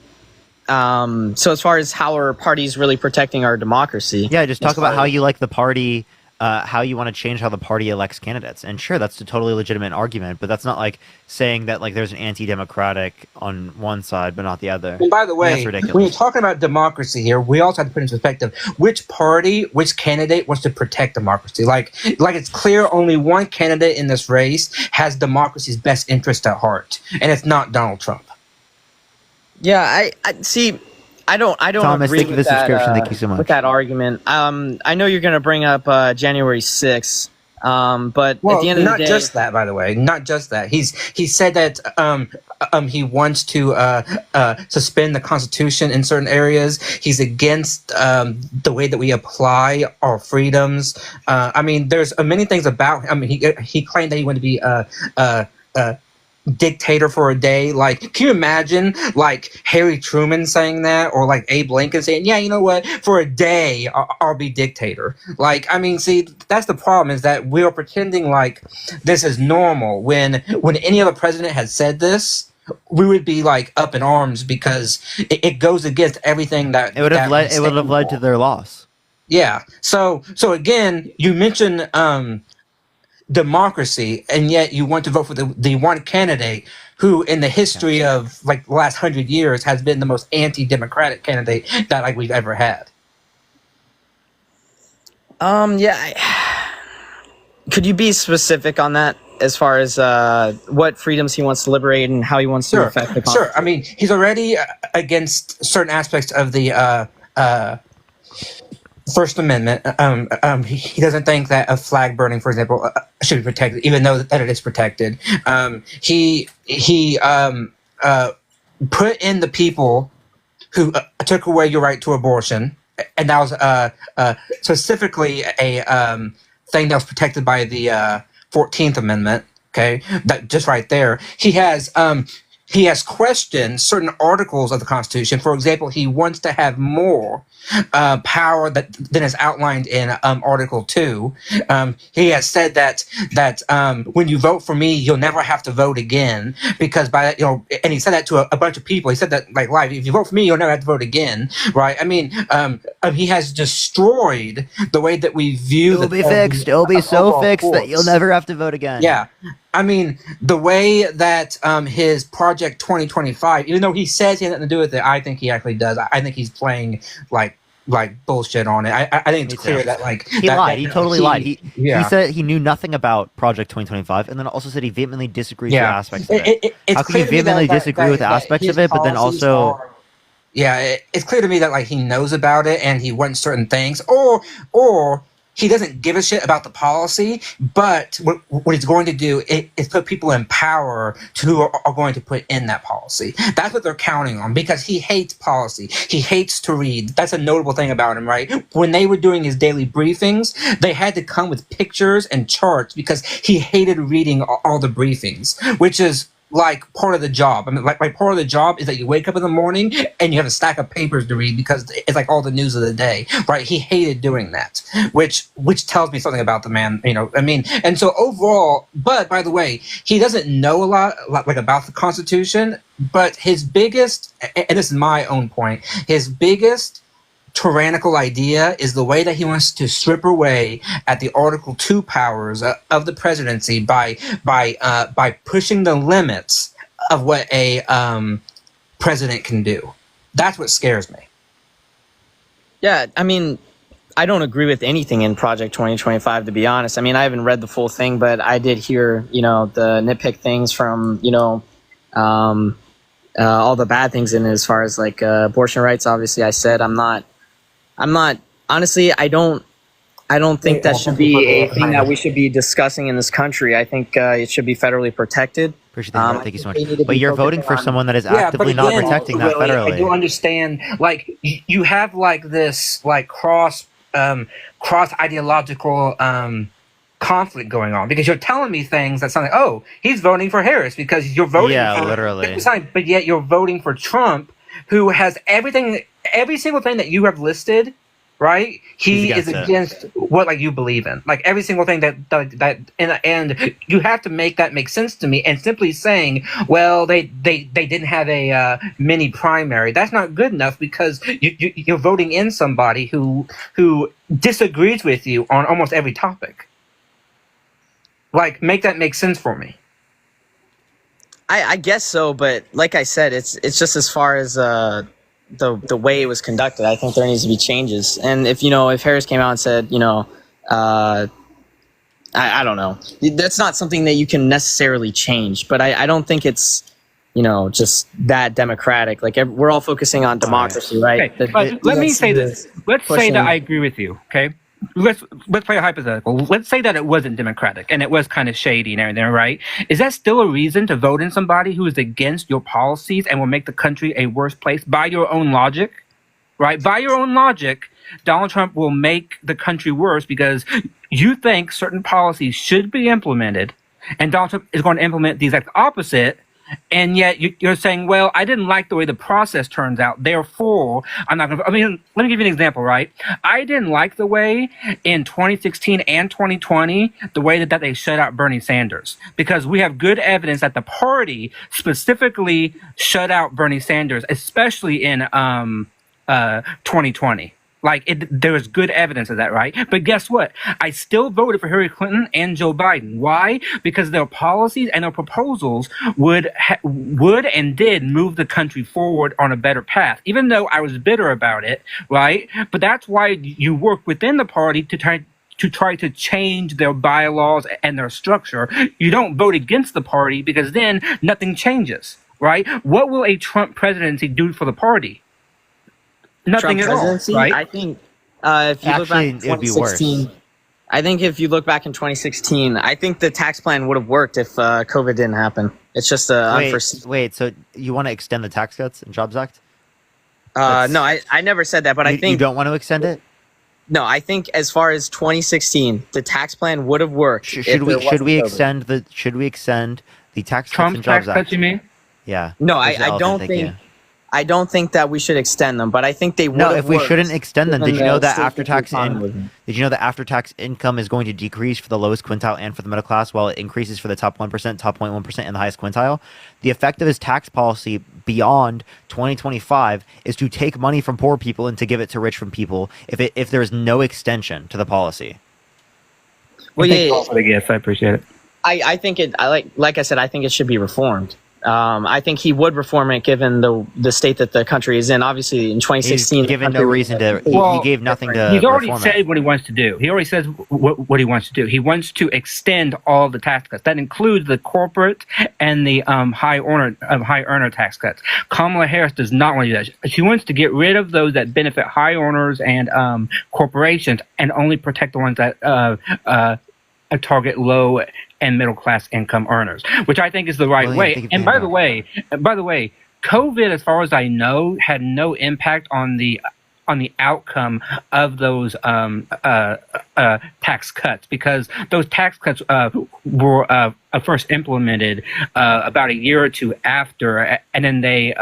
as far as how are parties really protecting our democracy? Yeah, just talk about how you like the party, how you want to change how the party elects candidates. And sure, that's a totally legitimate argument, but that's not like saying that like there's an anti-democratic on one side but not the other. And by the way, that's ridiculous. when you're talking about democracy here, we also have to put into perspective which party, which candidate wants to protect democracy. Like it's clear only one candidate in this race has democracy's best interest at heart, and it's not Donald Trump. Yeah, I see. I don't Thomas, agree thank you with for the that. subscription. Thank you so much. With that argument, I know you're going to bring up January 6th, but Well, at the end of the not day, just that, by the way, not just that. He said that he wants to suspend the Constitution in certain areas. He's against the way that we apply our freedoms. I mean, there's many things about. I mean, he claimed that he wanted to be dictator for a day. Like, can you imagine like Harry Truman saying that, or like Abe Lincoln saying, yeah, you know what, for a day I'll be dictator. Like, I mean, see, that's the problem, is that we are pretending like this is normal when any other president had said this, we would be like up in arms, because it goes against everything that It would have led to their loss. Yeah. So again, you mentioned democracy, and yet you want to vote for the one candidate who in the history of like the last 100 years has been the most anti-democratic candidate that like we've ever had. Could you be specific on that, as far as what freedoms he wants to liberate and how he wants to affect the Constitution? Sure. I mean, he's already against certain aspects of the First Amendment. He doesn't think that a flag burning, for example, should be protected, even though that it is protected. He put in the people who took away your right to abortion, and that was specifically a thing that was protected by the 14th Amendment. Okay, that just right there. He has questioned certain articles of the Constitution. For example, he wants to have more power than is outlined in Article 2. He has said that when you vote for me, you'll never have to vote again, because by that, and he said that to a bunch of people. He said that like live, if you vote for me, you'll never have to vote again, right? I mean, he has destroyed the way that we view. It'll be fixed. It'll be so fixed that you'll never have to vote again. Yeah. I mean, the way that his Project 2025, even though he says he has nothing to do with it, I think he actually does. I think he's playing like bullshit on it. I think it's clear that like he lied. He totally lied. He yeah. said he knew nothing about Project 2025, and then also said he vehemently disagrees with aspects of it. It's How can you vehemently disagree with aspects of it, but then also? It's clear to me that like he knows about it and he wants certain things, or he doesn't give a shit about the policy, but what he's going to do is put people in power who are going to put in that policy. That's what they're counting on, because he hates policy. He hates to read. That's a notable thing about him, right? When they were doing his daily briefings, they had to come with pictures and charts because he hated reading all the briefings, which is like part of the job. I mean, like part of the job is that you wake up in the morning and you have a stack of papers to read because it's like all the news of the day, right? He hated doing that, which tells me something about the man, I mean, and so overall, but by the way, he doesn't know a lot like about the Constitution, but his biggest, and this is my own point, his biggest tyrannical idea is the way that he wants to strip away at the Article 2 powers of the presidency by pushing the limits of what a president can do. That's what scares me. Yeah, I mean, I don't agree with anything in Project 2025, to be honest. I mean, I haven't read the full thing, but I did hear, the nitpick things from, all the bad things in it, as far as like abortion rights. Obviously, I said I'm not honestly, I don't think that should be a thing that we should be discussing in this country. I think it should be federally protected. Appreciate that. Thank you so much. But you're voting for someone that is actively not protecting that federally. I do understand, like, you have like this like cross ideological conflict going on because you're telling me things that sound like, oh, he's voting for Harris because you're voting for literally. But yet you're voting for Trump, who has every single thing that you have listed, right? He is against what like you believe in, like every single thing that and you have to make that make sense to me. And simply saying, well, they didn't have a mini primary, that's not good enough because you're voting in somebody who disagrees with you on almost every topic. Like, make that make sense for me. I guess so, but like I said, it's just as far as the way it was conducted. I think there needs to be changes. And if Harris came out and said, I don't know, that's not something that you can necessarily change. But I don't think it's just that democratic. Like we're all focusing on democracy, right? Okay, but let me say this. Let's say that I agree with you. Okay. Let's play a hypothetical. Let's say that it wasn't democratic and it was kind of shady and everything, right? Is that still a reason to vote in somebody who is against your policies and will make the country a worse place by your own logic, right? By your own logic, Donald Trump will make the country worse because you think certain policies should be implemented and Donald Trump is going to implement the exact opposite. And yet you're saying, well, I didn't like the way the process turns out. Therefore, I'm not going to. I mean, let me give you an example, right? I didn't like the way in 2016 and 2020, the way that they shut out Bernie Sanders, because we have good evidence that the party specifically shut out Bernie Sanders, especially in 2020. Like, there was good evidence of that, right? But guess what? I still voted for Hillary Clinton and Joe Biden. Why? Because their policies and their proposals would and did move the country forward on a better path, even though I was bitter about it, right? But that's why you work within the party to try to change their bylaws and their structure. You don't vote against the party because then nothing changes, right? What will a Trump presidency do for the party? Nothing at all, right? I think if you look back in 2016, I think if you look back in 2016, I think the tax plan would have worked if COVID didn't happen. It's just unforeseen. Wait, so you want to extend the Tax Cuts and Jobs Act? No, I never said that, but I think you don't want to extend it. No, I think as far as 2016, the tax plan would have worked. Should we extend the Tax Cuts and Jobs Act? Cuts, you mean? Yeah. No, I don't think. I don't think that we should extend them, but I think they would. No, if we shouldn't extend them, did you know that after-tax income is going to decrease for the lowest quintile and for the middle class, while it increases for the top 1%, top 0.1%, and the highest quintile? The effect of his tax policy beyond 2025 is to take money from poor people and to give it to rich from people. If there is no extension to the policy. Well, yes, I appreciate it. I think it. Like I said, I think it should be reformed. I think he would reform it given the state that the country is in. Obviously, in 2016, he's given no reason to. He gave nothing to. He's already said what he wants to do. He already says what he wants to do. He wants to extend all the tax cuts. That includes the corporate and the high earner tax cuts. Kamala Harris does not want to do that. She wants to get rid of those that benefit high earners and corporations, and only protect the ones that target low and middle class income earners, which I think is the right way. And by the way, COVID, as far as I know, had no impact on the outcome of those tax cuts, because those tax cuts were first implemented about a year or two after, and then they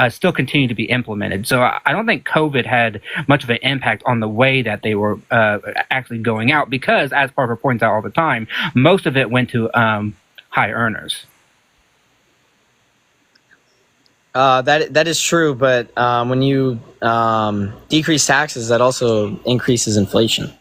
still continue to be implemented. So I don't think COVID had much of an impact on the way that they were actually going out, because, as Parker points out all the time, most of it went to high earners. That is true, but when you decrease taxes, that also increases inflation.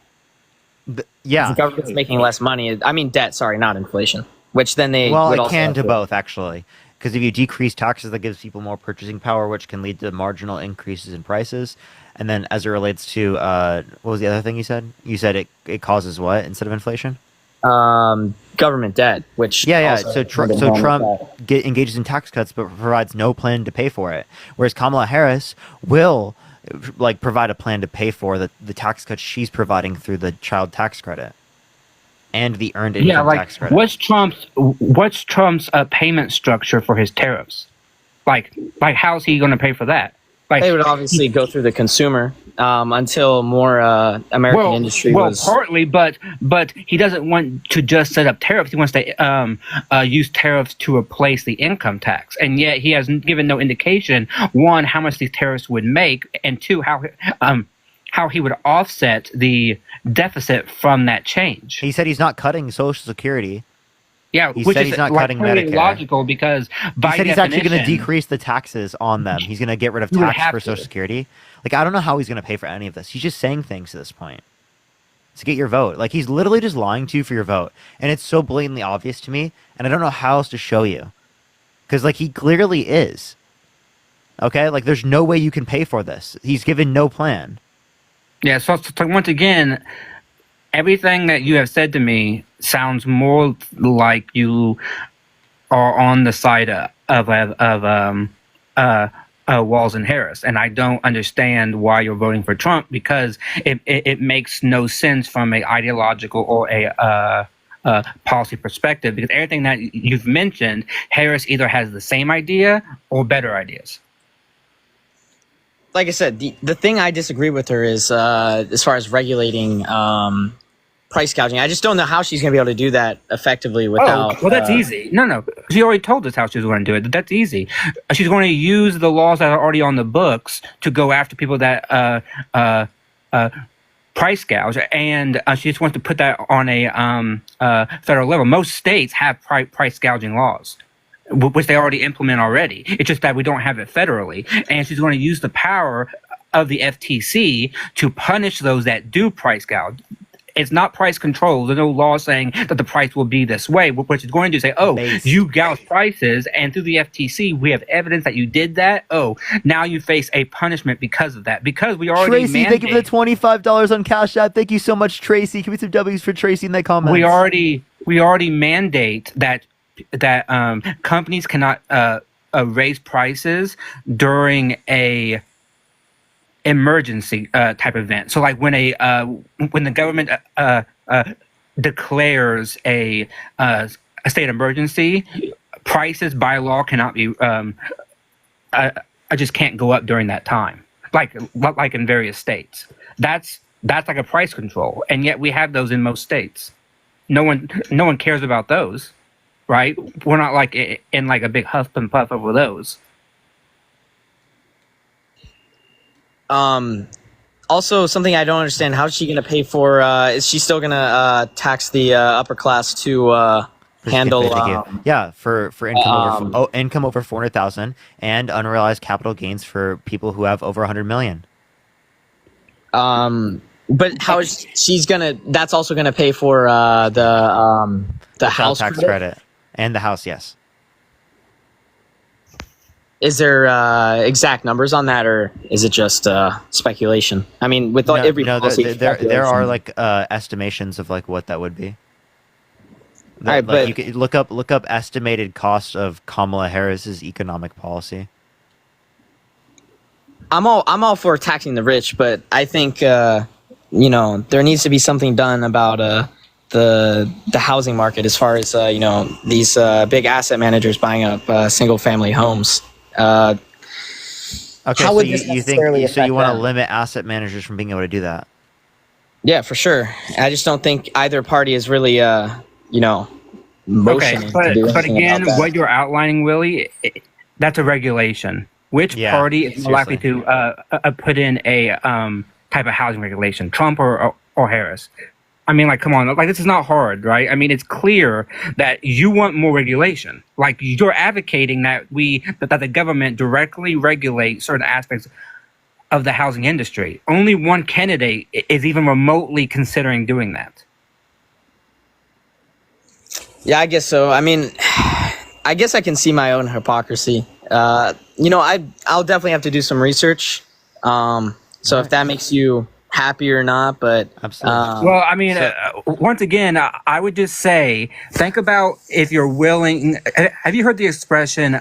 Yeah, the government's making less money. I mean, debt. Sorry, not inflation. Which then they it can do both, actually. Because if you decrease taxes, that gives people more purchasing power, which can lead to marginal increases in prices. And then, as it relates to what was the other thing you said? You said it causes what instead of inflation? Government debt, which So Trump engages in tax cuts, but provides no plan to pay for it. Whereas Kamala Harris will provide a plan to pay for the tax cuts she's providing through the child tax credit and the earned income tax credit. What's Trump's payment structure for his tariffs? Like how's he going to pay for that? They would obviously go through the consumer. until more American industry was. Partly, but he doesn't want to just set up tariffs. He wants to use tariffs to replace the income tax, and yet he has given no indication, one, how much these tariffs would make, and two, how he would offset the deficit from that change. He said he's not cutting Social Security. Yeah, He which said is he's not like cutting totally Medicare. logical because by He said he's actually going to definition- decrease the taxes on them. He's going to get rid of He would tax have for to. Social Security. Like, I don't know how he's going to pay for any of this. He's just saying things to this point to get your vote. Like, he's literally just lying to you for your vote. And it's so blatantly obvious to me, and I don't know how else to show you. Because, like, he clearly is. Okay? Like, there's no way you can pay for this. He's given no plan. Yeah, so once again, everything that you have said to me sounds more like you are on the side of Walz and Harris, and I don't understand why you're voting for Trump, because it makes no sense from a ideological or a policy perspective, because everything that you've mentioned, Harris either has the same idea or better ideas. Like I said, the thing I disagree with her is as far as regulating price gouging. I just don't know how she's going to be able to do that effectively without. Well, that's easy. No, she already told us how she's going to do it. That's easy. She's going to use the laws that are already on the books to go after people that price gouge, and she just wants to put that on a federal level. Most states have price gouging laws, which they already implement already. It's just that we don't have it federally. And she's going to use the power of the FTC to punish those that do price gouge. It's not price control. There's no law saying that the price will be this way. What she's going to do is say, oh, you gouge prices, and through the FTC, we have evidence that you did that. Oh, now you face a punishment because of that. Because we already Tracy, thank you for the $25 on Cash App. Thank you so much, Tracy. Give me some W's for Tracy in the comments. We already mandate that companies cannot raise prices during a emergency type event. So like when the government declares a state emergency, prices by law cannot be I just can't go up during that time. Like in various states. That's like a price control, and yet we have those in most states. No one cares about those, right? We're not like in like a big huff and puff over those. Also, something I don't understand: how is she going to pay for? Is she still going to tax the upper class to handle? Yeah, for income income over 400,000 and unrealized capital gains for people who have over 100 million. But how is she's gonna? That's also going to pay for the house tax credit and the house. Yes. Is there exact numbers on that, or is it just speculation? I mean, with every policy, there are like estimations of like what that would be. All right, like you could look up estimated cost of Kamala Harris's economic policy. I'm all for taxing the rich, but I think there needs to be something done about the housing market as far as these big asset managers buying up single family homes. Okay, how would this you necessarily think so? You affect want to them? limit asset managers from being able to do that? Yeah, for sure. I just don't think either party is really motioning to do but anything again, about that. what you're outlining, Willie, that's a regulation. Which party is more likely to put in a type of housing regulation, Trump or Harris? I mean, like, come on, like, this is not hard, right? I mean, it's clear that you want more regulation. Like, you're advocating that that the government directly regulate certain aspects of the housing industry. Only one candidate is even remotely considering doing that. Yeah, I guess so. I mean, I guess I can see my own hypocrisy. I'll definitely have to do some research. So if that makes you happy or not, but well, I mean, once again, I would just say, think about if you're willing. Have you heard the expression?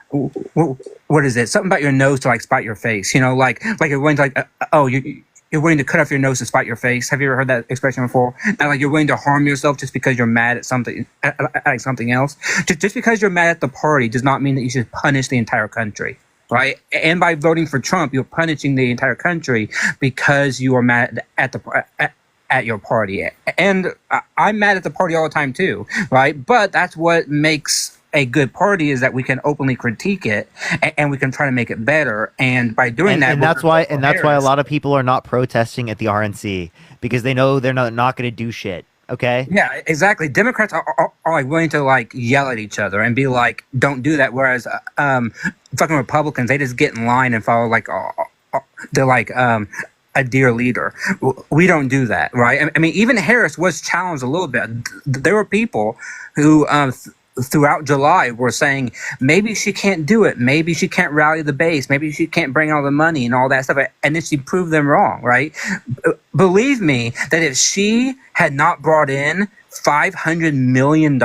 What is it? Something about your nose to like spite your face. Like you're willing to you're willing to cut off your nose to spite your face. Have you ever heard that expression before? And like you're willing to harm yourself just because you're mad at something, at something else. Just because you're mad at the party does not mean that you should punish the entire country. right? And by voting for Trump, you're punishing the entire country because you are mad at your party. And I'm mad at the party all the time too, right? But that's what makes a good party, is that we can openly critique it and we can try to make it better. And by doing that, and that's why a lot of people are not protesting at the RNC, because they know they're not going to do shit. Okay. Yeah, exactly. Democrats are like willing to like yell at each other and be like, "Don't do that." Whereas, fucking Republicans, they just get in line and follow like, they're like a dear leader. We don't do that, right? I mean, even Harris was challenged a little bit. There were people who throughout July were saying maybe she can't do it, maybe she can't rally the base, maybe she can't bring all the money and all that stuff, and then she proved them wrong, right? Believe me that if she had not brought in $500 million,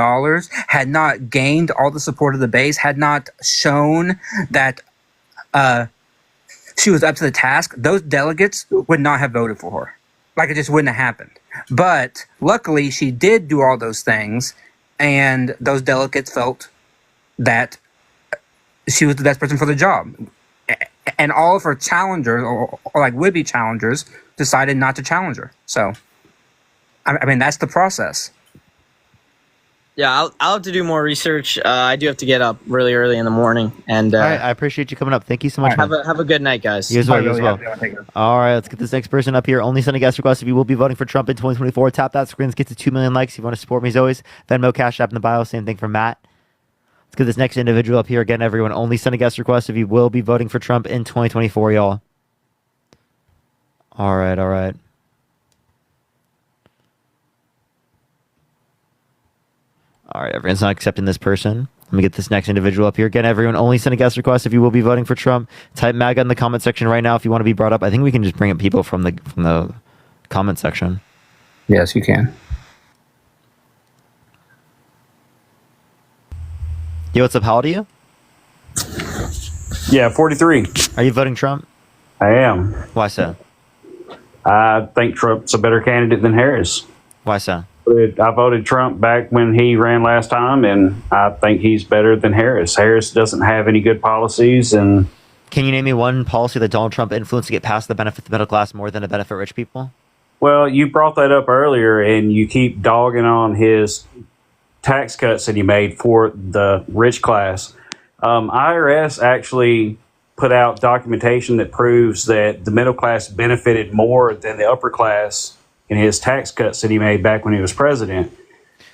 had not gained all the support of the base, had not shown that she was up to the task, those delegates would not have voted for her. Like, it just wouldn't have happened. But luckily she did do all those things, and those delegates felt that she was the best person for the job. And all of her challengers, or like would-be challengers, decided not to challenge her. So, I mean, that's the process. Yeah, I'll have to do more research. I do have to get up really early in the morning. And all right, I appreciate you coming up. Thank you so much. Have a good night, guys. You as well. All right, let's get this next person up here. Only send a guest request if you will be voting for Trump in 2024. Tap that screen. Let's get to 2 million likes. If you want to support me as always, Venmo, Cash App in the bio. Same thing for Matt. Let's get this next individual up here. Again, everyone, only send a guest request if you will be voting for Trump in 2024, y'all. All right, all right. All right, everyone's not accepting this person. Let me get this next individual up here. Again, everyone, only send a guest request if you will be voting for Trump. Type MAGA in the comment section right now if you want to be brought up. I think we can just bring up people from the comment section. Yes, you can. Yo, what's up? How old are you? Yeah, 43. Are you voting Trump? I am. Why so? I think Trump's a better candidate than Harris. Why so? I voted Trump back when he ran last time, and I think he's better than Harris. Harris doesn't have any good policies. And can you name me one policy that Donald Trump influenced to get past the benefit the middle class more than to benefit rich people? Well, you brought that up earlier, and you keep dogging on his tax cuts that he made for the rich class. IRS actually put out documentation that proves that the middle class benefited more than the upper class in his tax cuts that he made back when he was president.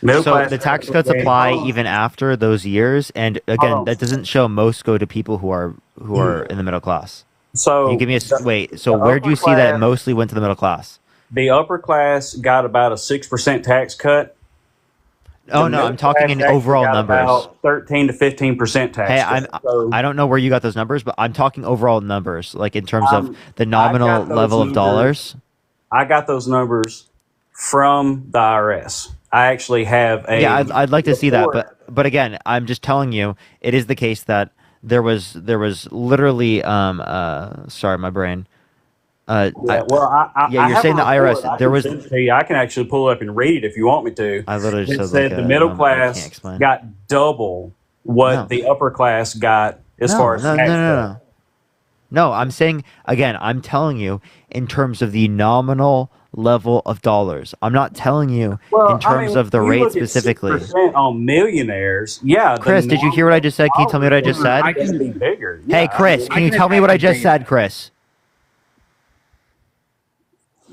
So the tax cuts apply even after those years, and again, that doesn't show most go to people who are in the middle class. So you give me a wait. So where do you see that mostly went to the middle class? The upper class got about a 6% tax cut. Oh no, I'm talking in overall numbers. About 13 to 15% tax. Hey, I don't know where you got those numbers, but I'm talking overall numbers, like in terms of the nominal level of dollars. I got those numbers from the IRS. I actually have a I'd like to see that, but again, I'm just telling you, it is the case that there was literally sorry, my brain. You're saying the IRS. There was. I can actually pull up and read it if you want me to. I literally just said the middle class got double what the upper class got as far as tax. No, I'm saying, again, I'm telling you in terms of the nominal level of dollars. I'm not telling you in terms of the rate specifically. On millionaires, yeah. Chris, did you hear what I just said? Can you tell me what I just said? I can be bigger. Hey, Chris, can you tell me what I just said, Chris?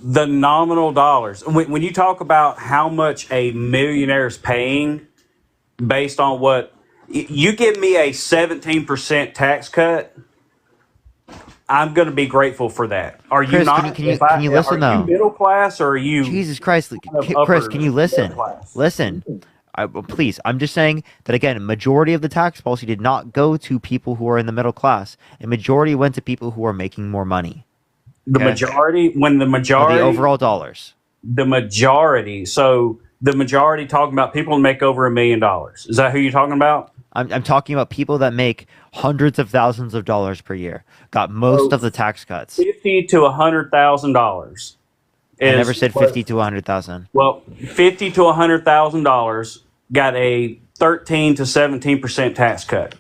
The nominal dollars. When you talk about how much a millionaire is paying based on what you give me a 17% tax cut, I'm going to be grateful for that. Are you Chris, not? Can you listen though? Are you middle class or are you? Jesus Christ, Chris, can you listen? Listen, please. I'm just saying that again. Majority of the tax policy did not go to people who are in the middle class. A majority went to people who are making more money. The majority, when the majority, the overall dollars. The majority. So the majority talking about people who make over $1 million. Is that who you're talking about? I'm talking about people that make hundreds of thousands of dollars per year. Got most of the tax cuts. $50,000 to $100,000. I never said 50 to 100,000. Well, $50,000 to $100,000 got a 13 to 17% tax cut.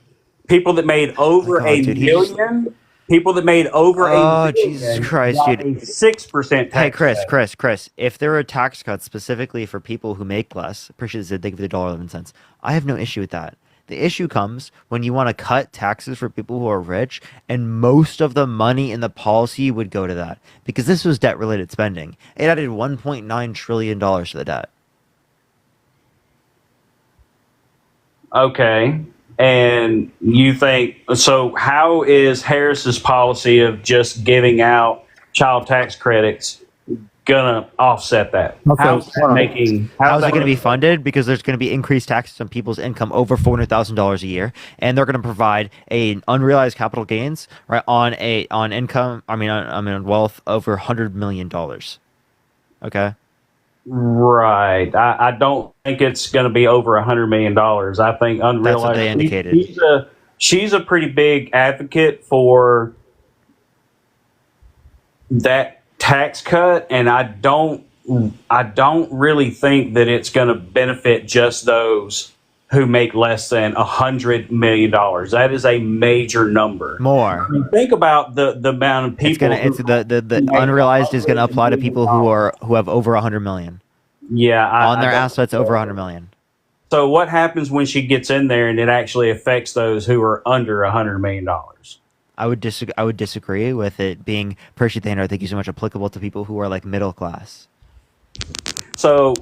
People that made over God, a dude, million. People that made over a Oh, million Jesus Christ, got dude. a 6% Hey, tax Chris, if there are tax cuts specifically for people who make less, appreciate it, thank you for the $1.11. I have no issue with that. The issue comes when you want to cut taxes for people who are rich, and most of the money in the policy would go to that because this was debt-related spending. It added $1.9 trillion to the debt. Okay. And you think so? How is Harris's policy of just giving out child tax credits gonna offset that? How's that making? How's it going to be funded? Because there's going to be increased taxes on people's income over $400,000 a year, and they're going to provide a unrealized capital gains right on income. On wealth over $100 million. Okay. Right. I don't think it's going to be over $100 million. I think unrealized. That's what they indicated. She's a pretty big advocate for that tax cut, and I don't really think that it's going to benefit just those who make less than $100 million. That is a major number. More. I mean, think about the amount of people. The unrealized is going to apply to people who have over 100 million. Yeah, on their assets over 100 million. So what happens when she gets in there and it actually affects those who are under $100 million? I would disagree with it being Percy Thaner. Thank you so much. Applicable to people who are like middle class. So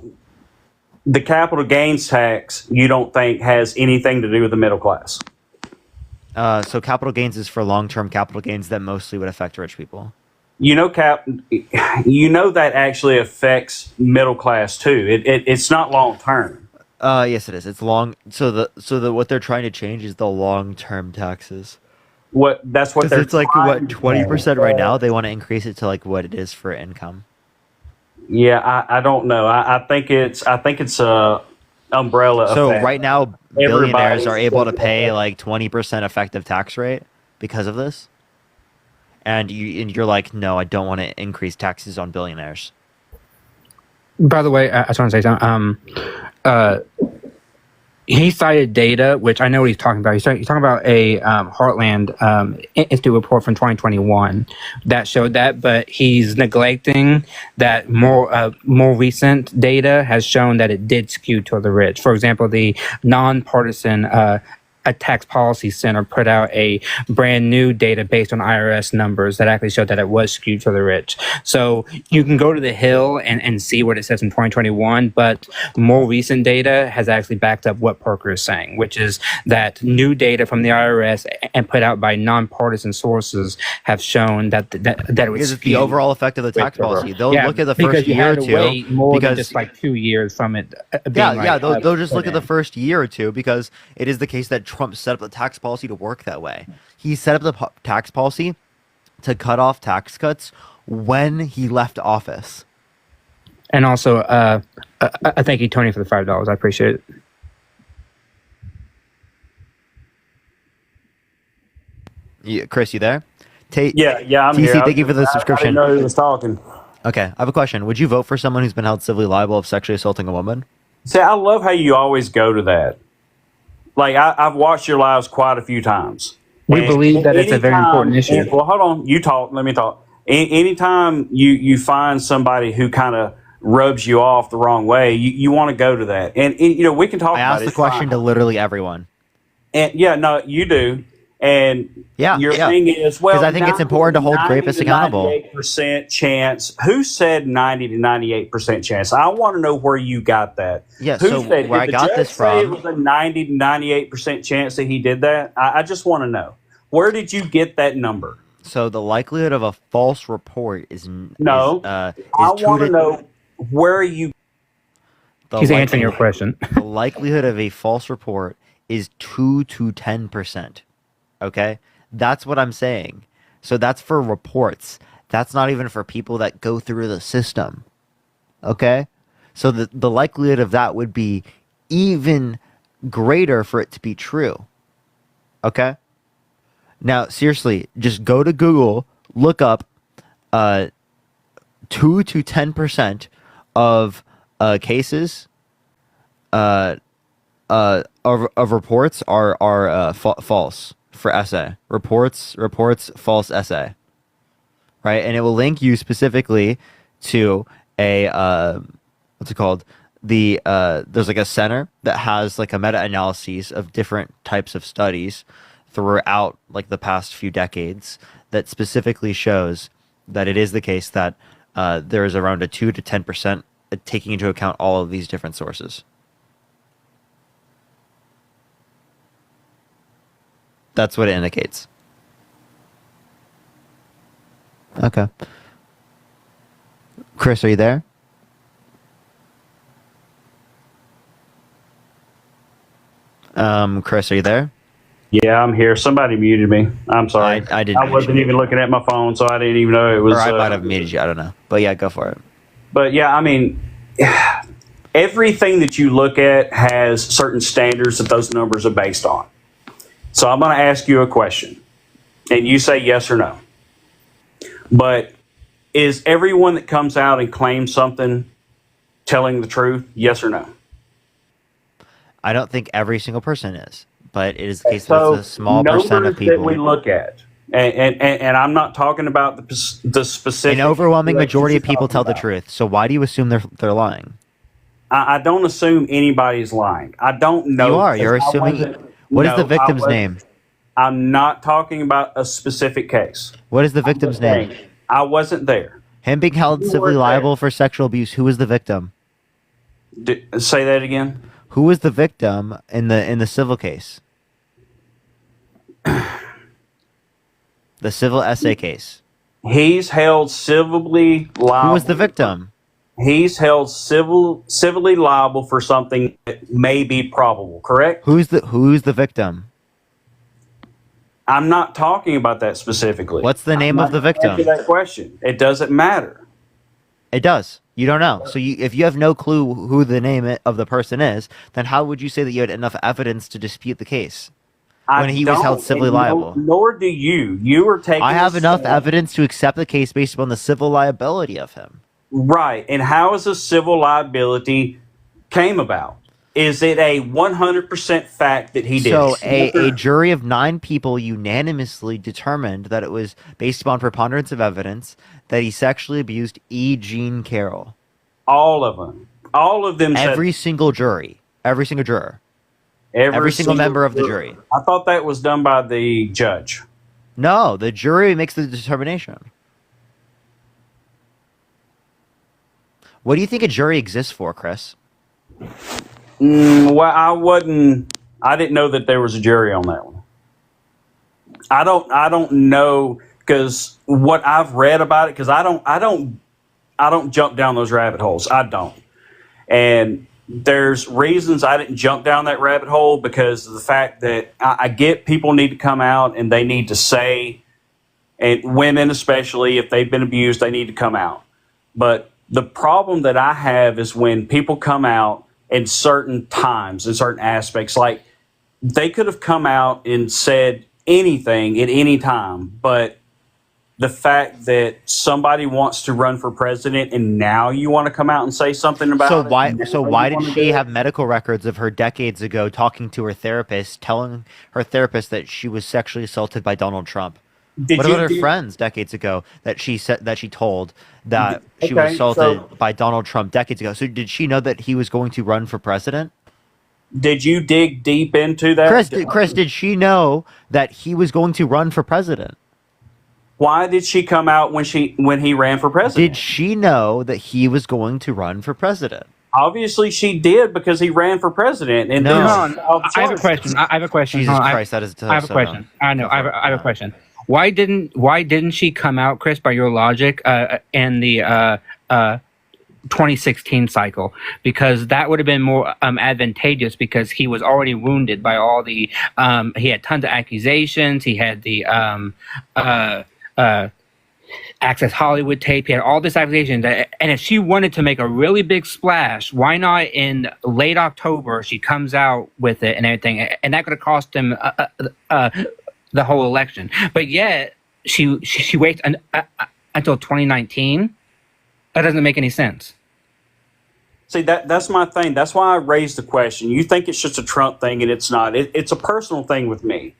the capital gains tax, you don't think has anything to do with the middle class? So capital gains is for long-term capital gains that mostly would affect rich people. You know, that actually affects middle class too. It's not long term. Yes, it is. It's long. So what they're trying to change is the long-term taxes. That's what they're. It's like what 20% right now. They want to increase it to like what it is for income. Yeah, I don't know. I think it's a umbrella. So effect. right now, billionaires are able to pay like 20% effective tax rate because of this. And you're like, no, I don't want to increase taxes on billionaires. By the way, I just want to say something. He cited data, which I know what he's talking about. He's talking about a Heartland Institute report from 2021 that showed that, but he's neglecting that more recent data has shown that it did skew toward the rich. For example, the nonpartisan a tax policy center put out a brand new data based on IRS numbers that actually showed that it was skewed to the rich. So you can go to the Hill and see what it says in 2021, but more recent data has actually backed up what Parker is saying, which is that new data from the IRS and put out by nonpartisan sources have shown that it was because it's the overall effect of the tax policy. They'll look at the first year or two more than just like 2 years from it. They'll just look at the first year or two because it is the case that Trump set up the tax policy to work that way. He set up the tax policy to cut off tax cuts when he left office. And also, I thank you, Tony, for the $5. I appreciate it. Chris, you there? I'm TC, here. thank you for the subscription. I didn't know who was talking. Okay, I have a question. Would you vote for someone who's been held civilly liable of sexually assaulting a woman? See, I love how you always go to that. Like, I've watched your lives quite a few times. We believe that it's a very important issue. Well, hold on. You talk. Let me talk. Anytime you find somebody who kind of rubs you off the wrong way, you want to go to that. And we can talk about it. I asked the question to literally everyone. And you do. And your thing is, well, because I think it's important to hold rapists accountable. 98% chance. Who said 90 to 98% chance? I want to know where you got that. Yeah, Who so said, where I got this from, it was a 90 to 98% chance that he did that. I just want to know, where did you get that number? So the likelihood of a false report is I want to know where you. He's answering your question. The likelihood of a false report is 2 to 10%. Okay, that's what I'm saying. So that's for reports. That's not even for people that go through the system. Okay, so the likelihood of that would be even greater for it to be true. Okay. Now, seriously, just go to Google, look up 2 to 10% of cases of reports are false for essay. Reports false essay. Right, and it will link you specifically to a what's it called? There's like a center that has like a meta-analysis of different types of studies throughout like the past few decades that specifically shows that it is the case that there is around a 2 to 10% taking into account all of these different sources. That's what it indicates. Okay. Chris, are you there? Chris, are you there? Yeah, I'm here. Somebody muted me. I'm sorry. I didn't. I wasn't even looking at my phone, so I didn't even know it was. Or I might have muted you. I don't know. But yeah, go for it. But yeah, I mean, everything that you look at has certain standards that those numbers are based on. So I'm going to ask you a question, and you say yes or no. But is everyone that comes out and claims something telling the truth? Yes or no? I don't think every single person is, but it is the case that it's a small percent of people that we look at, and I'm not talking about the specific. An overwhelming majority of people tell the truth. So why do you assume they're lying? I don't assume anybody's lying. I don't know. You are. You're assuming. What is the victim's name? I'm not talking about a specific case. What is the victim's name? I wasn't there. Him being held civilly liable for sexual abuse. Who was the victim? Say that again. Who was the victim in the civil case? The civil essay case. He's held civilly liable. Who was the victim? He's held civilly liable for something that may be probable. Correct? Who's the victim? I'm not talking about that specifically. What's the name of the victim? Answer that question. It doesn't matter. It does. You don't know. So if you have no clue who the name of the person is, then how would you say that you had enough evidence to dispute the case when he was held civilly liable? Nor do you. You were taking. I have enough evidence to accept the case based upon the civil liability of him. Right. And how is a civil liability came about? Is it a 100% fact that he did? So a jury of 9 people unanimously determined that it was based upon preponderance of evidence that he sexually abused E. Jean Carroll. All of them. All of them. Every single jury. Every single juror. Every single member of the jury. I thought that was done by the judge. No, the jury makes the determination. What do you think a jury exists for, Chris? Well, I didn't know that there was a jury on that one. I don't know, because what I've read about it, because I don't jump down those rabbit holes. I don't. And there's reasons I didn't jump down that rabbit hole, because of the fact that I get people need to come out and they need to say, and women especially, if they've been abused, they need to come out. But the problem that I have is when people come out in certain times, in certain aspects, like they could have come out and said anything at any time, but the fact that somebody wants to run for president and now you want to come out and say something about it. So why did she have medical records of her decades ago talking to her therapist, telling her therapist that she was sexually assaulted by Donald Trump? What about her friends decades ago that she told that she was assaulted by Donald Trump decades ago? So did she know that he was going to run for president? Did you dig deep into that? Chris, did she know that he was going to run for president? Why did she come out when he ran for president? Did she know that he was going to run for president? Obviously, she did, because he ran for president. And no, I have a question. I have a question. Jesus Christ, that is. I have a question. I know. I have a question. Why didn't she come out, Chris, by your logic, in the 2016 cycle? Because that would have been more advantageous, because he was already wounded by all the he had tons of accusations. He had the Access Hollywood tape. He had all this accusations. And if she wanted to make a really big splash, why not in late October she comes out with it and everything? And that could have cost him the whole election. But yet she waits until 2019. That doesn't make any sense. See, that's my thing. That's why I raised the question. You think it's just a Trump thing, and it's not. It's a personal thing with me.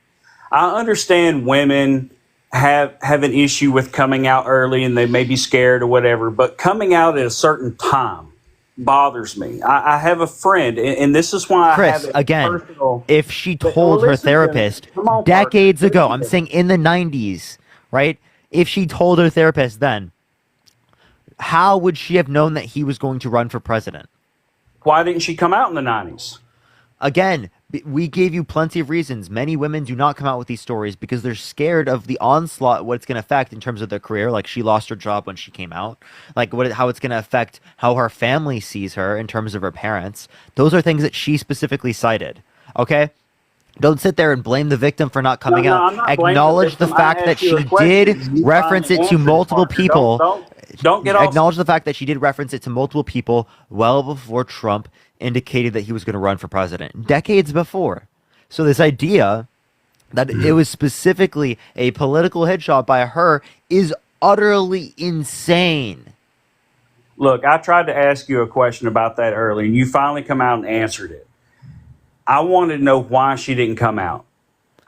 I understand women have an issue with coming out early, and they may be scared or whatever. But coming out at a certain time bothers me. I have a friend, and this is why I Chris, have a again, personal. if she But- told well, her listen to me. therapist Come on, decades Parker. ago, Listen I'm to me. saying in the 90s, right? If she told her therapist then, how would she have known that he was going to run for president? Why didn't she come out in the 90s? Again, we gave you plenty of reasons. Many women do not come out with these stories because they're scared of the onslaught, what it's going to affect in terms of their career. Like, she lost her job when she came out. Like, how it's going to affect how her family sees her in terms of her parents. Those are things that she specifically cited. Okay? Don't sit there and blame the victim for not coming No, out. I'm not blaming Acknowledge the victim. I fact that asked you she a question. did You reference finally it to answered, multiple Parker. people. Don't get off. Acknowledge the fact that she did reference it to multiple people well before Trump indicated that he was going to run for president, decades before. So this idea that it was specifically a political headshot by her is utterly insane. Look, I tried to ask you a question about that earlier, and you finally come out and answered it. I wanted to know why she didn't come out.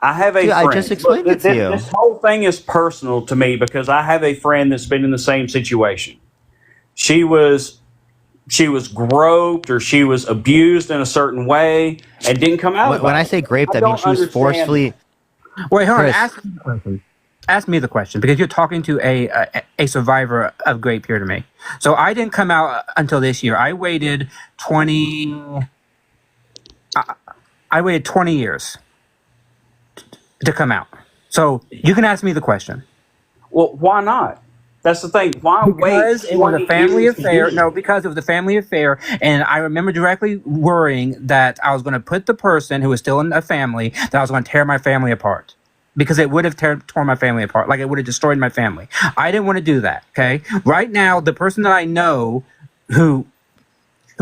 I have a Dude, friend. I just explained Look, it to you. This whole thing is personal to me because I have a friend that's been in the same situation. She was groped or she was abused in a certain way and didn't come out. When I say raped, I mean she was forcefully. Wait, hold on. Chris. Ask me the question. Ask me the question because you're talking to a survivor of grape here to me. So I didn't come out until this year. I waited 20. I waited 20 years to come out. So you can ask me the question. Well, why not? That's the thing. Why Because wait? it was a 20 family years to do affair. it? No, because it was a family affair, and I remember directly worrying that I was going to put the person who was still in a family, that I was going to tear my family apart. Because it would have torn my family apart. Like, it would have destroyed my family. I didn't want to do that, okay? Right now, the person that I know who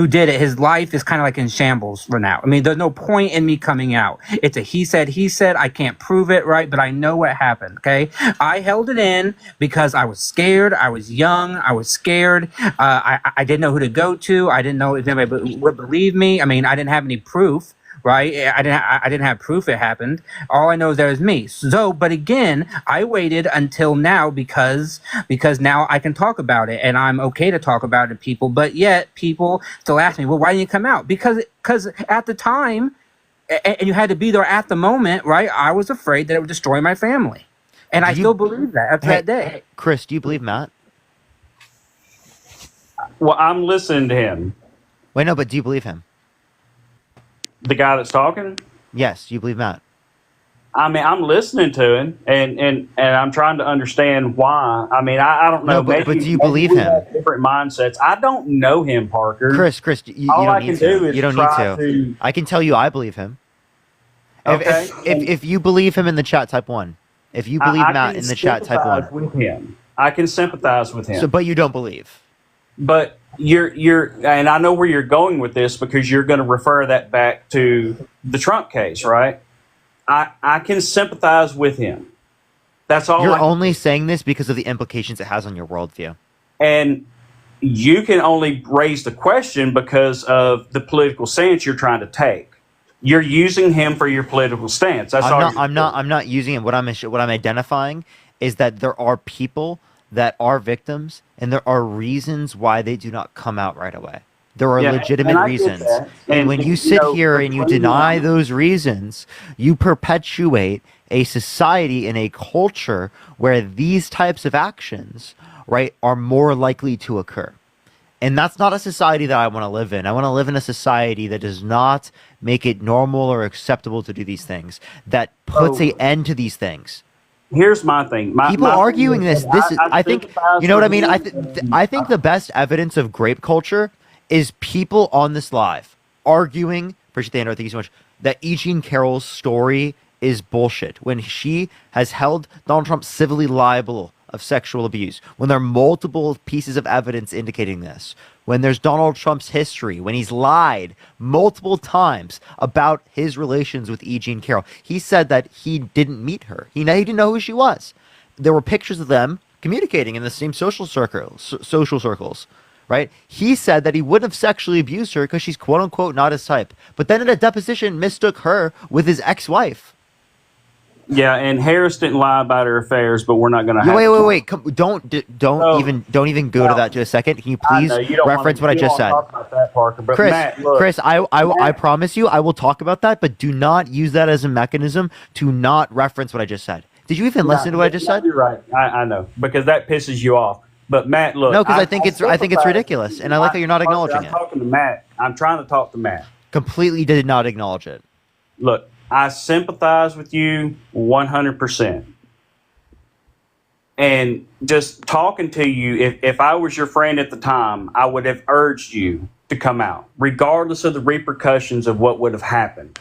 did it, his life is kind of like in shambles for now. I mean, there's no point in me coming out. It's a he said, I can't prove it, right? But I know what happened, okay? I held it in because I was scared. I was young. I was scared. I didn't know who to go to. I didn't know if anybody would believe me. I mean, I didn't have any proof. Right, I didn't have proof it happened. All I know is there was me. So, but again, I waited until now because now I can talk about it and I'm okay to talk about it to people. But yet, people still ask me, well, why didn't you come out? Because at the time, and you had to be there at the moment, right? I was afraid that it would destroy my family, and I still believe that after that day. Chris, do you believe Matt? Well, I'm listening to him. Wait, no, but do you believe him? The guy that's talking? Yes, you believe Matt. I mean, I'm listening to him, and I'm trying to understand why. I mean, I don't know. No, but do you maybe believe we him? have different mindsets. I don't know him, Parker. Chris, you All don't I need can to. do is You don't try need to. I can tell you I believe him. Okay. If you believe him in the chat, type 1. If you believe I Matt can in the chat, type 1. sympathize with him. I can sympathize with him. So, but you don't believe. But you're, and I know where you're going with this because you're going to refer that back to the Trump case, right? I can sympathize with him. That's all. You're only saying this because of the implications it has on your worldview. And you can only raise the question because of the political stance you're trying to take. You're using him for your political stance. That's all. I'm not using it. What I'm identifying is that there are people that are victims, and there are reasons why they do not come out right away. There are legitimate reasons. And when you sit here and you deny those reasons, you perpetuate a society and a culture where these types of actions, right, are more likely to occur. And that's not a society that I want to live in. I want to live in a society that does not make it normal or acceptable to do these things, that puts an end to these things. Here's my thing. People arguing this. I think, you know what I mean? I think the best evidence of grape culture is people on this live arguing, appreciate the Andrew, thank you so much, that E. Jean Carroll's story is bullshit when she has held Donald Trump civilly liable of sexual abuse, when there are multiple pieces of evidence indicating this, when there's Donald Trump's history, when he's lied multiple times about his relations with E. Jean Carroll. He said that he didn't meet her. He didn't know who she was. There were pictures of them communicating in the same social circles, right? He said that he wouldn't have sexually abused her because she's quote unquote not his type. But then in a deposition, mistook her with his ex-wife. Yeah, and Harris didn't lie about her affairs, but we're not going to have. Wait. Don't even go to that just a second. Can you please reference what I just said? Talk about that, Parker, but Chris, Matt, look, Chris, I promise you, I will talk about that, but do not use that as a mechanism to not reference what I just said. Did you even listen to what I just said? You're right. I know, because that pisses you off. But Matt, look. No, because I think it's ridiculous, and I like that you're not acknowledging it. I'm talking to Matt. I'm trying to talk to Matt. Completely did not acknowledge it. Look, I sympathize with you 100%. And just talking to you, if I was your friend at the time, I would have urged you to come out, regardless of the repercussions of what would have happened.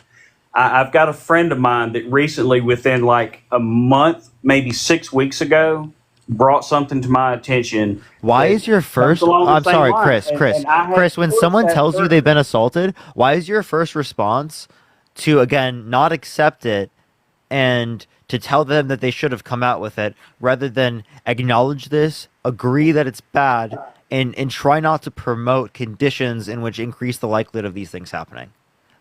I've got a friend of mine that recently, within like a month, maybe 6 weeks ago, brought something to my attention. Why is your first... I'm sorry, Chris, when someone tells you they've been assaulted, why is your first response to, again, not accept it and to tell them that they should have come out with it, rather than acknowledge this, agree that it's bad, and try not to promote conditions in which increase the likelihood of these things happening?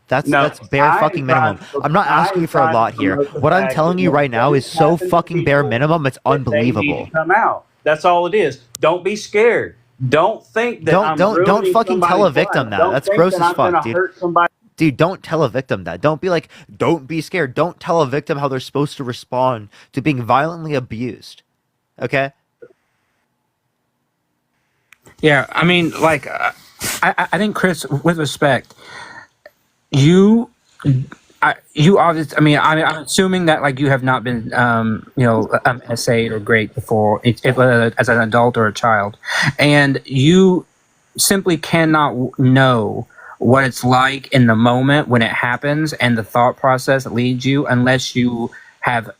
That's bare fucking minimum. I'm not asking you for a lot here. What I'm telling you right now is so fucking bare minimum, it's unbelievable. Come out. That's all it is. Don't be scared. Don't think that don't fucking tell a victim that. That's gross as fuck, dude. Dude, don't tell a victim that. Don't be like, don't be scared. Don't tell a victim how they're supposed to respond to being violently abused. Okay? Yeah, I mean, like, I think, Chris, with respect, you obviously, I mean, I'm assuming that, like, you have not been, essayed or graded before, as an adult or a child, and you simply cannot know what it's like in the moment when it happens and the thought process that leads you, unless you have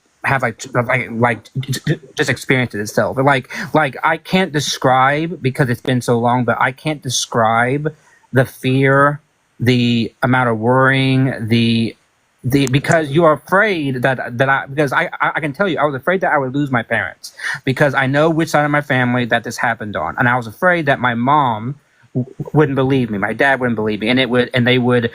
just experienced it itself. Like I can't describe, because it's been so long, but I can't describe the fear, the amount of worrying, because you are afraid because I can tell you, I was afraid that I would lose my parents, because I know which side of my family that this happened on, and I was afraid that my mom wouldn't believe me, my dad wouldn't believe me, and they would,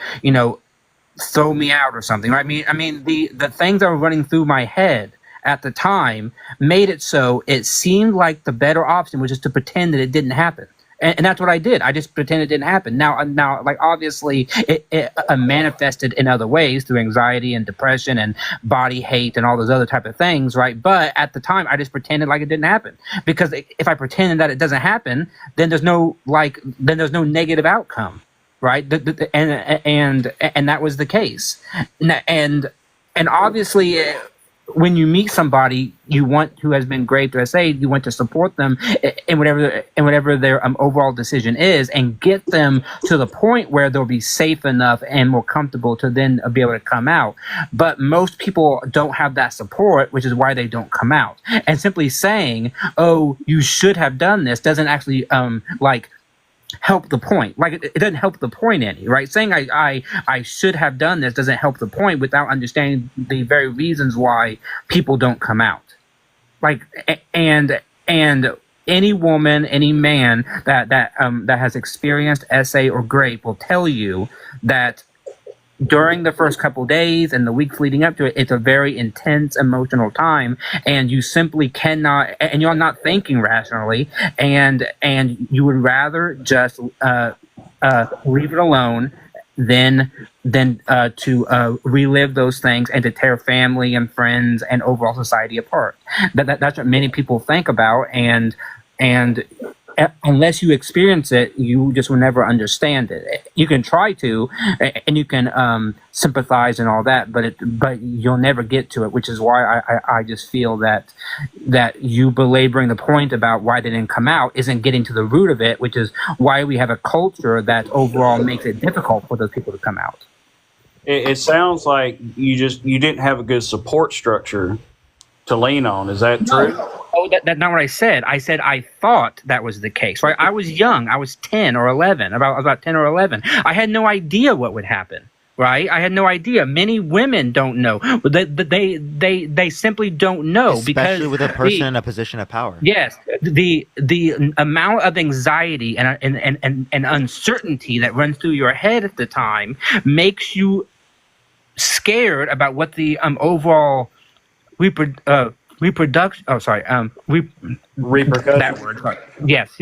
throw me out or something. Right? I mean, the things that were running through my head at the time made it so it seemed like the better option was just to pretend that it didn't happen. And that's what I did. I just pretended it didn't happen. Now, like, obviously, it manifested in other ways through anxiety and depression and body hate and all those other type of things, right? But at the time, I just pretended like it didn't happen, because if I pretended that it doesn't happen, then there's no negative outcome, right? And that was the case. And obviously, when you meet somebody who has been raped or assayed, you want to support them in whatever their overall decision is, and get them to the point where they'll be safe enough and more comfortable to then be able to come out. But most people don't have that support, which is why they don't come out. And simply saying, "Oh, you should have done this," doesn't actually help the point. Like, it doesn't help the point any, right? Saying I should have done this doesn't help the point without understanding the very reasons why people don't come out. Like, and any woman, any man that has experienced essay or grape will tell you that during the first couple days and the weeks leading up to it, it's a very intense emotional time, and you simply cannot, and you're not thinking rationally, and you would rather just leave it alone than to relive those things and to tear family and friends and overall society apart. That's what many people think about, and unless you experience it, you just will never understand it. You can try to, and you can sympathize and all that, but you'll never get to it, which is why I just feel that you belaboring the point about why they didn't come out isn't getting to the root of it, which is why we have a culture that overall makes it difficult for those people to come out. It sounds like you didn't have a good support structure to lean on. Is that true? Oh, that's not what I said. I said I thought that was the case. Right? I was young. I was 10 or 11, about 10 or 11. I had no idea what would happen. right? I had no idea. Many women don't know. They simply don't know, Especially because with a person in a position of power. yes, the amount of anxiety and uncertainty that runs through your head at the time makes you scared about what the overall reproduction. Oh, sorry. Repercussions. That word. Sorry. Yes.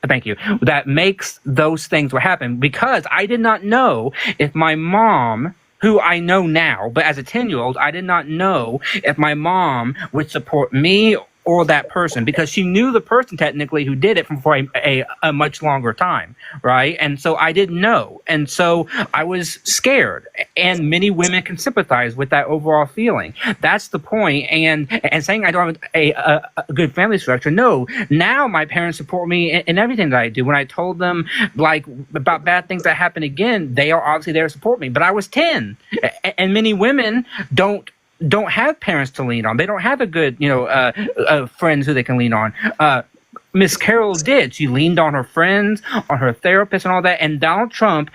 Thank you. That makes those things what happen, because I did not know if my mom, who I know now, but as a 10-year-old, I did not know if my mom would support me or that person, because she knew the person technically who did it for a much longer time, right? And so I didn't know. And so I was scared. And many women can sympathize with that overall feeling. That's the point. And saying I don't have a good family structure, no. Now my parents support me in everything that I do. When I told them like about bad things that happen again, they are obviously there to support me. But I was 10. And many women don't have parents to lean on. They don't have a good, friends who they can lean on. Miss Carroll did. She leaned on her friends, on her therapist, and all that. And Donald Trump,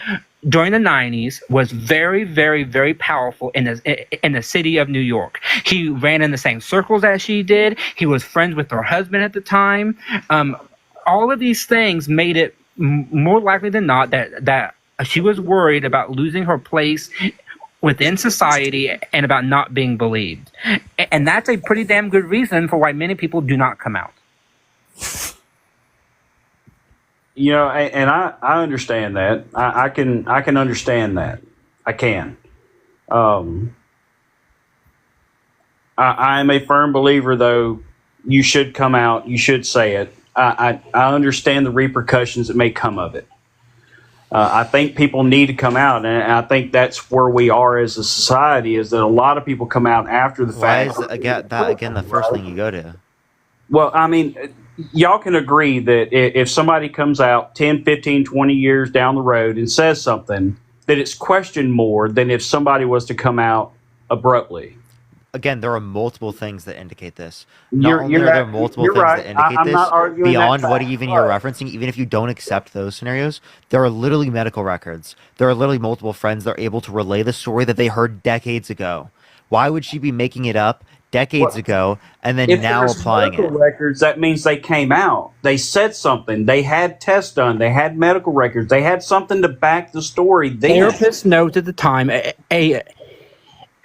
during the 90s, was very, very, very powerful in the city of New York. He ran in the same circles as she did. He was friends with her husband at the time. All of these things made it more likely than not that she was worried about losing her place within society and about not being believed. And that's a pretty damn good reason for why many people do not come out. And I understand that. I can understand that. I can. I am a firm believer, though, you should come out. You should say it. I understand the repercussions that may come of it. I think people need to come out, and I think that's where we are as a society, is that a lot of people come out after the fact. Why is that again the first thing you go to? Well, I mean, y'all can agree that if somebody comes out 10, 15, 20 years down the road and says something, that it's questioned more than if somebody was to come out abruptly. Again, there are multiple things that indicate this. You're There are multiple things right. that indicate I'm this not arguing beyond that what fact. even you're referencing. Even if you don't accept those scenarios, there are literally medical records. There are literally multiple friends that are able to relay the story that they heard decades ago. Why would she be making it up decades ago and then If now there's applying medical it? records, that means they came out. They said something. They had tests done. They had medical records. They had something to back the story. Therapist knows at the time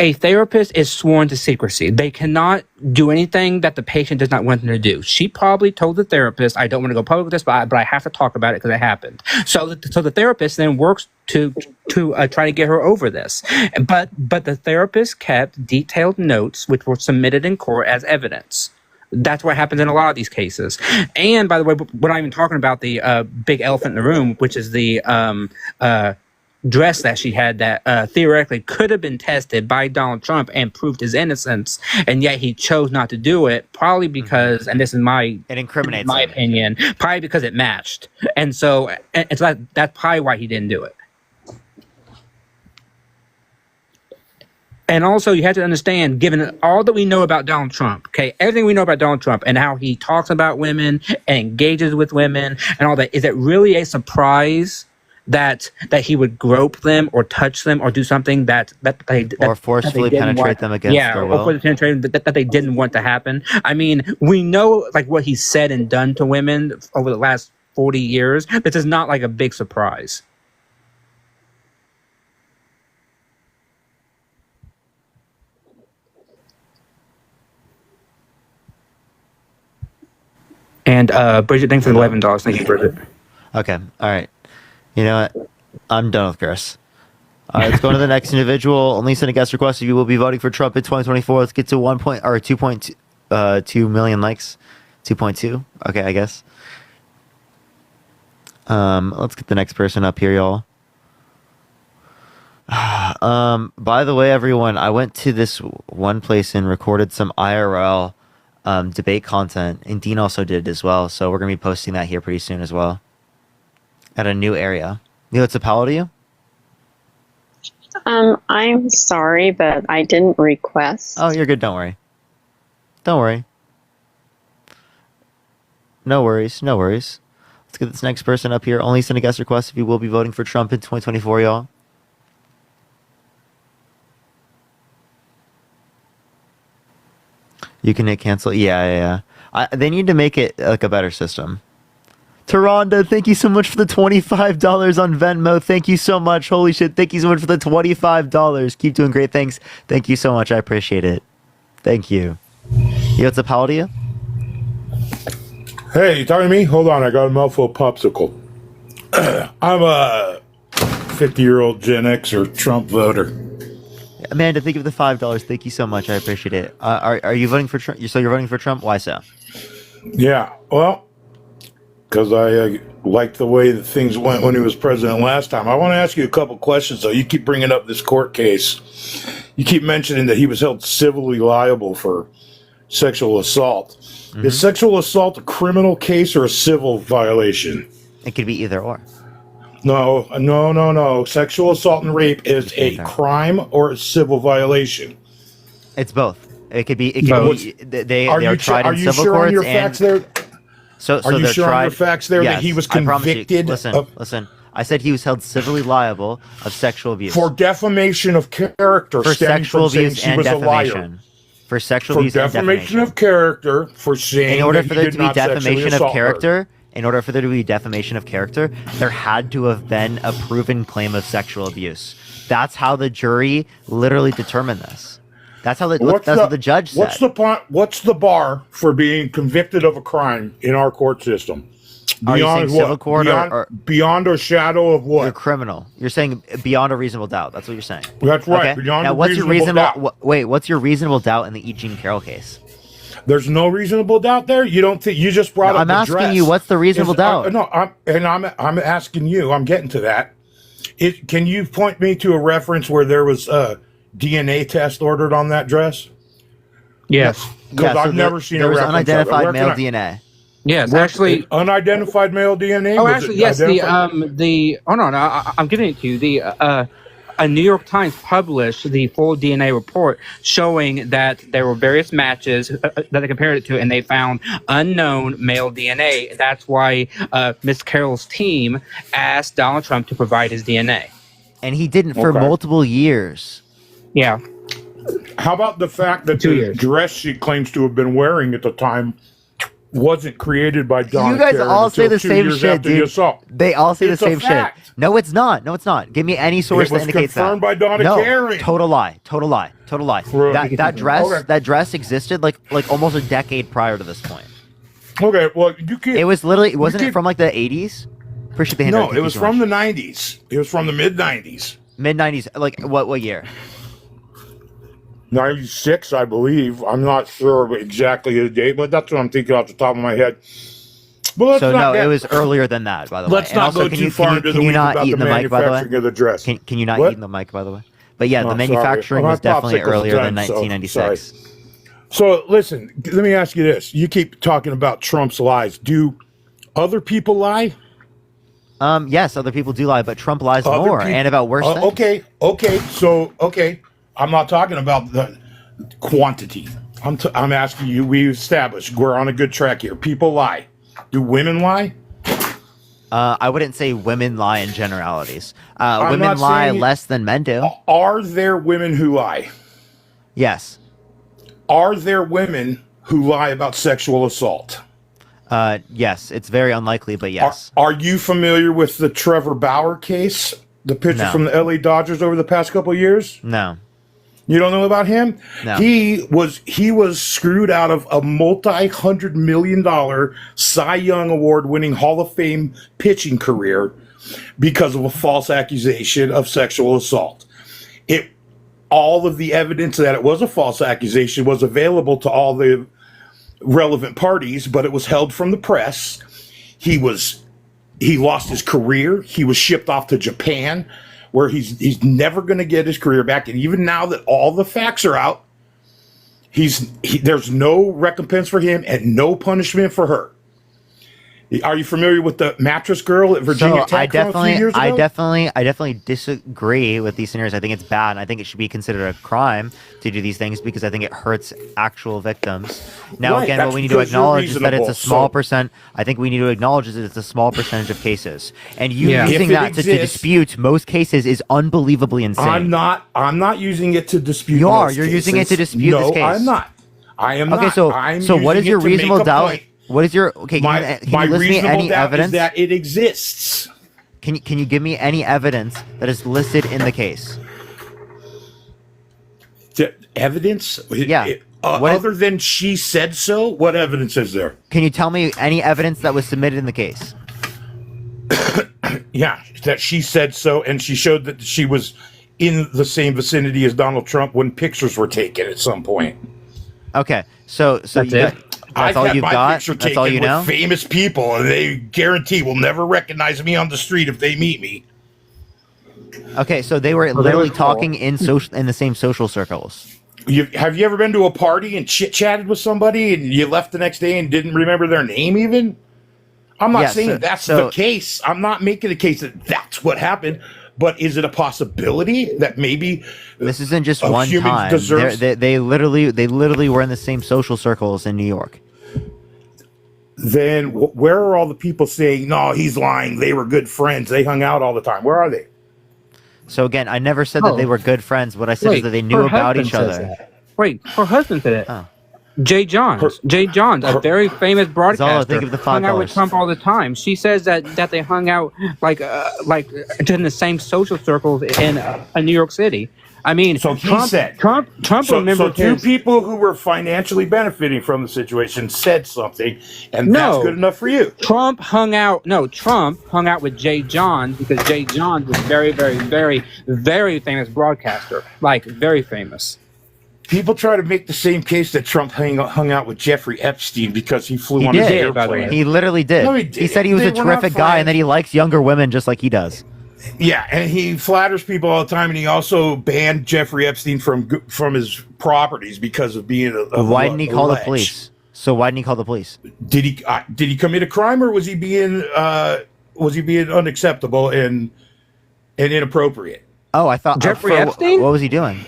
a therapist is sworn to secrecy. They cannot do anything that the patient does not want them to do. She probably told the therapist, I don't want to go public with this, but I have to talk about it because it happened. So the therapist then works to try to get her over this. But the therapist kept detailed notes which were submitted in court as evidence. That's what happens in a lot of these cases. And by the way, we're not even talking about the big elephant in the room, which is the dress that she had that theoretically could have been tested by Donald Trump and proved his innocence, and yet he chose not to do it, probably because, and this is it incriminates my him. opinion, probably because it matched. And so that's probably why he didn't do it. And also, you have to understand, given all that we know about Donald Trump, okay, everything we know about Donald Trump and how he talks about women and engages with women and all that, is it really a surprise that he would grope them or touch them or do something that or forcefully penetrate them against their will? Or forcefully penetrate them that they didn't want to happen? I mean, we know like what he said and done to women over the last 40 years. This is not like a big surprise. And Bridget, thanks for the $11. Thank you, Bridget. Okay, all right. You know what? I'm done with Chris. All right, let's go to the next individual. Only send a guest request if you will be voting for Trump in 2024. Let's get to 2.2 million likes. 2.2. Okay, I guess. Let's get the next person up here, y'all. By the way, everyone, I went to this one place and recorded some IRL debate content, and Dean also did it as well. So we're gonna be posting that here pretty soon as well. At a new area. Neil, it's a pal to you? I'm sorry, but I didn't request. Oh, you're good. Don't worry. Don't worry. No worries. No worries. Let's get this next person up here. Only send a guest request if you will be voting for Trump in 2024, y'all. You can hit cancel. Yeah. They need to make it like a better system. Taronda, thank you so much for the $25 on Venmo. Thank you so much. Holy shit. Thank you so much for the $25. Keep doing great things. Thank you so much. I appreciate it. Thank you. Yo, what's up, how old are you? Hey, you talking to me? Hold on, I got a mouthful of popsicle. I'm a 50-year-old Gen Xer Trump voter. Amanda, thank you for the $5. Thank you so much. I appreciate it. Are you voting for Trump? So you're voting for Trump? Why so? Yeah, well, because I liked the way that things went when he was president last time. I want to ask you a couple questions, though. You keep bringing up this court case. You keep mentioning that he was held civilly liable for sexual assault. Mm-hmm. Is sexual assault a criminal case or a civil violation? It could be either or. No. Sexual assault and rape is a crime or a civil violation. It's both. It could be. They are tried in civil courts. On your facts there? So are you they're sure tried, on your facts there that he was convicted? Listen. I said he was held civilly liable of sexual abuse for defamation of character, for sexual abuse and defamation. For sexual abuse and defamation of character, for saying in order for there there to be defamation of character. In order for there to be defamation of character, there had to have been a proven claim of sexual abuse. That's how the jury literally determined this. That's what the judge said. What's the bar for being convicted of a crime in our court system? Beyond civil court beyond a shadow of what? You're criminal. You're saying beyond a reasonable doubt. That's what you're saying. That's right. Okay? Beyond now, what's your reasonable doubt? What's your reasonable doubt in the E. Jean Carroll case? There's no reasonable doubt there. You don't think you just brought up the dress. I'm asking you, what's the reasonable doubt? I'm asking you. I'm getting to that. Can you point me to a reference where there was a DNA test ordered on that dress? Yes, because I've never seen a reference. There was unidentified male DNA. Yes, actually, unidentified male DNA. Oh, actually, yes. I'm giving it to you. A New York Times published the full DNA report showing that there were various matches that they compared it to, and they found unknown male DNA. That's why Miss Carroll's team asked Donald Trump to provide his DNA. And he didn't for multiple years. Yeah. How about the fact that the dress she claims to have been wearing at the time wasn't created by Donna You guys Karen all say the 2 same years shit, after the dude. assault. They all say It's the a same fact. shit. No, it's not. Give me any source that indicates that. It was confirmed by Donna Karen. Total lie. That dress existed like almost a decade prior to this point. Okay, well, you can't. It was literally wasn't it from like the 80s? Appreciate the No, it was from the 90s. It was from the mid 90s. Mid 90s. Like what year? 96, I believe. I'm not sure exactly the date, but that's what I'm thinking off the top of my head. But it was earlier than that, by the way. Let's not go too far into the weeds about the manufacturing of the dress. Can you not eat in the mic, by the way? But yeah, the manufacturing was definitely earlier than 1996. So listen, let me ask you this. You keep talking about Trump's lies. Do other people lie? Yes, other people do lie, but Trump lies more and about worse things. Okay. I'm not talking about the quantity. I'm asking you, we established we're on a good track here. People lie. Do women lie? I wouldn't say women lie in generalities. Women lie less than men do. Are there women who lie? Yes. Are there women who lie about sexual assault? Yes. It's very unlikely, but yes. Are you familiar with the Trevor Bauer case? The pitcher from the LA Dodgers over the past couple of years? No. You don't know about him? No. He was screwed out of a multi-$100 million Cy Young Award-winning Hall of Fame pitching career because of a false accusation of sexual assault. All of the evidence that it was a false accusation was available to all the relevant parties, but it was held from the press. He lost his career. He was shipped off to Japan, where he's never going to get his career back. And even now that all the facts are out, there's no recompense for him and no punishment for her. Are you familiar with the mattress girl at Virginia Tech a few years ago? I definitely disagree with these scenarios. I think it's bad, and I think it should be considered a crime to do these things because I think it hurts actual victims. Now, again, what we need to acknowledge is that it's a small percent. I think we need to acknowledge that it's a small percentage of cases, and using that to dispute most cases is unbelievably insane. I'm not using it to dispute. You're using it to dispute this case. No, I'm not. I am Okay, not. so I'm what is using your it to make reasonable a doubt? point. What is your okay? Can My you list me reasonable any doubt evidence is that it exists. Can you give me any evidence that is listed in the case? The evidence? Yeah. Other than she said so, what evidence is there? Can you tell me any evidence that was submitted in the case? Yeah, that she said so, and she showed that she was in the same vicinity as Donald Trump when pictures were taken at some point. Okay, so That's you got, that's I've all had you've my got. picture That's taken all you with know. famous people, and they guarantee will never recognize me on the street if they meet me. Okay, so they were literally talking in the same social circles. Have you ever been to a party and chit-chatted with somebody and you left the next day and didn't remember their name even? I'm not saying that's the case. I'm not making the case that that's what happened. But is it a possibility that maybe this isn't just one time? They literally were in the same social circles in New York. Then where are all the people saying, no, he's lying, they were good friends, they hung out all the time? Where are they? So again, I never said that they were good friends. What I said is that they knew about each other. Wait, her husband said it. Oh. Jay Johns, a very famous broadcaster, think of the hung out with $5. Trump all the time. She says that they hung out like in the same social circles in New York City. I mean, so he Trump, said Trump remembered so two his, people who were financially benefiting from the situation said something, and that's good enough for you. Trump hung out with Jay Johns because Jay Johns was very, very, very, very famous broadcaster, like very famous. People try to make the same case that Trump hung out with Jeffrey Epstein because he flew on his airplane. He literally did. No, he said he was a terrific guy and that he likes younger women just like he does. Yeah, and he flatters people all the time, and he also banned Jeffrey Epstein from his properties because of being why didn't he call the police? So why didn't he call the police? Did he commit a crime, or was he being unacceptable and inappropriate? Oh, I thought Jeffrey Epstein. What was he doing?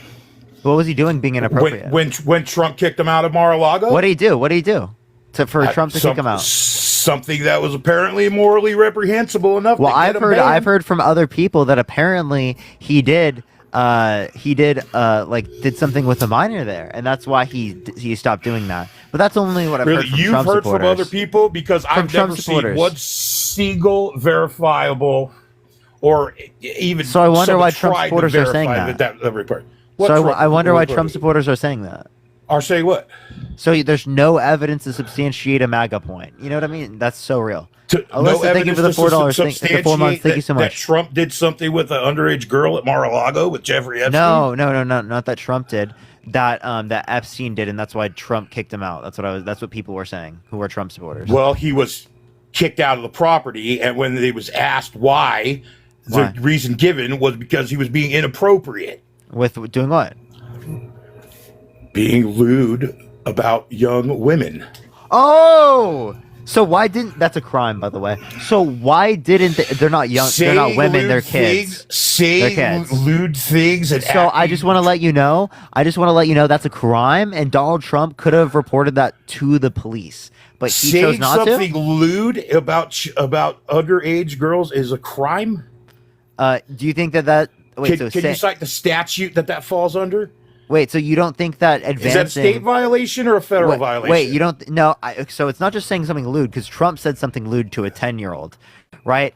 What was he doing being inappropriate? When Trump kicked him out of Mar-a-Lago? What did he do? What did he do for Trump to kick him out? Something that was apparently morally reprehensible enough. Well, to get him banned. I've heard from other people that apparently he did something with a minor there, and that's why he stopped doing that. But that's only what I've heard from You've Trump heard supporters. from other people, because I've never seen one single verifiable or even. So I wonder why Trump supporters are saying that. I wonder why Trump supporters are saying that. Are saying what? So there's no evidence to substantiate a MAGA point. You know what I mean? That's so real. Alyssa, thank you for the $4. The 4 months. Thank you so much. That Trump did something with an underage girl at Mar-a-Lago with Jeffrey Epstein? No, not that Trump did. That Epstein did, and that's why Trump kicked him out. That's what people were saying who were Trump supporters. Well, he was kicked out of the property, and when he was asked why? The reason given was because he was being inappropriate. With doing what? Being lewd about young women. Oh, so why didn't? That's a crime, by the way. So why didn't they're not young? They're not women. They're kids. Saying lewd things. And so I just want to let you know. That's a crime, and Donald Trump could have reported that to the police, but he chose not to. Saying something lewd about underage girls is a crime. Do you think that? Wait, can you cite the statute that falls under? Wait, so you don't think that advancing... Is that a state violation or a federal violation? Wait, you don't... No, so it's not just saying something lewd, because Trump said something lewd to a 10-year-old, right?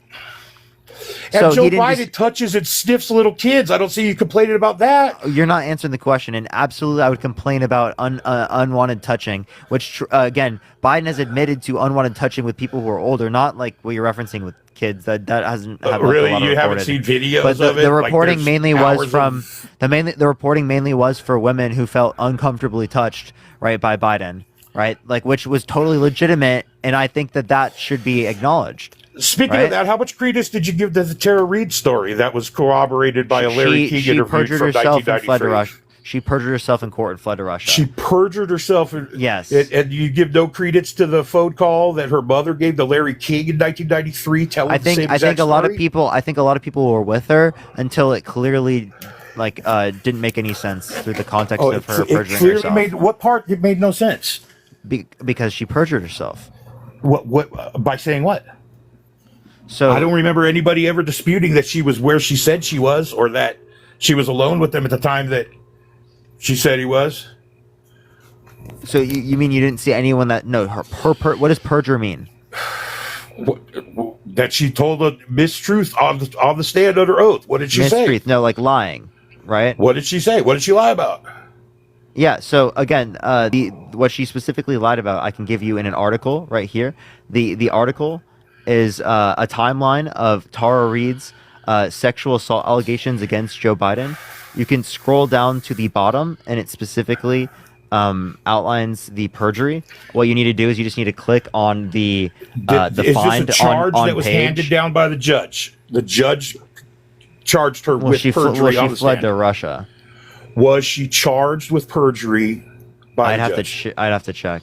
And so Joe Biden touches and sniffs little kids. I don't see you complaining about that. You're not answering the question, and absolutely I would complain about unwanted touching, which, again, Biden has admitted to unwanted touching with people who are older, not like what you're referencing with kids. That hasn't happened. Really? A lot You haven't seen videos but of it? The reporting Like mainly was from... The reporting mainly was for women who felt uncomfortably touched, right, by Biden, right? Like, which was totally legitimate, and I think that should be acknowledged. Speaking of that, how much credence did you give to the Tara Reid story that was corroborated by a Larry King interview from 1993? She perjured herself in court and fled to Russia. She perjured herself. Yes. And you give no credence to the phone call that her mother gave to Larry King in 1993 telling the same exact I think a lot of story? people were with her until it clearly didn't make any sense through the context of her perjuring herself. What part made no sense? Because she perjured herself. What by saying what? So I don't remember anybody ever disputing that she was where she said she was, or that she was alone with them at the time that she said he was. So you mean you didn't see anyone that no what does perjure mean? That she told a mistruth on the stand under oath. What did she say? Mistruth, no, like lying, right? What did she say? What did she lie about? Yeah. So again, what she specifically lied about, I can give you in an article right here. The article is a timeline of Tara Reid's sexual assault allegations against Joe Biden. You can scroll down to the bottom, and it specifically outlines the perjury. What you need to do is you just need to click on the Is this find a charge on that was page. handed down by the judge? The judge charged her with perjury. She fled to Russia. Was she charged with perjury by the judge? I'd have to check.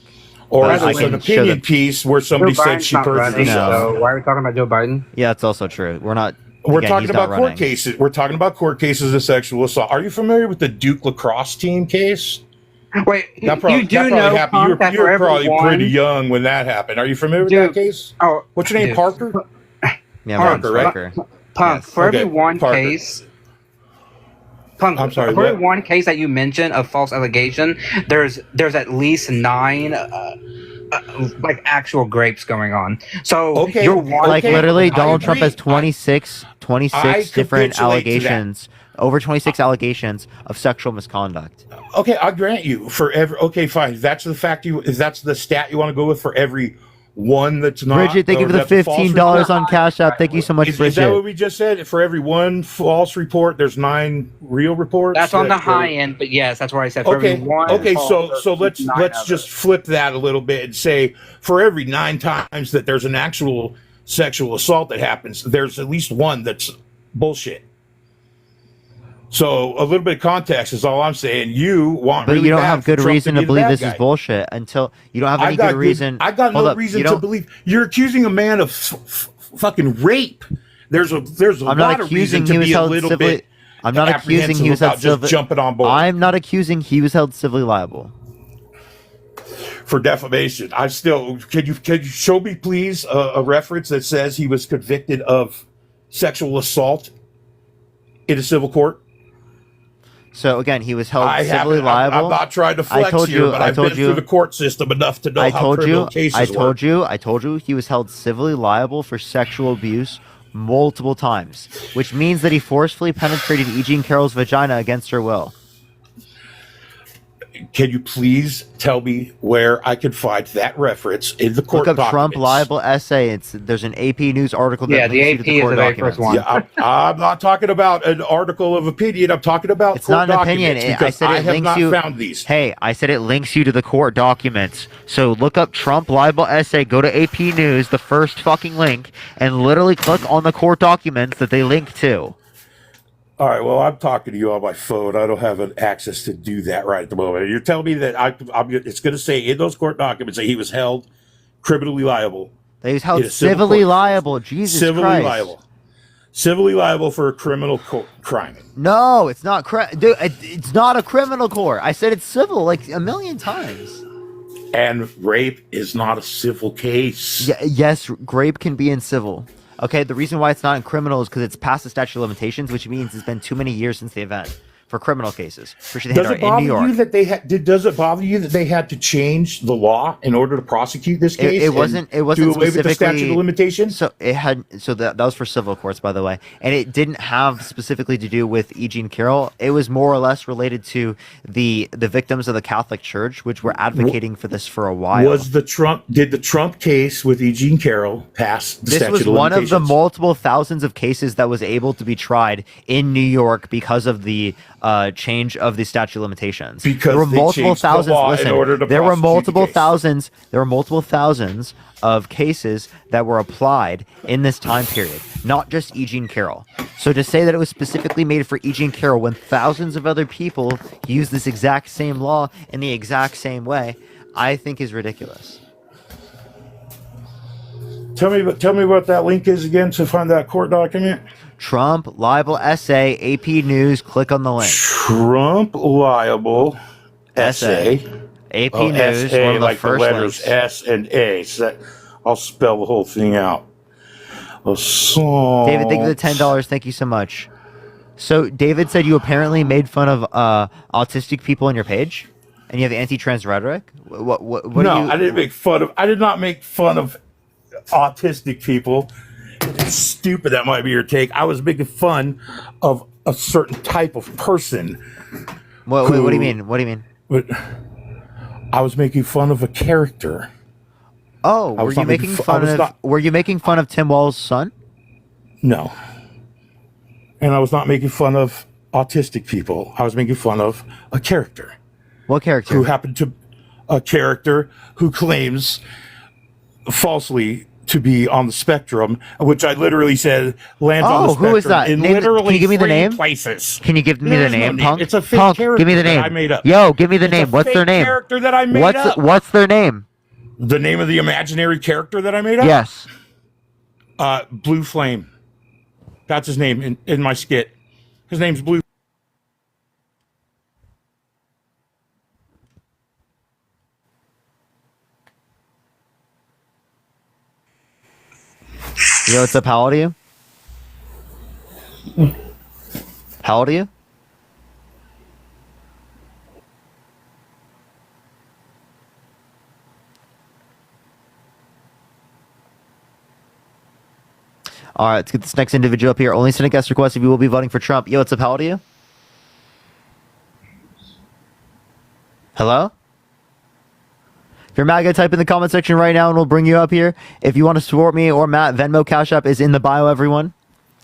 Or But is I this an can show opinion piece where somebody Joe said Biden's she not perjured running, herself? so why are we talking about Joe Biden? Yeah, that's also true. We're not. We're again, talking he's not about court running. cases. We're talking about court cases of sexual assault. Are you familiar with the Duke lacrosse team case? Wait, You were probably pretty young when that happened. Are you familiar with that case? Oh, what's your name? dude. Parker. Yeah, Parker, right? Punk, for Okay, every one Parker. case. Punk, I'm sorry, for every what? one case that you mentioned of false allegation, there's at least 9 like actual grapes going on. So you're one like literally Donald Trump agree. has 26 I different capitulate to that. allegations, over 26 allegations of sexual misconduct. Okay, I'll grant you for every. Okay, fine. If that's the fact if that's the stat you want to go with for every one that's not. Bridget, thank you or for the that's a false $15 report? on Cash App. Thank you so much, Is that what Bridget. we just said? For every one false report, there's 9 real reports. That's on the that- high end, but yes, that's where I said for Okay. every one. Okay. false, So there's 9 let's of just flip that a little bit and say for every 9 times that there's an actual sexual assault that happens, there's at least one that's bullshit. So a little bit of context is all I'm saying. You want, But really you don't bad have for good Trump reason be to the believe bad this is guy. bullshit until you don't have any I got good reason. I got Hold no up, reason you to don't- believe you're accusing a man of fucking rape. There's a I'm lot not of accusing reason he to was be a held little civilly. bit. I'm not accusing he was held about just civilly. jumping on board I'm not accusing he was held civilly liable. for defamation. I still can you show me please a reference that says he was convicted of sexual assault in a civil court? So again, he was held I civilly haven't. liable. I'm not trying to flex I told here, you. but I I've told been you. through the court system enough to know I how told criminal you. cases I work. told you. I told you he was held civilly liable for sexual abuse multiple times, which means that he forcefully penetrated E. Jean Carroll's vagina against her will. Can you please tell me where I can find that reference in the court Look up documents? Trump libel essay. There's an AP News article that links you to the court documents. Yeah, I'm not talking about an article of opinion. I'm talking about It's court not an opinion. documents I because said I it have links not you. found these. Hey, I said it links you to the court documents. So look up Trump libel essay. Go to AP News, the first fucking link, and literally click on the court documents that they link to. All right, well, I'm talking to you on my phone. I don't have an access to do that right at the moment. You're telling me that it's going to say in those court documents that he was held criminally liable. That he was held in a civil civilly court. liable. Jesus civilly Christ. liable. Civilly liable for a criminal crime. No, it's not. Dude, it's not a criminal court. I said it's civil like a million times. And rape is not a civil case. Yes, rape can be in civil. Okay, the reason why it's not in criminal is because it's past the statute of limitations, which means it's been too many years since the event for criminal cases. Does it bother you that they does it bother you that they had to change the law in order to prosecute this case? It wasn't do away with the specifically statute of limitations. So that was for civil courts, by the way, and it didn't have specifically to do with E. Jean Carroll. It was more or less related to the victims of the Catholic Church, which were advocating for this for a while. Did the Trump case with E. Jean Carroll pass the This statute was of one of the limitations? multiple thousands of cases that was able to be tried in New York because of the change of the statute of limitations. Because there were they multiple changed the thousands. law in Listen, order to there were prosecute the multiple case. thousands. There were multiple thousands of cases that were applied in this time period, not just E. Jean Carroll. So to say that it was specifically made for E. Jean Carroll when thousands of other people use this exact same law in the exact same way, I think is ridiculous. Tell me what that link is again to find that court document. Trump libel essay, AP News. Click on the link. Trump libel essay. AP Oh, News. S-A, One of the like first the letters links. S and A. So I'll spell the whole thing out. Assault. David, thank you for the $10. Thank you so much. So David said you apparently made fun of autistic people on your page, And you have anti-trans rhetoric. What No, are you? I didn't make fun of. I did not make fun of autistic people. It's stupid. That might be your take. I was making fun of a certain type of person. What do you mean? What do you mean? But I was making fun of a character. Oh, were you making fun of? Were you making fun of Tim Wall's son? No. And I was not making fun of autistic people. I was making fun of a character. What character? Who happened to a character who claims falsely to be on the spectrum, which I literally said lands on the spectrum. Who is that? In Name, literally can you give me the 3 name? places. Can you give me There the is no name, name. Punk? It's a fake Punk, character give me the that name. I made up. Yo, give me the It's a name. What's their fake name? character that I made up. What's their name? The name of the imaginary character that I made up? Yes. Blue Flame. That's his name in my skit. His name's Blue. Yo, what's up? How old are you? How old are you? All right, let's get this next individual up here. Only send a guest request if you will be voting for Trump. Yo, what's up? How old are you? Hello? If you're MAGA, type in the comment section right now and we'll bring you up here. If you want to support me or Matt, Venmo Cash App is in the bio, everyone.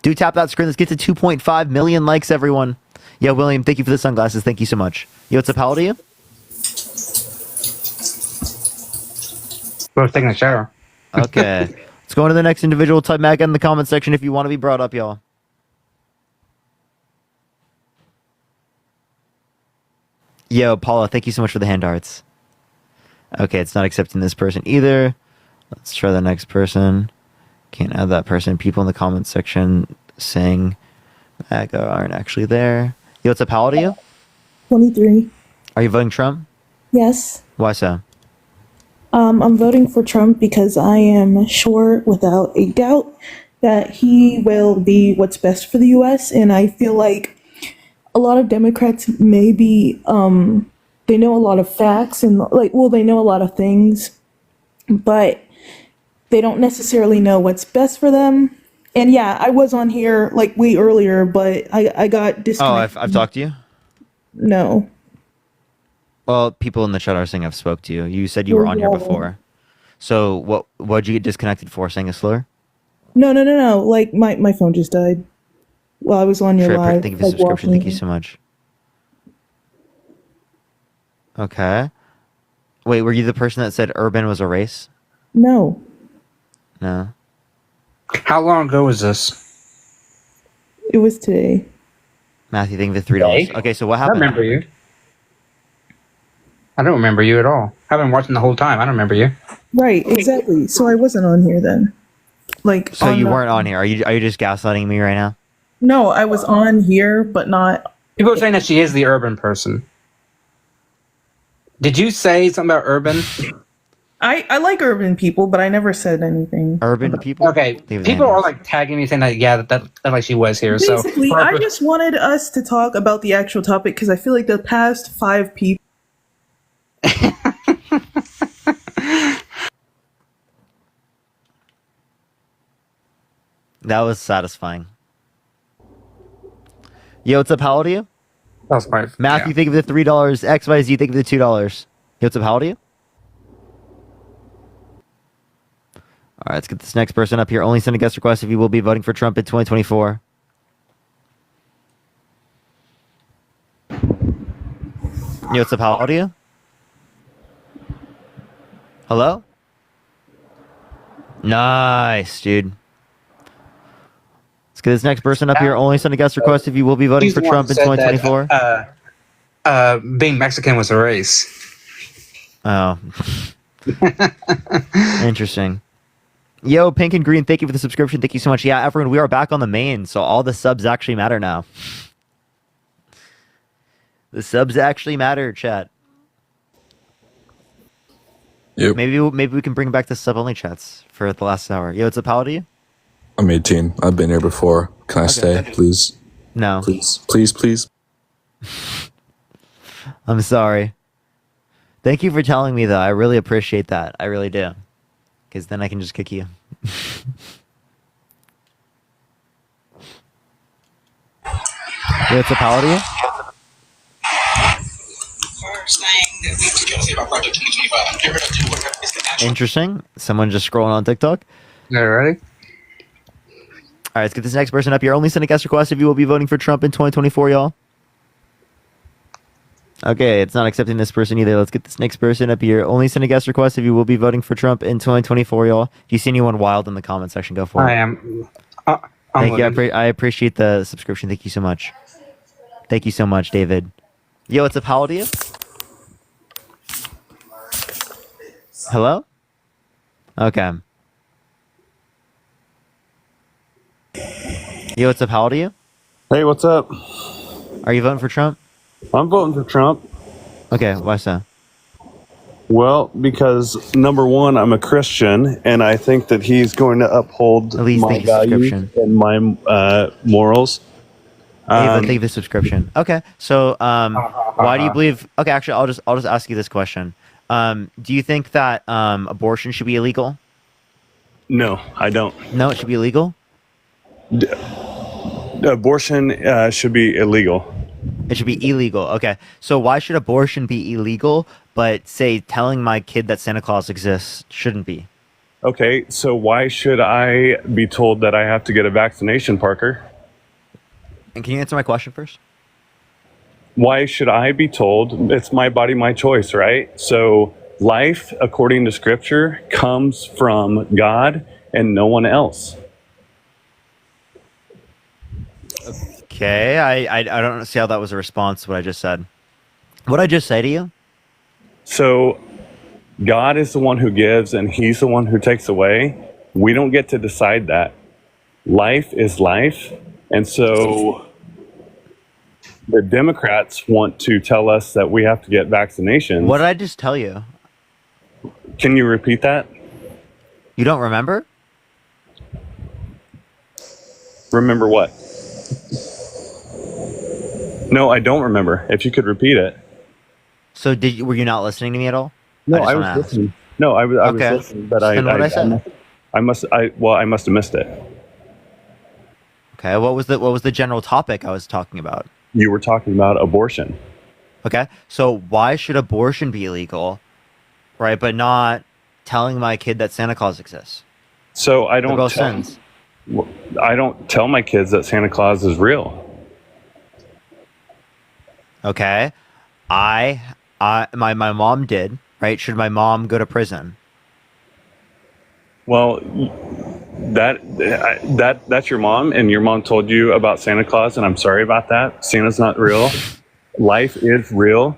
Do tap that screen. Let's get to 2.5 million likes, everyone. Yo, William, thank you for the sunglasses. Thank you so much. Yo, what's up? How old are you? I was taking a shower. Okay. Let's go on to the next individual. Type MAGA in the comment section if you want to be brought up, y'all. Yo, Paula, thank you so much for the hand arts. Okay, it's not accepting this person either. Let's try the next person. Can't add that person. People in the comments section saying MAGA aren't actually there. Yo, what's up? How old are you? 23. Are you voting Trump? Yes. Why so? I'm voting for Trump because I am sure without a doubt that he will be what's best for the U.S. And I feel like a lot of Democrats maybe they know a lot of facts and they know a lot of things, but they don't necessarily know what's best for them. And yeah, I was on here way earlier, but I got disconnected. Oh, I've talked to you? No. Well, people in the chat are saying I've spoke to you. You said you were on here before. So what'd you get disconnected for? Saying a slur? No. My phone just died while I was on your live. Thank you for the subscription. Thank you so much. Okay. Wait, were you the person that said urban was a race? No. No. How long ago was this? It was today. Matthew, thank you for $3. Okay, so what happened? I remember you. I don't remember you at all. I've been watching the whole time. I don't remember you. Right, exactly. So I wasn't on here then. So you weren't on here. Are you just gaslighting me right now? No, I was on here, but not. People are saying that she is the urban person. Did you say something about urban? I like urban people, but I never said anything. Urban people? Okay. People are tagging me saying that she was here. Basically, So I just wanted us to talk about the actual topic because I feel like the past 5 people. That was satisfying. Yo, what's up? How old are you? That's fine. Matthew, think of the $3. XYZ, think of the $2. Yo, what's up? How old are you? All right, let's get this next person up here. Only send a guest request if you will be voting for Trump in 2024. Yo, what's up? How old are you? Hello? Nice, dude. Let's get this next person up here. Only send a guest request if you will be voting for Trump in 2024. Being Mexican was a race. Oh. Interesting. Yo, Pink and Green, thank you for the subscription. Thank you so much. Yeah, everyone, we are back on the main, so all the subs actually matter now. The subs actually matter, chat. Yep. Maybe we can bring back the sub-only chats for the last hour. Yo, what's up? How old are you? I'm 18. I've been here before. Can I stay, please? No. Please. I'm sorry. Thank you for telling me, though. I really appreciate that. I really do. Because then I can just kick you. What's up, how old are you? Interesting. Someone just scrolling on TikTok. Yeah, ready? All right, let's get this next person up here. Only send a guest request if you will be voting for Trump in 2024, y'all. Okay, it's not accepting this person either. Let's get this next person up here. Only send a guest request if you will be voting for Trump in 2024, y'all. If you see anyone wild in the comment section, go for it. I am. Thank you. I appreciate the subscription. Thank you so much. Thank you so much, David. Yo, what's up? How old are you? Hello? Okay. Yo, what's up? How old are you? Hey, what's up? Are you voting for Trump? I'm voting for Trump. Okay, why so? Well, because number one, I'm a Christian, and I think that he's going to uphold my values and my morals. Thank you for the subscription. Okay, so why do you believe? Okay, actually, I'll just ask you this question. Do you think that abortion should be illegal? No, I don't. No, it should be illegal. Abortion should be illegal. It should be illegal. Okay, so why should abortion be illegal, but say telling my kid that Santa Claus exists shouldn't be? Okay, so why should I be told that I have to get a vaccination, Parker? And can you answer my question first? Why should I be told? It's my body, my choice, right? So life, according to Scripture, comes from God and no one else. Okay, I don't see how that was a response to what I just said. What I just say to you? So God is the one who gives and he's the one who takes away. We don't get to decide that. Life is life. And so the Democrats want to tell us that we have to get vaccinations. What did I just tell you? Can you repeat that? You don't remember? Remember what? No, I don't remember. If you could repeat it. So were you not listening to me at all? No, I was listening. No, I was listening, but Then what I said? I must have missed it. Okay, what was the general topic I was talking about? You were talking about abortion. Okay, so why should abortion be illegal, right? But not telling my kid that Santa Claus exists. So I don't both sins. I don't tell my kids that Santa Claus is real. Okay, my mom did, right? Should my mom go to prison? Well, that's your mom, and your mom told you about Santa Claus, and I'm sorry about that. Santa's not real. Life is real.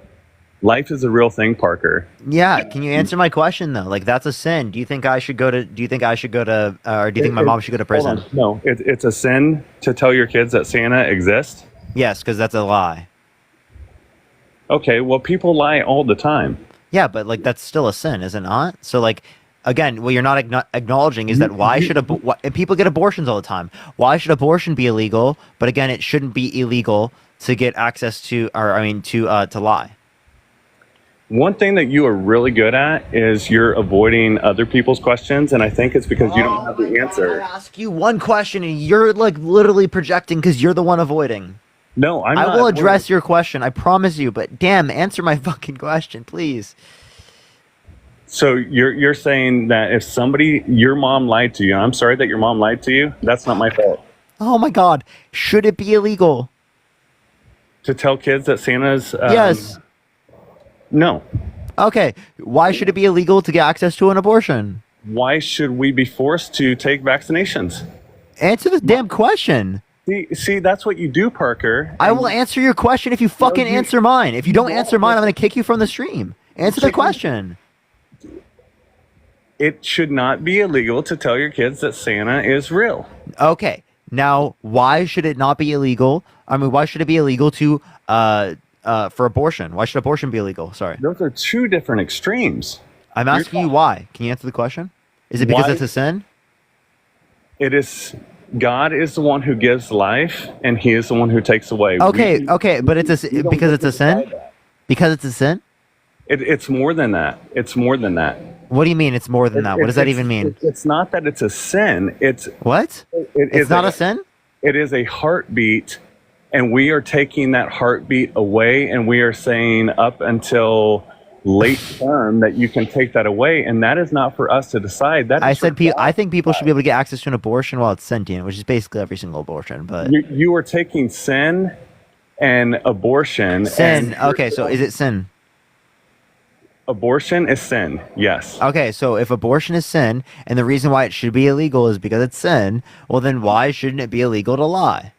Life is a real thing, Parker. Yeah, can you answer my question though? Like, that's a sin. Do you think I should go to? Or do you think my mom should go to prison? No, it's a sin to tell your kids that Santa exists. Yes, because that's a lie. Okay, well, people lie all the time. Yeah, but like that's still a sin, is it not? So like, again, what you're not acknowledging is that why should people get abortions all the time? Why should abortion be illegal? But again, it shouldn't be illegal to get access to, to lie. One thing that you are really good at is you're avoiding other people's questions, and I think it's because you don't have the answer. I ask you one question, and you're like literally projecting because you're the one avoiding. No, I will address your question. I promise you. But damn, answer my fucking question, please. So you're saying that if your mom lied to you, I'm sorry that your mom lied to you. That's not my fault. Oh my God, should it be illegal to tell kids that Santa's? Yes. No. Okay. Why should it be illegal to get access to an abortion? Why should we be forced to take vaccinations? Answer the damn question. See, that's what you do, Parker. I will answer your question if you fucking answer mine. If you don't answer mine, I'm going to kick you from the stream. Answer the question. It should not be illegal to tell your kids that Santa is real. Okay. Now, why should it not be illegal? I mean, why should it be illegal to for abortion? Why should abortion be illegal? Sorry. Those are two different extremes. I'm asking you why. Can you answer the question? Is it because it's a sin? It is. God is the one who gives life, and He is the one who takes away. Okay, but because it's a sin? Because it's a sin? It's more than that. It's more than that. What do you mean it's more than that? What does that even mean? It's not that it's a sin. It's what? It's not a sin? It is a heartbeat, and we are taking that heartbeat away, and we are saying up until late term that you can take that away, and that is not for us to decide. That I think people should be able to get access to an abortion while it's sentient, which is basically every single abortion. But you are taking sin and abortion. Sin. Okay, so is it sin? Abortion is sin, yes. Okay, so if abortion is sin, and the reason why it should be illegal is because it's sin, well then why shouldn't it be illegal to lie?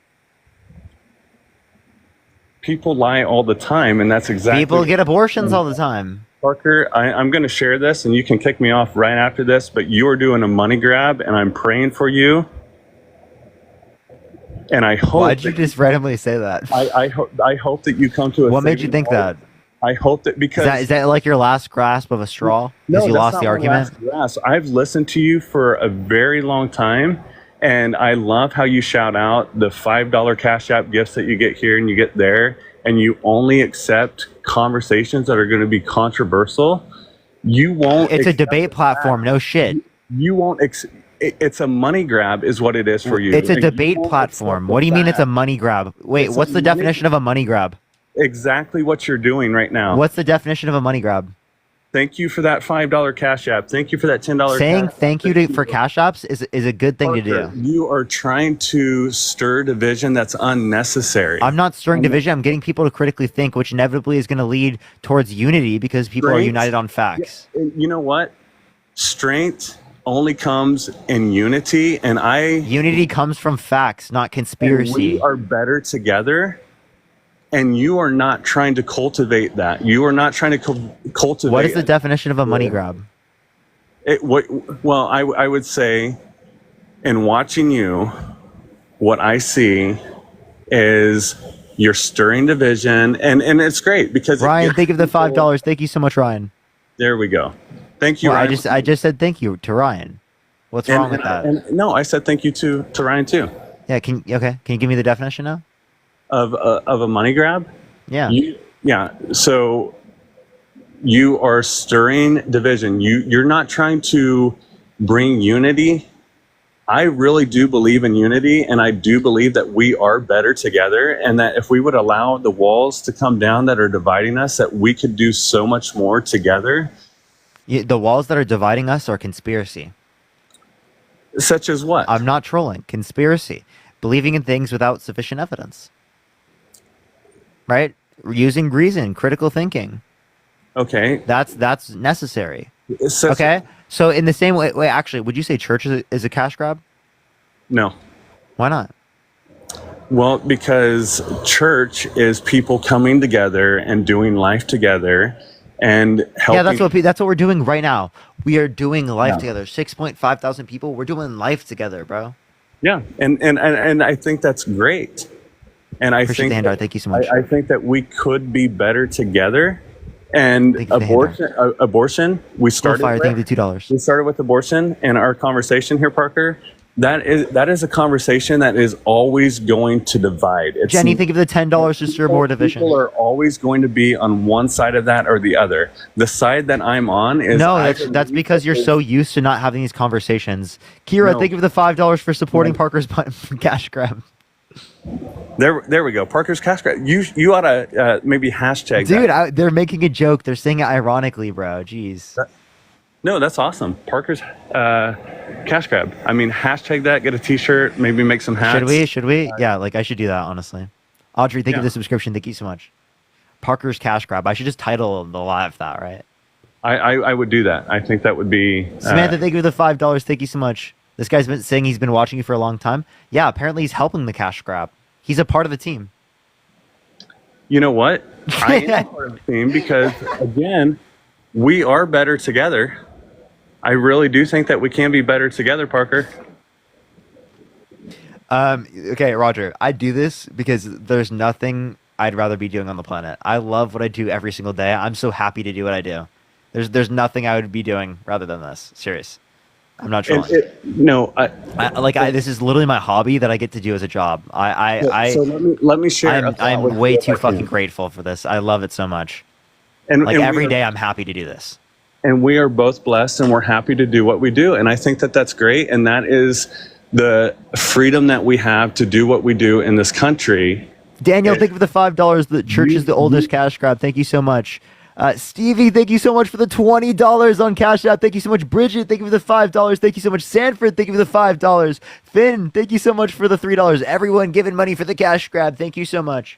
People lie all the time, and that's exactly... People get abortions all the time. Parker, I'm going to share this, and you can kick me off right after this, but you are doing a money grab, and I'm praying for you. And I hope... Why'd you just randomly say that? I hope that you come to a... What made you think that? I hope that because... Is that like your last grasp of a straw? Because you lost the argument? Yes, I've listened to you for a very long time, and I love how you shout out the $5 Cash App gifts that you get here and you get there, and you only accept conversations that are going to be controversial. You won't... It's a debate platform, no shit. You won't... It's a money grab is what it is for you. It's a debate platform. What do you mean it's a money grab? Wait, what's the definition of a money grab? Exactly what you're doing right now. What's the definition of a money grab? Thank you for that $5 Cash App. Thank you for that $10 Saying thank you for Cash Apps is a good thing to do. You are trying to stir division that's unnecessary. I'm not stirring division. I'm getting people to critically think, which inevitably is going to lead towards unity because people are united on facts. Yeah, you know what? Strength only comes in unity, and unity comes from facts, not conspiracy. We are better together. And you are not trying to cultivate that. You are not trying to cultivate. What is the definition of a money grab? Well, I would say, in watching you, what I see is you're stirring division, and it's great because Ryan, thank you for the $5. Thank you so much, Ryan. There we go. Thank you, well, Ryan. I just said thank you to Ryan. What's wrong with that? No, I said thank you to Ryan too. Yeah. Can you give me the definition now? Of a money grab? Yeah. So you are stirring division. You're not trying to bring unity. I really do believe in unity, and I do believe that we are better together, and that if we would allow the walls to come down that are dividing us, that we could do so much more together. The walls that are dividing us are conspiracy. Such as what? I'm not trolling. Conspiracy. Believing in things without sufficient evidence. Right? Using reason, critical thinking. Okay. That's necessary. Okay? So in the same way, actually, would you say church is a cash grab? No. Why not? Well, because church is people coming together and doing life together and helping. Yeah, that's what we're doing right now. We are doing life together. 6.5 thousand people. We're doing life together, bro. Yeah, and I think that's great. And I appreciate the handout. Thank you so much. I think that we could be better together. And abortion, we started. Thank you, $2. We started with abortion, and our conversation here, Parker. That is a conversation that is always going to divide. Jenny, think of the $10 to stir more division. People are always going to be on one side of that or the other. The side that I'm on is that's because you're so used to not having these conversations. Kira, think of the $5 for supporting Parker's cash grab. There we go. Parker's cash grab. You ought to maybe hashtag dude, that. They're making a joke. They're saying it ironically, bro. Jeez. No, that's awesome. Parker's cash grab. I mean, hashtag that. Get a T-shirt. Maybe make some hats. Should we? Yeah, I should do that, honestly. Audrey, thank you for the subscription. Thank you so much. Parker's cash grab. I should just title the live that, right? I would do that. I think that would be... Samantha, thank you for the $5. Thank you so much. This guy's been saying he's been watching you for a long time. Yeah, apparently he's helping the cash grab. He's a part of the team. You know what? I am part of the team because, again, we are better together. I really do think that we can be better together, Parker. Okay, Roger. I do this because there's nothing I'd rather be doing on the planet. I love what I do every single day. I'm so happy to do what I do. There's nothing I would be doing rather than this. Serious. I'm not trolling. This is literally my hobby that I get to do as a job. So let me share. I'm way too fucking grateful for this. I love it so much. And, Like and every we are, day, I'm happy to do this. and we are both blessed, and we're happy to do what we do. And I think that that's great. And that is the freedom that we have to do what we do in this country. Daniel, thank you for the $5. The church is the oldest cash grab. Thank you so much. Stevie, thank you so much for the $20 on Cash App. Thank you so much. Bridget, thank you for the $5. Thank you so much. Sanford, thank you for the $5. Finn, thank you so much for the $3. Everyone giving money for the cash grab. Thank you so much.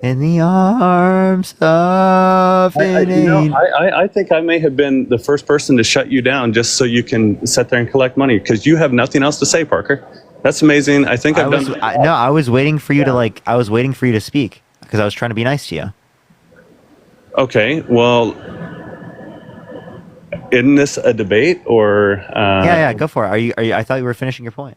In the arms of an angel. I think I may have been the first person to shut you down just so you can sit there and collect money because you have nothing else to say, Parker. That's amazing. I think I've done. I was waiting for you to I was waiting for you to speak because I was trying to be nice to you. Okay, well, isn't this a debate or? Yeah, go for it. Are you? I thought you were finishing your point.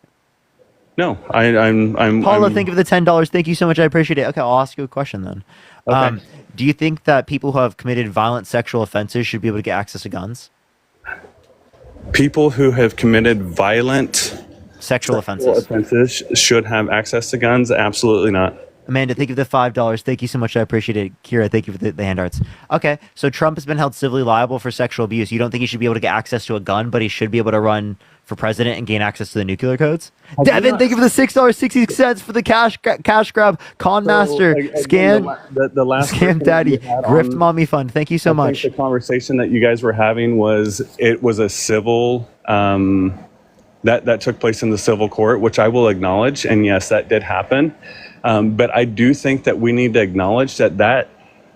No, I'm. Paula, thank you for the $10. Thank you so much. I appreciate it. Okay, I'll ask you a question then. Okay. Do you think that people who have committed violent sexual offenses should be able to get access to guns? People who have committed violent sexual offenses should have access to guns? Absolutely not. Amanda, thank you for the $5. Thank you so much. I appreciate it. Kira, thank you for the hand arts. Okay, so Trump has been held civilly liable for sexual abuse. You don't think he should be able to get access to a gun, but he should be able to run for president and gain access to the nuclear codes? Devin, thank you for the $6.60 for the cash grab. Con Master, Scam, the last Scam Daddy, Grift Mommy Fund. Thank you so much. The conversation that you guys were having was a civil that took place in the civil court, which I will acknowledge, and yes, that did happen. But I do think that we need to acknowledge that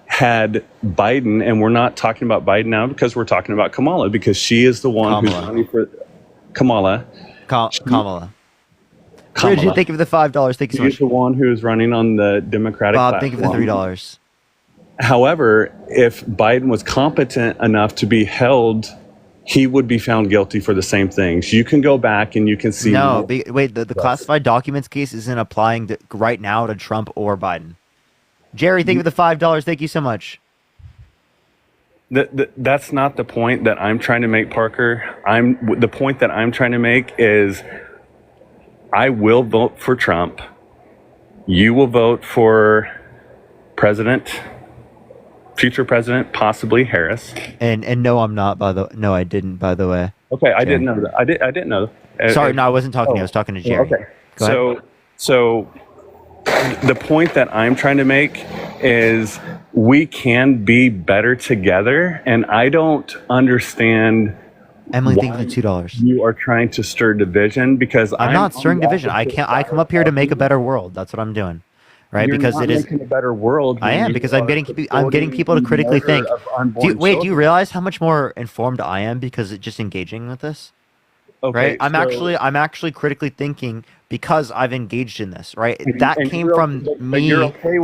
had Biden, and we're not talking about Biden now because we're talking about Kamala, because she is the one who's running for Kamala. Kamala. Bridget, thank you for the $5. Thank you so much. She's the one who's running on the Democratic Bob, platform. thank you for the $3. However, if Biden was competent enough to be held, he would be found guilty for the same things. You can go back and you can see. No, wait, the classified documents case isn't applying right now to Trump or Biden. Jerry, thank you for the $5. Thank you so much. That's not the point that I'm trying to make, Parker. The point that I'm trying to make is I will vote for Trump. You will vote for future president, possibly Harris. And no, I'm not. No, I didn't. By the way. Okay, I didn't know that. I didn't know. Sorry, no, I wasn't talking to you. I was talking to Jerry. Okay. Go ahead. So the point that I'm trying to make is we can be better together, and I don't understand. Emily, thank you for the $2. You are trying to stir division because I'm not stirring division. I come up here to make a better world. That's what I'm doing. Right, You're because not it is making a better world. I am, because I'm getting people to critically think. Do you realize how much more informed I am because it's just engaging with this? Okay, right, I'm actually critically thinking because I've engaged in this. Right, that came from me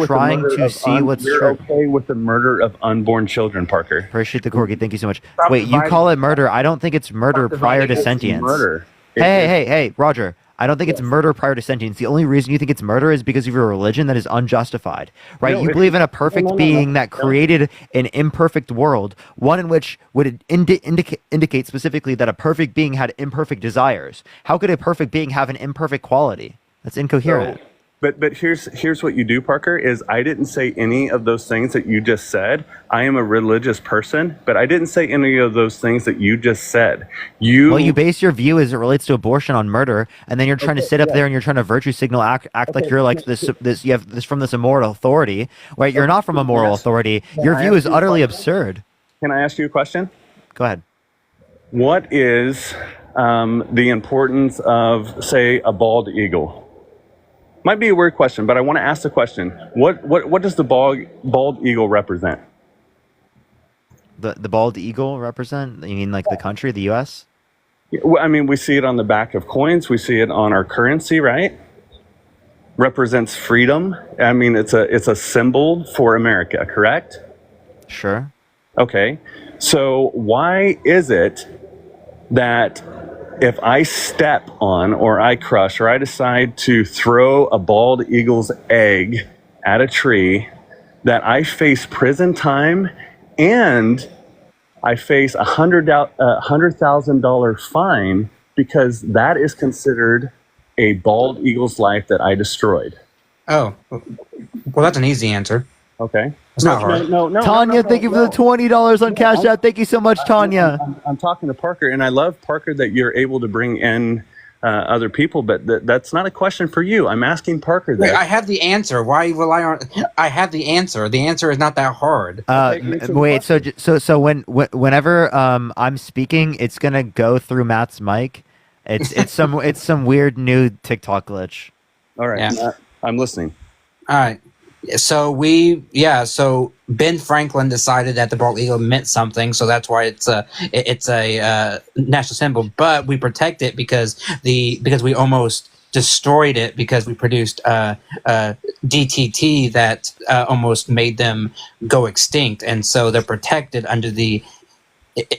trying to see what's true. You're okay with the murder of unborn children, Parker. Appreciate the corgi. Thank you so much. Wait, you call it murder? I don't think it's murder prior to sentience. Murder. Hey, Roger. I don't think it's murder prior to sentience. The only reason you think it's murder is because of your religion that is unjustified, right? You believe in a perfect being that created an imperfect world, one in which would indicate specifically that a perfect being had imperfect desires. How could a perfect being have an imperfect quality? That's incoherent. But here's what you do, Parker, is I didn't say any of those things that you just said. I am a religious person, but I didn't say any of those things that you just said. Well, you base your view as it relates to abortion on murder, and then you're trying to sit up there and you're trying to virtue signal, act like you're like this. You have this from this immortal authority, right? You're not from a moral authority. Your view is utterly absurd. Can I ask you a question? Go ahead. What is the importance of, say, a bald eagle? Might be a weird question, but I want to ask the question. What does the bald eagle represent? The bald eagle represent? You mean like the country, the U.S.? Well, I mean, we see it on the back of coins. We see it on our currency, right? Represents freedom. I mean, it's a symbol for America, correct? Sure. Okay. So why is it that if I step on or I crush or I decide to throw a bald eagle's egg at a tree, that I face prison time and I face $100,000 fine because that is considered a bald eagle's life that I destroyed? Oh, well, that's an easy answer. Okay. It's not hard. No, Tanya, thank you for the $20 on Cash App. Thank you so much, Tanya. I'm talking to Parker, and I love, Parker, that you're able to bring in other people, but that's not a question for you. I'm asking Parker that. Wait, I have the answer. Why rely on? I have the answer. The answer is not that hard. Wait, so whenever I'm speaking, it's gonna go through Matt's mic. It's some weird new TikTok glitch. All right, Yeah. I'm listening. All right. So so Ben Franklin decided that the bald eagle meant something, so that's why it's a national symbol. But we protect it because we almost destroyed it because we produced DTT that almost made them go extinct, and so they're protected under the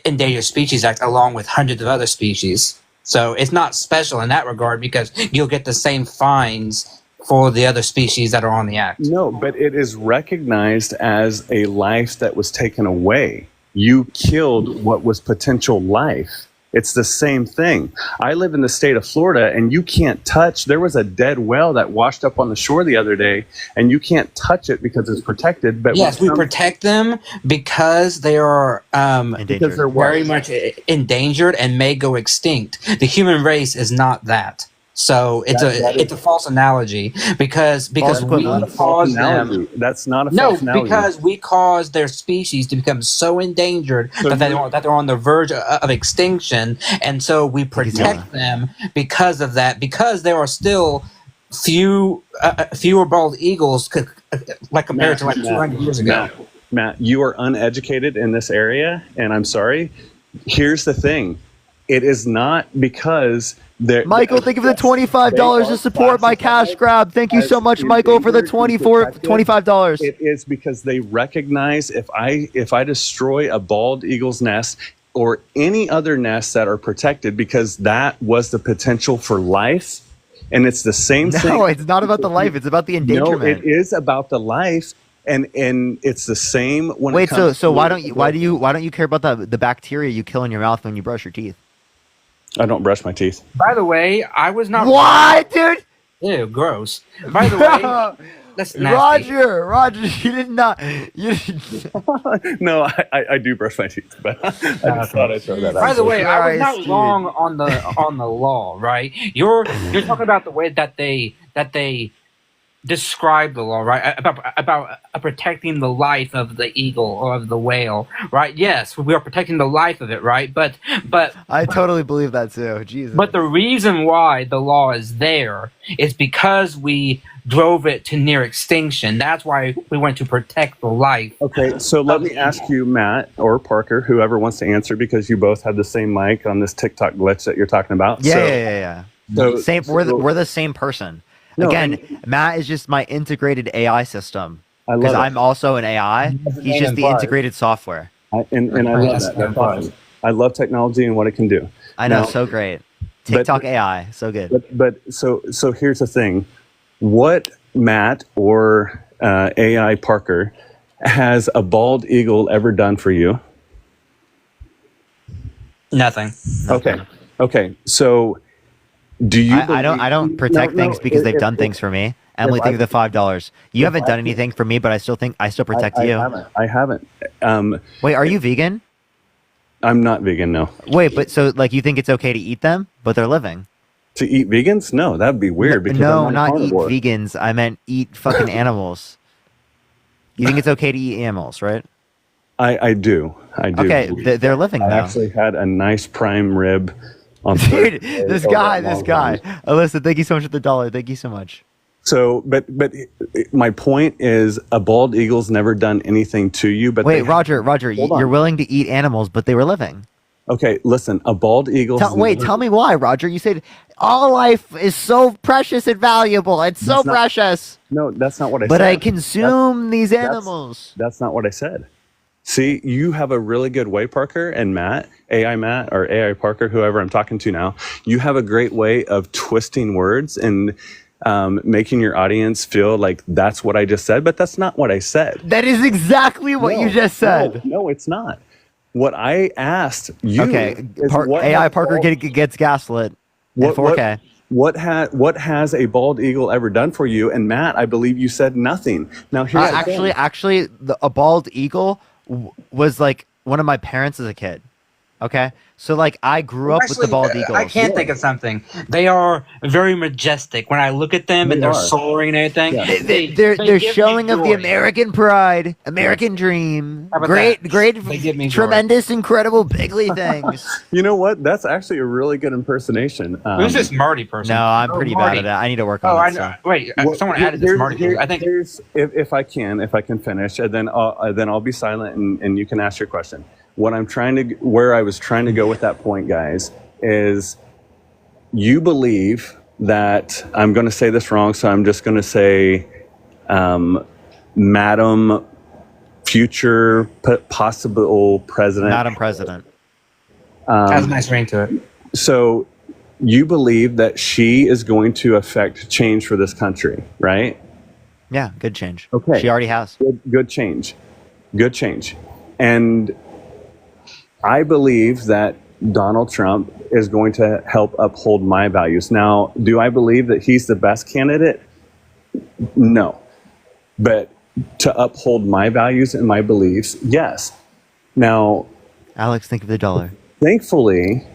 Endangered Species Act along with hundreds of other species. So it's not special in that regard because you'll get the same fines for the other species that are on the act. No, but it is recognized as a life that was taken away. You killed what was potential life. It's the same thing. I live in the state of Florida, and you can't touch. There was a dead whale that washed up on the shore the other day, and you can't touch it because it's protected. But yes, we protect them because they are because they're very much endangered and may go extinct. The human race is not that. So it's a false analogy because we cause them. That's not a false analogy. Because we cause their species to become so endangered that they're on the verge of extinction, and so we protect them because of that. Because there are still fewer bald eagles, like compared to 200 years ago. Matt, you are uneducated in this area, and I'm sorry. Here's the thing: it is not because. Michael, thank you for the $25 to support my cash grab. Thank you so much, Michael, for the $25. It is because they recognize if I destroy a bald eagle's nest or any other nests that are protected, because that was the potential for life, and it's the same thing. No, it's not about the life. It's about the endangerment. No, it is about the life, and it's the same when. Wait, so why don't you care about the bacteria you kill in your mouth when you brush your teeth? I don't brush my teeth. By the way, I was not. What, dude? Ew, gross. By the way, that's nasty. Roger, you did not. No, I do brush my teeth, but I just thought I'd throw that out. By the way, I was not wrong on the law, right? You're talking about the way that they describe the law, right? About protecting the life of the eagle or of the whale, right? Yes, we are protecting the life of it, right? But I totally believe that too. Jesus. But the reason why the law is there is because we drove it to near extinction. That's why we want to protect the life. Okay, so let me ask you, Matt or Parker, whoever wants to answer, because you both have the same mic on this TikTok glitch that you're talking about. Yeah. So, we're the same person. No, again, Matt is just my integrated AI system because I'm also an AI. He's just the integrated software. I love that. That's awesome. I love technology and what it can do. I know, so great. TikTok AI, so good. But so here's the thing: what Matt or AI Parker has a bald eagle ever done for you? Nothing. Okay. So. Do you? I don't protect things because they've done things for me. Emily, thank you for the $5. You haven't done anything for me, but I still protect you. I haven't. Wait, are you vegan? I'm not vegan, no. Wait, but so you think it's okay to eat them, but they're living? To eat vegans? No, that'd be weird. Because no, not eat vegans. I meant eat fucking animals. You think it's okay to eat animals, right? I do. Okay, they're living though. I actually had a nice prime rib. Dude, this guy. Alyssa, thank you so much for the $1. Thank you so much. So, but my point is, a bald eagle's never done anything to you. But wait, Roger, you're willing to eat animals, but they were living. Okay, listen, a bald eagle. Tell me why, Roger. You said all life is so precious and valuable. It's so precious. No, that's not what I said. But I consume these animals. That's not what I said. See, you have a really good way, Parker and Matt, AI Matt or AI Parker, whoever I'm talking to now. You have a great way of twisting words and making your audience feel like that's what I just said, but that's not what I said. That is exactly what you just said. No, it's not. What I asked you. Okay, AI Parker gets gaslit in 4K. What has a bald eagle ever done for you? And Matt, I believe you said nothing. Now here's the thing. Actually, a bald eagle was like one of my parents as a kid. Okay, so like I grew up with the bald eagles. I can't think of something. They are very majestic. When I look at them and they're soaring and everything, they're showing of the American pride, American dream, great, tremendous, incredible, bigly things. You know what? That's actually a really good impersonation. Who's this Marty person? No, I'm pretty bad at it. I need to work on it. Wait, someone added this Marty person. I think if I can finish, and then I'll be silent and you can ask your question. Where I was trying to go with that point, guys, is you believe that, I'm going to say this wrong, so I'm just going to say, Madam future possible president. Madam President. Has a nice ring to it. So you believe that she is going to affect change for this country, right? Yeah, good change. Okay. She already has. Good change. Good change. And I believe that Donald Trump is going to help uphold my values. Now, do I believe that he's the best candidate? No. But to uphold my values and my beliefs, yes. Now, Alex, think of the dollar. Thankfully,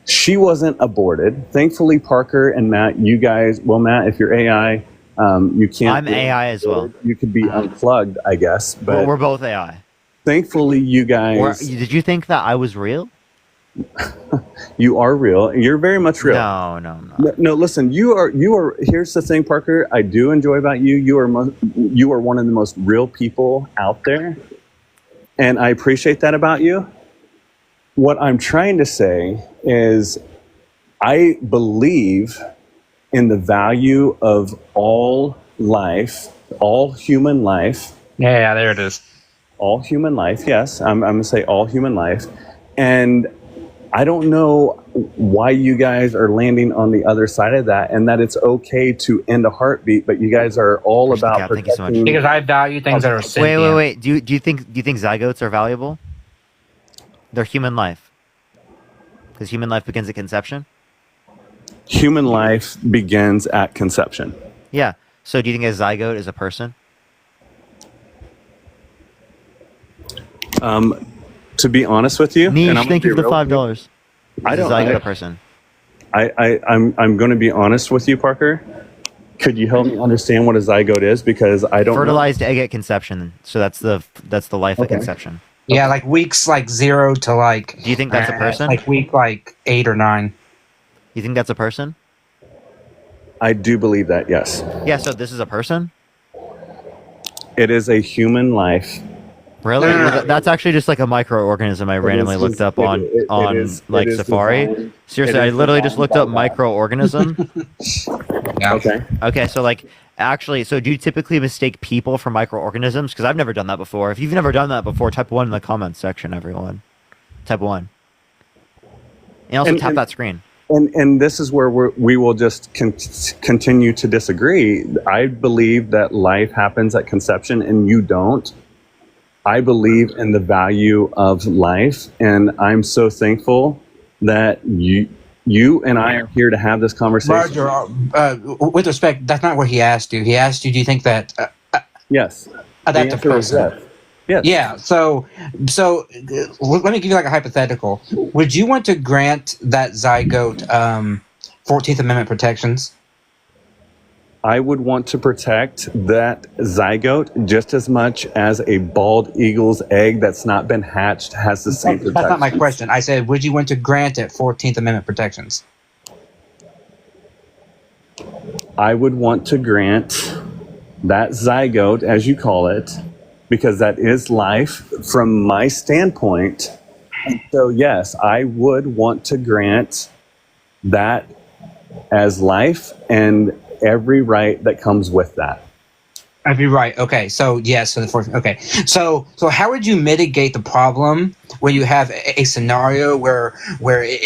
she wasn't aborted. Thankfully, Parker and Matt, you guys, well, Matt, if you're AI, you can't. I'm AI as well. You could be unplugged, I guess. But well, we're both AI. Thankfully, you guys. Did you think that I was real? You are real. You're very much real. No, I'm not. No, listen. You are. Here's the thing, Parker. I do enjoy about you. You are one of the most real people out there, and I appreciate that about you. What I'm trying to say is, I believe in the value of all life, all human life. Yeah, there it is. All human life, yes. I'm going to say all human life. And I don't know why you guys are landing on the other side of that, and that it's okay to end a heartbeat, but you guys are all about thank you so much. Because I value things that are sentient. Wait. Do you think zygotes are valuable? They're human life. Because human life begins at conception? Human life begins at conception. Yeah. So do you think a zygote is a person? To be honest with you, Niche, and I'm thank you for the $5. I don't. Zygote a person. I'm going to be honest with you, Parker. Could you help me understand what a zygote is? Because I don't. Fertilized egg at conception. So that's the life at conception. Yeah, like weeks 0 to Do you think that's a person? Like week 8 or 9. You think that's a person? I do believe that. Yes. Yeah. So this is a person. It is a human life. Really? That's actually just like a microorganism I randomly looked up on Safari. Designed. Seriously, I literally just looked up microorganism. Okay. Okay, so actually, so do you typically mistake people for microorganisms? Because I've never done that before. If you've never done that before, type 1 in the comments section, everyone. Type 1. And also tap that screen. And this is where we will just continue to disagree. I believe that life happens at conception and you don't. I believe in the value of life, and I'm so thankful that you and I are here to have this conversation. Roger, with respect, that's not what he asked you. He asked you, do you think that... yes. That's a person. Yes. Yeah, so let me give you a hypothetical. Would you want to grant that zygote 14th Amendment protections? I would want to protect that zygote just as much as a bald eagle's egg that's not been hatched has the same protection. That's not my question. I said, would you want to grant it 14th Amendment protections? I would want to grant that zygote, as you call it, because that is life from my standpoint. So yes, I would want to grant that as life and every right that comes with that. Every right. Okay. So yes. Okay. So how would you mitigate the problem when you have a scenario where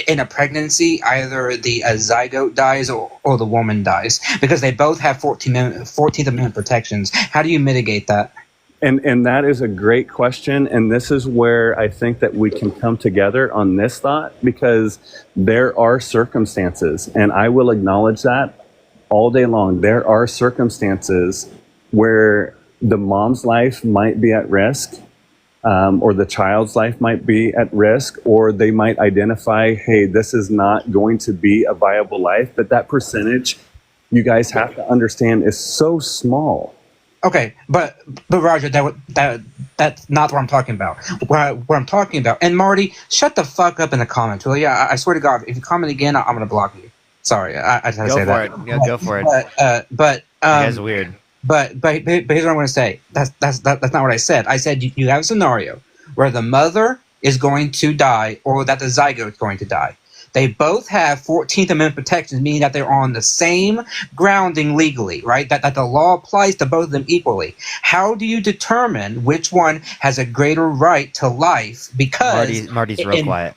in a pregnancy either the zygote dies or the woman dies because they both have 14th Amendment protections? How do you mitigate that? And that is a great question, and this is where I think that we can come together on this thought, because there are circumstances, and I will acknowledge that all day long. There are circumstances where the mom's life might be at risk, or the child's life might be at risk, or they might identify, hey, this is not going to be a viable life, but that percentage, you guys have to understand, is so small. Okay, but Roger, that's not what I'm talking about. What I'm talking about, and Marty, shut the fuck up in the comments. Really, I swear to God, if you comment again, I'm gonna block you. Sorry, I just had to say that. Go for it. Yeah, go for it. But that guy's weird. But here's what I'm going to say. That's not what I said. I said you have a scenario where the mother is going to die, or that the zygote is going to die. They both have 14th Amendment protections, meaning that they're on the same grounding legally, right? That the law applies to both of them equally. How do you determine which one has a greater right to life? Because Marty's real quiet.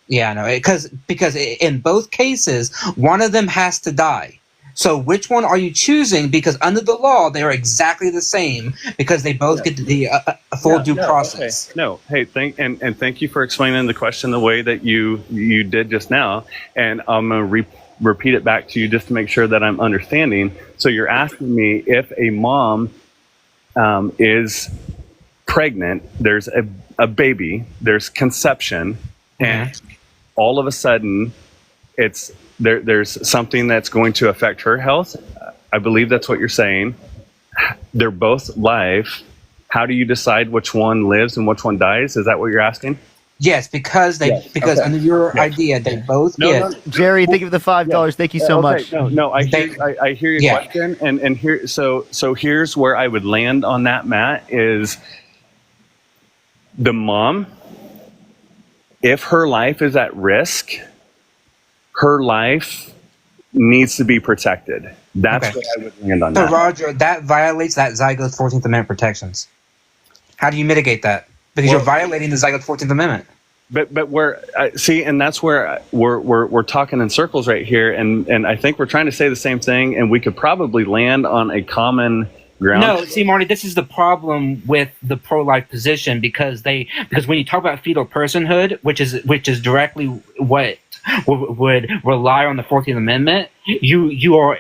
Yeah, no, because in both cases, one of them has to die. So which one are you choosing? Because under the law, they are exactly the same, because they both get the full due process. Okay. No, hey, thank you for explaining the question the way that you did just now. And I'm going to repeat it back to you just to make sure that I'm understanding. So you're asking me if a mom is pregnant, there's a baby, there's conception, and all of a sudden there's something that's going to affect her health. I believe that's what you're saying. They're both live. How do you decide which one lives and which one dies? Is that what you're asking? Yes, because under your idea, they both get. Jerry, thank you for the $5. Thank you so much. No, I hear your question, and here, so here's where I would land on that, Matt, is the mom, if her life is at risk, her life needs to be protected. That's what I would land on that. So, Roger, that violates that zygote's 14th Amendment protections. How do you mitigate that? Because you're violating the zygote's 14th Amendment. But and that's where we're talking in circles right here, and I think we're trying to say the same thing, and we could probably land on a common ground. No, see, Marty, this is the problem with the pro-life position, because when you talk about fetal personhood, which is directly what would rely on the 14th Amendment, you are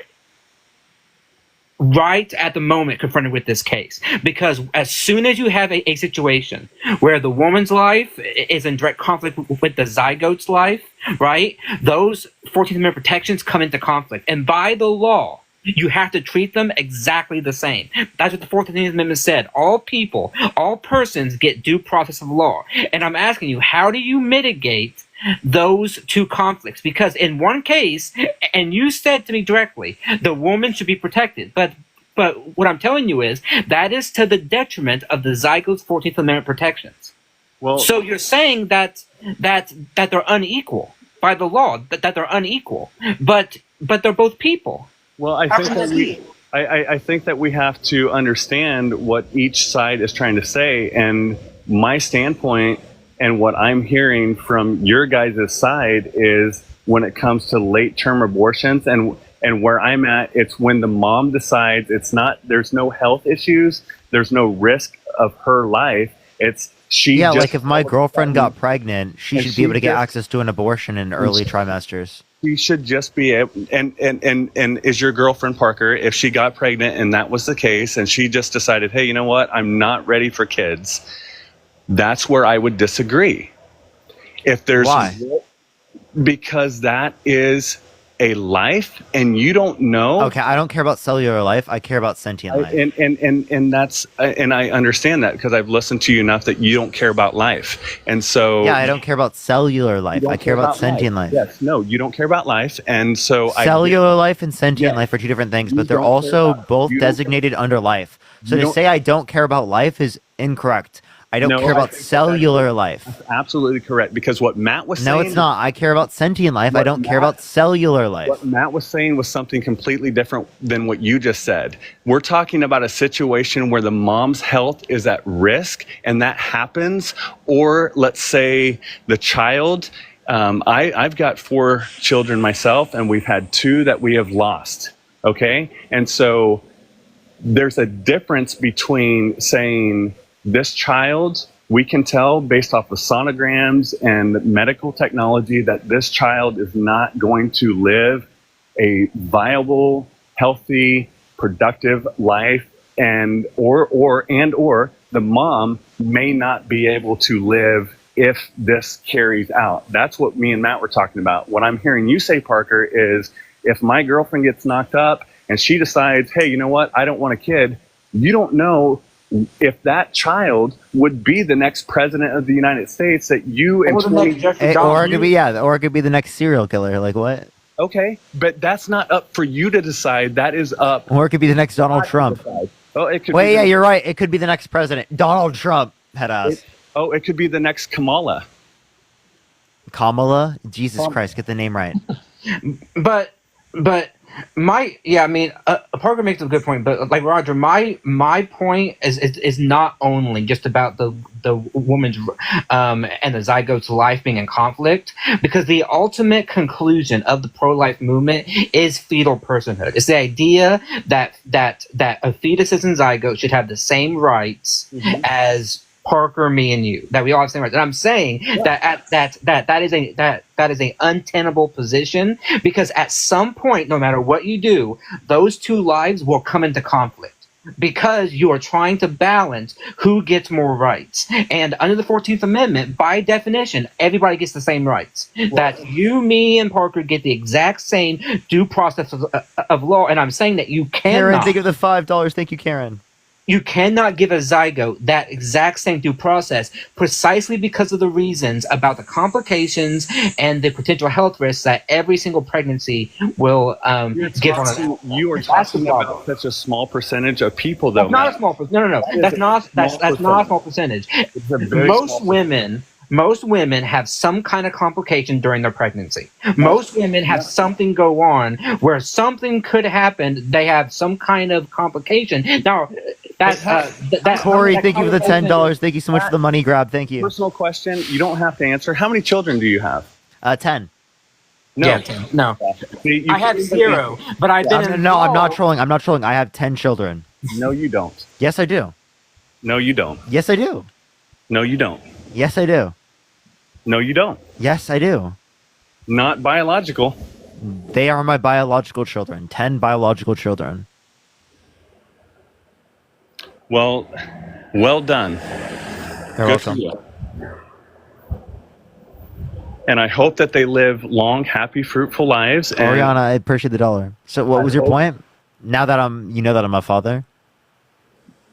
right at the moment confronted with this case, because as soon as you have a situation where the woman's life is in direct conflict with the zygote's life, right, those 14th Amendment protections come into conflict, and by the law you have to treat them exactly the same. That's what the 14th Amendment said. All people, all persons get due process of law. And I'm asking you, how do you mitigate those two conflicts? Because in one case, and you said to me directly, the woman should be protected. But what I'm telling you is that is to the detriment of the zygote's 14th Amendment protections. Well, so you're saying that they're unequal by the law, that they're unequal, but they're both people. Well, I think that we have to understand what each side is trying to say, and my standpoint and what I'm hearing from your guys' side is when it comes to late-term abortions, and where I'm at, it's when the mom decides there's no health issues, there's no risk of her life. Like if my girlfriend got pregnant, she should be able to get access to an abortion in early trimesters. She should just be able, and is your girlfriend, Parker, if she got pregnant and that was the case and she just decided, hey, you know what, I'm not ready for kids, that's where I would disagree. Why? Because that is a life, and you don't know. Okay, I don't care about cellular life. I care about sentient life. And I understand that because I've listened to you enough that you don't care about life, and so I don't care about cellular life. I care about sentient life. Yes, no, you don't care about life, and so cellular life and sentient life are two different things, but they're also both designated under life. So to say I don't care about life is incorrect. I don't care about cellular life. That's absolutely correct, because what Matt was saying... No, it's not. I care about sentient life. I don't care about cellular life. What Matt was saying was something completely different than what you just said. We're talking about a situation where the mom's health is at risk, and that happens, or let's say the child... I've got 4 children myself, and we've had 2 that we have lost, okay? And so there's a difference between saying this child, we can tell based off of sonograms and medical technology that this child is not going to live a viable, healthy, productive life, and or the mom may not be able to live if this carries out. That's what me and Matt were talking about. What I'm hearing you say, Parker, is if my girlfriend gets knocked up and she decides, hey, you know what, I don't want a kid, you don't know if that child would be the next president of the United States that you and or it could be the next serial killer. Like what? Okay, but that's not up for you to decide. That is up. Or it could be the next Donald Trump. Oh, it could. Wait, yeah, you're right. It could be the next president, Donald Trump. Head ass. It could be the next Kamala. Kamala? Jesus Christ, get the name right. But Parker makes a good point. But like Roger, my point is not only just about the woman's and the zygote's life being in conflict, because the ultimate conclusion of the pro-life movement is fetal personhood. It's the idea that a fetuses and zygote should have the same rights as Parker, me, and you, that we all have the same rights. And I'm saying that is an untenable position, because at some point, no matter what you do, those two lives will come into conflict, because you are trying to balance who gets more rights. And under the 14th Amendment, by definition, everybody gets the same rights. That you, me, and Parker get the exact same due process of law. And I'm saying that you cannot. Karen, think of the $5. Thank you, Karen. You cannot give a zygote that exact same due process, precisely because of the reasons about the complications and the potential health risks that every single pregnancy will give on. You are talking about such a small percentage of people, though. That's not a small percentage. No. That's not a small percentage. Most women have some kind of complication during their pregnancy. Most women have something go on where something could happen. They have some kind of complication. Now, Corey, thank you for the $10. Thank you so much for the money grab. Thank you. Personal question. You don't have to answer. How many children do you have? 10. No. Yeah, 10. No. See, I have 0, but I've been involved. No, I'm not trolling. I'm not trolling. I have 10 children. No, you don't. Yes, I do. No, you don't. Yes, I do. No, you don't. Yes, I do. No, you don't. Yes, I do. Not biological. They are my biological children. 10 biological children. Well done. You're welcome. And I hope that they live long, happy, fruitful lives. And Oriana, I appreciate the $1. So what was your point? Now that I'm a father?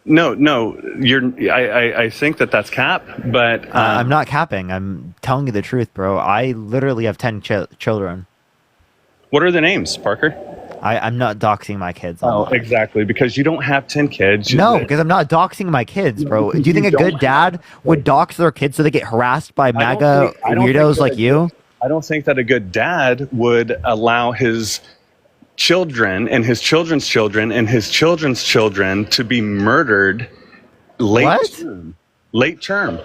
No, I think that's cap, but I'm not capping. I'm telling you the truth, bro. I literally have 10 children. What are the names, Parker? I'm not doxing my kids. Exactly, because you don't have 10 kids. No, because I'm not doxing my kids, bro. Do you think a good dad would dox their kids so they get harassed by MAGA weirdos like you? I don't think that a good dad would allow his children and his children's children and his children's children to be murdered late term.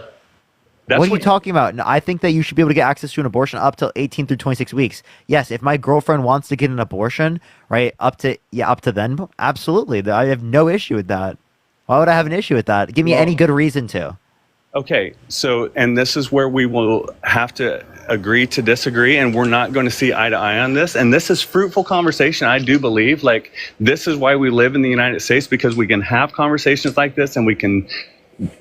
What are you talking about? No, I think that you should be able to get access to an abortion up till 18 through 26 weeks. Yes, if my girlfriend wants to get an abortion, right, up to then, absolutely. I have no issue with that. Why would I have an issue with that? Give me any good reason to. Okay, so, and this is where we will have to agree to disagree, and we're not going to see eye to eye on this. And this is fruitful conversation, I do believe. Like, this is why we live in the United States, because we can have conversations like this and we can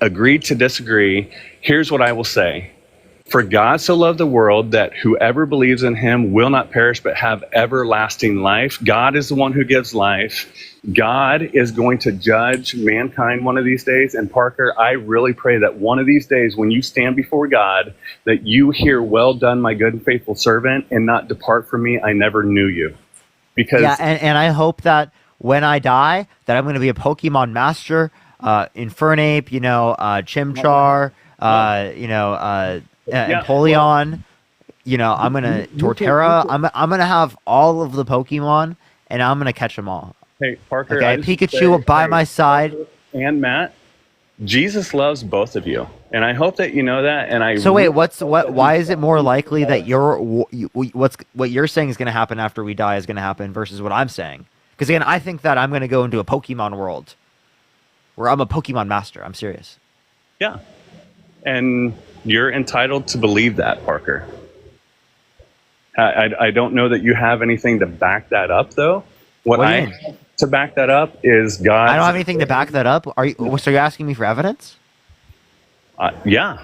agree to disagree. Here's what I will say. For God so loved the world that whoever believes in him will not perish but have everlasting life. God is the one who gives life. God is going to judge mankind one of these days. And Parker, I really pray that one of these days when you stand before God, that you hear, well done, my good and faithful servant, and not depart from me, I never knew you. Because and I hope that when I die, that I'm going to be a Pokemon master, Infernape, Chimchar, Empoleon, I'm gonna Torterra. I'm gonna have all of the Pokemon, and I'm gonna catch them all. Hey, Parker. Okay, Pikachu by my side. And Matt, Jesus loves both of you, and I hope that you know that. And So wait, why is it more likely that what you're saying is gonna happen after we die is gonna happen versus what I'm saying? Because again, I think that I'm going to go into a Pokemon world where I'm a Pokemon master. I'm serious. Yeah. And you're entitled to believe that, Parker. I don't know that you have anything to back that up, though. What do you I mean? have to back that up is God. I don't have anything to back that up. So you're asking me for evidence? Yeah.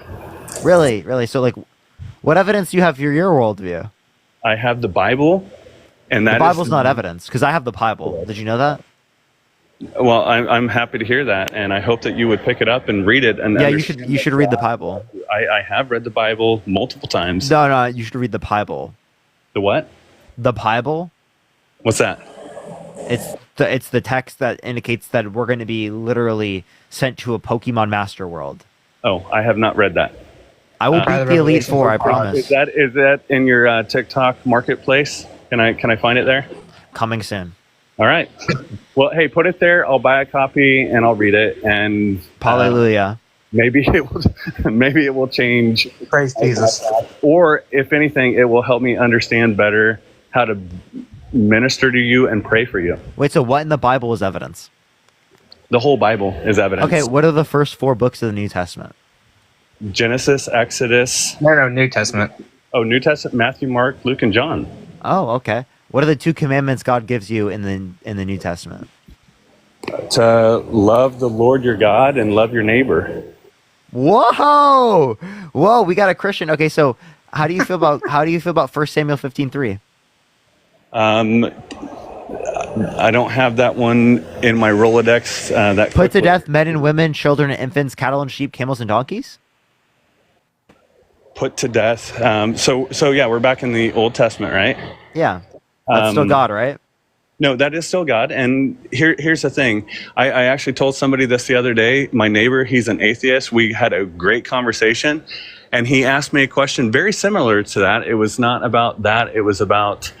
Really? Really? So like, what evidence do you have for your worldview? I have the Bible, and the Bible's not evidence because I have the Bible. Did you know that? Well, I'm happy to hear that, and I hope that you would pick it up and read it. And yeah, you should read the Bible. I have read the Bible multiple times. No, you should read the Bible. The what? The Bible. What's that? It's the text that indicates that we're going to be literally sent to a Pokemon Master World. Oh, I have not read that. I will beat the Elite Four, I promise. Is that in your TikTok marketplace? Can I find it there? Coming soon. All right. Well, hey, put it there. I'll buy a copy and I'll read it. And hallelujah. Maybe it will change. Praise Jesus. Or if anything, it will help me understand better how to minister to you and pray for you. Wait, so what in the Bible is evidence? The whole Bible is evidence. Okay, what are the first 4 books of the New Testament? Genesis, Exodus. No, New Testament. Oh, New Testament, Matthew, Mark, Luke, and John. Oh, okay. What are the 2 commandments God gives you in the New Testament? To love the Lord your God and love your neighbor. Whoa, we got a Christian. Okay, so how do you feel about 1 Samuel 15:3? I don't have that one in my Rolodex. Put to death men and women, children and infants, cattle and sheep, camels and donkeys. Put to death. So yeah, we're back in the Old Testament, right? Yeah, that's still God, right? No, that is still God. And here's the thing. I actually told somebody this the other day. My neighbor, he's an atheist. We had a great conversation, and he asked me a question very similar to that. It was not about that. It was about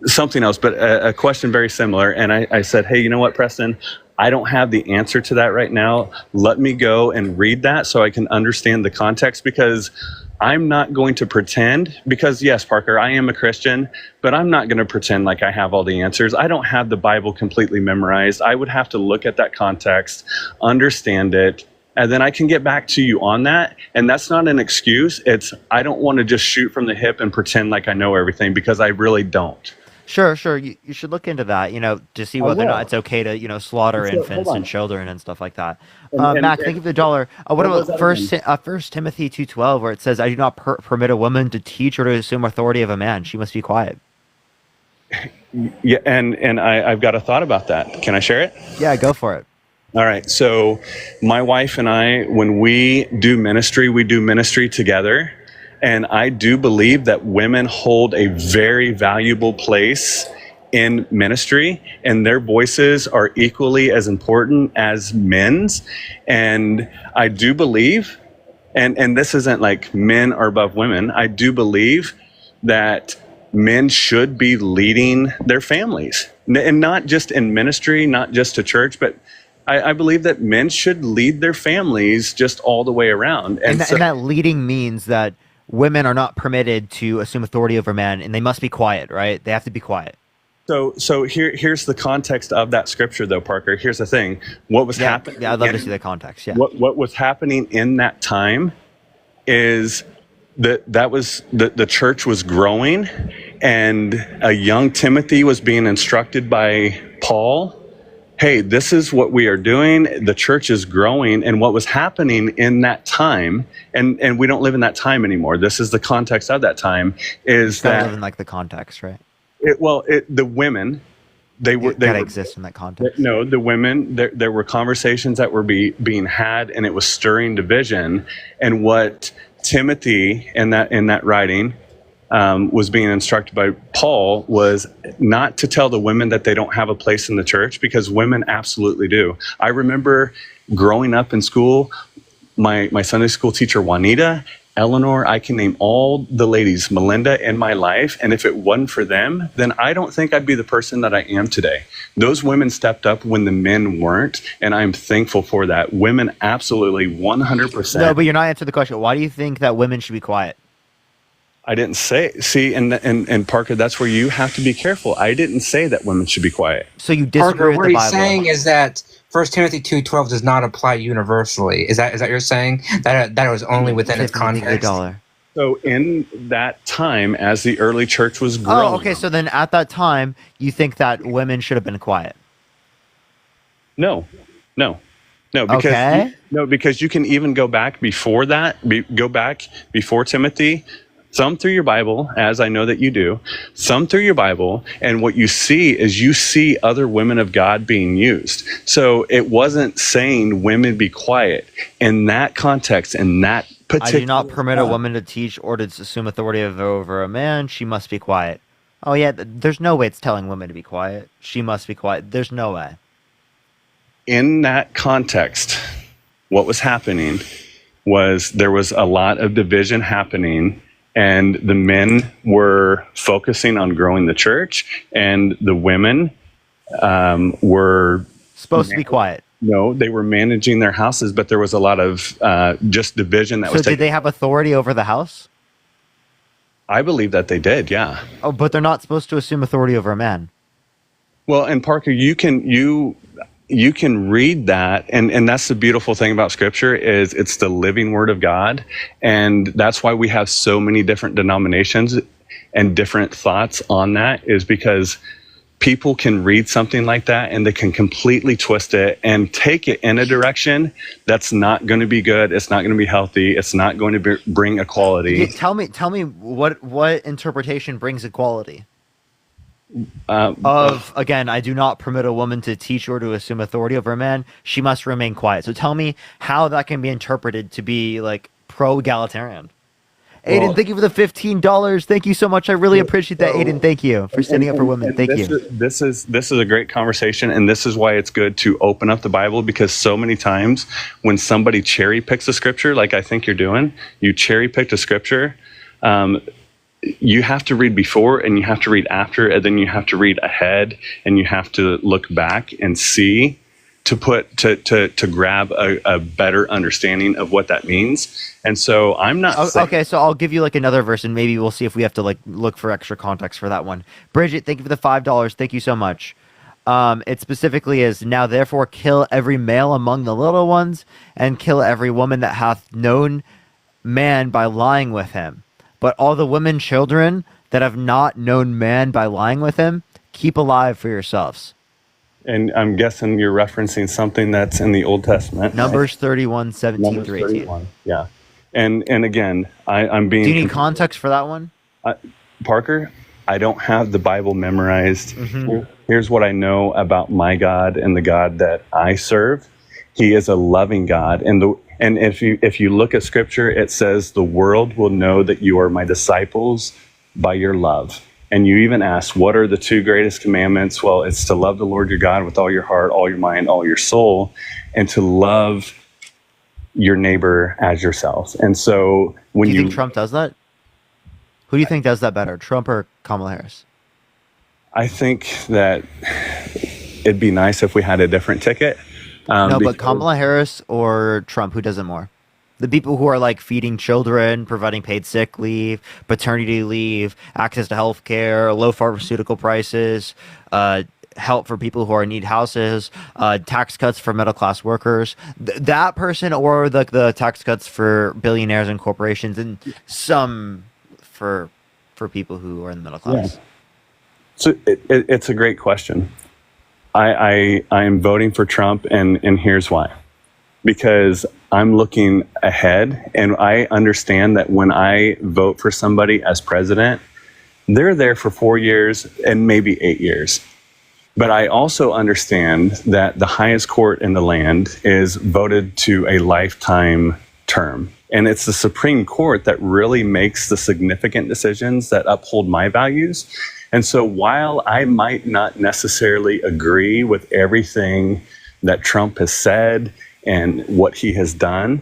something else, but a question very similar. And I said, hey, you know what, Preston? I don't have the answer to that right now. Let me go and read that so I can understand the context, because I'm not going to pretend, because yes, Parker, I am a Christian, but I'm not going to pretend like I have all the answers. I don't have the Bible completely memorized. I would have to look at that context, understand it, and then I can get back to you on that. And that's not an excuse. I don't want to just shoot from the hip and pretend like I know everything, because I really don't. Sure. You should look into that, to see whether or not it's okay to, slaughter infants and children and stuff like that. Mac, thank you for the $1. What about First Timothy 2:12, where it says, I do not permit a woman to teach or to assume authority of a man. She must be quiet. Yeah, and I've got a thought about that. Can I share it? Yeah, go for it. All right. So my wife and I, when we do ministry together. And I do believe that women hold a very valuable place in ministry, and their voices are equally as important as men's. And I do believe, and this isn't like men are above women, I do believe that men should be leading their families, and not just in ministry, not just to church, but I believe that men should lead their families just all the way around. And that leading means that women are not permitted to assume authority over men, and they must be quiet, right? They have to be quiet. So here's the context of that scripture, though, Parker. Here's the thing: what was happening? Yeah, I'd love to see the context. Yeah. What was happening in that time is that was the church was growing, and a young Timothy was being instructed by Paul. Hey, this is what we are doing. The church is growing. And what was happening in that time, and we don't live in that time anymore. This is the context of that time, is that live in like the context, right? The women, they exist in that context. No, the women, there were conversations that were being had, and it was stirring division. And what Timothy in that writing was being instructed by Paul was not to tell the women that they don't have a place in the church, because women absolutely do. I remember growing up in school, my Sunday school teacher, Juanita, Eleanor, I can name all the ladies, Melinda, in my life. And if it wasn't for them, then I don't think I'd be the person that I am today. Those women stepped up when the men weren't, and I'm thankful for that. Women absolutely 100%. No, but you're not answering the question. Why do you think that women should be quiet? I didn't say, see, and Parker, that's where you have to be careful. I didn't say that women should be quiet. So you disagree Parker, with what the he's Bible? saying is that 1 Timothy 2:12 does not apply universally. Is that you're saying that it was only within its context? So in that time, as the early church was growing, Oh, okay. So then at that time, you think that women should have been quiet? No, because Okay. because you can even go back before that. Go back before Timothy. Thumb through your Bible, as I know that you do. Thumb through your Bible, and what you see other women of God being used. So it wasn't saying women be quiet in that context. In that I particular, do not permit a woman to teach or to assume authority over a man. She must be quiet. Oh yeah, there's no way it's telling women to be quiet. She must be quiet. There's no way. in that context, what was happening was there was a lot of division happening, and the men were focusing on growing the church, and the women were supposed to be quiet. No, they were managing their houses, but there was a lot of just division that was So taking. did they have authority over the house? I believe that they did, yeah. Oh, but they're not supposed to assume authority over a man. Well, and Parker, you can read that, and that's the beautiful thing about Scripture is it's the living Word of God, and that's why we have so many different denominations and different thoughts on that, is because people can read something like that and they can completely twist it and take it in a direction that's not going to be good. It's not going to be healthy. It's not going to bring equality. Yeah, tell me what interpretation brings equality? Again, I do not permit a woman to teach or to assume authority over a man. She must remain quiet. So tell me how that can be interpreted to be like pro-egalitarian. Aiden, thank you for the $15. Thank you so much. I really appreciate that, Aiden. Thank you for standing up for women. Thank you. This is a great conversation, and this is why it's good to open up the Bible, because so many times when somebody cherry picks a scripture, like I think you're doing, you cherry picked a scripture. You have to read before, and you have to read after, and then you have to read ahead, and you have to look back and see to grab a better understanding of what that means. And so I'm not saying, okay, so I'll give you like another verse, and maybe we'll see if we have to like look for extra context for that one. Bridget, thank you for the $5. Thank you so much. It specifically is, now therefore kill every male among the little ones, and kill every woman that hath known man by lying with him. But all the women children that have not known man by lying with him, keep alive for yourselves. and I'm guessing you're referencing something that's in the Old Testament. Numbers 31, 17 Numbers through 18. 31, yeah. And again, I'm being... Do you need context for that one? Parker, I don't have the Bible memorized. Mhm. Here's what I know about my God and the God that I serve. He is a loving God. And if you look at Scripture, it says, the world will know that you are my disciples by your love. And you even asked, what are the two greatest commandments? Well, it's to love the Lord your God with all your heart, all your mind, all your soul, and to love your neighbor as yourself. And so when do you think Trump does that? Who do you think does that better, Trump or Kamala Harris? I think that it'd be nice if we had a different ticket. No, but Kamala Harris or Trump, who does it more? The people who are like feeding children, providing paid sick leave, paternity leave, access to health care, low pharmaceutical prices, help for people who need houses, tax cuts for middle class workers. That person, or the tax cuts for billionaires and corporations, and some for people who are in the middle class. Yeah. So it's a great question. I am voting for Trump, and here's why. Because I'm looking ahead, and I understand that when I vote for somebody as president, they're there for 4 years and maybe 8 years. But I also understand that the highest court in the land is voted to a lifetime term. And it's the Supreme Court that really makes the significant decisions that uphold my values. And so while I might not necessarily agree with everything that Trump has said and what he has done,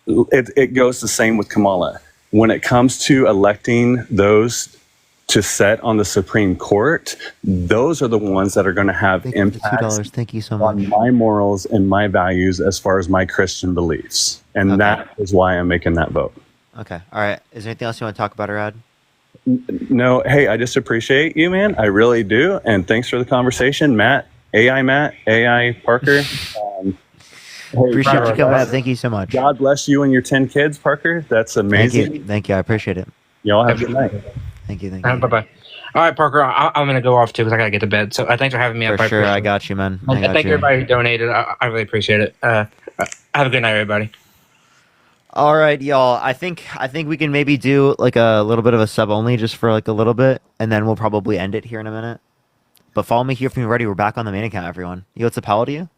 it goes the same with Kamala. When it comes to electing those to sit on the Supreme Court, those are the ones that are going to have impacts Thank you so much. on my morals and my values as far as my Christian beliefs. And that is why I'm making that vote. Okay. All right. Is there anything else you want to talk about, or add? No, hey, I just appreciate you, man. I really do. And thanks for the conversation, Matt, AI Parker. Hey, Appreciate you coming up. Thank you so much. God bless you and your 10 kids, Parker. That's amazing. Thank you. I appreciate it. Y'all have a good night. Thank you. Bye bye. All right, Parker. I'm gonna go off too because I gotta get to bed. So thanks for having me. For sure, I got you, man. And thank everybody who donated. I really appreciate it. Have a good night, everybody. All right, y'all. I think we can maybe do like a little bit of a sub only just for like a little bit, and then we'll probably end it here in a minute. But follow me here if you're ready. We're back on the main account, everyone. You what's up, how old are you?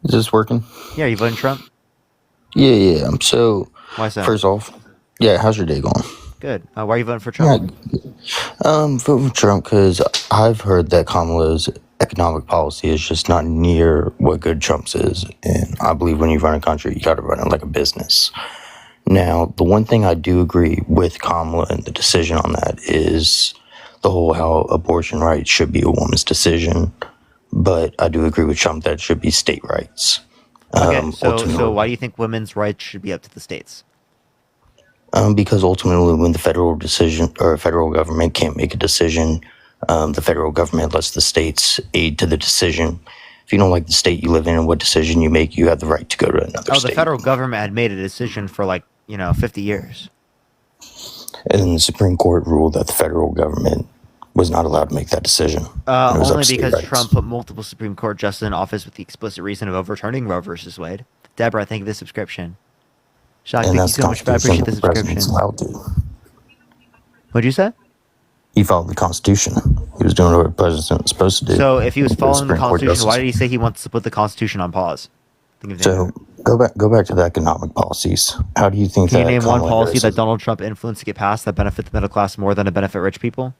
Is this working? Yeah, you voting Trump? Yeah. So, why so? First off, yeah, how's your day going? Good. Why are you voting for Trump? Voting for Trump because I've heard that Kamala's economic policy is just not near what good Trump's is, and I believe when you run a country, you got to run it like a business. Now, the one thing I do agree with Kamala and the decision on that is the whole how abortion rights should be a woman's decision, but I do agree with Trump that it should be state rights. Okay, so why do you think women's rights should be up to the states? Because ultimately, when the federal decision or federal government can't make a decision, the federal government lets the states aid to the decision. If you don't like the state you live in and what decision you make, you have the right to go to another state. The federal government had made a decision for 50 years. And the Supreme Court ruled that the federal government was not allowed to make that decision. Only because Trump put multiple Supreme Court justices in office with the explicit reason of overturning Roe versus Wade. Deborah, thank you for the subscription. Shock, thank you so much. I appreciate the subscription. What'd you say? He followed the Constitution. He was doing what the president was supposed to do. So if he was following the Constitution, why did he say he wants to put the Constitution on pause? So go back to the economic policies. How do you think Can you name one policy that Donald Trump influenced to get passed that benefit the middle class more than to benefit rich people?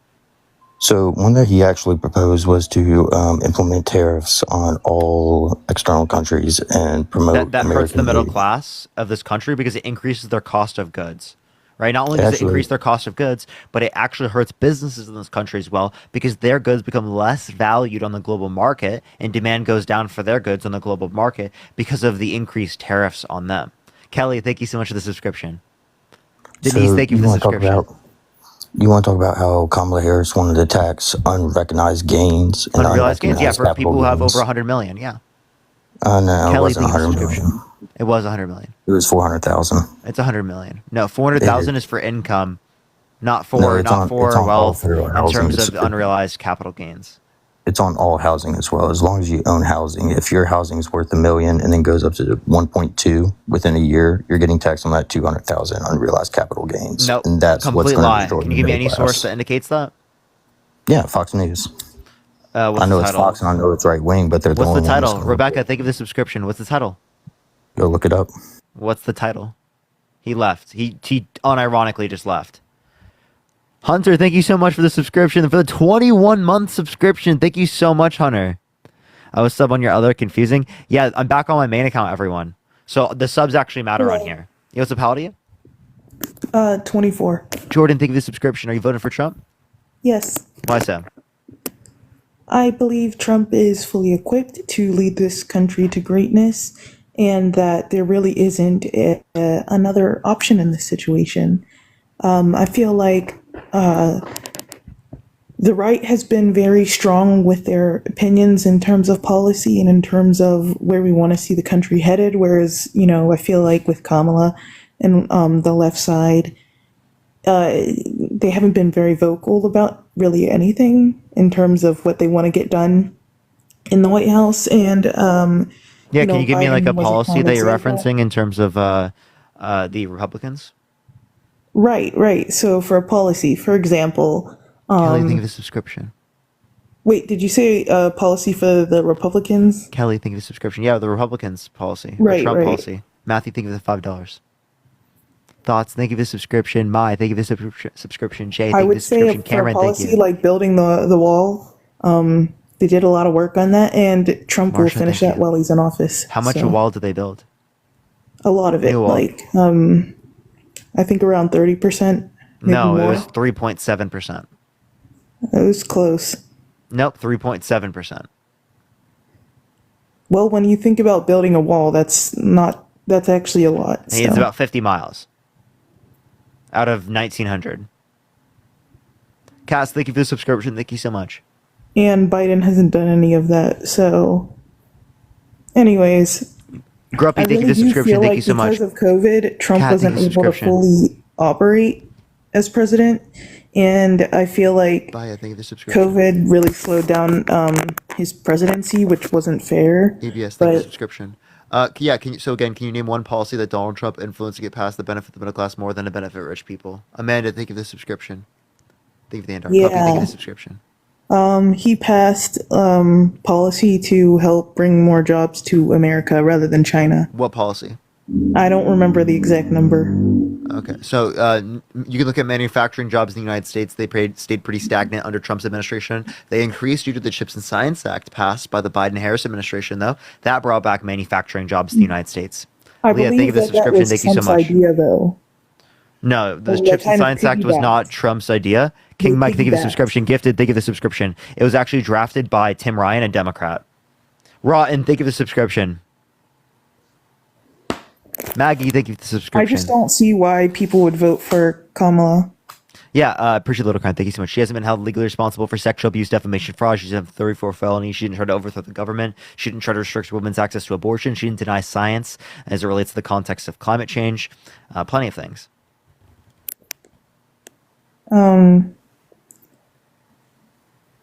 So one that he actually proposed was to implement tariffs on all external countries and promote that hurts the middle class of this country because it increases their cost of goods. Right? Not only does it increase their cost of goods, but it actually hurts businesses in this country as well because their goods become less valued on the global market and demand goes down for their goods on the global market because of the increased tariffs on them. Kelly, thank you so much for the subscription. Denise, thank you for the subscription. You want to talk about how Kamala Harris wanted to tax unrecognized gains? And unrealized gains, yeah, for people who have over 100 million, yeah. No, Kelly, it wasn't 100 million. It was 100 million. It was 400,000. It's 100 million. No, 400,000 is for income, not for wealth in terms of unrealized capital gains. It's on all housing as well. As long as you own housing, if your housing is worth $1 million and then goes up to 1.2 within a year, you're getting taxed on that 200,000 unrealized capital gains. No, and that's what's going to destroy. Can you give me any source that indicates that? Yeah, Fox News. I know it's Fox and I know it's right wing, but they're the only ones. What's the title? Rebecca, thank you for the subscription. What's the title? Go look it up. What's the title? He left. He unironically just left. Hunter, thank you so much for the subscription. For the 21-month subscription. Thank you so much, Hunter. I was sub on your other confusing. Yeah, I'm back on my main account, everyone. So the subs actually matter on here. You what's up, how old are you? 24. Jordan, thank you for the subscription. Are you voting for Trump? Yes. Why so? I believe Trump is fully equipped to lead this country to greatness and that there really isn't another option in this situation. I feel like the right has been very strong with their opinions in terms of policy and in terms of where we want to see the country headed, whereas, I feel like with Kamala and the left side, they haven't been very vocal about really anything in terms of what they want to get done in the White House. And can you give me like a policy that you're referencing in terms of the Republicans? Right. So for a policy, for example, Kelly, think of the subscription. Wait, did you say policy for the Republicans? Kelly, think of the subscription. Yeah, the Republicans policy. Right, Trump policy. Matthew, think of the $5. Thoughts, thank you for the subscription. Mai, thank you for the subscription. Jay, thank you for the subscription. Cameron, for a policy thank you. Like building the wall, they did a lot of work on that, and Trump will finish that while he's in office. How much a wall did they build? A lot of it, I think around 30%. No, it was 3.7%. It was close. Nope, 3.7%. Well, when you think about building a wall, that's actually a lot. It's about 50 miles out of 1,900. Cass, thank you for the subscription. Thank you so much. And Biden hasn't done any of that. So, anyways, Grumpy, I thank you really for the do subscription. feel Thank like you so much. because of COVID, Trump Kat, thank wasn't you for the able to subscription. fully operate as president. And I feel like Bye, thank you for the subscription. COVID really slowed down his presidency, which wasn't fair. ABS, thank you for the But subscription. Yeah, can you name one policy that Donald Trump influenced to get past the benefit the middle class more than to benefit rich people? Amanda, thank you for the subscription. Thank you for the handout. Puppy, thank you for yeah, the subscription. he passed policy to help bring more jobs to America rather than China. What policy? I don't remember the exact number. Okay, so you can look at manufacturing jobs in the United States. They stayed pretty stagnant under Trump's administration. They increased due to the Chips and Science Act passed by the Biden-Harris administration, though. That brought back manufacturing jobs in the United States. I Leah, thank you believe for the that subscription. was Thank you so Trump's much. idea, though. No, the Like, Chips and kind of Science Act was piggybacked. not Trump's idea. King They Mike, thank you for the piggybacked. subscription. Gifted, thank you for the subscription. It was actually drafted by Tim Ryan, a Democrat. Rotten, thank you for the subscription. Maggie, thank you for the I subscription. just don't see why people would vote for Kamala. Yeah, appreciate Little Kind. Thank you so much. She hasn't been held legally responsible for sexual abuse, defamation, fraud. She's done 34 felonies. She didn't try to overthrow the government. She didn't try to restrict women's access to abortion. She didn't deny science as it relates to the context of climate change. Plenty of things.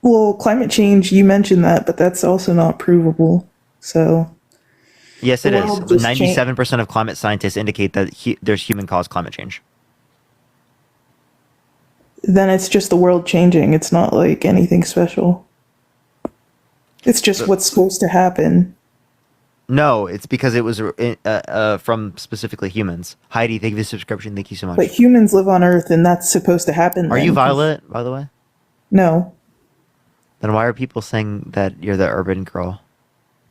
Well, climate change, you mentioned that, but that's also not provable. So, Yes, it the is. world just 97% of climate scientists indicate that there's human-caused climate change. then it's just the world changing. It's not like anything special. It's just what's supposed to happen. No, it's because it was from specifically humans. Heidi, thank you for the subscription. Thank you so much. But humans live on Earth, and that's supposed to happen. Are then, you 'cause- Violet, by the way? No. Then why are people saying that you're the urban girl?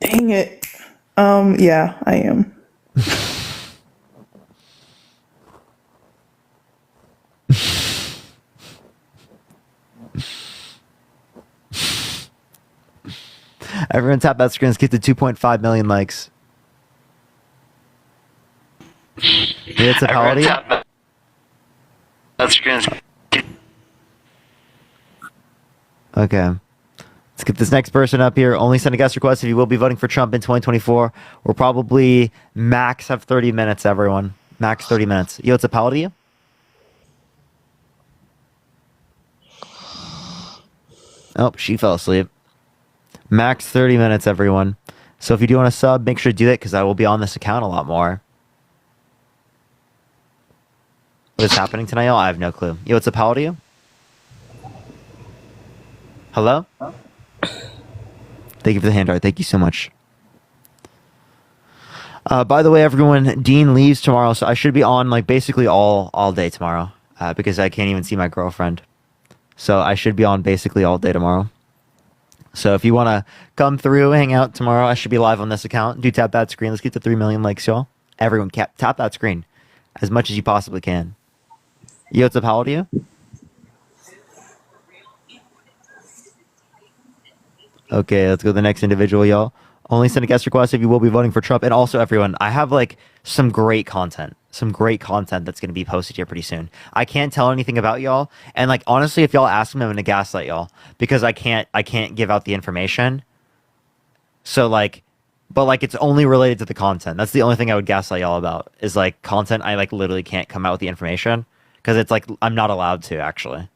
Dang it. Yeah, I am. Everyone tap that screen. Let's get to 2.5 million likes. It's a holiday. That screen. Okay. Let's get this next person up here. Only send a guest request if you will be voting for Trump in 2024. We'll probably max have 30 minutes, everyone. Max 30 minutes. Yo, it's a pal to you? Oh, she fell asleep. Max 30 minutes, everyone. So if you do want to sub, make sure to do that because I will be on this account a lot more. What is happening tonight, y'all? I have no clue. Yo, it's a pal to you? Hello? Thank you for the hand art. Thank you so much. By the way, everyone, Dean leaves tomorrow, so I should be on like basically all day tomorrow because I can't even see my girlfriend. So I should be on basically all day tomorrow. So if you want to come through, hang out tomorrow, I should be live on this account. Do tap that screen. Let's get to 3 million likes, y'all. Everyone, tap that screen as much as you possibly can. Yo, what's up? How old are you? Okay, let's go to the next individual, y'all. Only send a guest request if you will be voting for Trump. And also, everyone, I have like some great content that's going to be posted here pretty soon. I can't tell anything about y'all. And like, honestly, if y'all ask me, I'm going to gaslight y'all because I can't give out the information. So like, but like, it's only related to the content. That's the only thing I would gaslight y'all about is like content. I like literally can't come out with the information because it's like, I'm not allowed to actually.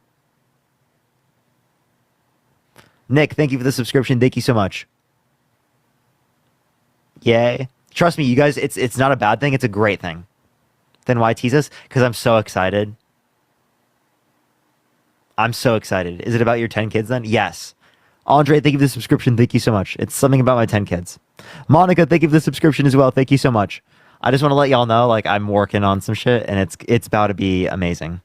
Nick, thank you for the subscription. Thank you so much. Yay. Trust me, you guys, it's not a bad thing. It's a great thing. Then why tease us? Because I'm so excited. I'm so excited. Is it about your 10 kids then? Yes. Andre, thank you for the subscription. Thank you so much. It's something about my 10 kids. Monica, thank you for the subscription as well. Thank you so much. I just want to let y'all know, like, I'm working on some shit, and it's about to be amazing.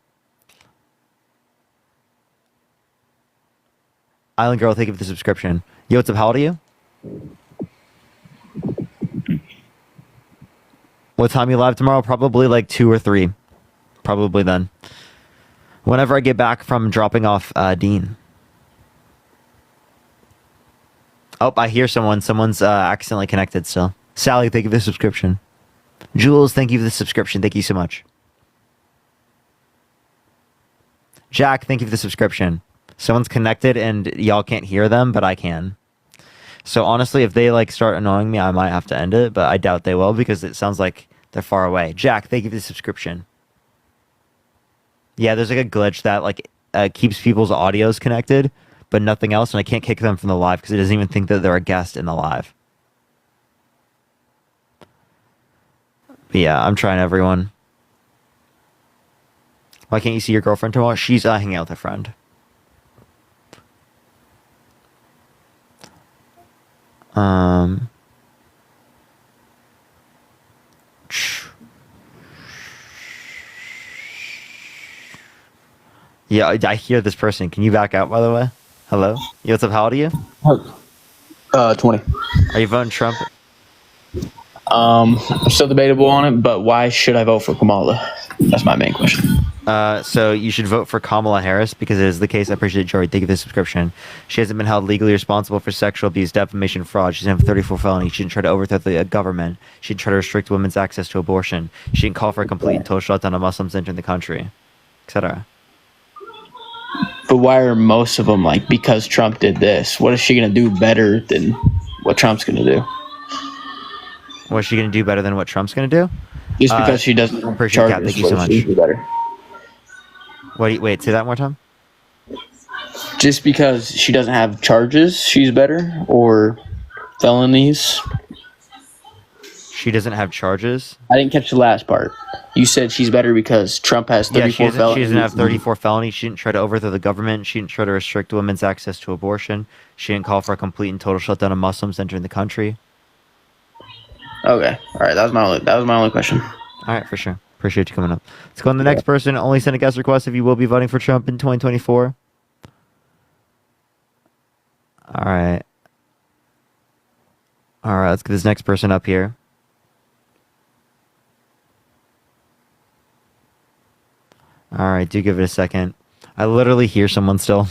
Island Girl, thank you for the subscription. Yo, what's up? How old are you? What time you live tomorrow? Probably like 2 or 3. Probably then. Whenever I get back from dropping off Dean. Oh, I hear someone. Someone's accidentally connected still. Sally, thank you for the subscription. Jules, thank you for the subscription. Thank you so much. Jack, thank you for the subscription. Someone's connected and y'all can't hear them, but I can. So honestly, if they like start annoying me, I might have to end it, but I doubt they will because it sounds like they're far away. Jack, thank you for the subscription. Yeah, there's like a glitch that like keeps people's audios connected, but nothing else, and I can't kick them from the live because it doesn't even think that they're a guest in the live. But yeah, I'm trying everyone. Why can't you see your girlfriend tomorrow? She's hanging out with a friend. Yeah, I hear this person. Can you back out, by the way? Hello? Yo, what's up? How old are you? 20. Are you voting Trump? I'm still debatable on it, but why should I vote for Kamala? That's my main question. So you should vote for Kamala Harris because it is the case. I appreciate Jory. Thank you for the subscription. She hasn't been held legally responsible for sexual abuse, defamation, fraud. She's in 34 felonies. She didn't try to overthrow the government. She didn't try to restrict women's access to abortion. She didn't call for a complete and total shutdown of Muslims entering the country, etc. But why are most of them like, because Trump did this? What is she going to do better than what Trump's going to do? What's she going to do better than what Trump's going to do? Just because she doesn't appreciate that. Thank you so much. Better. Wait, say that more time. Just because she doesn't have charges, she's better, or felonies? She doesn't have charges? I didn't catch the last part. You said she's better because Trump has 34 felonies. She doesn't have 34 felonies. She didn't try to overthrow the government. She didn't try to restrict women's access to abortion. She didn't call for a complete and total shutdown of Muslims entering the country. Okay. All right. That was my only question. All right, for sure. Appreciate you coming up. Let's go on the next person. Only send a guest request if you will be voting for Trump in 2024. All right. Let's get this next person up here. All right, do give it a second. I literally hear someone still.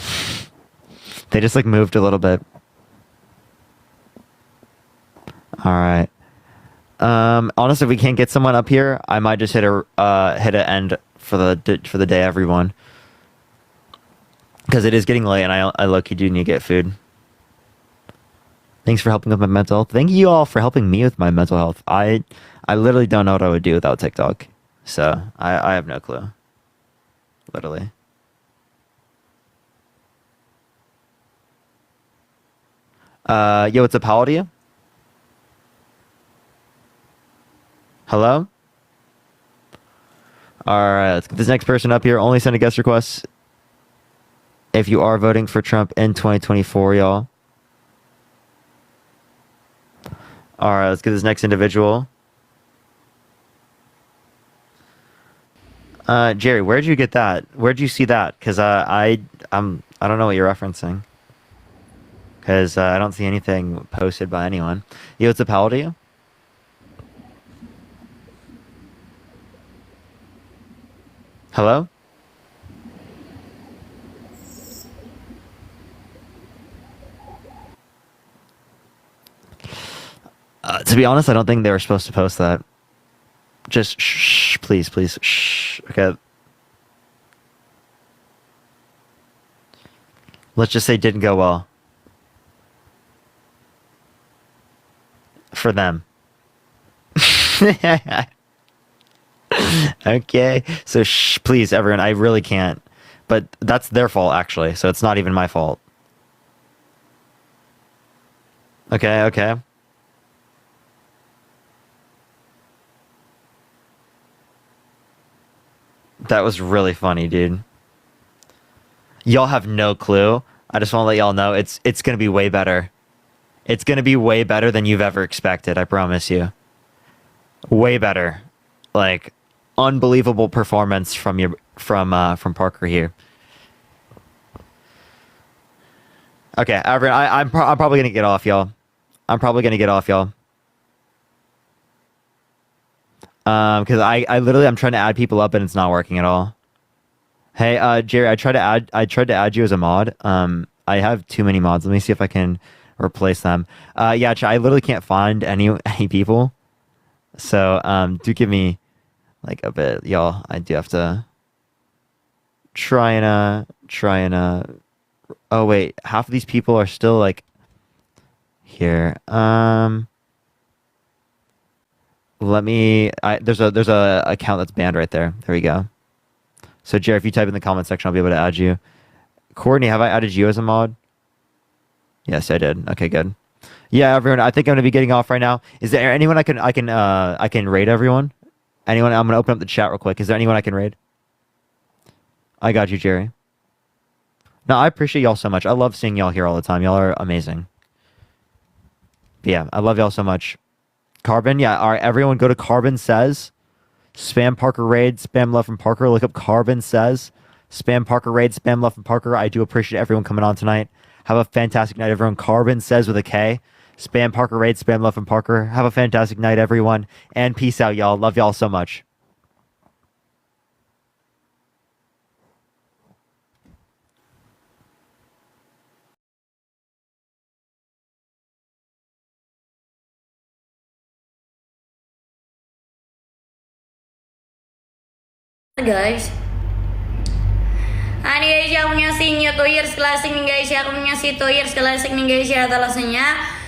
They just like moved a little bit. All right. Honestly, if we can't get someone up here, I might just hit a end for the day, everyone. Because it is getting late, and I low-key do need to get food. Thanks for helping with my mental health. Thank you all for helping me with my mental health. I literally don't know what I would do without TikTok. So I have no clue. Literally. Yo, what's up? How old are you? Hello? Alright, let's get this next person up here. Only send a guest request if you are voting for Trump in 2024, y'all. Alright, let's get this next individual. Jerry, where'd you get that? Where'd you see that? Because I don't know what you're referencing. Because I don't see anything posted by anyone. Yo, what's up? How old are you? Hello? To be honest, I don't think they were supposed to post that. Just shh, please, please, shh. Okay. Let's just say didn't go well. For them. Okay, so shh, please, everyone. I really can't. But that's their fault, actually, so it's not even my fault. Okay. That was really funny, dude. Y'all have no clue. I just want to let y'all know it's going to be way better. It's going to be way better than you've ever expected, I promise you. Way better. Like, unbelievable performance from Parker here. Okay, everyone, I'm probably going to get off, y'all. Because I'm trying to add people up and it's not working at all. Hey, Jerry, I tried to add you as a mod. I have too many mods. Let me see if I can replace them. Yeah, I literally can't find any people. So, do give me like a bit, y'all. I do have to try and Oh wait, half of these people are still like here. Let me. There's a account that's banned right there. There we go. So Jared, if you type in the comment section, I'll be able to add you. Courtney, have I added you as a mod? Yes, I did. Okay, good. Yeah, everyone. I think I'm gonna be getting off right now. Is there anyone I can raid everyone? Anyone? I'm gonna open up the chat real quick. Is there anyone I can raid? I got you, Jerry. No, I appreciate y'all so much. I love seeing y'all here all the time. Y'all are amazing. But yeah, I love y'all so much. Carbon, yeah. All right, everyone, go to Carbon Says. Spam Parker raid. Spam love from Parker. Look up Carbon Says. Spam Parker raid. Spam love from Parker. I do appreciate everyone coming on tonight. Have a fantastic night, everyone. Carbon Says with a K. Spam Parker raid. Spam love from Parker. Have a fantastic night, everyone. And peace out, y'all. Love y'all so much. Guys, ini guys, aku punya si 2 years classic nih guys ya, aku punya si 2 years classic nih guys ya, alasannya